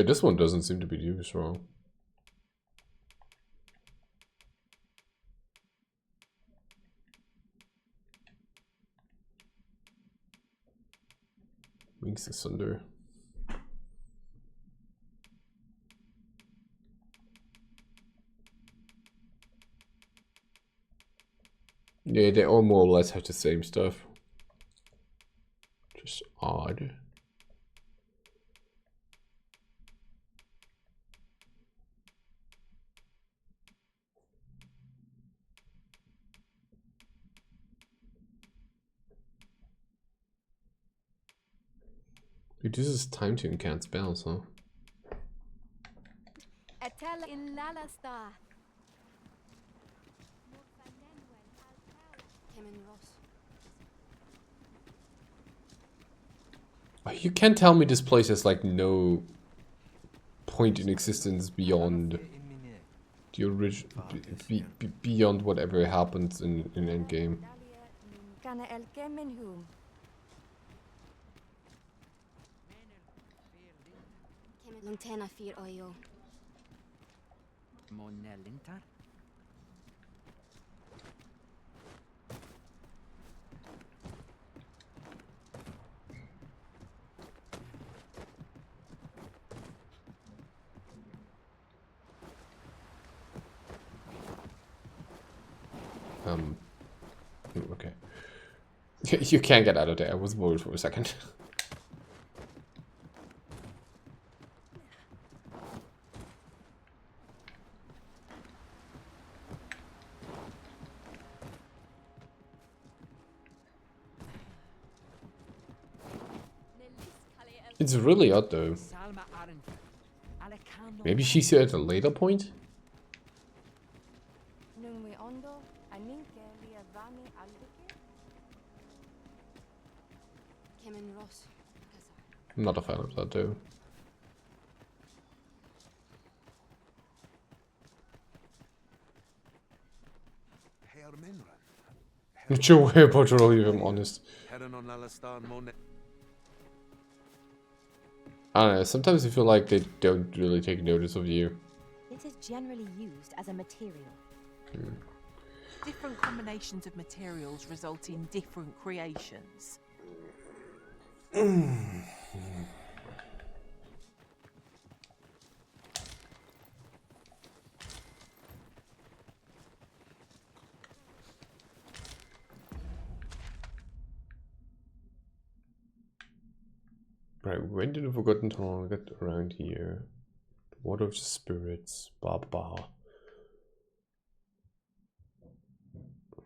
This one doesn't seem to be used wrong. Wings asunder. Yeah, they all more or less have the same stuff. Just odd. Reduces time to incant spells, huh? Etel in Lalastar. You can't tell me this place has like no point in existence beyond the original, beyond whatever happens in endgame. Lantena fir oyo. Monelintar? Okay. You can't get out of there. I was worried for a second. It's really odd though. Maybe she's here at a later point? I'm not a fan of that though. Not sure where about to if I'm honest. I don't know, sometimes I feel like they don't really take notice of you. It is generally used as a material. Different combinations of materials result in different creations. Right, when did the Forgotten Tunnel get around here? Water of the Spirits, Baba.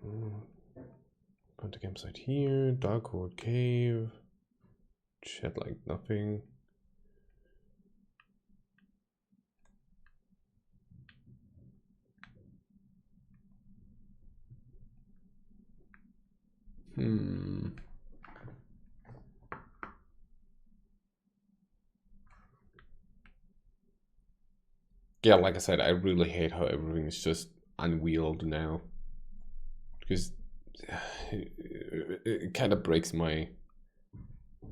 Found the campsite here, Darkwood Cave. Chat like nothing. Yeah, like I said, I really hate how everything is just unwheeled now. Because it kind of breaks my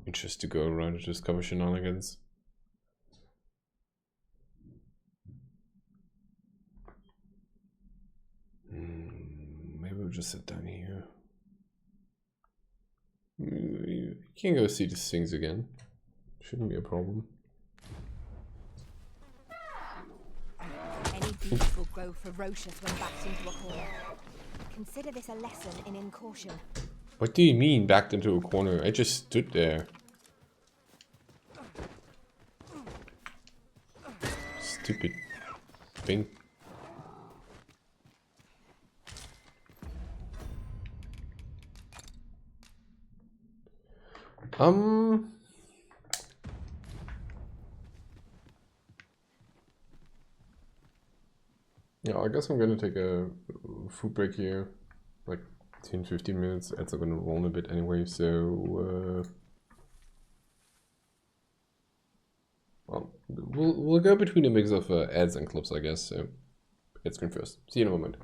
interest to go around and discover shenanigans. Maybe we'll just sit down here. You can go see these things again. Shouldn't be a problem. Any beast will grow ferocious when backed into a corner. Consider this a lesson in incaution. What do you mean backed into a corner? I just stood there. Stupid thing. Yeah, I guess I'm gonna take a food break here, like 10-15 minutes. Ads are gonna roll a bit anyway, so well, we'll go between a mix of ads and clips, I guess. So ads come first. See you in a moment.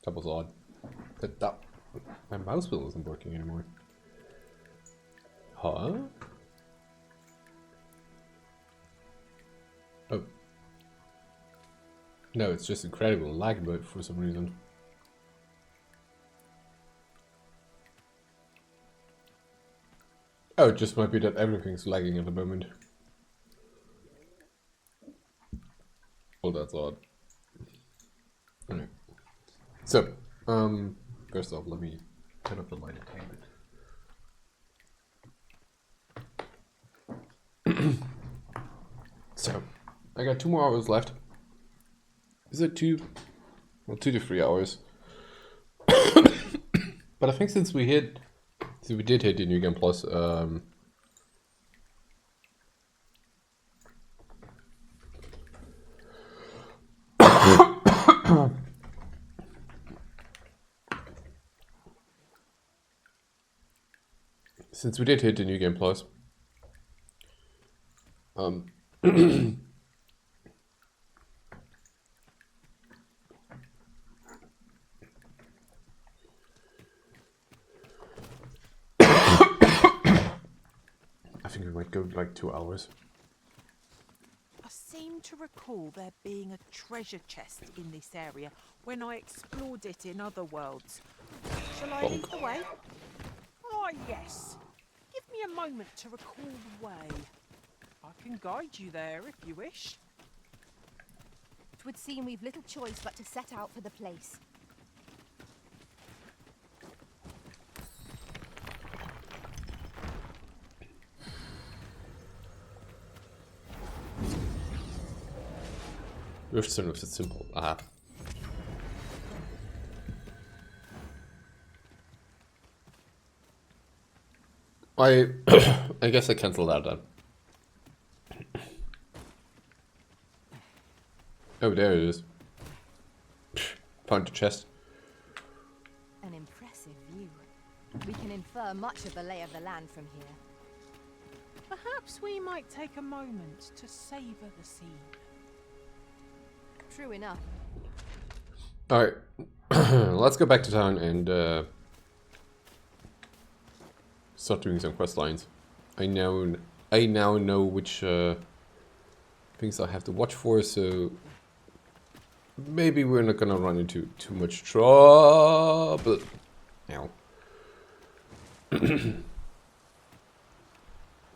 That was odd. That my mouse wheel isn't working anymore. Huh? Oh. No, it's just incredible lag mode for some reason. Oh, it just might be that everything's lagging at the moment. Oh, that's odd. Alright. So, first off, let me turn up the light a tiny bit. So, I got 2 more hours left. Is it 2? Well, 2 to 3 hours. But I think since we did hit the New Game Plus, since we did hit the New Game Plus, I think we might go like 2 hours. I seem to recall there being a treasure chest in this area when I explored it in other worlds. Shall I lead the way? Oh, yes. Give me a moment to recall the way. I can guide you there if you wish. It would seem we've little choice but to set out for the place. Riftstone was simple. Aha. I guess I cancelled that then. Oh, there it is. Found the chest. An impressive view. We can infer much of the lay of the land from here. Perhaps we might take a moment to savour the scene. True enough. Alright. Let's go back to town and start doing some quest lines. I now know which things I have to watch for, so maybe we're not gonna run into too much trouble. Ow.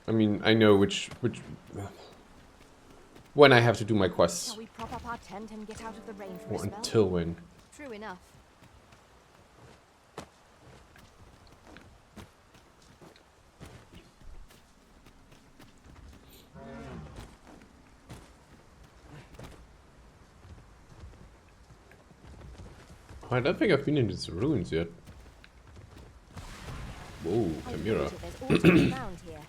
I mean, I know which when I have to do my quests. Shall we prop up our tent and get out of the rain for Or a spell? until when. True enough. I don't think I've been in these ruins yet. Whoa, Chimera. There's all to be found here.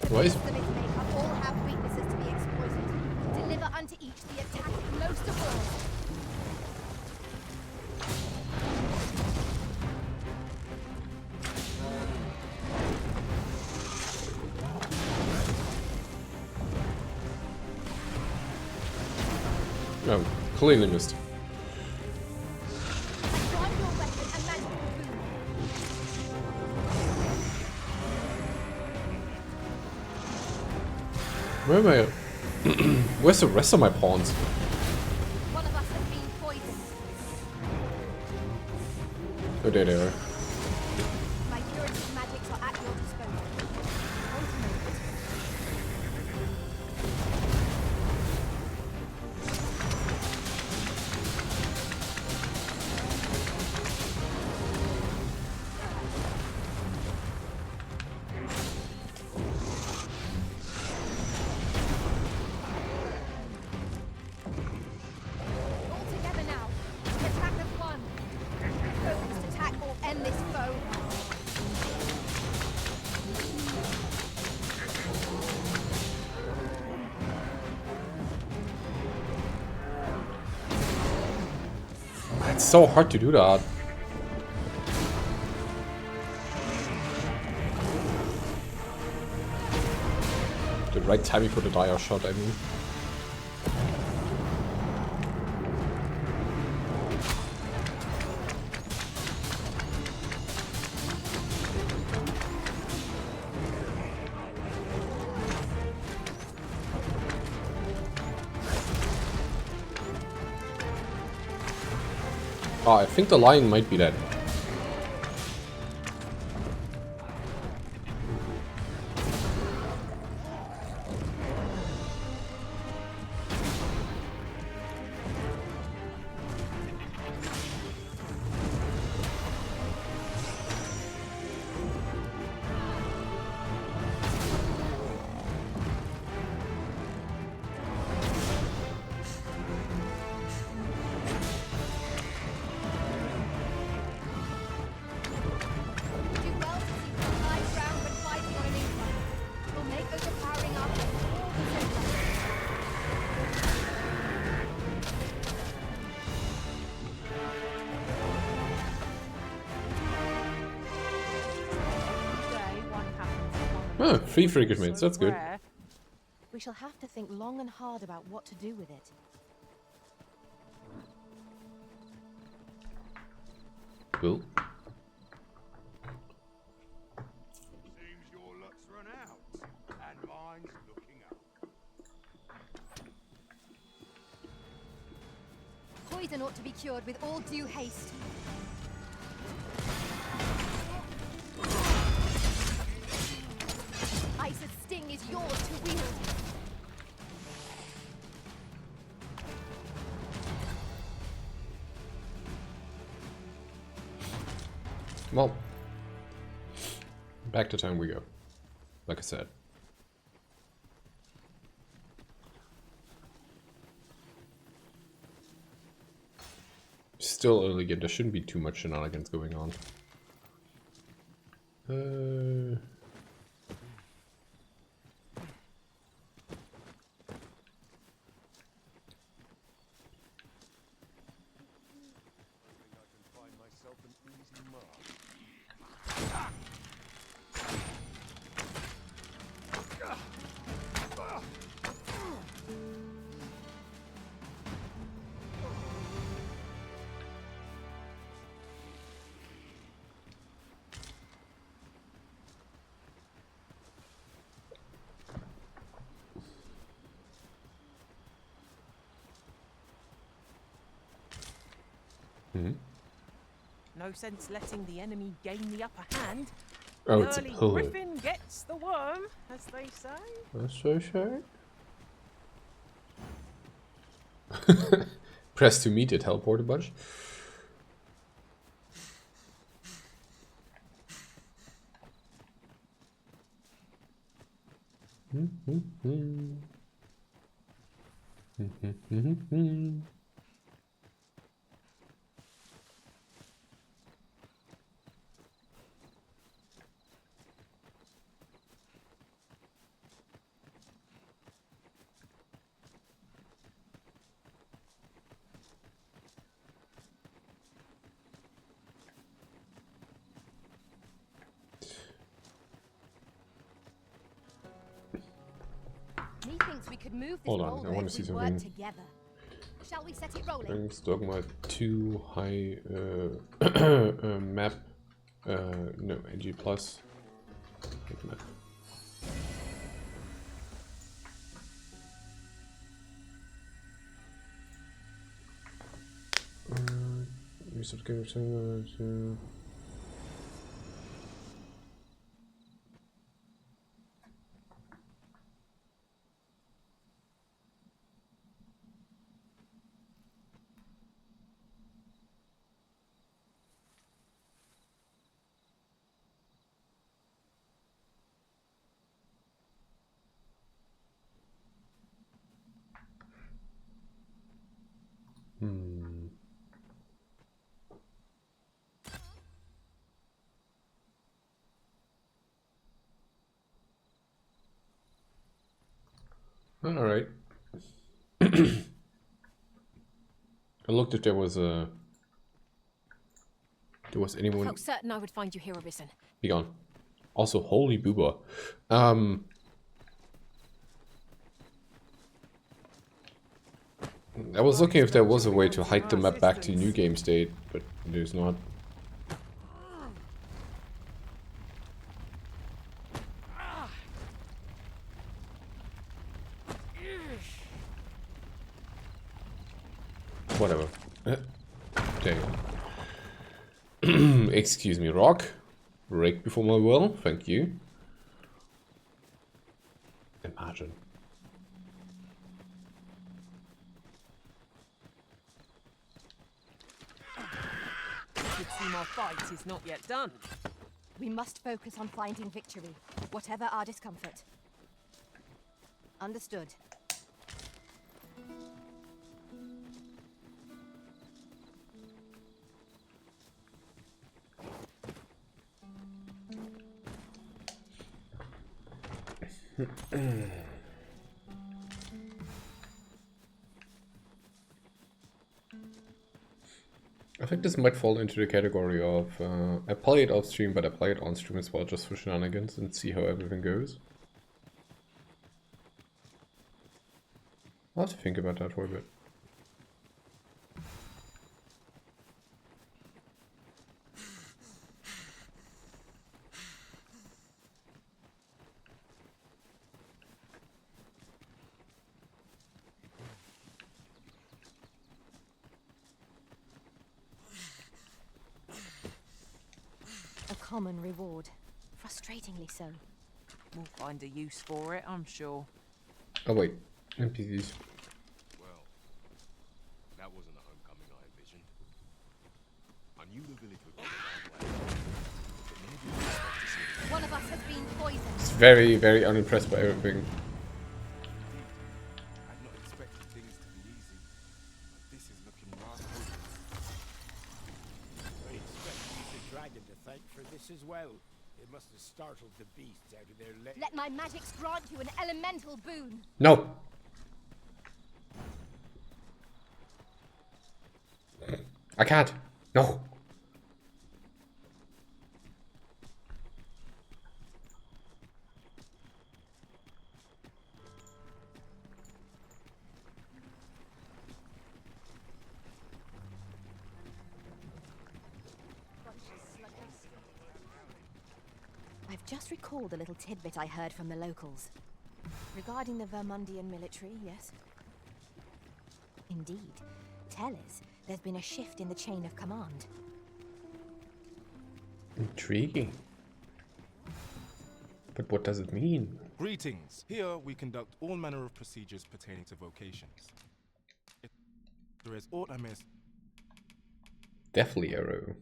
Why is... All have weaknesses to be exploited. Deliver unto each the attack most of all. Oh, clearly missed. Where am I? Where's the rest of my pawns? One of us has been poisoned. Oh, there they are. My curative magics are at your disposal. All together now. The attack of one. Focused attack will end this foe. It's so hard to do that. The right timing for the dire shot, I mean. Oh, I think the lion might be dead. Oh, 3 frigate mates, that's good. We shall have to think long and hard about what to do with it. Cool. Seems your luck's run out, and mine's looking up. Poison ought to be cured with all due haste. Ice's sting is yours to wield. Well, back to town we go. Like I said. Still early game, there shouldn't be too much shenanigans going on. No sense letting the enemy gain the upper hand. Oh, The it's a early pillar. griffin gets the worm, as they say. That's so sad. Press to meet it, teleport a bunch. Methinks we could move this Hold on, boulder I want if to see we work something. together. Shall we set it rolling? Thanks, Dogma II high map. No, NG plus. Big map. All right. I looked if there was I anyone. felt certain I would find you here, Arisen. Be gone. Also, holy booba. I was looking if there was a way to hike the map back to New Game State, but there's not. Whatever. Damn. Excuse me, Rock. Rake before my will, thank you. Imagine. Should seem our fight is not yet done. We must focus on finding victory, whatever our discomfort. Understood. I think this might fall into the category of I play it off stream, but I play it on stream as well, just for shenanigans and see how everything goes. I'll have to think about that for a bit. A common reward. Frustratingly so. We'll find a use for it, I'm sure. Oh wait, NPCs. Well, that wasn't the homecoming I envisioned. I knew the village would go the right way, but maybe we expect to see it. One of us has been poisoned. It's very, very unimpressed by everything. I'd not expected things to be easy, but this is looking rather hopeless. I expect the dragon to thank for this as well. It must have startled the beasts out of their Let my magics grant you an elemental boon. No. I can't. No. I've just recalled a little tidbit I heard from the locals. Regarding the Vermundian military, yes? Indeed. Tell us, there's been a shift in the chain of command. Intriguing. But what does it mean? Greetings. Here we conduct all manner of procedures pertaining to vocations. If there is aught amiss. Deathly Arrow.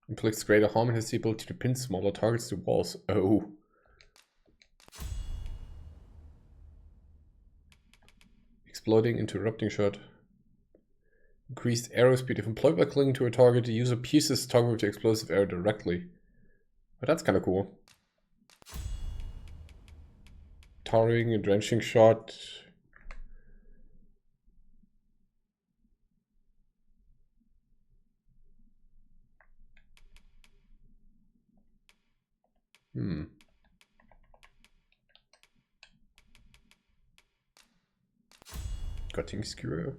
Inflicts greater harm and has the ability to pin smaller targets to walls. Oh. Exploding, interrupting shot. Increased arrow speed. If employed by clinging to a target, the user pierces the target with the explosive arrow directly. But that's kind of cool. Tarring, a drenching shot. Cutting skewer.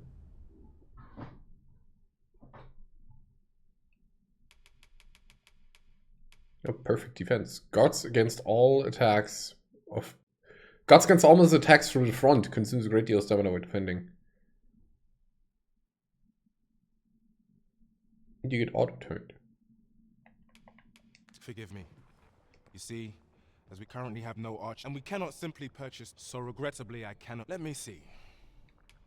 Oh, perfect defense. Guards against all attacks of Guards against almost attacks from the front. Consumes a great deal of stamina when defending. You get auto-turned. Forgive me. You see, as we currently have no arch, and we cannot simply purchase, so regrettably I cannot. Let me see.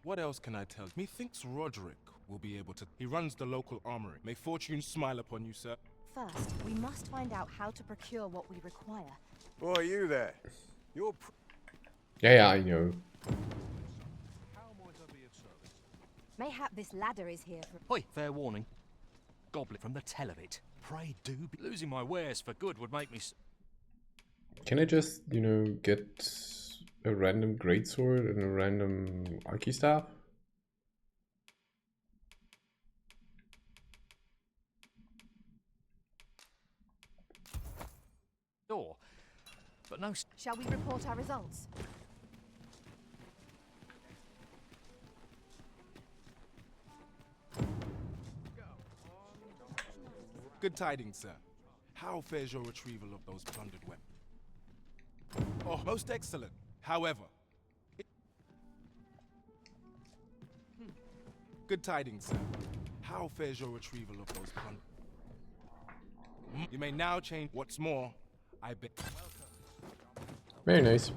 What else can I tell you? Methinks Roderick will be able to. He runs the local armory. May fortune smile upon you, sir. First, we must find out how to procure what we require. Boy, you there. You're Yeah, I know. Mayhap this ladder is here for... Oi, fair warning. Goblet from the tell of it. Pray do be... Losing my wares for good would make me... Can I just, you know, get a random greatsword and a random archy staff? Door. But no... Shall we report our results? Good tidings, sir. How fares your retrieval of those plundered weapons? Oh, most excellent. However... Good tidings, sir. How fares your retrieval of those plundered... You may now change... What's more, I bet... Very nice.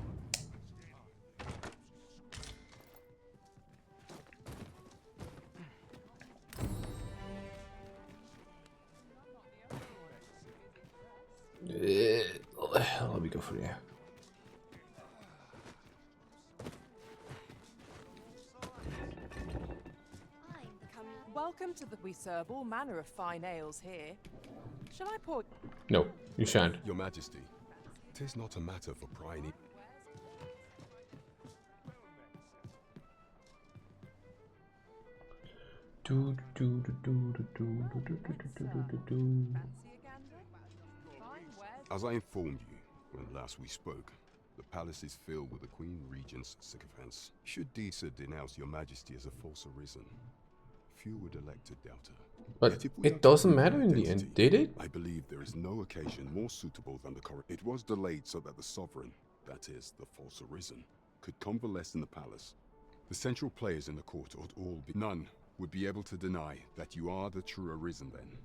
Let me go for you. Welcome to the. We serve all manner of fine ales here. Shall I pour? No, you shan't. Your Majesty, 'tis not a matter for prying. As I informed you when last we spoke, the palace is filled with the Queen Regent's sycophants. Should Disa denounce your Majesty as a false arisen, few would elect to doubt her. But Yet if we are it to doesn't prove matter her in the identity, end, did it? I believe there is no occasion more suitable than the current. It was delayed so that the sovereign, that is, the false arisen, could convalesce in the palace. The central players in the court ought all be... None would be able to deny that you are the true arisen then.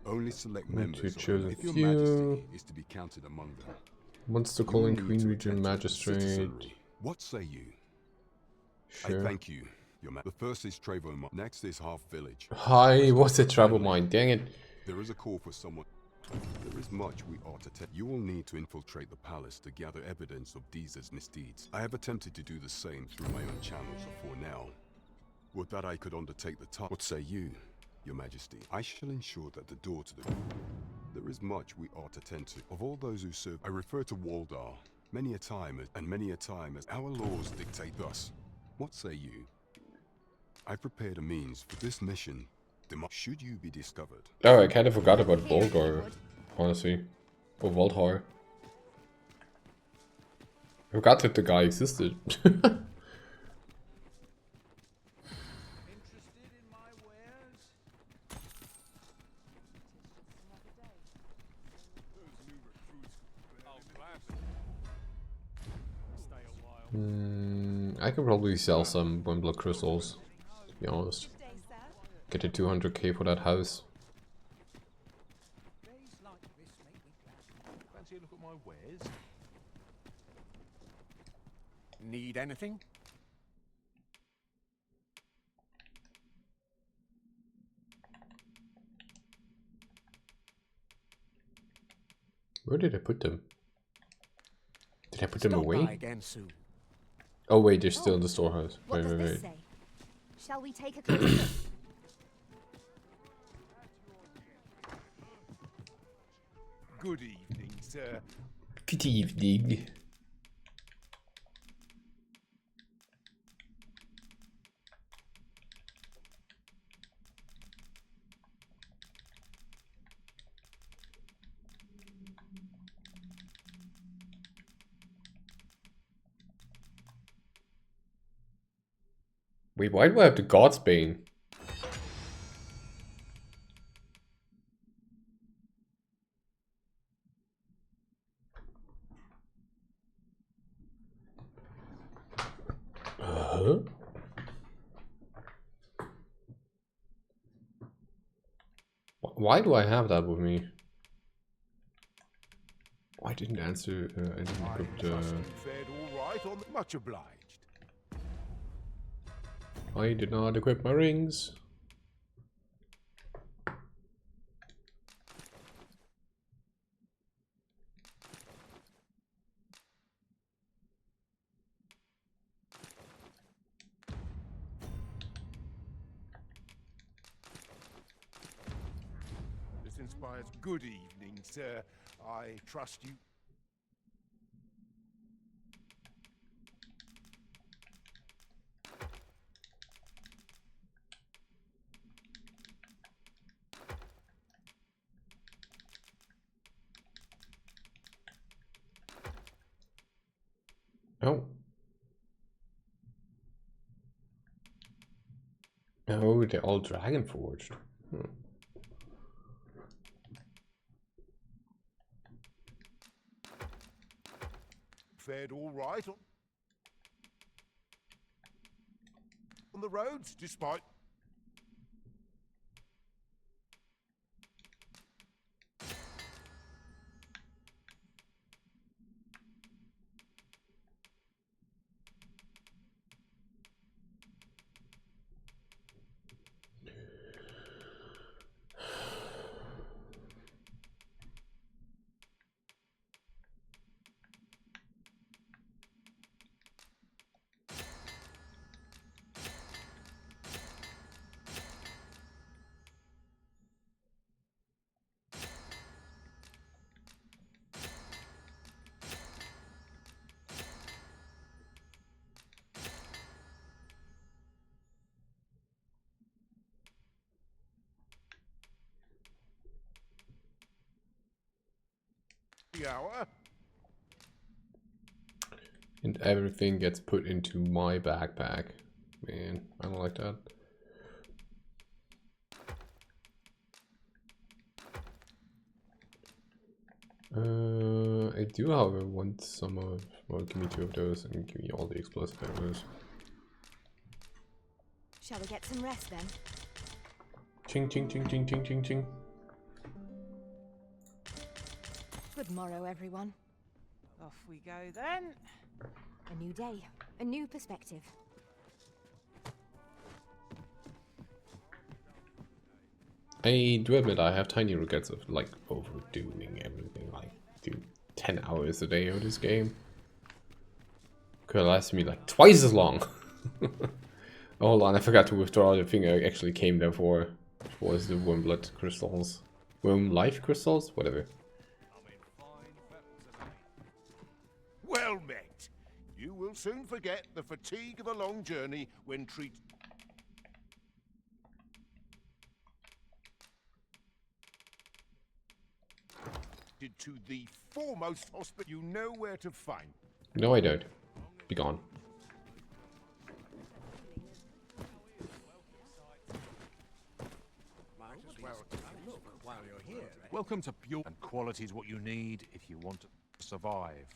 Only select members choose a if your few. Majesty is to be counted among them. Monster You calling need Queen to Regent attend to the Magistrate. citizenry. What say you? Sure. I thank you, your The first is Trevo. Next is Half Village. Hi, what's a travel mine? Dang it. There is a call for someone. There is much we ought to tell. You will need to infiltrate the palace to gather evidence of Disa's misdeeds. I have attempted to do the same through my own channels for now. Would that I could undertake the task. What say you, your Majesty? I shall ensure that the door to the... There is much we ought to tend to. Of all those who serve, I refer to Waldar. Many a time as our laws dictate thus. What say you? I prepared a means for this mission. Should you be discovered? Oh, I kind of forgot about Volgar, honestly. Or Voldhar. I forgot that the guy existed. I could probably sell some Wimbler crystals, to be honest. Get a 200k for that house. Fancy a look at my wares? Need anything? Where did I put them? Did I put them away? Again soon. Oh wait, they're still in the storehouse. What Wait, does wait, this wait. say? Shall we take a closer look? Good evening, sir. Good evening. Wait, why do I have the Godsbane? Why do I have that with me? Oh, I didn't answer. I didn't equip the. Fared all right on the... Much obliged. I did not equip my rings. This inspires good evening, sir. I trust you. Oh. Oh, they're all dragon forged. fared all right on the roads, despite... hour. And everything gets put into my backpack. Man, I don't like that. I do, however, want some of... Well, give me 2 of those and give me all the explosive arrows. Shall we get some rest then? Ching, ching, ching, ching, ching, ching, ching. Good morrow, everyone. Off we go then. A new day, a new perspective. I do admit I have tiny regrets of like overdoing everything. Like do 10 hours a day of this game. Could have lasted me like twice as long. Oh, hold on, I forgot to withdraw the thing I actually came there for. What was the worm blood crystals? Worm life crystals? Whatever. Well met. You will soon forget the fatigue of a long journey when treated to the foremost hospital. You know where to find. No, I don't. Be gone. Might as well look while you're here. Welcome to Pure, and quality is what you need if you want to survive.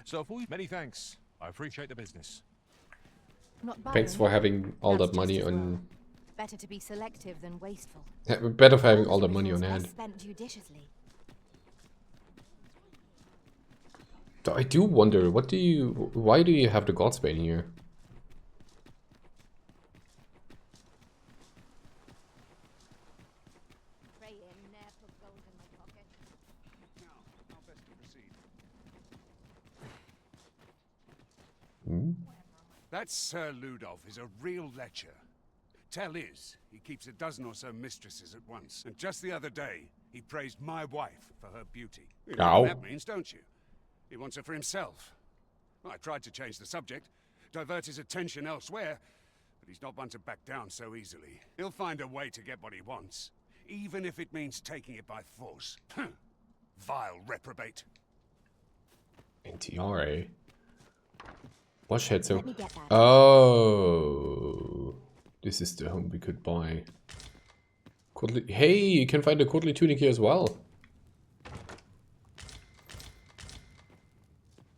So for you, many thanks. I appreciate the business. Not Thanks for having all that money on... Better to be selective than wasteful. Better for having all that money on hand. Spent judiciously. I do wonder, what do you... Why do you have the Godsbane here? That Sir Ludolf is a real lecher. Tell is, he keeps a dozen or so mistresses at once. And just the other day, he praised my wife for her beauty. You know what that means, don't you? He wants her for himself. Well, I tried to change the subject, divert his attention elsewhere, but he's not one to back down so easily. He'll find a way to get what he wants, even if it means taking it by force. Vile reprobate. NTRA. Watch head, so... Oh... This is the home we could buy. Hey, you can find a Courtly Tunic here as well.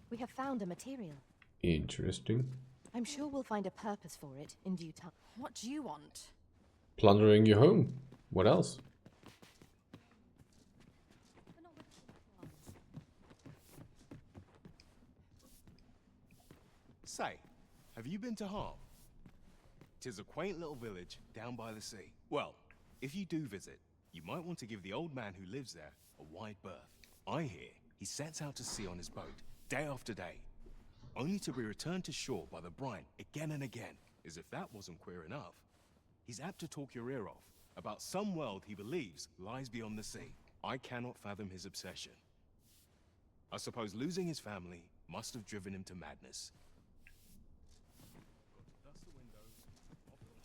We have found a material. Interesting. I'm sure we'll find a purpose for it in due time. What do you want? Plundering your home. What else? Say, have you been to Harm? 'Tis a quaint little village down by the sea. Well, if you do visit, you might want to give the old man who lives there a wide berth. I hear he sets out to sea on his boat, day after day, only to be returned to shore by the brine again and again. As if that wasn't queer enough, he's apt to talk your ear off about some world he believes lies beyond the sea. I cannot fathom his obsession. I suppose losing his family must have driven him to madness.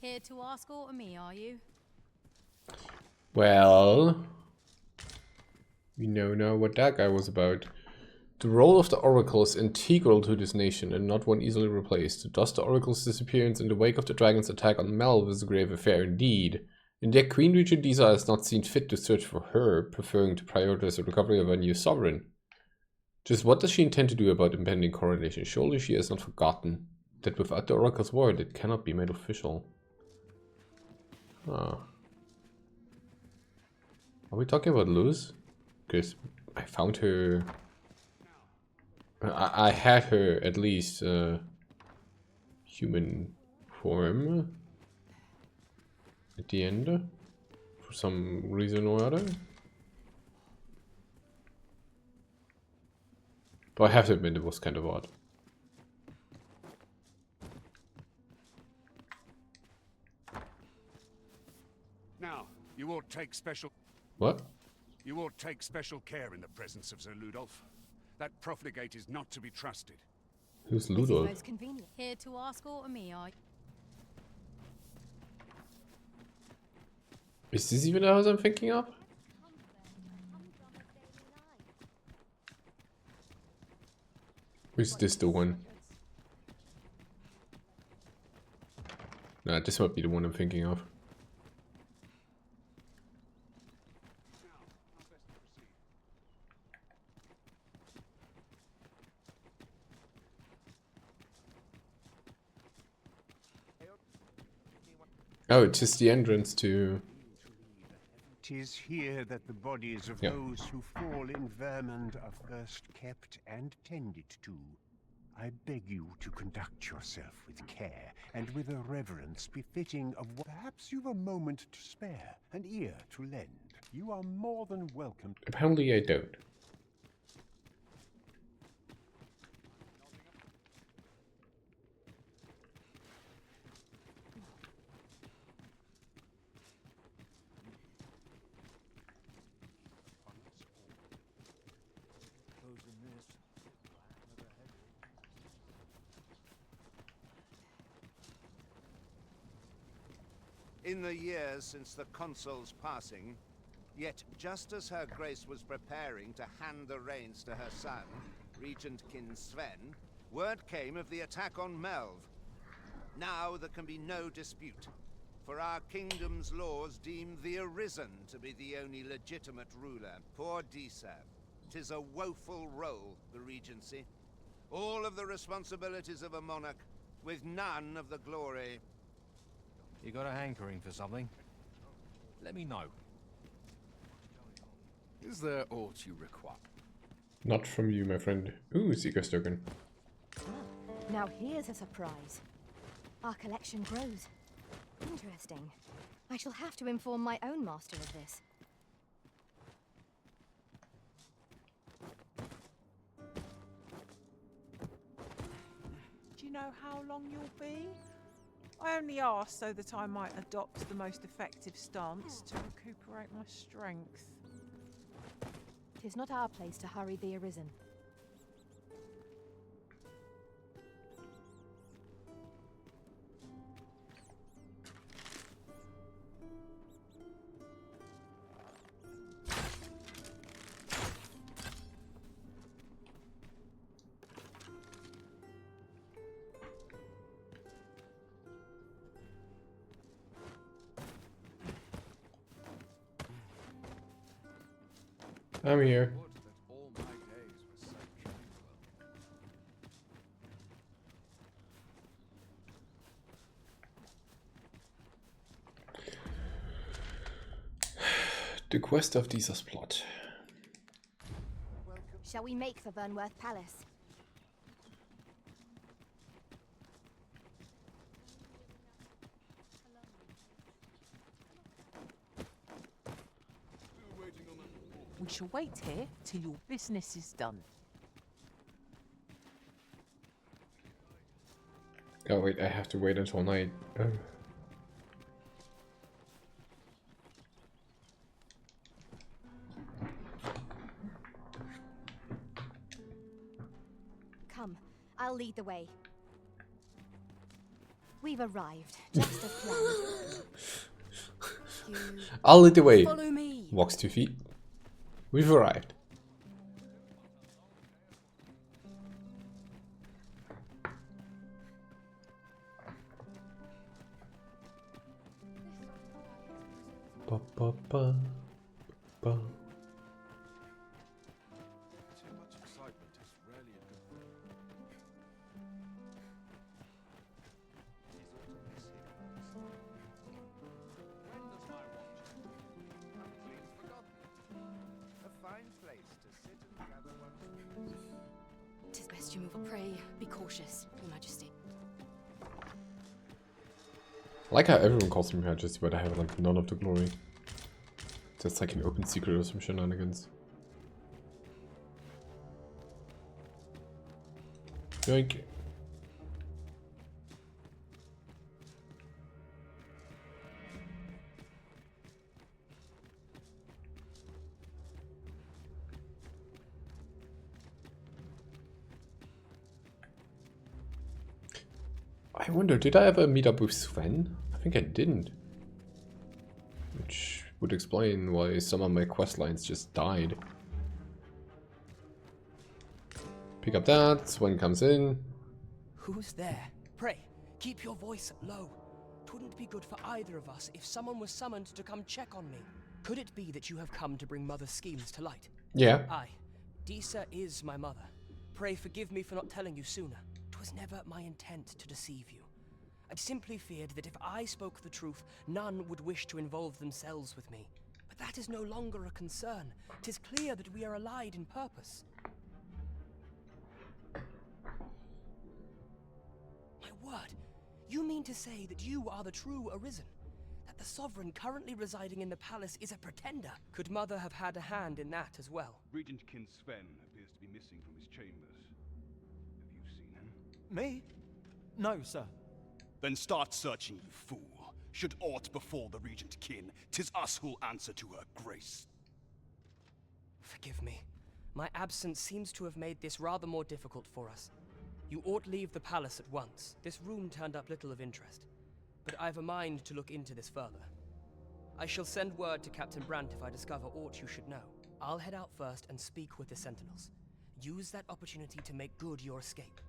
Here to ask aught of me, are you? Well... We know now what that guy was about. The role of the Oracle is integral to this nation and not one easily replaced. Thus the Oracle's disappearance in the wake of the dragon's attack on Melv is a grave affair indeed. In their Queen region, Disa has not seen fit to search for her, preferring to prioritize the recovery of a new sovereign. Just what does she intend to do about impending coronation? Surely she has not forgotten that without the Oracle's word, it cannot be made official. Ah. Are we talking about Luz? Because I found her... I had her at least human form at the end for some reason or other. But I have to admit it was kind of odd. Now, you ought take special... What? You ought take special care in the presence of Sir Ludolf. That profligate is not to be trusted. Who's Ludolf? Most convenient. Here to ask aught me, are you? Is this even the house I'm thinking of? Or is this the one? Nah, this might be the one I'm thinking of. Oh, it's just the entrance to... 'Tis here that the bodies of Yeah. those who fall in Vermund are first kept and tended to. I beg you to conduct yourself with care and with a reverence befitting of what... Perhaps you've a moment to spare, an ear to lend. You are more than welcome. Apparently I don't. In the years since the consul's passing, yet just as her grace was preparing to hand the reins to her son, Regent Kin Sven, word came of the attack on Melv. Now there can be no dispute, for our kingdom's laws deem the Arisen to be the only legitimate ruler. Poor Disa. 'Tis a woeful role, the regency. All of the responsibilities of a monarch, with none of the glory. You got a hankering for something? Let me know. Is there aught you require? Not from you, my friend. Ooh, Seeker's token. Now here's a surprise. Our collection grows. Interesting. I shall have to inform my own master of this. Do you know how long you'll be? I only ask so that I might adopt the most effective stance to recuperate my strength. 'Tis not our place to hurry the Arisen. I'm here. The quest of Disa's plot. Shall we make for Burnworth Palace? We shall wait here till your business is done. Oh wait, I have to wait until night. Oh. Come, I'll lead the way. We've arrived, just as planned. I'll lead the way. Follow me. Walks 2 feet. We've arrived. Ba, ba, ba, ba. Too much excitement is rarely a good thing. When does my watch end? I've clean forgotten. A fine place to sit and gather one's thoughts. 'Tis best you move. Pray, be cautious, Your Majesty. I like how everyone calls me Majesty, but I have like none of the glory. That's like an open secret or some shenanigans. Yoink. I wonder, did I ever meet up with Sven? I think I didn't. Which would explain why some of my quest lines just died. Pick up that, Sven comes in. Who's there? Pray, keep your voice low. 'Twouldn't be good for either of us if someone was summoned to come check on me. Could it be that you have come to bring Mother's schemes to light? Yeah. Aye. Disa is my mother. Pray forgive me for not telling you sooner. 'Twas never my intent to deceive you. I simply feared that if I spoke the truth, none would wish to involve themselves with me. But that is no longer a concern. 'Tis clear that we are allied in purpose. My word, you mean to say that you are the true Arisen? That the sovereign currently residing in the palace is a pretender? Could Mother have had a hand in that as well? Regent Kin Sven appears to be missing from his chambers. Have you seen him? Me? No, sir. Then start searching, you fool. Should aught befall the Regent Kin, 'tis us who'll answer to her grace. Forgive me. My absence seems to have made this rather more difficult for us. You ought leave the palace at once. This room turned up little of interest. But I've a mind to look into this further. I shall send word to Captain Brandt if I discover aught you should know. I'll head out first and speak with the Sentinels. Use that opportunity to make good your escape.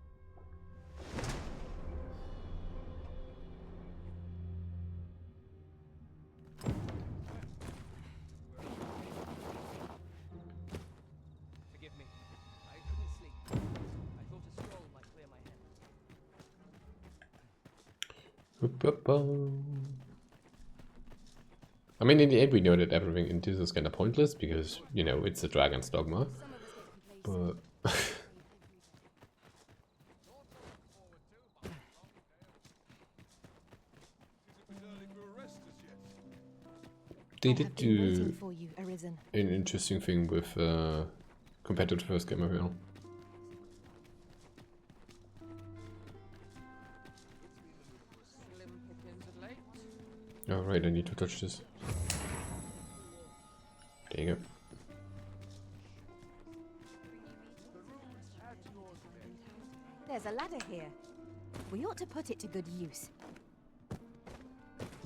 Forgive me. I couldn't sleep. I thought a stroll might clear my head. I mean, in the end, we know that everything in this is kind of pointless because, you know, it's a dragon's dogma. But they did do for you, Arisen. an interesting thing with compared to the first game, I feel. Oh right, I need to touch this. There you go. There's a ladder here. We ought to put it to good use.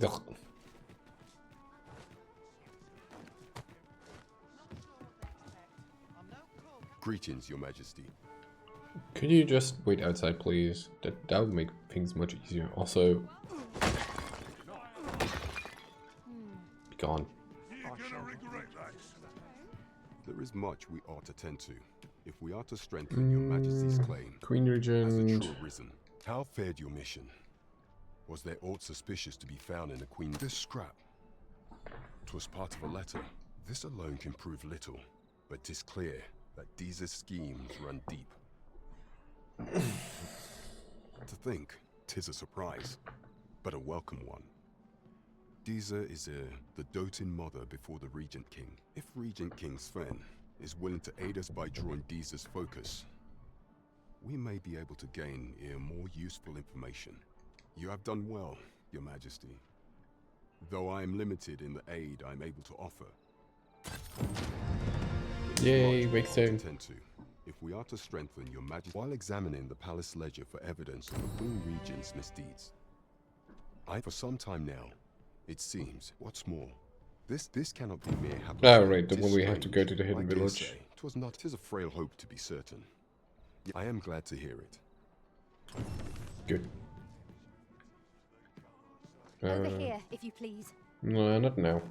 Ugh. Greetings, Your Majesty. Could you just wait outside, please? That would make things much easier. Also, be gone. There is much we ought to tend to, if we are to strengthen Your Majesty's claim Queen Regent. as a true Arisen. How fared your mission? Was there aught suspicious to be found in the Queen? This scrap. 'Twas part of a letter. This alone can prove little, but 'tis clear that Disa's schemes run deep. To think, 'tis a surprise, but a welcome one. Disa is the doting mother before the Regent King. If Regent King Sven is willing to aid us by drawing Disa's focus, we may be able to gain more useful information. You have done well, Your Majesty. Though I am limited in the aid I'm able to offer. Yay, Wakestone. If we are to strengthen Your Majesty while examining the palace ledger for evidence of the Queen Regent's misdeeds. For some time now, it seems. What's more, this cannot be mere happenstance. Oh right, the one we have to go to the hidden village. 'Twas not. 'Tis a frail hope to be certain. I am glad to hear it. Good. Over here, if you please. No, not now.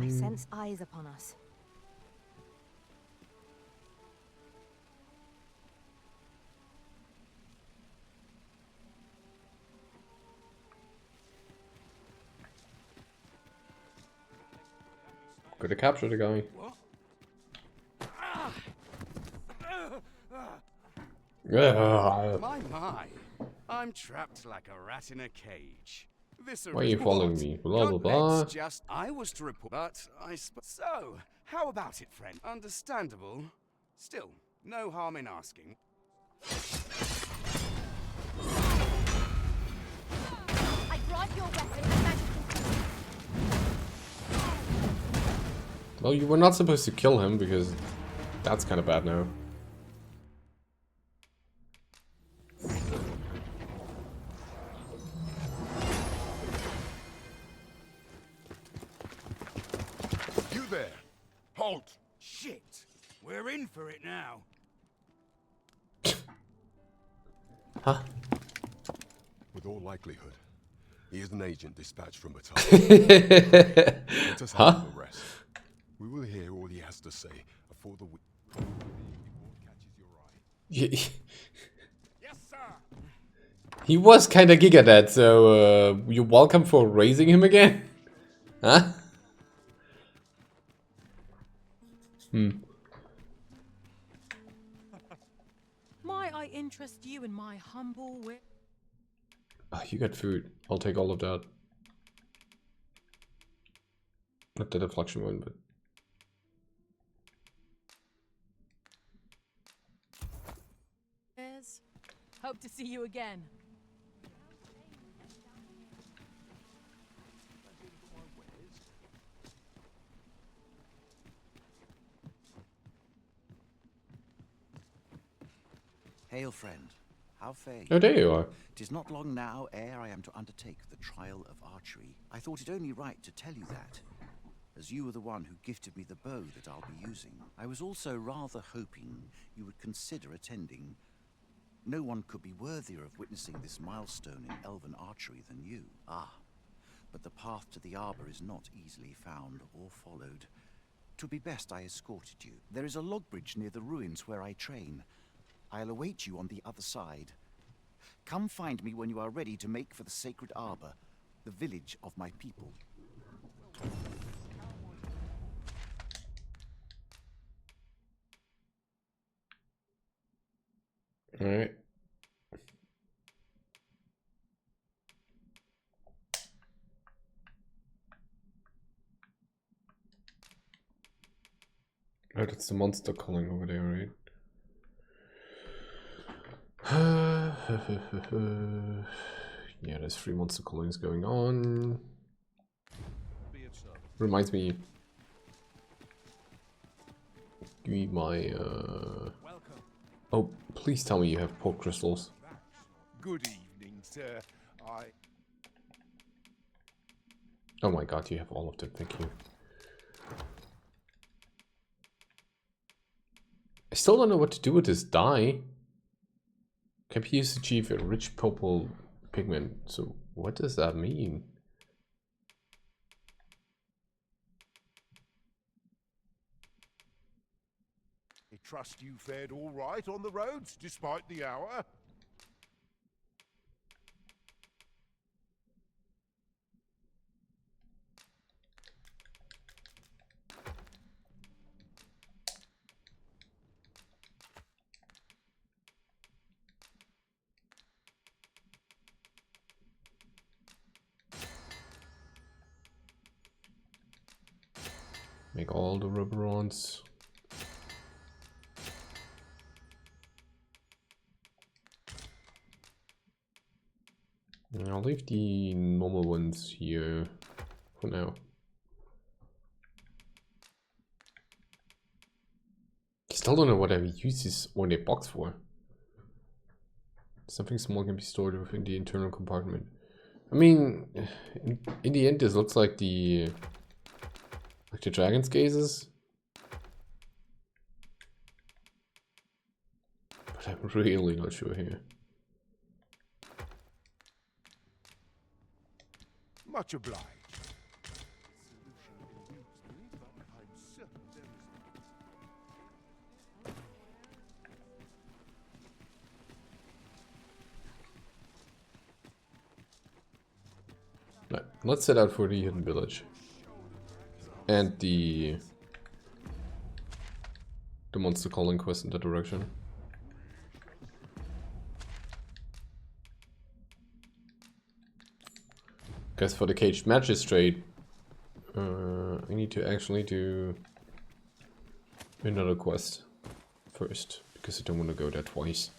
I sense eyes upon us. Could have captured the guy. My. I'm trapped like a rat in a cage. This Why are you following me? Blah blah blah. Let's just. I was to report, but So, how about it, friend? Understandable. Still, no harm in asking. I grant your weapon and magic. Well, you were not supposed to kill him because that's kind of bad now. You there! Halt! Shit! We're in for it now. Huh? With all likelihood, he is an agent dispatched from Battalion. Let us have him arrest. We will hear all he has to say before the catches your eye. Yes, sir. He was kind of giga dead, so you're welcome for raising him again? Huh? Might I interest you in my humble wit? Oh, you got food. I'll take all of that. Not the deflection one, but... Yes. Hope to see you again. Hail, friend. How fare you? Oh, there you are. 'Tis not long now ere I am to undertake the trial of archery. I thought it only right to tell you that, as you were the one who gifted me the bow that I'll be using. I was also rather hoping you would consider attending. No one could be worthier of witnessing this milestone in elven archery than you. Ah, but the path to the arbor is not easily found or followed. 'Twould be best I escorted you. There is a log bridge near the ruins where I train. I'll await you on the other side. Come find me when you are ready to make for the sacred arbor, the village of my people. Alright. Oh, that's the monster calling over there, right? Yeah, there's 3 monster callings going on. Reminds me. Give me my Oh, please tell me you have pork crystals. Good evening, sir. Oh my god, you have all of them, thank you. I still don't know what to do with this dye. Can be used to achieve a rich purple pigment. So what does that mean? I trust you fared all right on the roads, despite the hour. Make all the rubberons. And I'll leave the normal ones here for now. I still don't know what I use this ornate box for. Something small can be stored within the internal compartment. I mean, in the end, this looks like the dragon's gazes. But I'm really not sure here. Much obliged. Right, let's set out for the hidden village. And the monster calling quest in that direction. Guess for the caged magistrate, I need to actually do another quest first, because I don't want to go there twice.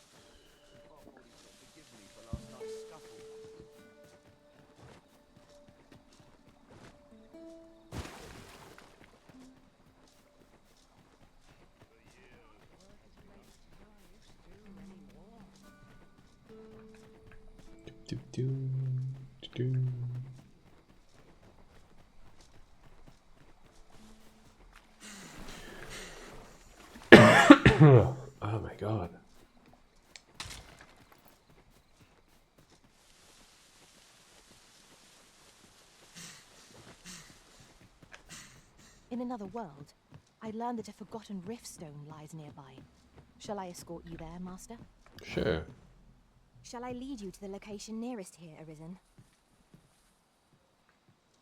Oh my god. In another world, I learned that a forgotten riftstone lies nearby. Shall I escort you there, Master? Sure. Shall I lead you to the location nearest here, Arisen?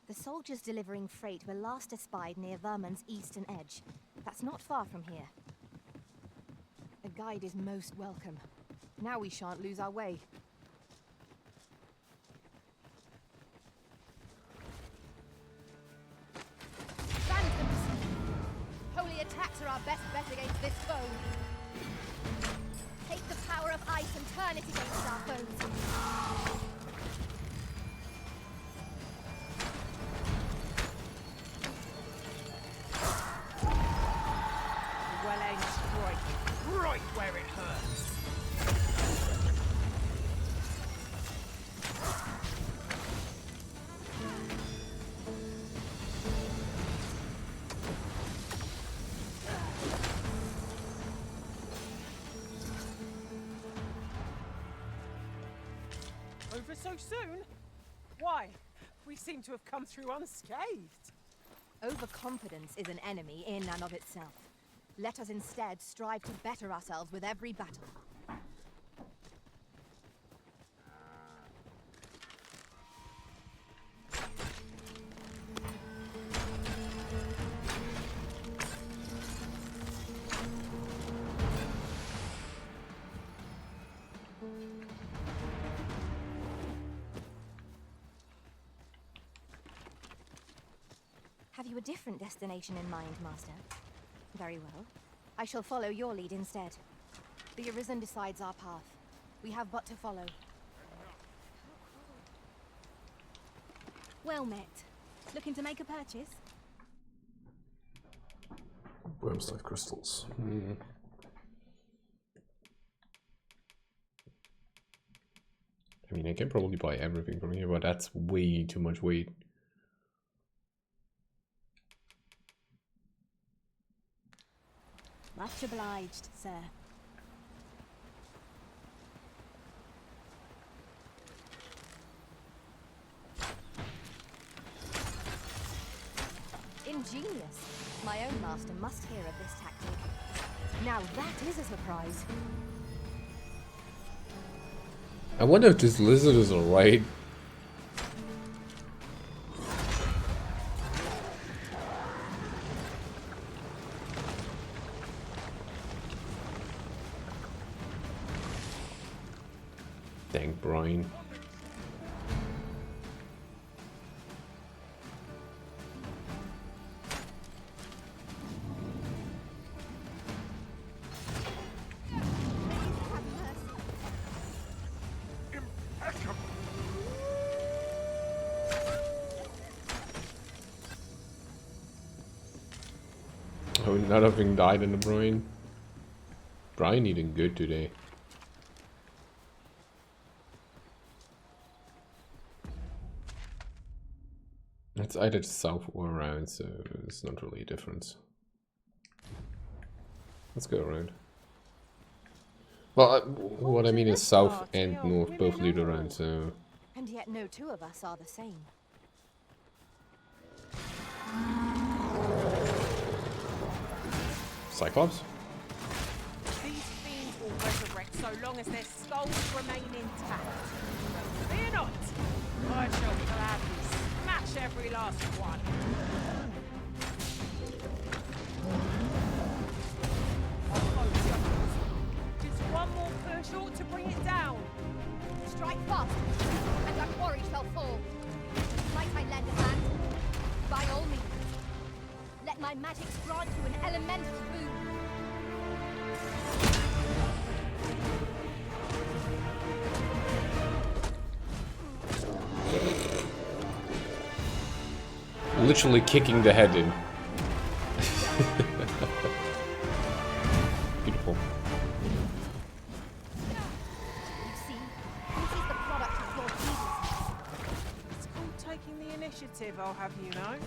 The soldiers delivering freight were last espied near Vermund's eastern edge. That's not far from here. A guide is most welcome. Now we shan't lose our way. Phantoms! Holy attacks are our best bet against this foe. Take the power of ice and turn it against our foes. Well-aimed strike, right where it hurts. Over so soon? Why? We seem to have come through unscathed. Overconfidence is an enemy in and of itself. Let us instead strive to better ourselves with every battle. Have you a different destination in mind, Master? Very well. I shall follow your lead instead. The Arisen decides our path. We have but to follow. Well met. Looking to make a purchase? Worm's life crystals. I mean, I can probably buy everything from here, but that's way too much weight. Much obliged, sir. Ingenious. My own master must hear of this tactic. Now that is a surprise. I wonder if this lizard is alright. Dang, Brian. Oh, none of them died in the brine. Brian eating good today. It's either south or around, so it's not really a difference. Let's go around. Well, what I mean is south and north both lead around, so... And yet no two of us are the same. Cyclops? These fiends will resurrect so long as their skulls remain intact. Fear not, I shall gladly every last one. Just one more push ought to bring it down. Strike fast, and our quarry shall fall. Might I lend a hand? By all means. Let my magics grant you an elemental boon. Literally kicking the head in. Beautiful. You see, this is the product of your deeds. It's called taking the initiative, I'll have you know.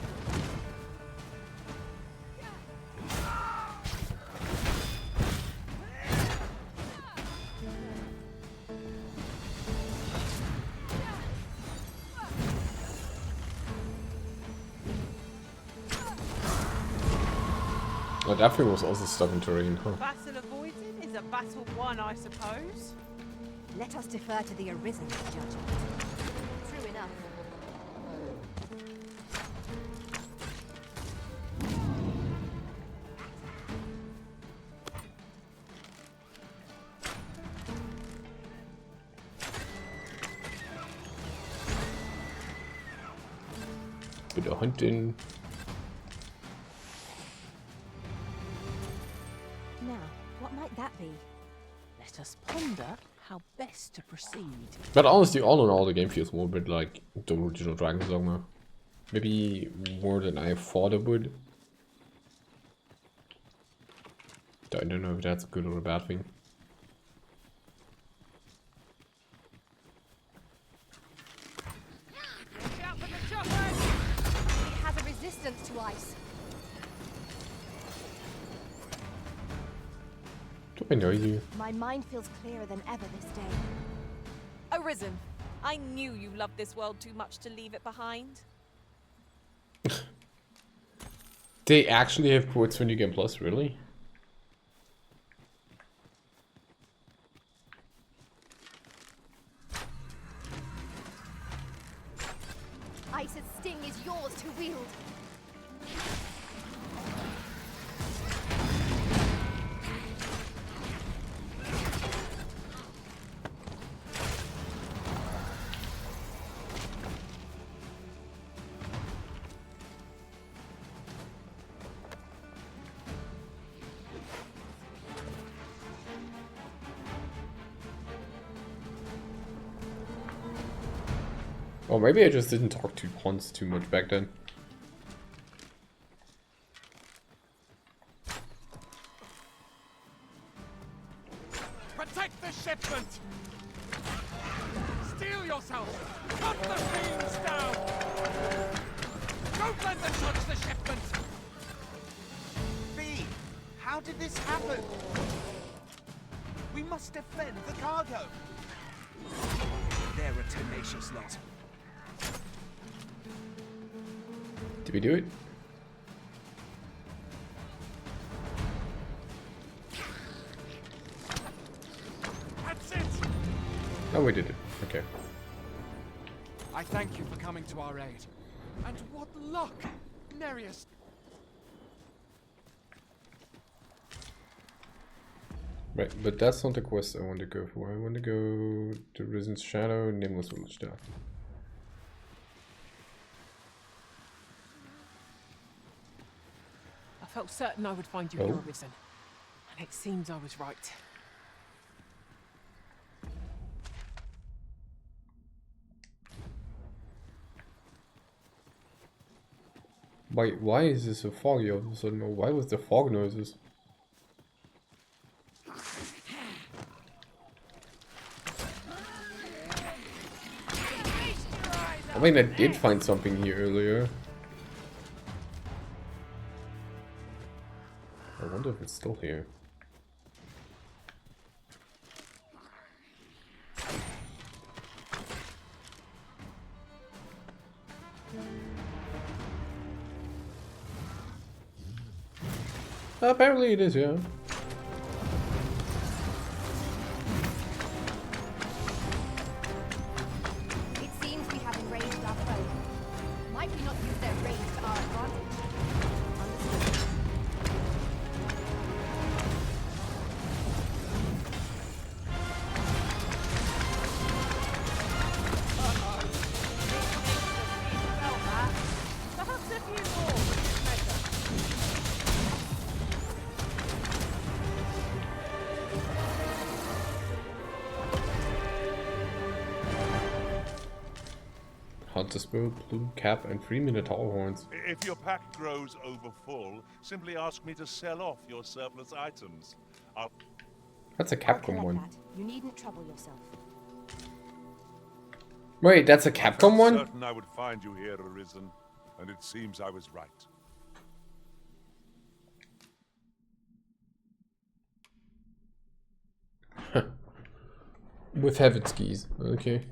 Oh, that thing was also stubborn terrain, huh? Battle avoided is a battle won, I suppose. Let us defer to the Arisen's judgment. True enough. Bit of hunting. Now, what might that be? Let us ponder how best to proceed. But honestly, all in all, the game feels more a bit like the original Dragon's Dogma. Maybe more than I thought it would. I don't know if that's a good or a bad thing. It has a resistance to ice. Do I know you? My mind feels clearer than ever this day. Arisen, I knew you loved this world too much to leave it behind. They actually have quotes when you get plus, really? Ice's sting is yours to wield. Or maybe I just didn't talk to Pons too much back then. Protect the shipment! Steel yourself! Cut the beams down! Don't let them touch the shipment! B, how did this happen? We must defend the cargo. They're a tenacious lot. Did we do it? That's it! Oh, we did it. Okay. I thank you for coming to our aid. And what luck! Nereus. Right, but that's not the quest I want to go for. I want to go to Risen's Shadow, Nameless Village there. I felt certain I would find you Oh. here, Arisen. And it seems I was right. Why is this so foggy all of a sudden? Or why was the fog noises? I mean, I did find something here earlier. I wonder if it's still here. Apparently it is, yeah. It seems we have enraged our foe. Might we Hunter's bow, blue cap, and 3 Minotaur horns. If your pack grows over full, simply ask me to sell off your surplus items. That's a I'll Capcom collect one. that. You needn't trouble yourself. Wait, that's a Capcom I'm one? certain I would find you here, Arisen, and it seems I was right. With heaven skis. Okay.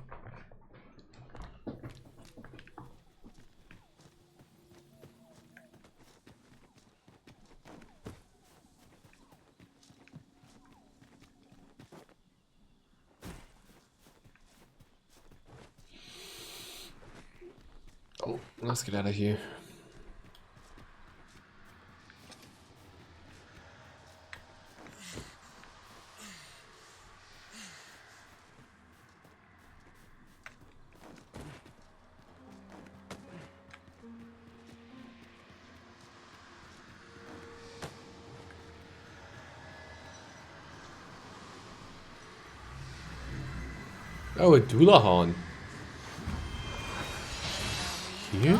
Oh, let's get out of here. Oh, a Doulahan. Here?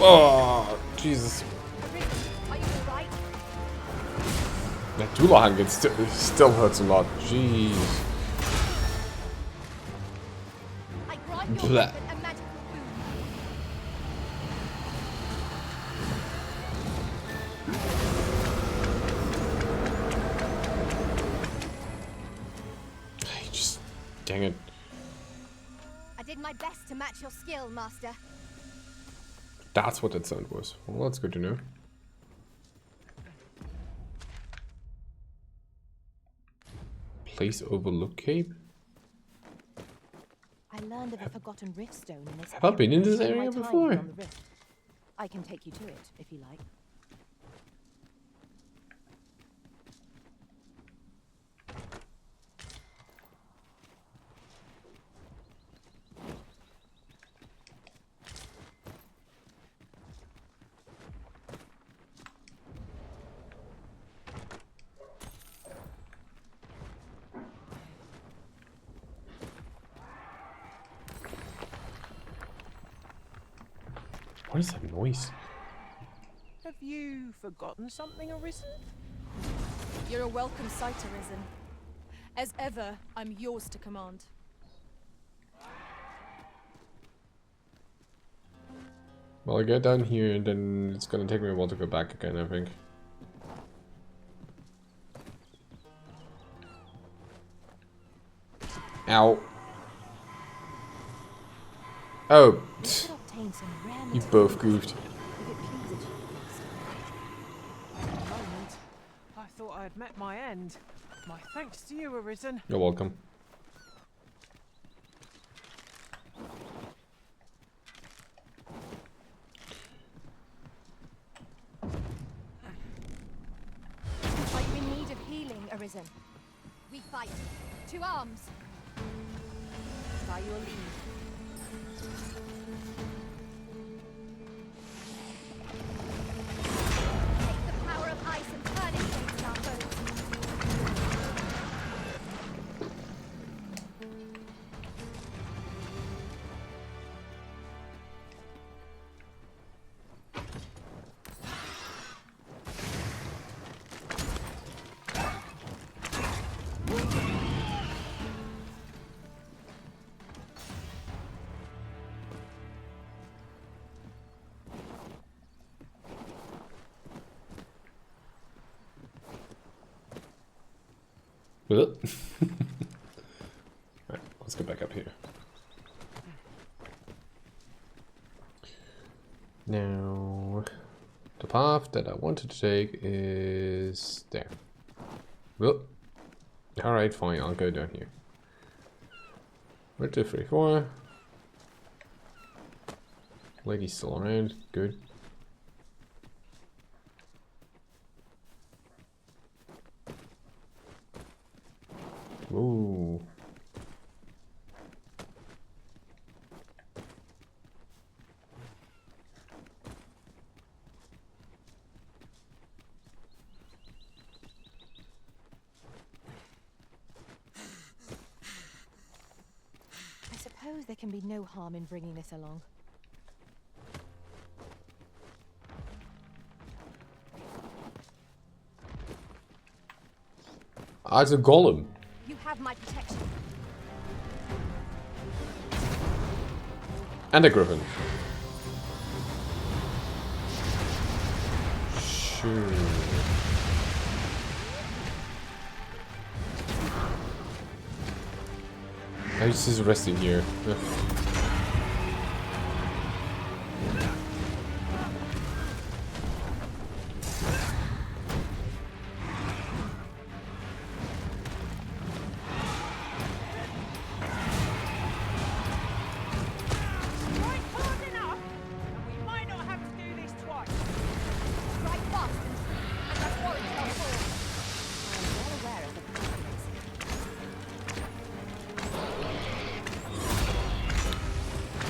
Oh, Jesus. That Doulahan gets still hurts a lot. Jeez. Blah. Just dang it. I did my best to match your skill, Master. That's what that sound was. Well, that's good to know. Place overlook cape. I learned of a forgotten rift stone in this Have I been in this during my area time before? beyond the rift. I can take you to it if you like. What is that noise? Have you forgotten something, Arisen? You're a welcome sight, Arisen. As ever, I'm yours to command. Well, I get down here and then it's gonna take me a while to go back again, I think. Ow. Oh. You both goofed. For a moment, I thought I had met my end. My thanks to you, Arisen. You're welcome. Are you in need of healing, Arisen? We fight. To arms. By your leave. Take the power of ice and turn it against our foes. Alright, let's go back up here. Now, the path that I wanted to take is there. Well, alright, fine, I'll go down here. 1, 2, 3, 4. Lady's still around, good. Ooh. I suppose there can be no harm in bringing this along. As a golem. You have my protection. And a griffin. Sure. He's just resting here. Ugh.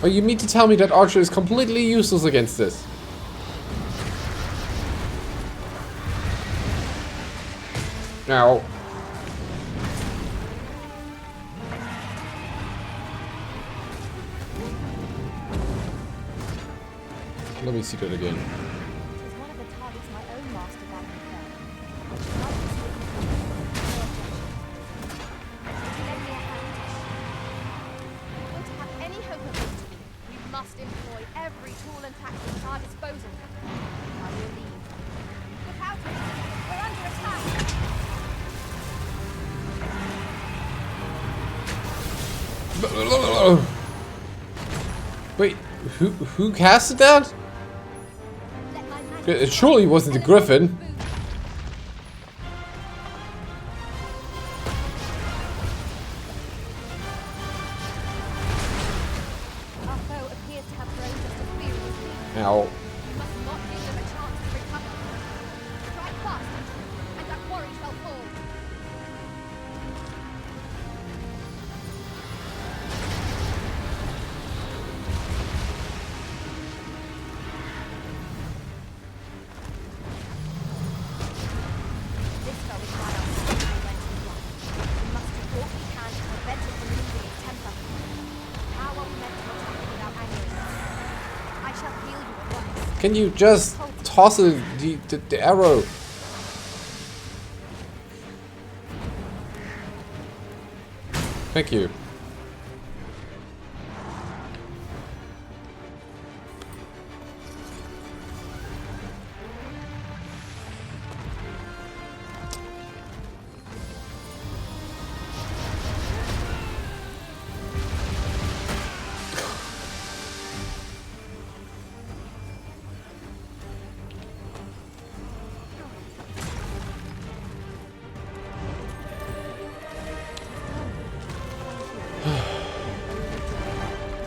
Oh, you mean to tell me that Archer is completely useless against this? Now. Let me see that again. One of the targets my own master ran lend me a hand. If we're to have any hope of victory, we must employ every tool and tactic at our disposal. I will leave. Look out! We're under attack! Wait, who casted that? It surely wasn't the Griffin. Our foe appears to have grown just as weary as we. Ow. We must not give them a chance to recover. Strike fast, and that quarry shall fall. This foe is why our strength went to blood. We must do all we can to prevent it from losing its temper. How are we meant to attack it without angering it? I shall heal you at once. Can you just toss the arrow? Thank you.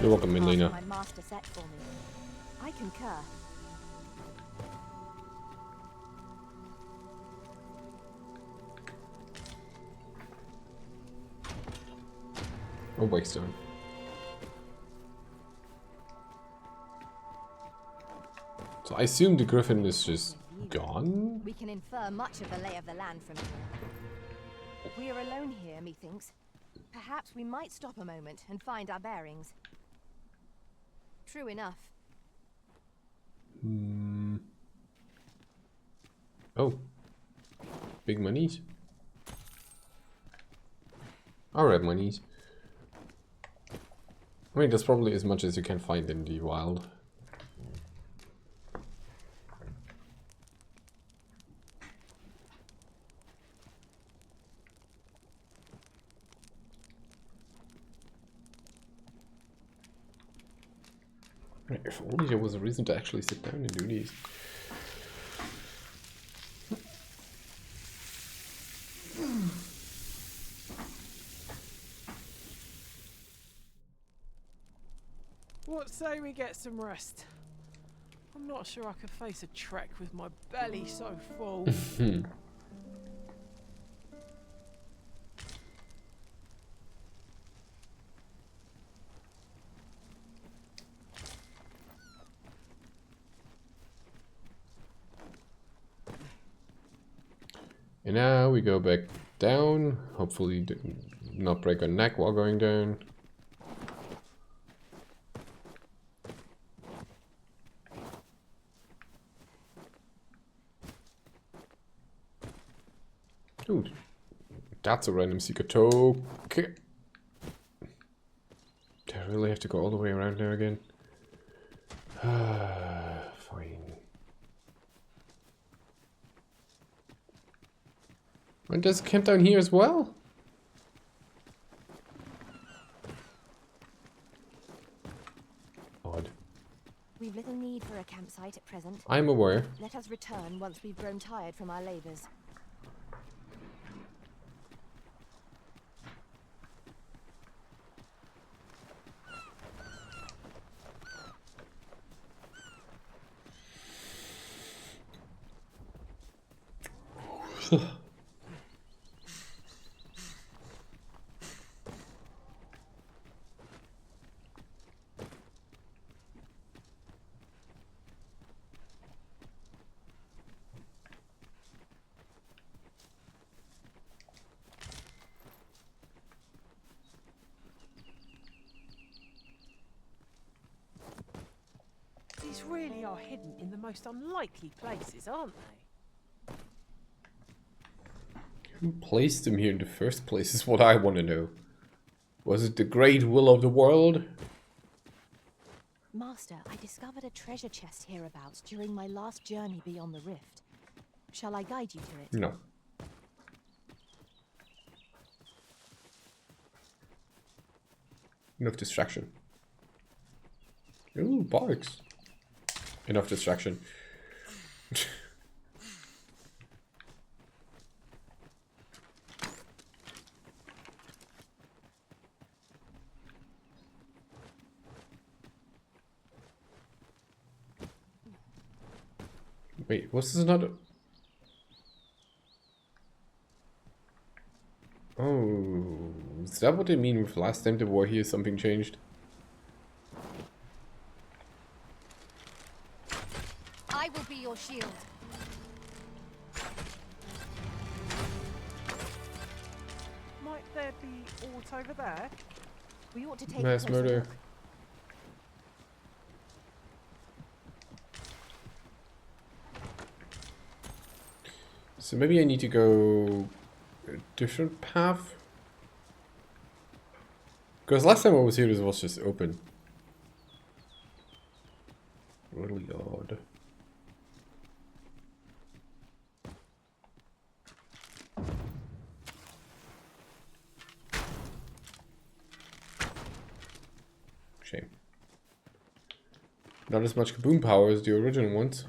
You're welcome, Melina. My master set for me. I concur. Oh, Waystone. So I assume the Griffin is just gone? We can infer much of the lay of the land from here. We are alone here, methinks. Perhaps we might stop a moment and find our bearings. True enough. Hmm. Oh. Big monies. Alright, monies. I mean, that's probably as much as you can find in the wild. If only there was a reason to actually sit down and do these. What say we get some rest? I'm not sure I could face a trek with my belly so full. And now we go back down. Hopefully not break our neck while going down. Dude, that's a random secret token. Do I really have to go all the way around there again? Fine. And there's a camp down here as well? Odd. We've little need for a campsite at present. I'm aware. Let us return once we've grown tired from our labors. These really are hidden in the most unlikely places, aren't they? Who placed them here in the first place is what I want to know. Was it the great will of the world? Master, I discovered a treasure chest hereabouts during my last journey beyond the rift. Shall I guide you to it? No. Enough distraction. Ooh, barks. Enough distraction. Wait, was this not a... Oh, is that what they mean with last time they were here something changed? I will be your shield. Might there be aught over there? We ought to take Mass a closer murder. look. So maybe I need to go a different path? Because last time I was here, this was just open. Really odd. Shame. Not as much kaboom power as the original ones.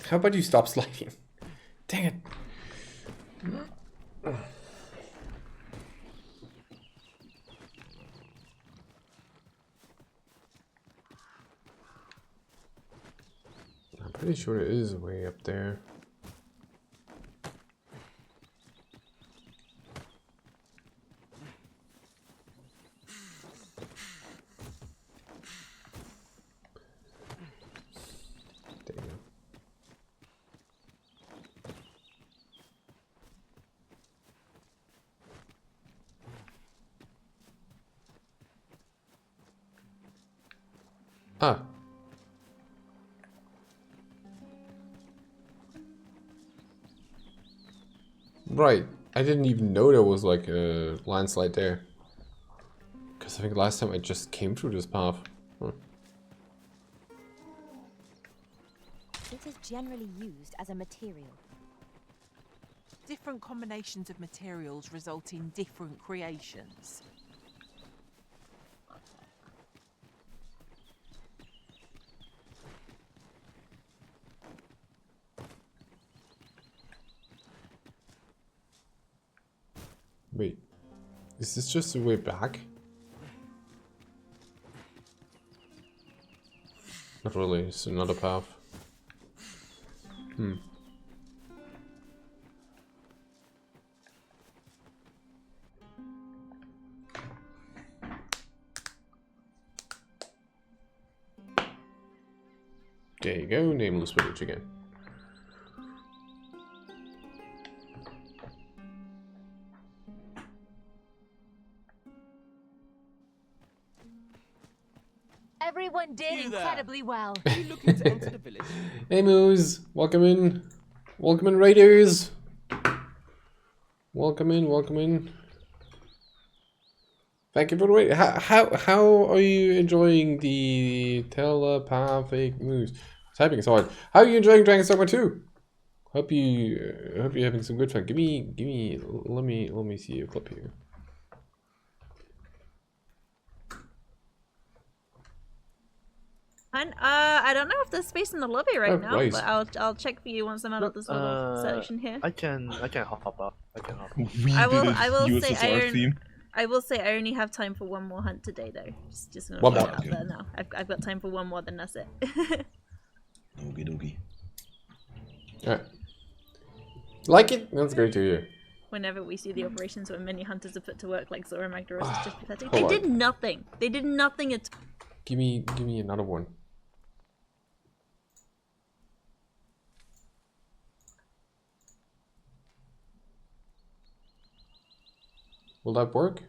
How about you stop sliding? Dang it. I'm pretty sure it is way up there. There you go. Ah. Right. I didn't even know there was like a landslide there. Because I think last time I just came through this path. Huh. It is generally used as a material. Different combinations of materials result in different creations. Wait. Is this just the way back? Not really, it's another path. Hmm. There you go, nameless village again. Everyone did incredibly well. Are you looking to enter the village? Hey Moose, welcome in. Welcome in, Raiders. Welcome in, welcome in. Thank you for the wait. How are you enjoying the telepathic moves? Typing is hard. How are you enjoying Dragon's Dogma 2? Hope you're having some good fun. Let me see a clip here. And I don't know if there's space in the lobby right now, nice. but I'll check for you once I'm out of this little section here. I can hop up. I will say I only have time for one more hunt today though. Just gonna One put more. it out there now. I've got time for one more, then that's it. Okie. Alright. Like it? That's great to hear. Whenever we see the operations where many hunters are put to work like Zora Magdaros, it's just pathetic. Hold They on. did nothing. They did nothing at Give me another one. Will that work?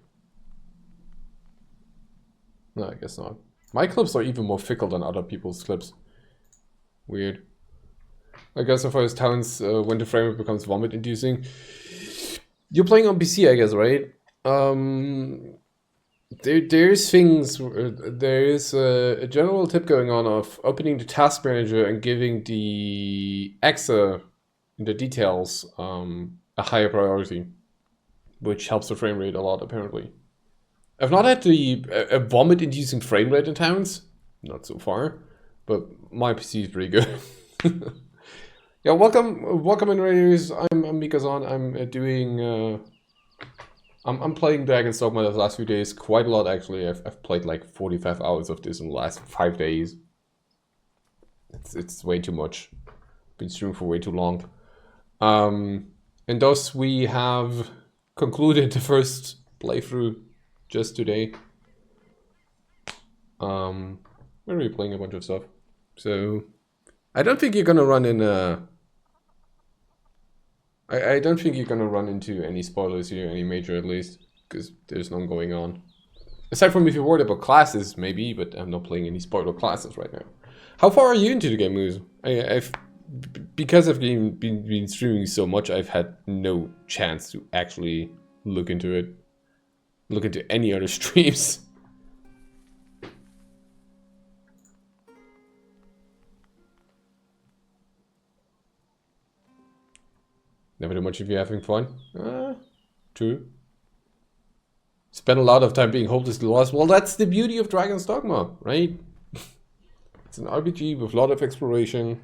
No, I guess not. My clips are even more fickle than other people's clips. Weird. I guess as far as towns, when the frame rate becomes vomit inducing. You're playing on PC, I guess, right? There's things, there is a general tip going on of opening the task manager and giving the EXA in the details a higher priority, which helps the frame rate a lot apparently. I've not had a vomit inducing frame rate in towns, not so far, but my PC is pretty good. Yeah, welcome in Raiders. I'm Mikazaan. I'm doing I'm playing Dragon's Dogma the last few days quite a lot actually. I've played like 45 hours of this in the last 5 days. It's way too much. Been streaming for way too long. And thus we have concluded the first playthrough just today. We're really playing a bunch of stuff. So I don't think you're gonna run in I don't think you're gonna run into any spoilers here, any major at least, because there's none going on. Aside from if you're worried about classes, maybe, but I'm not playing any spoiler classes right now. How far are you into the game, Moose? Because I've been streaming so much, I've had no chance to actually look into it. Look into any other streams. Never do much if you're having fun. True. Spend a lot of time being hopelessly lost. Well, that's the beauty of Dragon's Dogma, right? It's an RPG with a lot of exploration.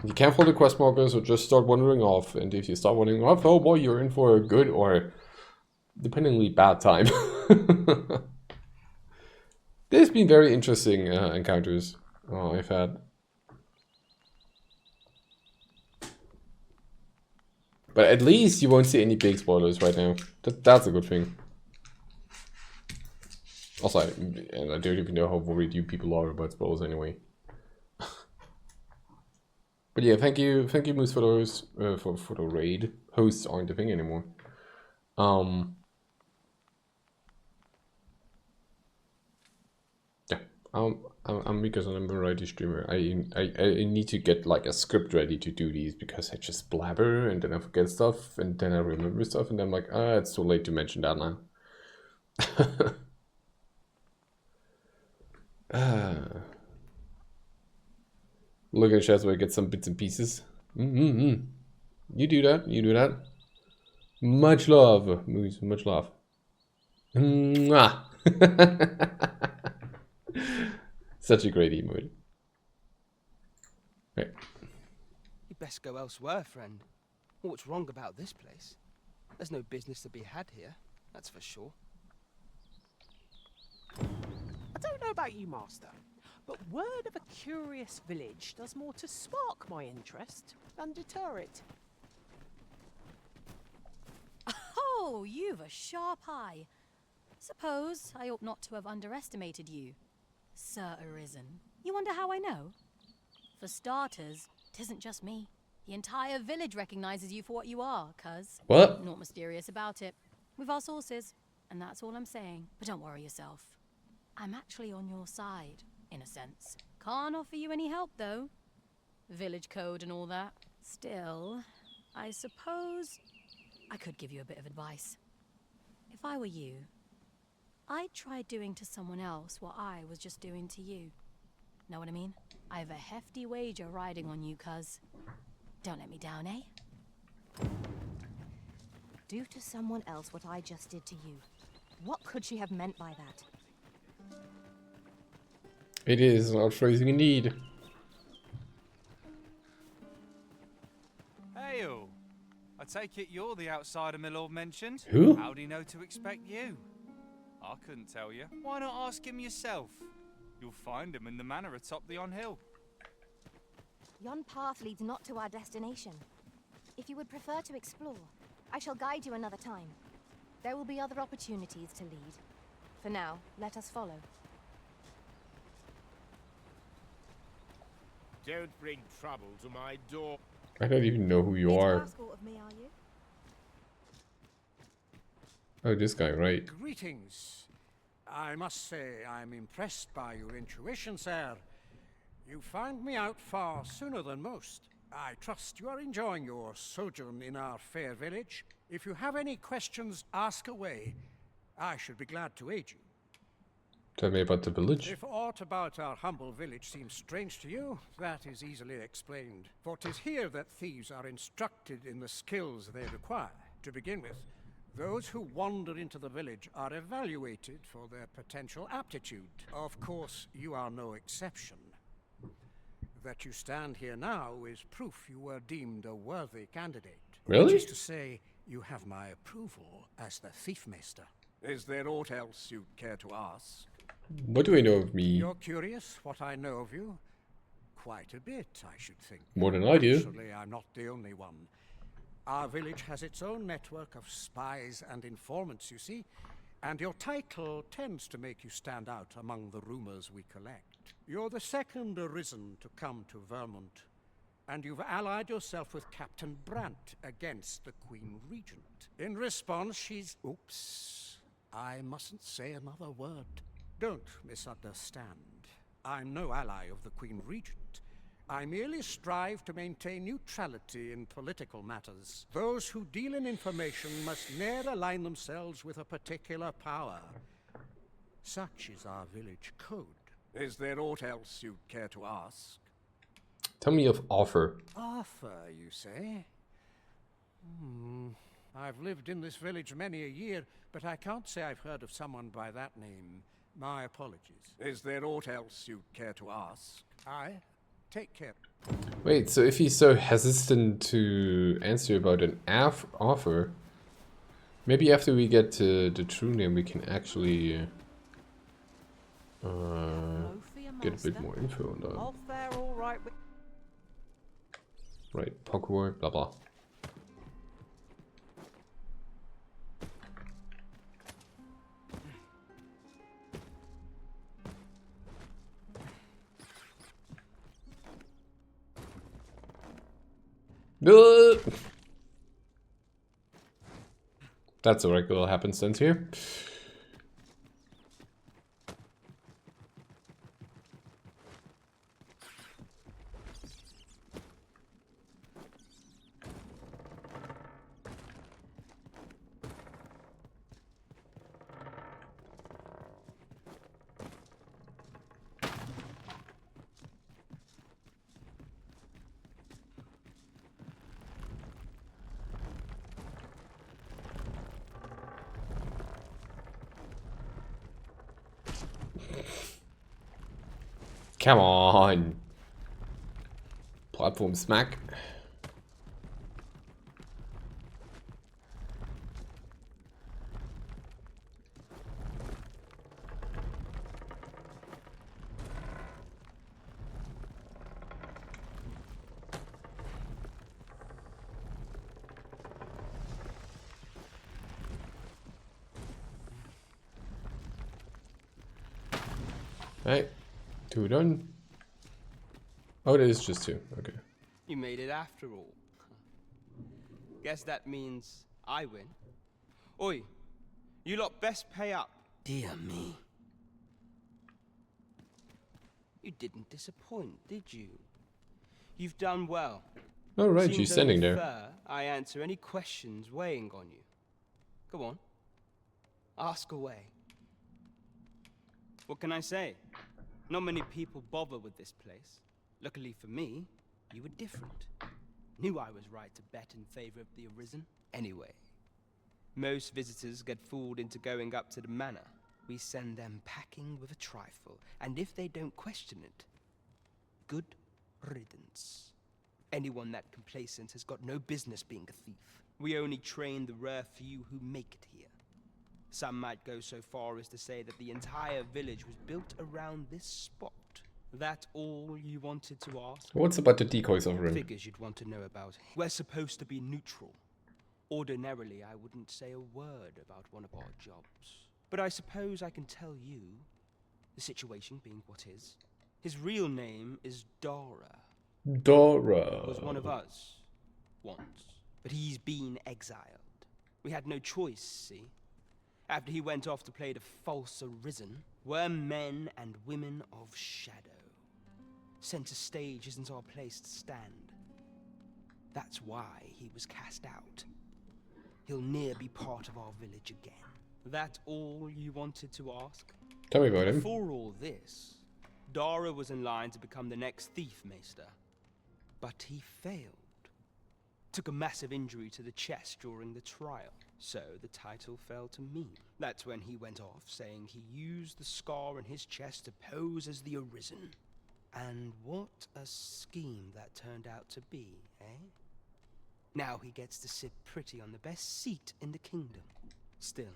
You can't follow the quest markers or just start wandering off. And if you start wandering off, oh boy, you're in for a good or dependingly bad time. There's been very interesting encounters I've had. But at least you won't see any big spoilers right now. That's a good thing. Also, I don't even know how worried you people are about spoilers anyway. But yeah, thank you Moose for those for the raid. Hosts aren't a thing anymore. Yeah, I'm because I'm a variety streamer. I need to get like a script ready to do these because I just blabber and then I forget stuff and then I remember stuff and then I'm like, it's too late to mention that now. Look at the chat so I get some bits and pieces. You do that. You do that. Much love, Moose. Much love. Mwah. Such a great emote. Right. You best go elsewhere, friend. What's wrong about this place? There's no business to be had here, that's for sure. I don't know about you, Master, but word of a curious village does more to spark my interest than deter it. Oh, you've a sharp eye. Suppose I ought not to have underestimated you, Sir Arisen. You wonder how I know? For starters, 'tisn't just me. The entire village recognizes you for what you are, cuz. What? Not mysterious about it. We've our sources, and that's all I'm saying. But don't worry yourself. I'm actually on your side, in a sense. Can't offer you any help, though. Village code and all that. Still, I suppose I could give you a bit of advice. If I were you, I'd try doing to someone else what I was just doing to you. Know what I mean? I have a hefty wager riding on you, cuz. Don't let me down, eh? Do to someone else what I just did to you. What could she have meant by that? It is not phrasing indeed. Hail! I take it you're the outsider my lord mentioned? Who? How'd he know to expect you? I couldn't tell you. Why not ask him yourself? You'll find him in the manor atop the on-hill. Yon path leads not to our destination. If you would prefer to explore, I shall guide you another time. There will be other opportunities to lead. For now, let us follow. Don't bring trouble to my door. I don't even know who you are. Escort of me, are you? Oh, this guy, right. Greetings. I must say I'm impressed by your intuition, sir. You found me out far sooner than most. I trust you are enjoying your sojourn in our fair village. If you have any questions, ask away. I should be glad to aid you. Tell me about the village. If aught about our humble village seems strange to you, that is easily explained. For 'tis here that thieves are instructed in the skills they require. To begin with, those who wander into the village are evaluated for their potential aptitude. Of course, you are no exception. That you stand here now is proof you were deemed a worthy candidate. Really? Which is to say, you have my approval as the Thief Maester. Is there aught else you'd care to ask? What do I know of me? You're curious what I know of you? Quite a bit, I should think. More than I do. Naturally, I'm not the only one. Our village has its own network of spies and informants, you see, and your title tends to make you stand out among the rumors we collect. You're the second Arisen to come to Vermont, and you've allied yourself with Captain Brant against the Queen Regent. In response, she's... Oops. I mustn't say another word. Don't misunderstand. I'm no ally of the Queen Regent. I merely strive to maintain neutrality in political matters. Those who deal in information must ne'er align themselves with a particular power. Such is our village code. Is there aught else you'd care to ask? Tell me of Offer. Arthur, you say? I've lived in this village many a year, but I can't say I've heard of someone by that name. My apologies. Is there aught else you'd care to ask? Aye. Take care. Wait, so if he's so hesitant to answer about an offer, maybe after we get to the true name we can actually get a bit more info on that. Off there, all right. Right, Pokeword, blah blah. That's a regular happenstance here. Come on. Platform smack. Right, 2 done. Oh, it is just 2. Okay. You made it after all. Guess that means I win. Oi, you lot best pay up. Dear me. You didn't disappoint, did you? You've done well. Oh, right, Seems she's standing only there. fair I answer any questions weighing on you. Go on. Ask away. What can I say? Not many people bother with this place. Luckily for me, you were different. Knew I was right to bet in favor of the Arisen. Anyway, most visitors get fooled into going up to the manor. We send them packing with a trifle, and if they don't question it, good riddance. Anyone that complacent has got no business being a thief. We only train the rare few who make it here. Some might go so far as to say that the entire village was built around this spot. That all you wanted to ask? What's about the decoys offering? Figures you'd want to know about. We're supposed to be neutral. Ordinarily, I wouldn't say a word about one of our jobs. But I suppose I can tell you, the situation being what is. His real name is Dara. Dara. Was one of us once, but he's been exiled. We had no choice, see? After he went off to play the false Arisen, we're men and women of shadow. Center stage isn't our place to stand. That's why he was cast out. He'll ne'er be part of our village again. That all you wanted to ask? Tell me about him. Before all this, Dara was in line to become the next thief maester. But he failed. Took a massive injury to the chest during the trial. So the title fell to me. That's when he went off, saying he used the scar in his chest to pose as the Arisen. And what a scheme that turned out to be, eh? Now he gets to sit pretty on the best seat in the kingdom. Still,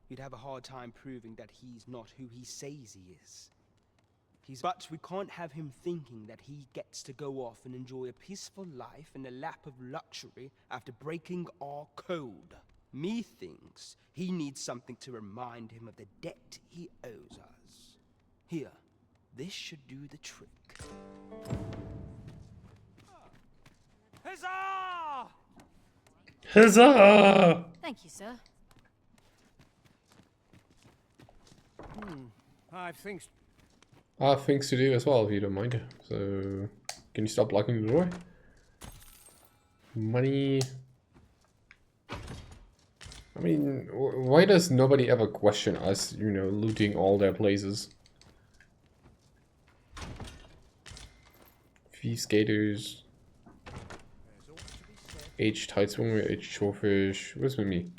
you'd have a hard time proving that he's not who he says he is. But we can't have him thinking that he gets to go off and enjoy a peaceful life in a lap of luxury after breaking our code. Methinks he needs something to remind him of the debt he owes us. Here, this should do the trick. Huzzah! Huzzah! Thank you, sir. I think. I have things to do as well, if you don't mind. So, can you stop blocking the door? Money. I mean, why does nobody ever question us, you know, looting all their places? Thief skaters. H tight swimmer, H chorefish. Where's with me?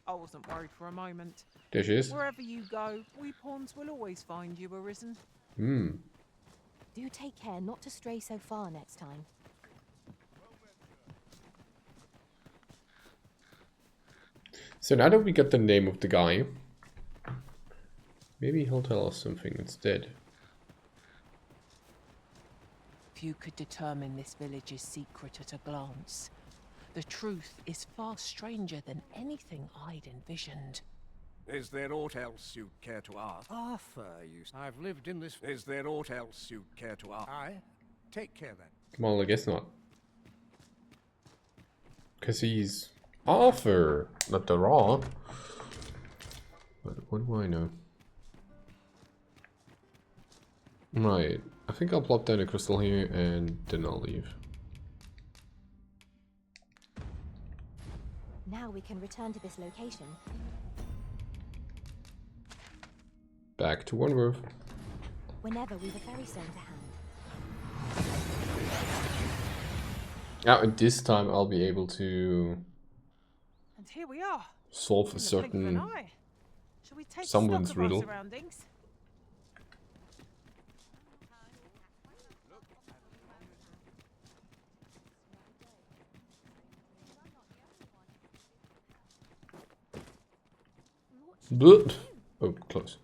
I wasn't worried for a moment. There she is. Wherever you go, we pawns will always find you, Arisen. Hmm. Do take care not to stray so far next time. So now that we got the name of the guy, maybe he'll tell us something instead. If you could determine this village's secret at a glance, the truth is far stranger than anything I'd envisioned. Is there aught else you'd care to ask? Arthur, I've lived in this. Is there aught else you'd care to ask? Take care then. Well, I guess not. Because he's Arthur, not the Raw. But what do I know? Right, I think I'll plop down a crystal here and then I'll leave. Now we can return to this location. Back to Wonworth. Whenever we've a ferry stone to hand. Now, and this time I'll be able to And here we are. solve a In the blink of an certain eye. Shall we take someone's stock of our riddle. surroundings? But oh, close.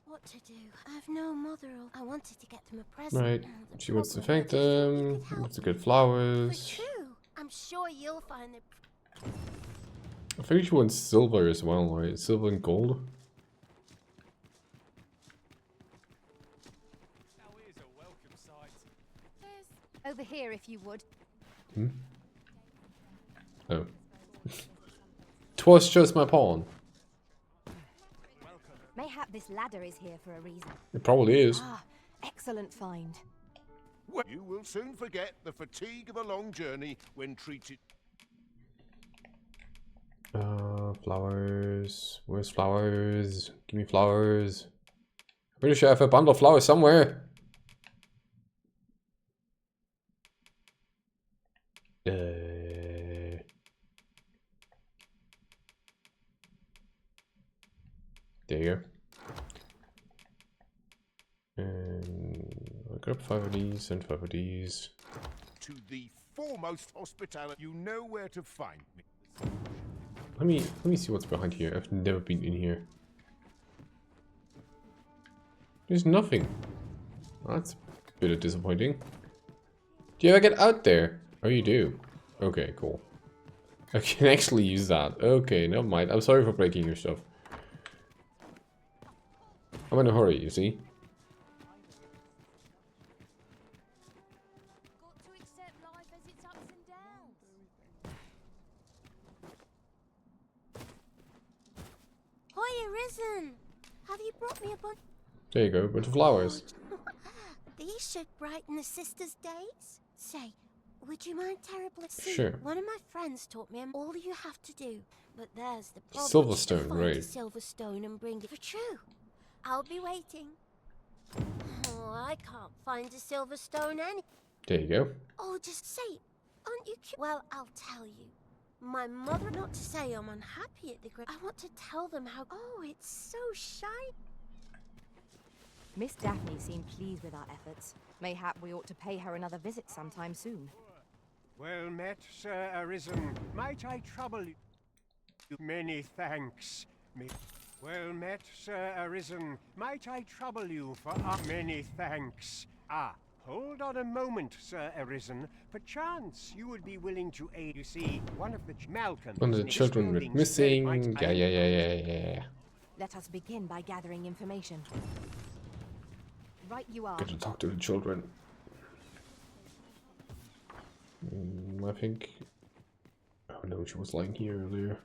What to do? I've no mother. I wanted to get them a present. Right, The she wants to problem thank them. Wants to get flowers. True. I'm sure you'll find the. I think she wants silver as well, right? Silver and gold. Over here, if you would. Hmm? Oh. 'Twas just my pawn. Mayhap this ladder is here for a reason. It probably is. Ah, excellent find. Well, you will soon forget the fatigue of a long journey when treated. Flowers. Where's flowers? Give me flowers. I'm pretty sure I have a bundle of flowers somewhere. There you go. And I grab 5 of these and 5 of these. To the foremost hospitality, you know where to find me. Let me see what's behind here. I've never been in here. There's nothing. That's a bit disappointing. Do you ever get out there? Oh, you do. Okay, cool. I can actually use that. Okay, never mind. I'm sorry for breaking your stuff. I'm in a hurry, you see. Hiya, Risen! Have you brought me a bunch? There you go, a bunch of flowers. These should brighten the sisters' days. Say, would you mind terribly? Sure. One of my friends taught me all you have to do, but there's the problem. Silverstone, Find right. a silver stone and bring it for true. I'll be waiting. Oh, I can't find a silver stone any. There you go. Oh, just say, aren't you cute? Well, I'll tell you. My mother, not to say I'm unhappy at the I want to tell them how. Oh, it's so shy. Miss Daphne seemed pleased with our efforts. Mayhap we ought to pay her another visit sometime soon. Well met, Sir Arisen. Might I trouble you? Many thanks. Well met, Sir Arisen. Might I trouble you for many thanks? Ah, hold on a moment, Sir Arisen. Perchance you would be willing to aid. You see, one of the Malcolm. One of the children went missing. Yeah. Let us begin by gathering information. Right you are. Got to talk to the children. I think. Oh no, she was lying here earlier.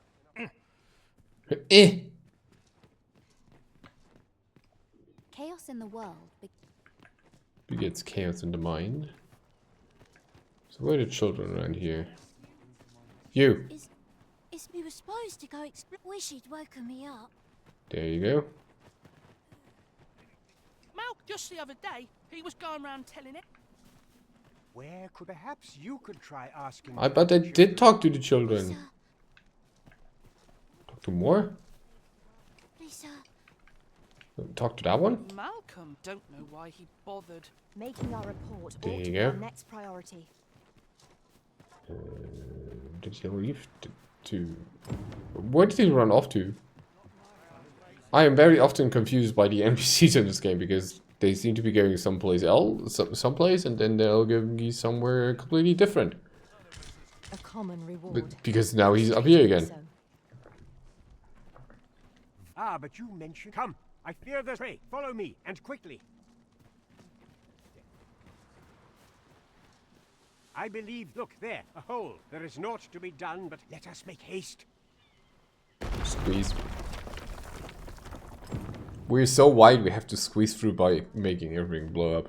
Chaos in the world. Begets chaos in the mind. So where are the children around here? You. Is we were supposed to go explore. Wish he'd woken me up. There you go. Mal, just the other day, he was going around telling it. Where could perhaps you could try asking? I bet I did talk to the children. Talk to more? Lisa. Talk to that one? Malcolm, don't know why he bothered. Making our report There ought you to be go. our next priority. Did he leave to... Where did he run off to? I am very often confused by the NPCs in this game because they seem to be going someplace else, someplace, and then they'll go somewhere completely different. A common reward. But because now he's up here again. Ah, but you mentioned. Come, I fear the prey. Follow me, and quickly. I believe. Look there, a hole. There is naught to be done, but let us make haste. Squeeze. We're so wide we have to squeeze through by making everything blow up.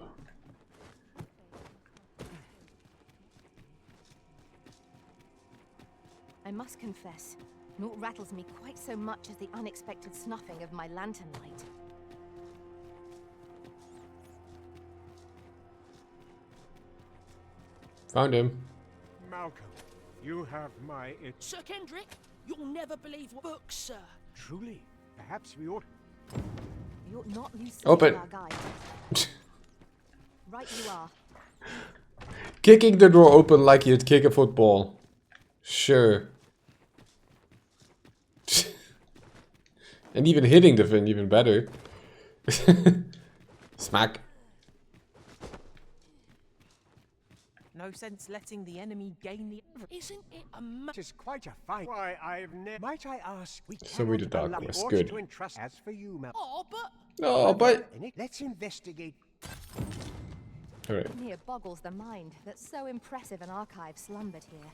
I must confess, naught rattles me quite so much as the unexpected snuffing of my lantern light. Found him. Malcolm, you have my... Sir Kendrick, you'll never believe what books, sir. Truly, perhaps we ought... We ought not lose sight Open. of our guide. Right you are. Kicking the door open like you'd kick a football. Sure. And even hitting the thing even better. Smack. No sense letting the enemy gain the... Isn't it a It is quite a fight. Why, I've never... Might I ask... We So we did cannot allow- Dark West, ought good. to entrust... As for you, Mel... Oh, but... Oh, but... Let's investigate... Alright. Near boggles the mind that so impressive an archive slumbered here.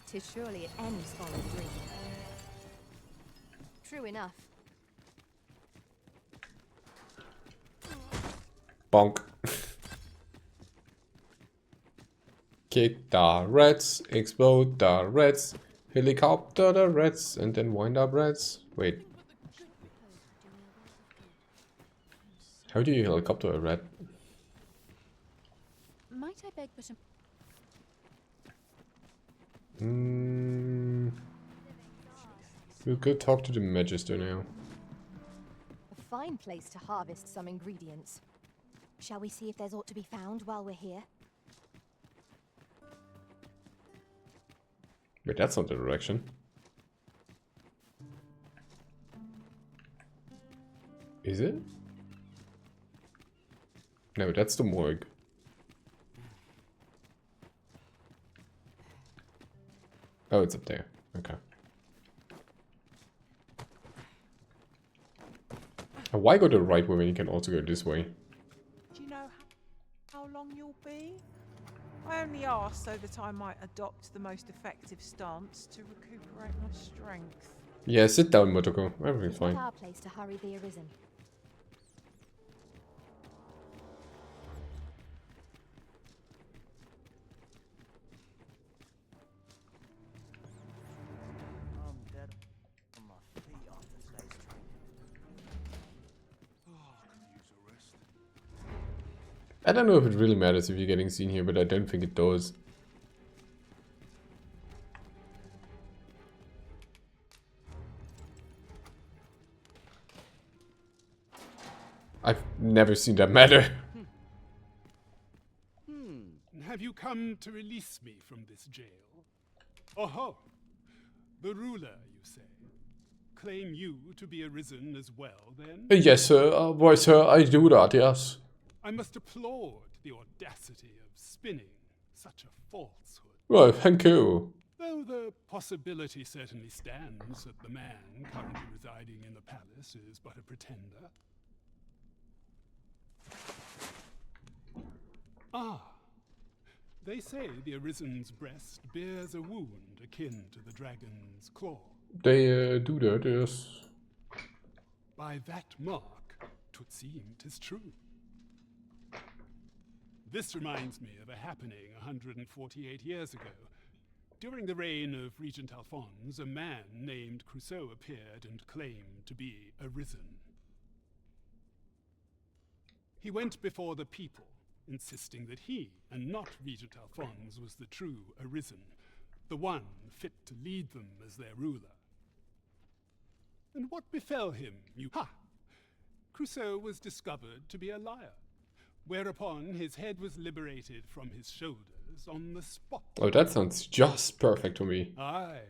'Tis surely any scholar's dream. True enough. Bonk. Kick the rats, explode the rats, helicopter the rats, and then wind up rats. Wait. How do you helicopter a rat? Might I beg for some... We'll go talk to the Magister now. A fine place to harvest some ingredients. Shall we see if there's aught to be found while we're here? Wait, that's not the direction. Is it? No, that's the morgue. Oh, it's up there. Okay. Why go the right way when you can also go this way? Do you know how long you'll be? I only asked so that I might adopt the most effective stance to recuperate my strength. Yeah, sit down, Motoko. Everything's It's not fine. our place to hurry the Arisen. I'm dead on my feet after today's training. I don't know if it really matters if you're getting seen here, but I don't think it does. I've never seen that matter. Have you come to release me from this jail? Oh, the ruler, you say? Claim you to be arisen as well, then? Yes, sir. Why, sir, I do that, yes. I must applaud the audacity of spinning such a falsehood. Well, thank you. Though the possibility certainly stands that the man currently residing in the palace is but a pretender. Ah, they say the Arisen's breast bears a wound akin to the dragon's claw. They do that, yes. By that mark, 'twould seem 'tis true. This reminds me of a happening 148 years ago. During the reign of Regent Alphonse, a man named Crusoe appeared and claimed to be arisen. He went before the people, insisting that he, and not Regent Alphonse, was the true arisen, the one fit to lead them as their ruler. And what befell him, Ha! Crusoe was discovered to be a liar, whereupon his head was liberated from his shoulders on the spot. Oh, that sounds just perfect to me. Aye.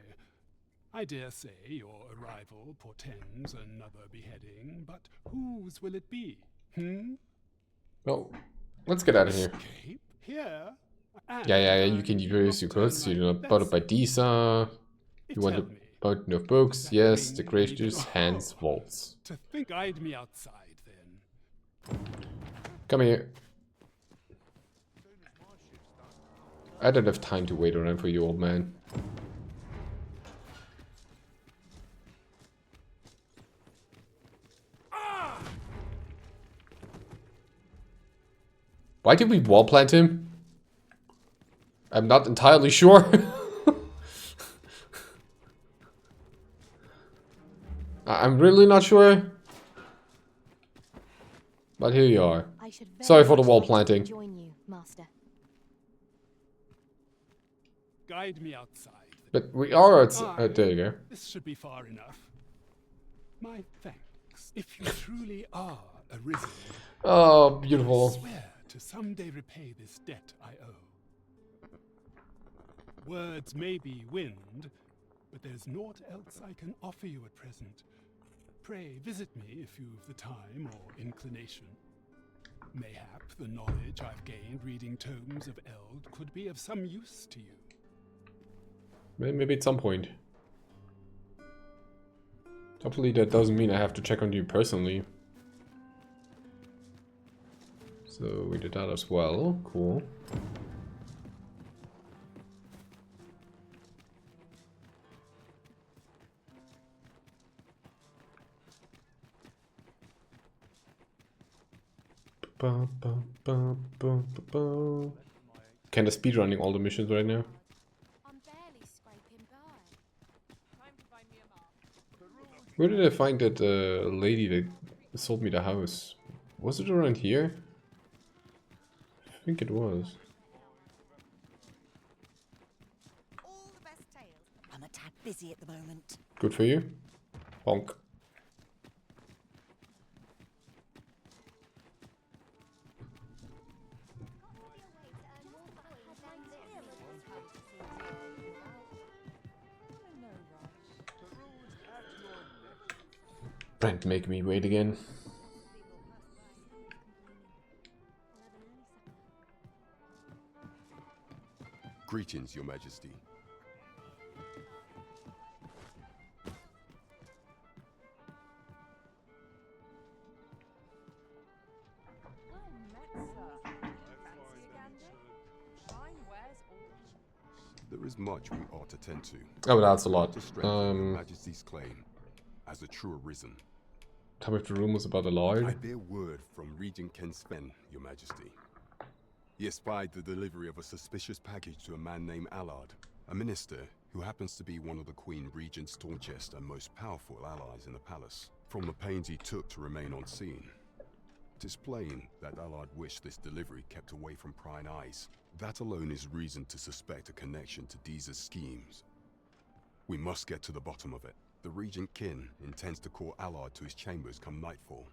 I dare say your arrival portends another beheading, but whose will it be? Well, let's get out of here. Here? Yeah, you can use your clothes. You're not bothered by Disa. You want a mountain of books? Yes, the gracious Hans Waltz. To think I'd me outside, then. Come here. I don't have time to wait around for you, old man. Why did we wall plant him? I'm not entirely sure. I'm really not sure. But here you are. Sorry for the wall planting. Join you, Master. Guide me outside. But we are outside. There you go. This should be far enough. My thanks. If you truly are arisen, Oh, beautiful. I swear to someday repay this debt I owe. Words may be wind, but there's naught else I can offer you at present. Pray visit me if you've the time or inclination. Mayhap the knowledge I've gained reading tomes of Eld could be of some use to you. Maybe at some point. Hopefully that doesn't mean I have to check on you personally. So we did that as well. Cool. Kinda speedrunning all the missions right now. I'm barely scraping by. Where did I find that lady that sold me the house? Was it around here? I think it was. All the best tales. I'm a tad busy at the moment. Good for you. Bonk. Trying to make me wait again. Greetings, Your Majesty. There is much we ought to tend to. Oh, that's a lot. To strengthen Your Majesty's claim as a true Arisen. Come with the rumors about the Lord. I bear word from Regent Ken Sven, Your Majesty. He espied the delivery of a suspicious package to a man named Allard, a minister who happens to be one of the Queen Regent's staunchest and most powerful allies in the palace. From the pains he took to remain on scene, it is plain that Allard wished this delivery kept away from prying eyes. That alone is reason to suspect a connection to Deeza's schemes. We must get to the bottom of it. The Regent Kin intends to call Allard to his chambers come nightfall.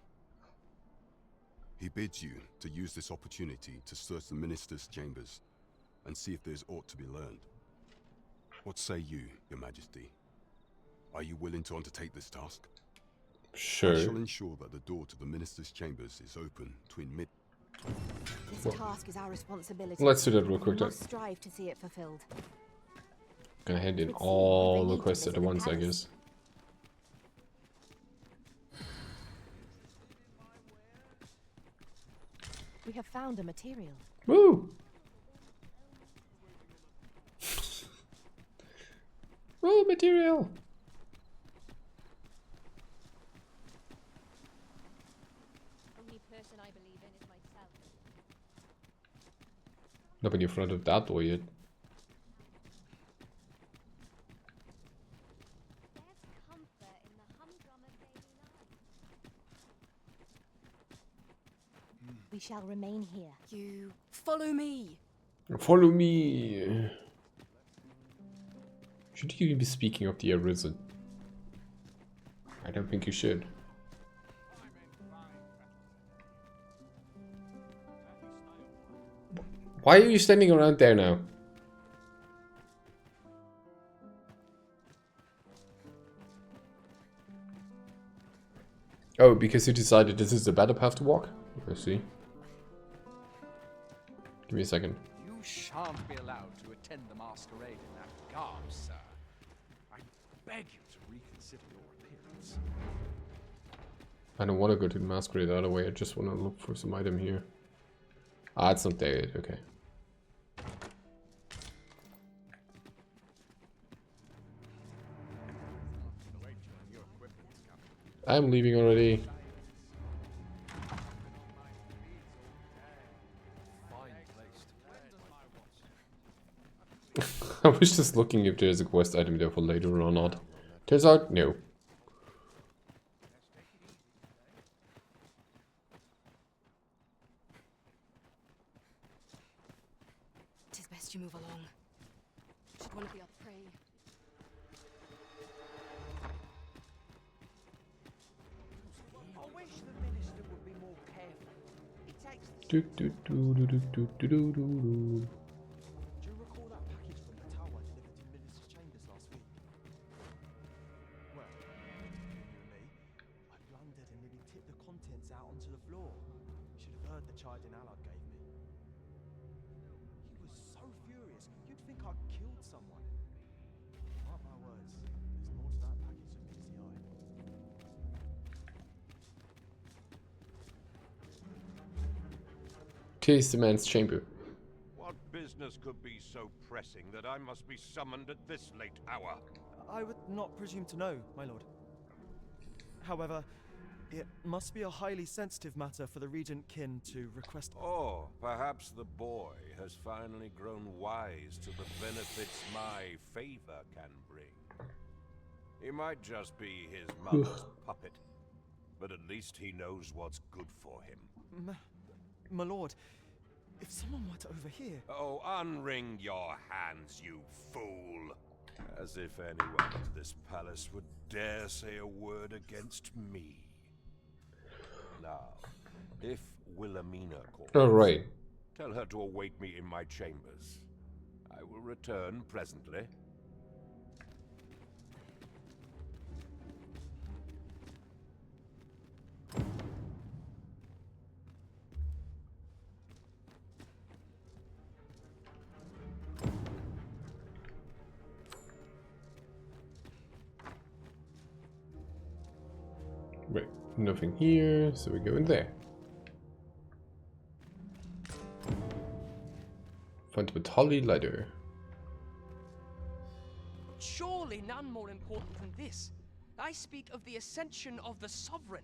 He bids you to use this opportunity to search the minister's chambers and see if there's aught to be learned. What say you, Your Majesty? Are you willing to undertake this task? Sure. I shall ensure that the door to the minister's chambers is open between mid... This task is our responsibility. Let's do that real quick. We must strive to see it fulfilled. Gonna hand in all the quests at once, I guess. We have found a material. Woo! Woo, material! Only person I believe in is myself. Not in front of that door yet. We shall remain here. You follow me. Follow me. Should you be speaking of the Arisen? I don't think you should. Why are you standing around there now? Oh, because you decided this is the better path to walk? I see. Give me a second. You shan't be allowed to attend the masquerade in that garb, sir. I beg you to reconsider your appearance. I don't want to go to the masquerade the other way, I just want to look for some item here. Ah, it's not there yet, okay. I'm leaving already. I was just looking if there's a quest item there for later or not. Turns out, no. Tis best you move along. Should one of the other prey. I wish the minister would be more careful. It takes Do do do do do do do do do. Do you recall that package from the tower delivered to Minister's chambers last week? Well, you and me, I blundered and nearly tipped the contents out onto the floor. Should have heard the the chiding Allard gave me. He was so furious, you'd think I'd killed someone. Mark my words, there's more to that package than meets the eye. Tis the man's chamber. What business could be so pressing that I must be summoned at this late hour? I would not presume to know, my lord. However, it must be a highly sensitive matter for the Regent Kin to request. Or perhaps the boy has finally grown wise to the benefits my favor can bring. He might just be his mother's puppet, but at least he knows what's good for him. My lord, if someone were to overhear... Oh, unwring your hands, you fool! As if anyone in this palace would dare say a word against me. Now, if Wilhelmina calls, Oh, right. tell her to await me in my chambers. I will return presently. Right, nothing here, so we go in there. Fundamental ladder. Surely none more important than this. I speak of the ascension of the sovereign.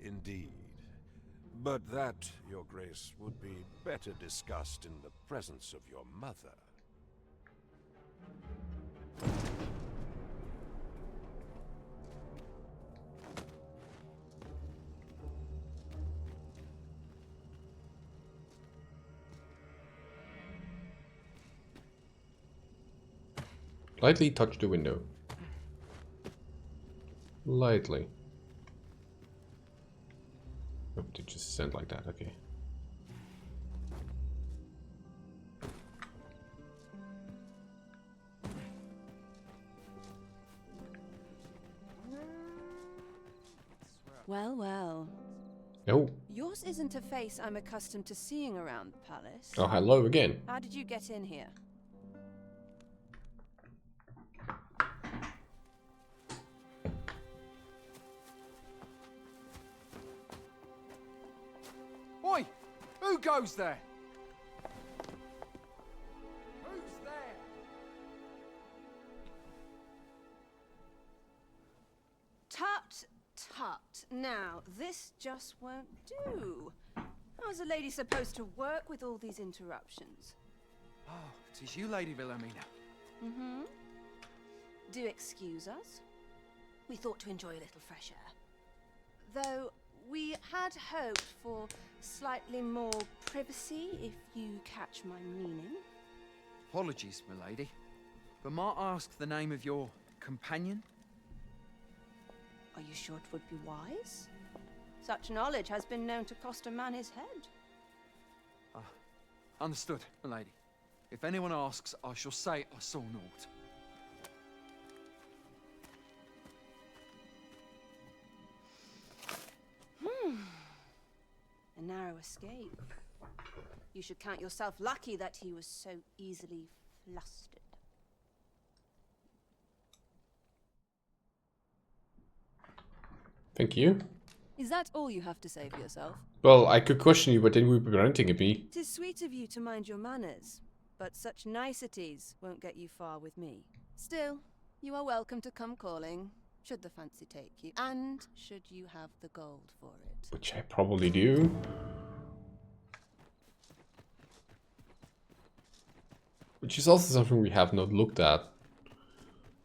Indeed. But that, Your Grace, would be better discussed in the presence of your mother. Lightly touch the window. Lightly. Oh, it just sent like that, okay. Well, well. Oh. Yours isn't a face I'm accustomed to seeing around the palace. Oh, hello again. How did you get in here? Oi! Who goes there? Who's there? Tut, tut. Now, this just won't do. How is a lady supposed to work with all these interruptions? Oh, it is you, Lady Wilhelmina. Mm-hmm. Do excuse us. We thought to enjoy a little fresh air. Though we had hoped for slightly more privacy, if you catch my meaning. Apologies, my lady. But might I ask the name of your companion? Are you sure it would be wise? Such knowledge has been known to cost a man his head. Understood, my lady. If anyone asks, I shall say I saw naught. A narrow escape. You should count yourself lucky that he was so easily flustered. Thank you. Is that all you have to say for yourself? Well, I could question you, but then we'd be preventing me. 'Tis sweet of you to mind your manners, but such niceties won't get you far with me. Still, you are welcome to come calling, should the fancy take you, and should you have the gold for it. Which I probably do. Which is also something we have not looked at,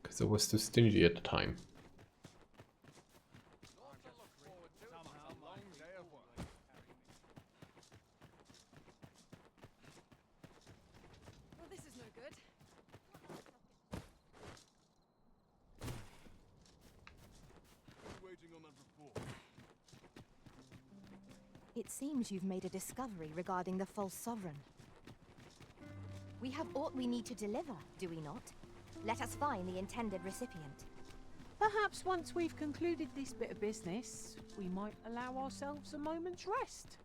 because I was too stingy at the time. Well, this is no good. It seems you've made a discovery regarding the false sovereign. We have aught we need to deliver, do we not? Let us find the intended recipient. Perhaps once we've concluded this bit of business, we might allow ourselves a moment's rest.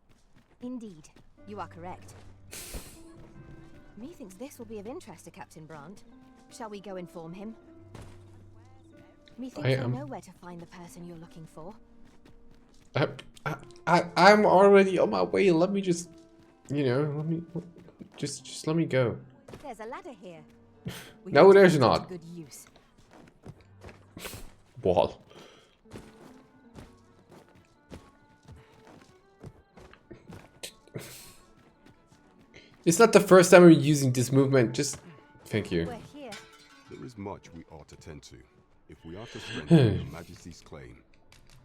Indeed, you are correct. Methinks this will be of interest to Captain Brandt. Shall we go inform him? Methinks I know where to find the person you're looking for. I'm already on my way. Let me just, you know, let me just let me go. There's a ladder here. No, there's not. Good use. Wall. It's not the first time we're using this movement. Just thank you. We're here. There is much we ought to tend to, if we are to strengthen Your Majesty's claim.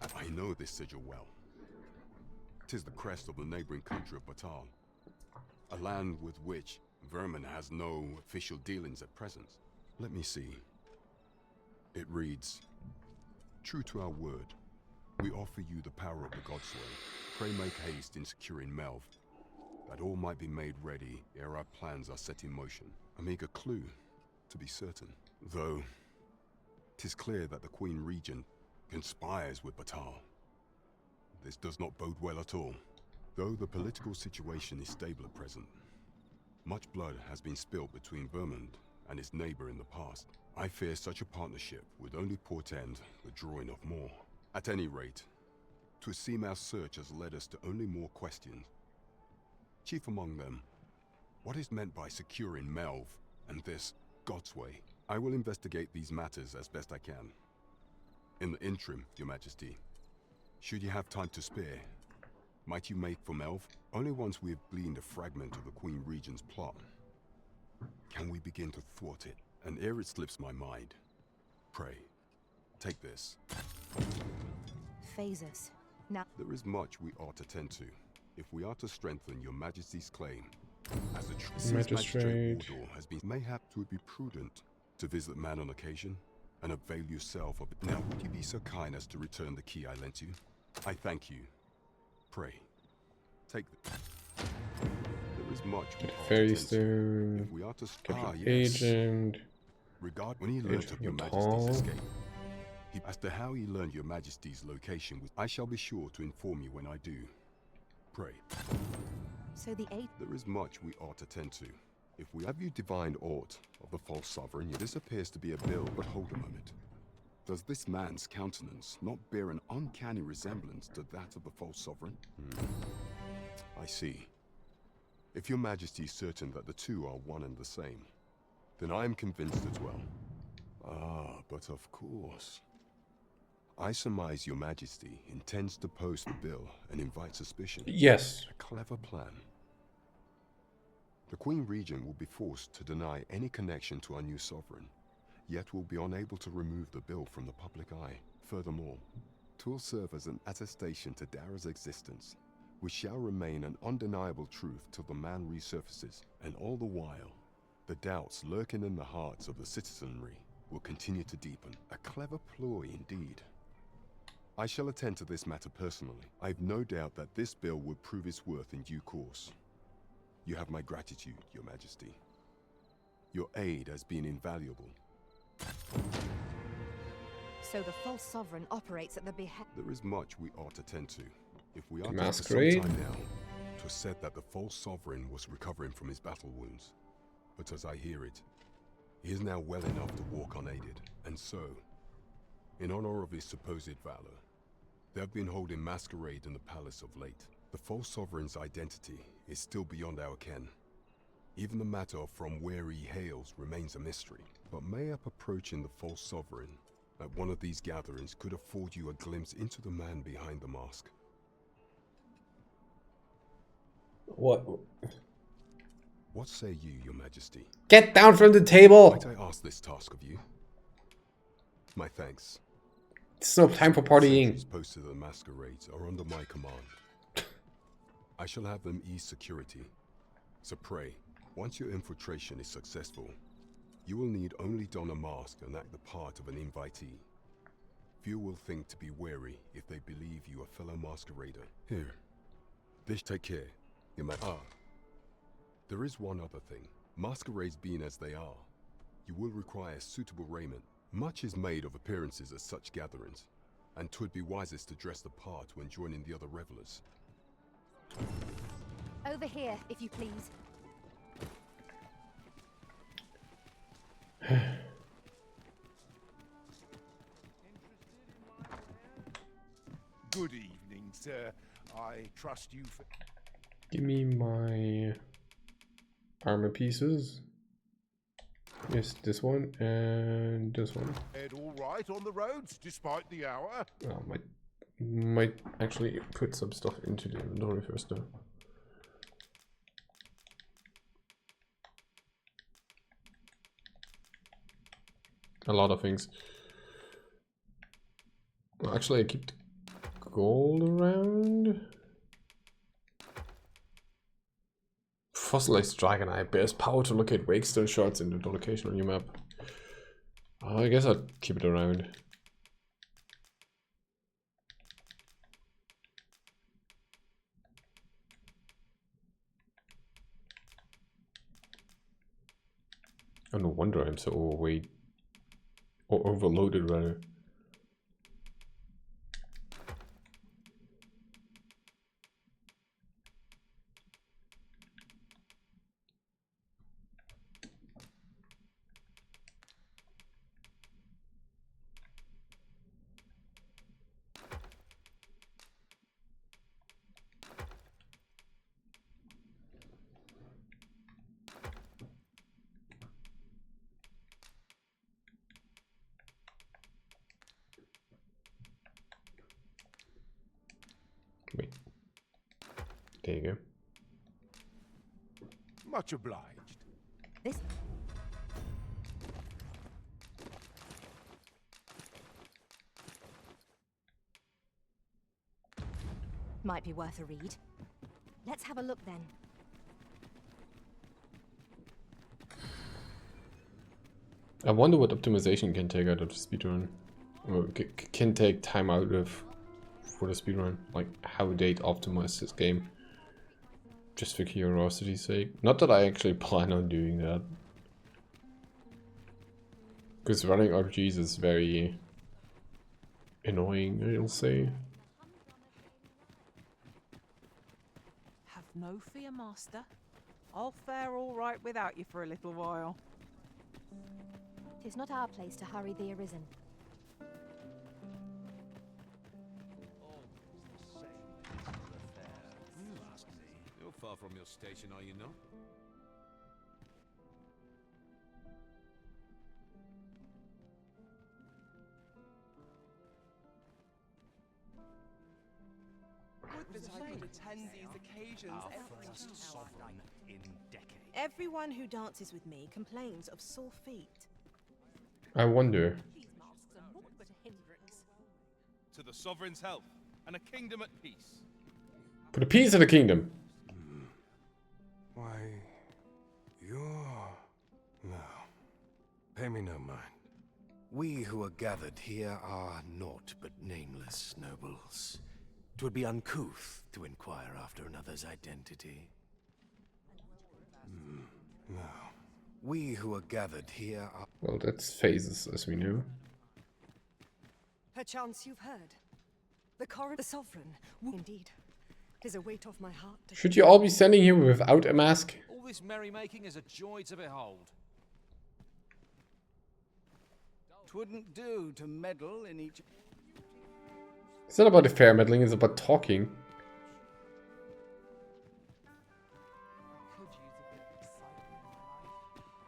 I know this sigil well. 'Tis the crest of the neighboring country of Batal, a land with which Vermin has no official dealings at present. Let me see. It reads, "True to our word, we offer you the power of the Godsway. Pray make haste in securing Melv, that all might be made ready ere our plans are set in motion." A meager clue, to be certain. Though, 'tis clear that the Queen Regent conspires with Batal. This does not bode well at all. Though the political situation is stable at present, much blood has been spilled between Vermund and its neighbor in the past. I fear such a partnership would only portend the drawing of more. At any rate, 'twould seem our search has led us to only more questions. Chief among them, what is meant by securing Melv and this Godsway? I will investigate these matters as best I can. In the interim, Your Majesty, should you have time to spare, might you make for Melv? Only once we have gleaned a fragment of the Queen Regent's plot can we begin to thwart it. And ere it slips my mind, pray, take this. Phasers. Now there is much we ought to tend to, if we are to strengthen Your Majesty's claim. As the Magistrate Wardor has been, mayhap it would be prudent to visit the man on occasion and avail yourself of it. Now, would you be so kind as to return the key I lent you? I thank you. Pray, take the... There is much we ought to tend to, if we are to... Agent. Regard when he learnt of Your Majesty's escape. As to how he learned Your Majesty's location, I shall be sure to inform you when I do. Pray. So the aid... There is much we ought to tend to. If we have you divined aught of the false sovereign, this appears to be a bill, but hold a moment. Does this man's countenance not bear an uncanny resemblance to that of the false sovereign? I see. If Your Majesty is certain that the two are one and the same, then I am convinced as well. Ah, but of course. I surmise Your Majesty intends to post the bill and invite suspicion. Yes. A clever plan. The Queen Regent will be forced to deny any connection to our new sovereign, yet will be unable to remove the bill from the public eye. Furthermore, 'twill serve as an attestation to Dara's existence, which shall remain an undeniable truth till the man resurfaces, and all the while, the doubts lurking in the hearts of the citizenry will continue to deepen. A clever ploy indeed. I shall attend to this matter personally. I've no doubt that this bill will prove its worth in due course. You have my gratitude, Your Majesty. Your aid has been invaluable. So the false sovereign operates at the behest... There is much we ought to tend to. If we are Masquerade? to some time now, 'twas said that the false sovereign was recovering from his battle wounds. But as I hear it, he is now well enough to walk unaided. And so, in honor of his supposed valor, they have been holding masquerade in the palace of late. The false sovereign's identity is still beyond our ken. Even the matter of from where he hails remains a mystery. But mayhap approaching the false sovereign at one of these gatherings could afford you a glimpse into the man behind the mask. What? What say you, Your Majesty? Get down from the table! Might I ask this task of you? My thanks. It's no time for partying. Sentries posted at the masquerades are under my command. I shall have them ease security. So pray, once your infiltration is successful, you will need only don a mask and act the part of an invitee. Few will think to be wary if they believe you a fellow masquerader. Here, this take care, Your Majesty. There is one other thing. Masquerades being as they are, you will require suitable raiment. Much is made of appearances at such gatherings, and 'twould be wisest to dress the part when joining the other revelers. Over here, if you please. Good evening, sir. I trust you for... Give me my armor pieces. Yes, this one and this one. Head all right on the roads, despite the hour? Oh, might actually put some stuff into the inventory first though. A lot of things. Well, actually, I keep the gold around. Fossilized dragon eye bears power to locate wake still shards in the location on your map. I guess I'll keep it around. Oh, no wonder I'm so overweight. Or overloaded, rather. Wait. There you go. Much obliged. This might be worth a read. Let's have a look then. I wonder what optimization can take out of the speedrun. Or can take time out of for the speedrun. Like how they'd optimize this game. Just for curiosity's sake. Not that I actually plan on doing that. Because running RPGs is very annoying, I'll say. Have no fear, Master. I'll fare all right without you for a little while. 'Tis not our place to hurry the Arisen. You're far from your station, are you not? Would that I could attend these occasions every sovereign in decades. Everyone who dances with me complains of sore feet. I wonder. These masks are naught but a hindrance. To the sovereign's health and a kingdom at peace. For the peace of the kingdom. Why, you're... No. Pay me no mind. We who are gathered here are naught but nameless nobles. 'Twould be uncouth to inquire after another's identity. No. We who are gathered here are... Well, that's phases, as we know. Perchance you've heard. The sovereign. Indeed. 'Tis a weight off my heart. Should you all be standing here without a mask? All this merrymaking is a joy to behold. 'Twouldn't do to meddle in each... It's not about the fair meddling, it's about talking.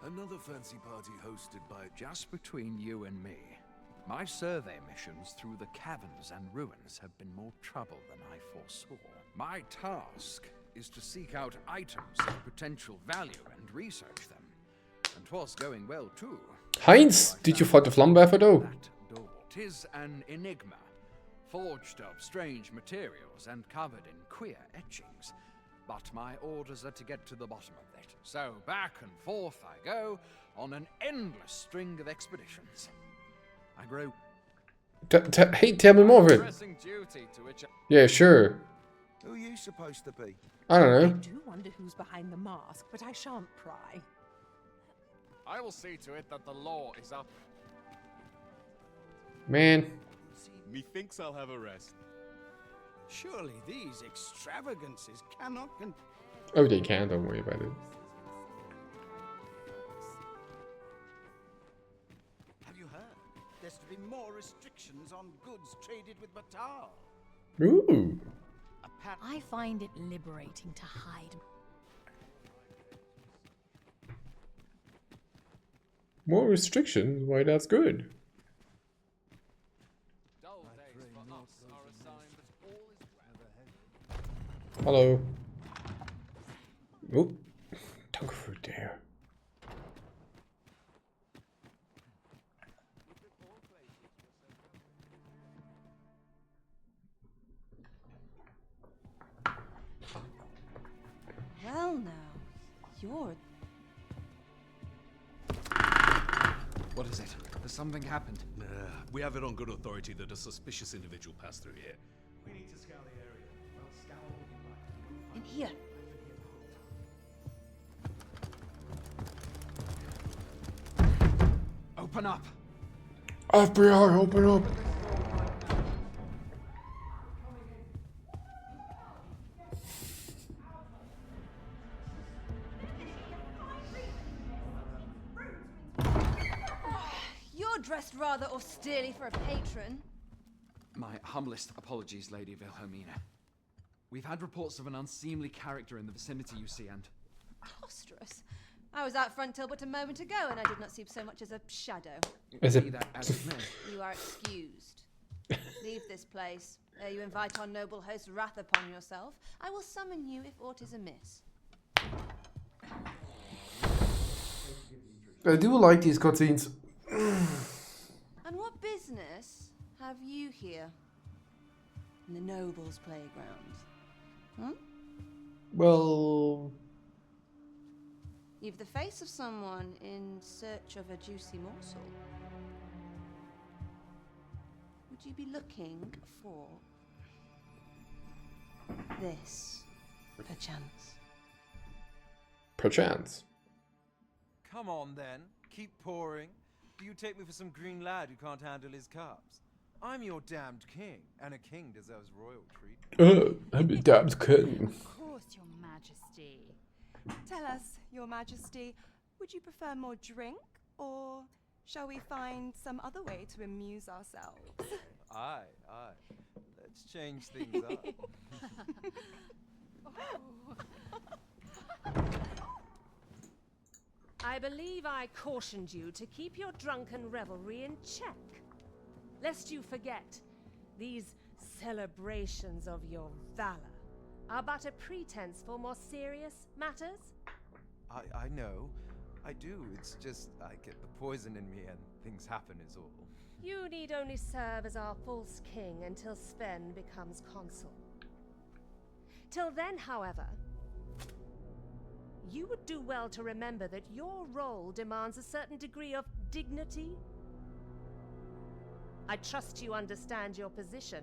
Another fancy party hosted by... Just between you and me, my survey missions through the caverns and ruins have been more trouble than I foresaw. My task is to seek out items of potential value and research them. And 'twas going well too. Heinz, did you fight the Flammenwerfer though? Door. 'Tis an enigma, forged of strange materials and covered in queer etchings. But my orders are to get to the bottom of it. So back and forth I go on an endless string of expeditions. I grow... Hey, tell me more of it. Pressing duty to which Yeah, sure. Who are you supposed to be? I don't I know. do wonder who's behind the mask, but I shan't pry. I will see to it that the law is up. Man. Methinks I'll have a rest. Surely these extravagances cannot Oh, they can, don't worry about it. Have you heard? There's to be more restrictions on goods traded with Batal. Ooh. I find it liberating to hide. More restrictions? Why, that's good. Hello. Oh, don't go through there. Well now, you're... What is it? Has something happened? We have it on good authority that a suspicious individual passed through here. We need to scour the area. Well, scour what you like. In here. Open up! FBI, open up! You're dressed rather austerely for a patron. My humblest apologies, Lady Wilhelmina. We've had reports of an unseemly character in the vicinity, you see, and... Preposterous. I was out front till but a moment ago, and I did not see so much as a shadow. Is it... Be that as it may. You are excused. Leave this place. Ere you invite our noble host's wrath upon yourself, I will summon you if aught is amiss. I do like these cutscenes. And what business have you here? In the nobles' playground? Hmm? Well... You've the face of someone in search of a juicy morsel. Would you be looking for this, perchance? Perchance. Come on then, keep pouring. Do you take me for some green lad who can't handle his cups? I'm your damned king, and a king deserves royal treatment. I'm a damned king. Of course, your majesty. Tell us, your majesty, would you prefer more drink, or shall we find some other way to amuse ourselves? Aye. Let's change things up. I believe I cautioned you to keep your drunken revelry in check. Lest you forget, these celebrations of your valor are but a pretense for more serious matters. I know. I do. It's just I get the poison in me and things happen is all. You need only serve as our false king until Sven becomes consul. Till then, however, you would do well to remember that your role demands a certain degree of dignity. I trust you understand your position,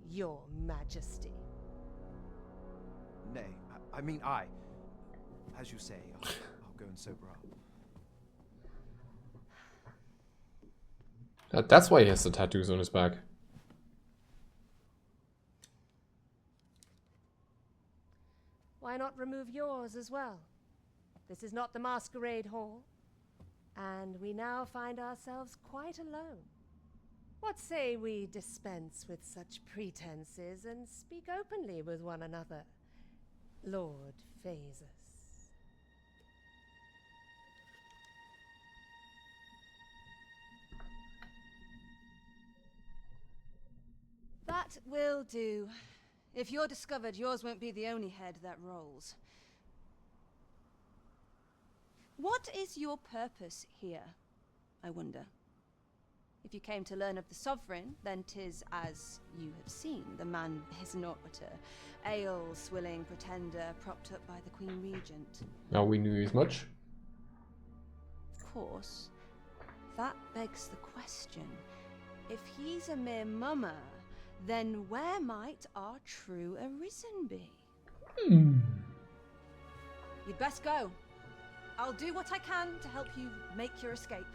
your majesty. Nay, I mean I. As you say, I'll go and sober up. That's why he has the tattoos on his back. Why not remove yours as well? This is not the masquerade hall, and we now find ourselves quite alone. What say we dispense with such pretenses and speak openly with one another, Lord Phaesus? That will do. If you're discovered, yours won't be the only head that rolls. What is your purpose here, I wonder? If you came to learn of the Sovereign, then 'tis as you have seen. The man is naught but a ale-swilling pretender propped up by the Queen Regent. Now we knew as much. Of course, that begs the question. If he's a mere mummer, then where might our true Arisen be? You'd best go. I'll do what I can to help you make your escape.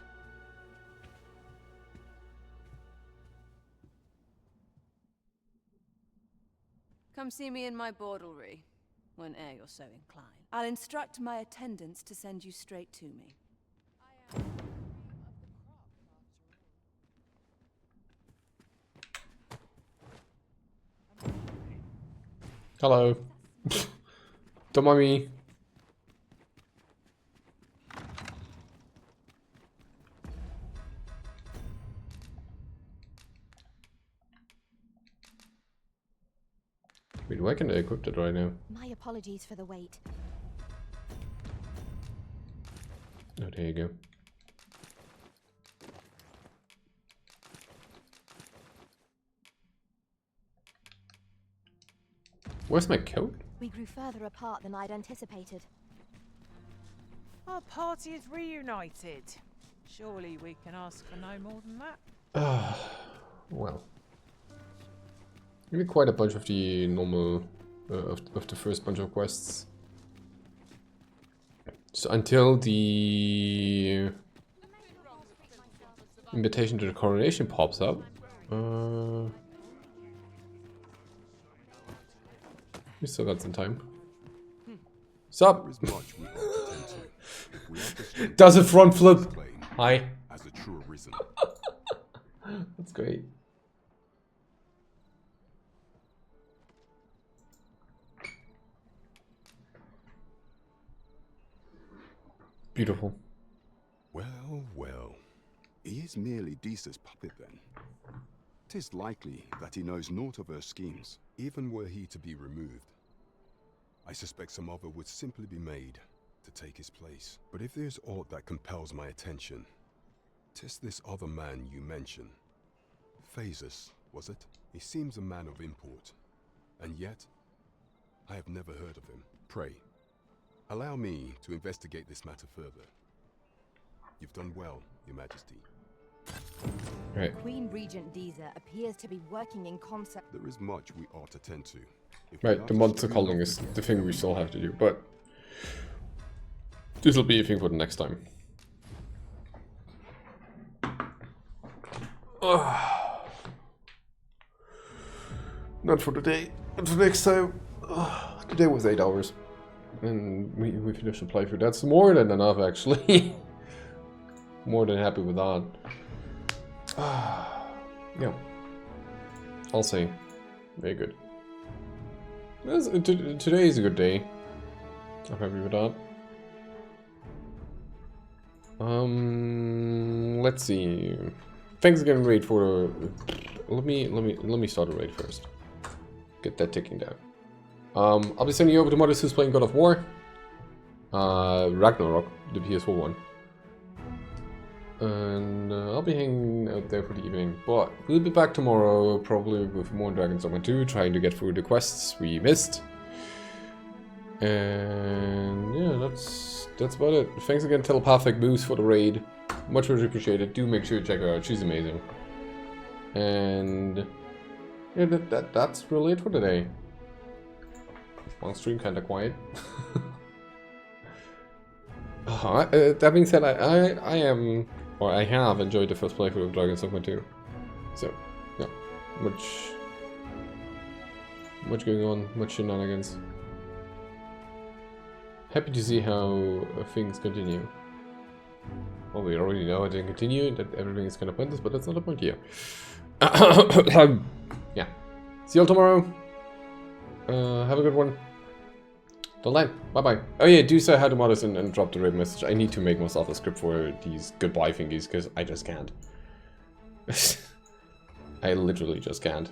Come see me in my bordlery whene'er you're so inclined. I'll instruct my attendants to send you straight to me. Hello. Don't mind me. Wait, why can't I equip it right now? My apologies for the wait. Oh, there you go. Where's my coat? We grew further apart than I'd anticipated. Our party is reunited. Surely we can ask for no more than that. Well. Maybe quite a bunch of the normal, of the first bunch of quests. So until the invitation to the coronation pops up, we still got some time. Sup? Does a front flip? Hi. As a true reason. That's great. Beautiful. Well, well. He is merely Disa's puppet then. 'Tis likely that he knows naught of her schemes, even were he to be removed. I suspect some other would simply be made to take his place. But if there's aught that compels my attention, 'tis this other man you mention. Phases, was it? He seems a man of import, and yet I have never heard of him. Pray, allow me to investigate this matter further. You've done well, Your Majesty. Right. Queen Regent Disa appears to be working in concert. There is much we ought to tend to. Right, the monster calling is the thing we still have to do, but this will be a thing for the next time. Not for today, but for next time. Today was 8 hours. And we finished the playthrough. That's more than enough, actually. More than happy with that. Yeah. I'll say. Very good. Today is a good day. I'm happy with that. Let's see. Thanks again, raid for. Let me start a raid first. Get that ticking down. I'll be sending you over to Modest who's playing God of War. Ragnarok, the PS4 one. And I'll be hanging out there for the evening. But we'll be back tomorrow, probably with more Dogma II, trying to get through the quests we missed. And yeah, that's about it. Thanks again, Telepathic Boost, for the raid. Much appreciated. Do make sure to check her out. She's amazing. And yeah, that's really it for today. Long stream, kinda quiet. That being said, I have enjoyed the first playthrough of Dogma II. So, yeah, much going on, much shenanigans. Happy to see how things continue. Well, we already know how to continue, that everything is kind of pointless, but that's not the point here. Yeah. See you all tomorrow. Have a good one. Till then, bye-bye. Oh yeah, do say hi to Modest and drop the raid message. I need to make myself a script for these goodbye thingies, because I just can't. I literally just can't.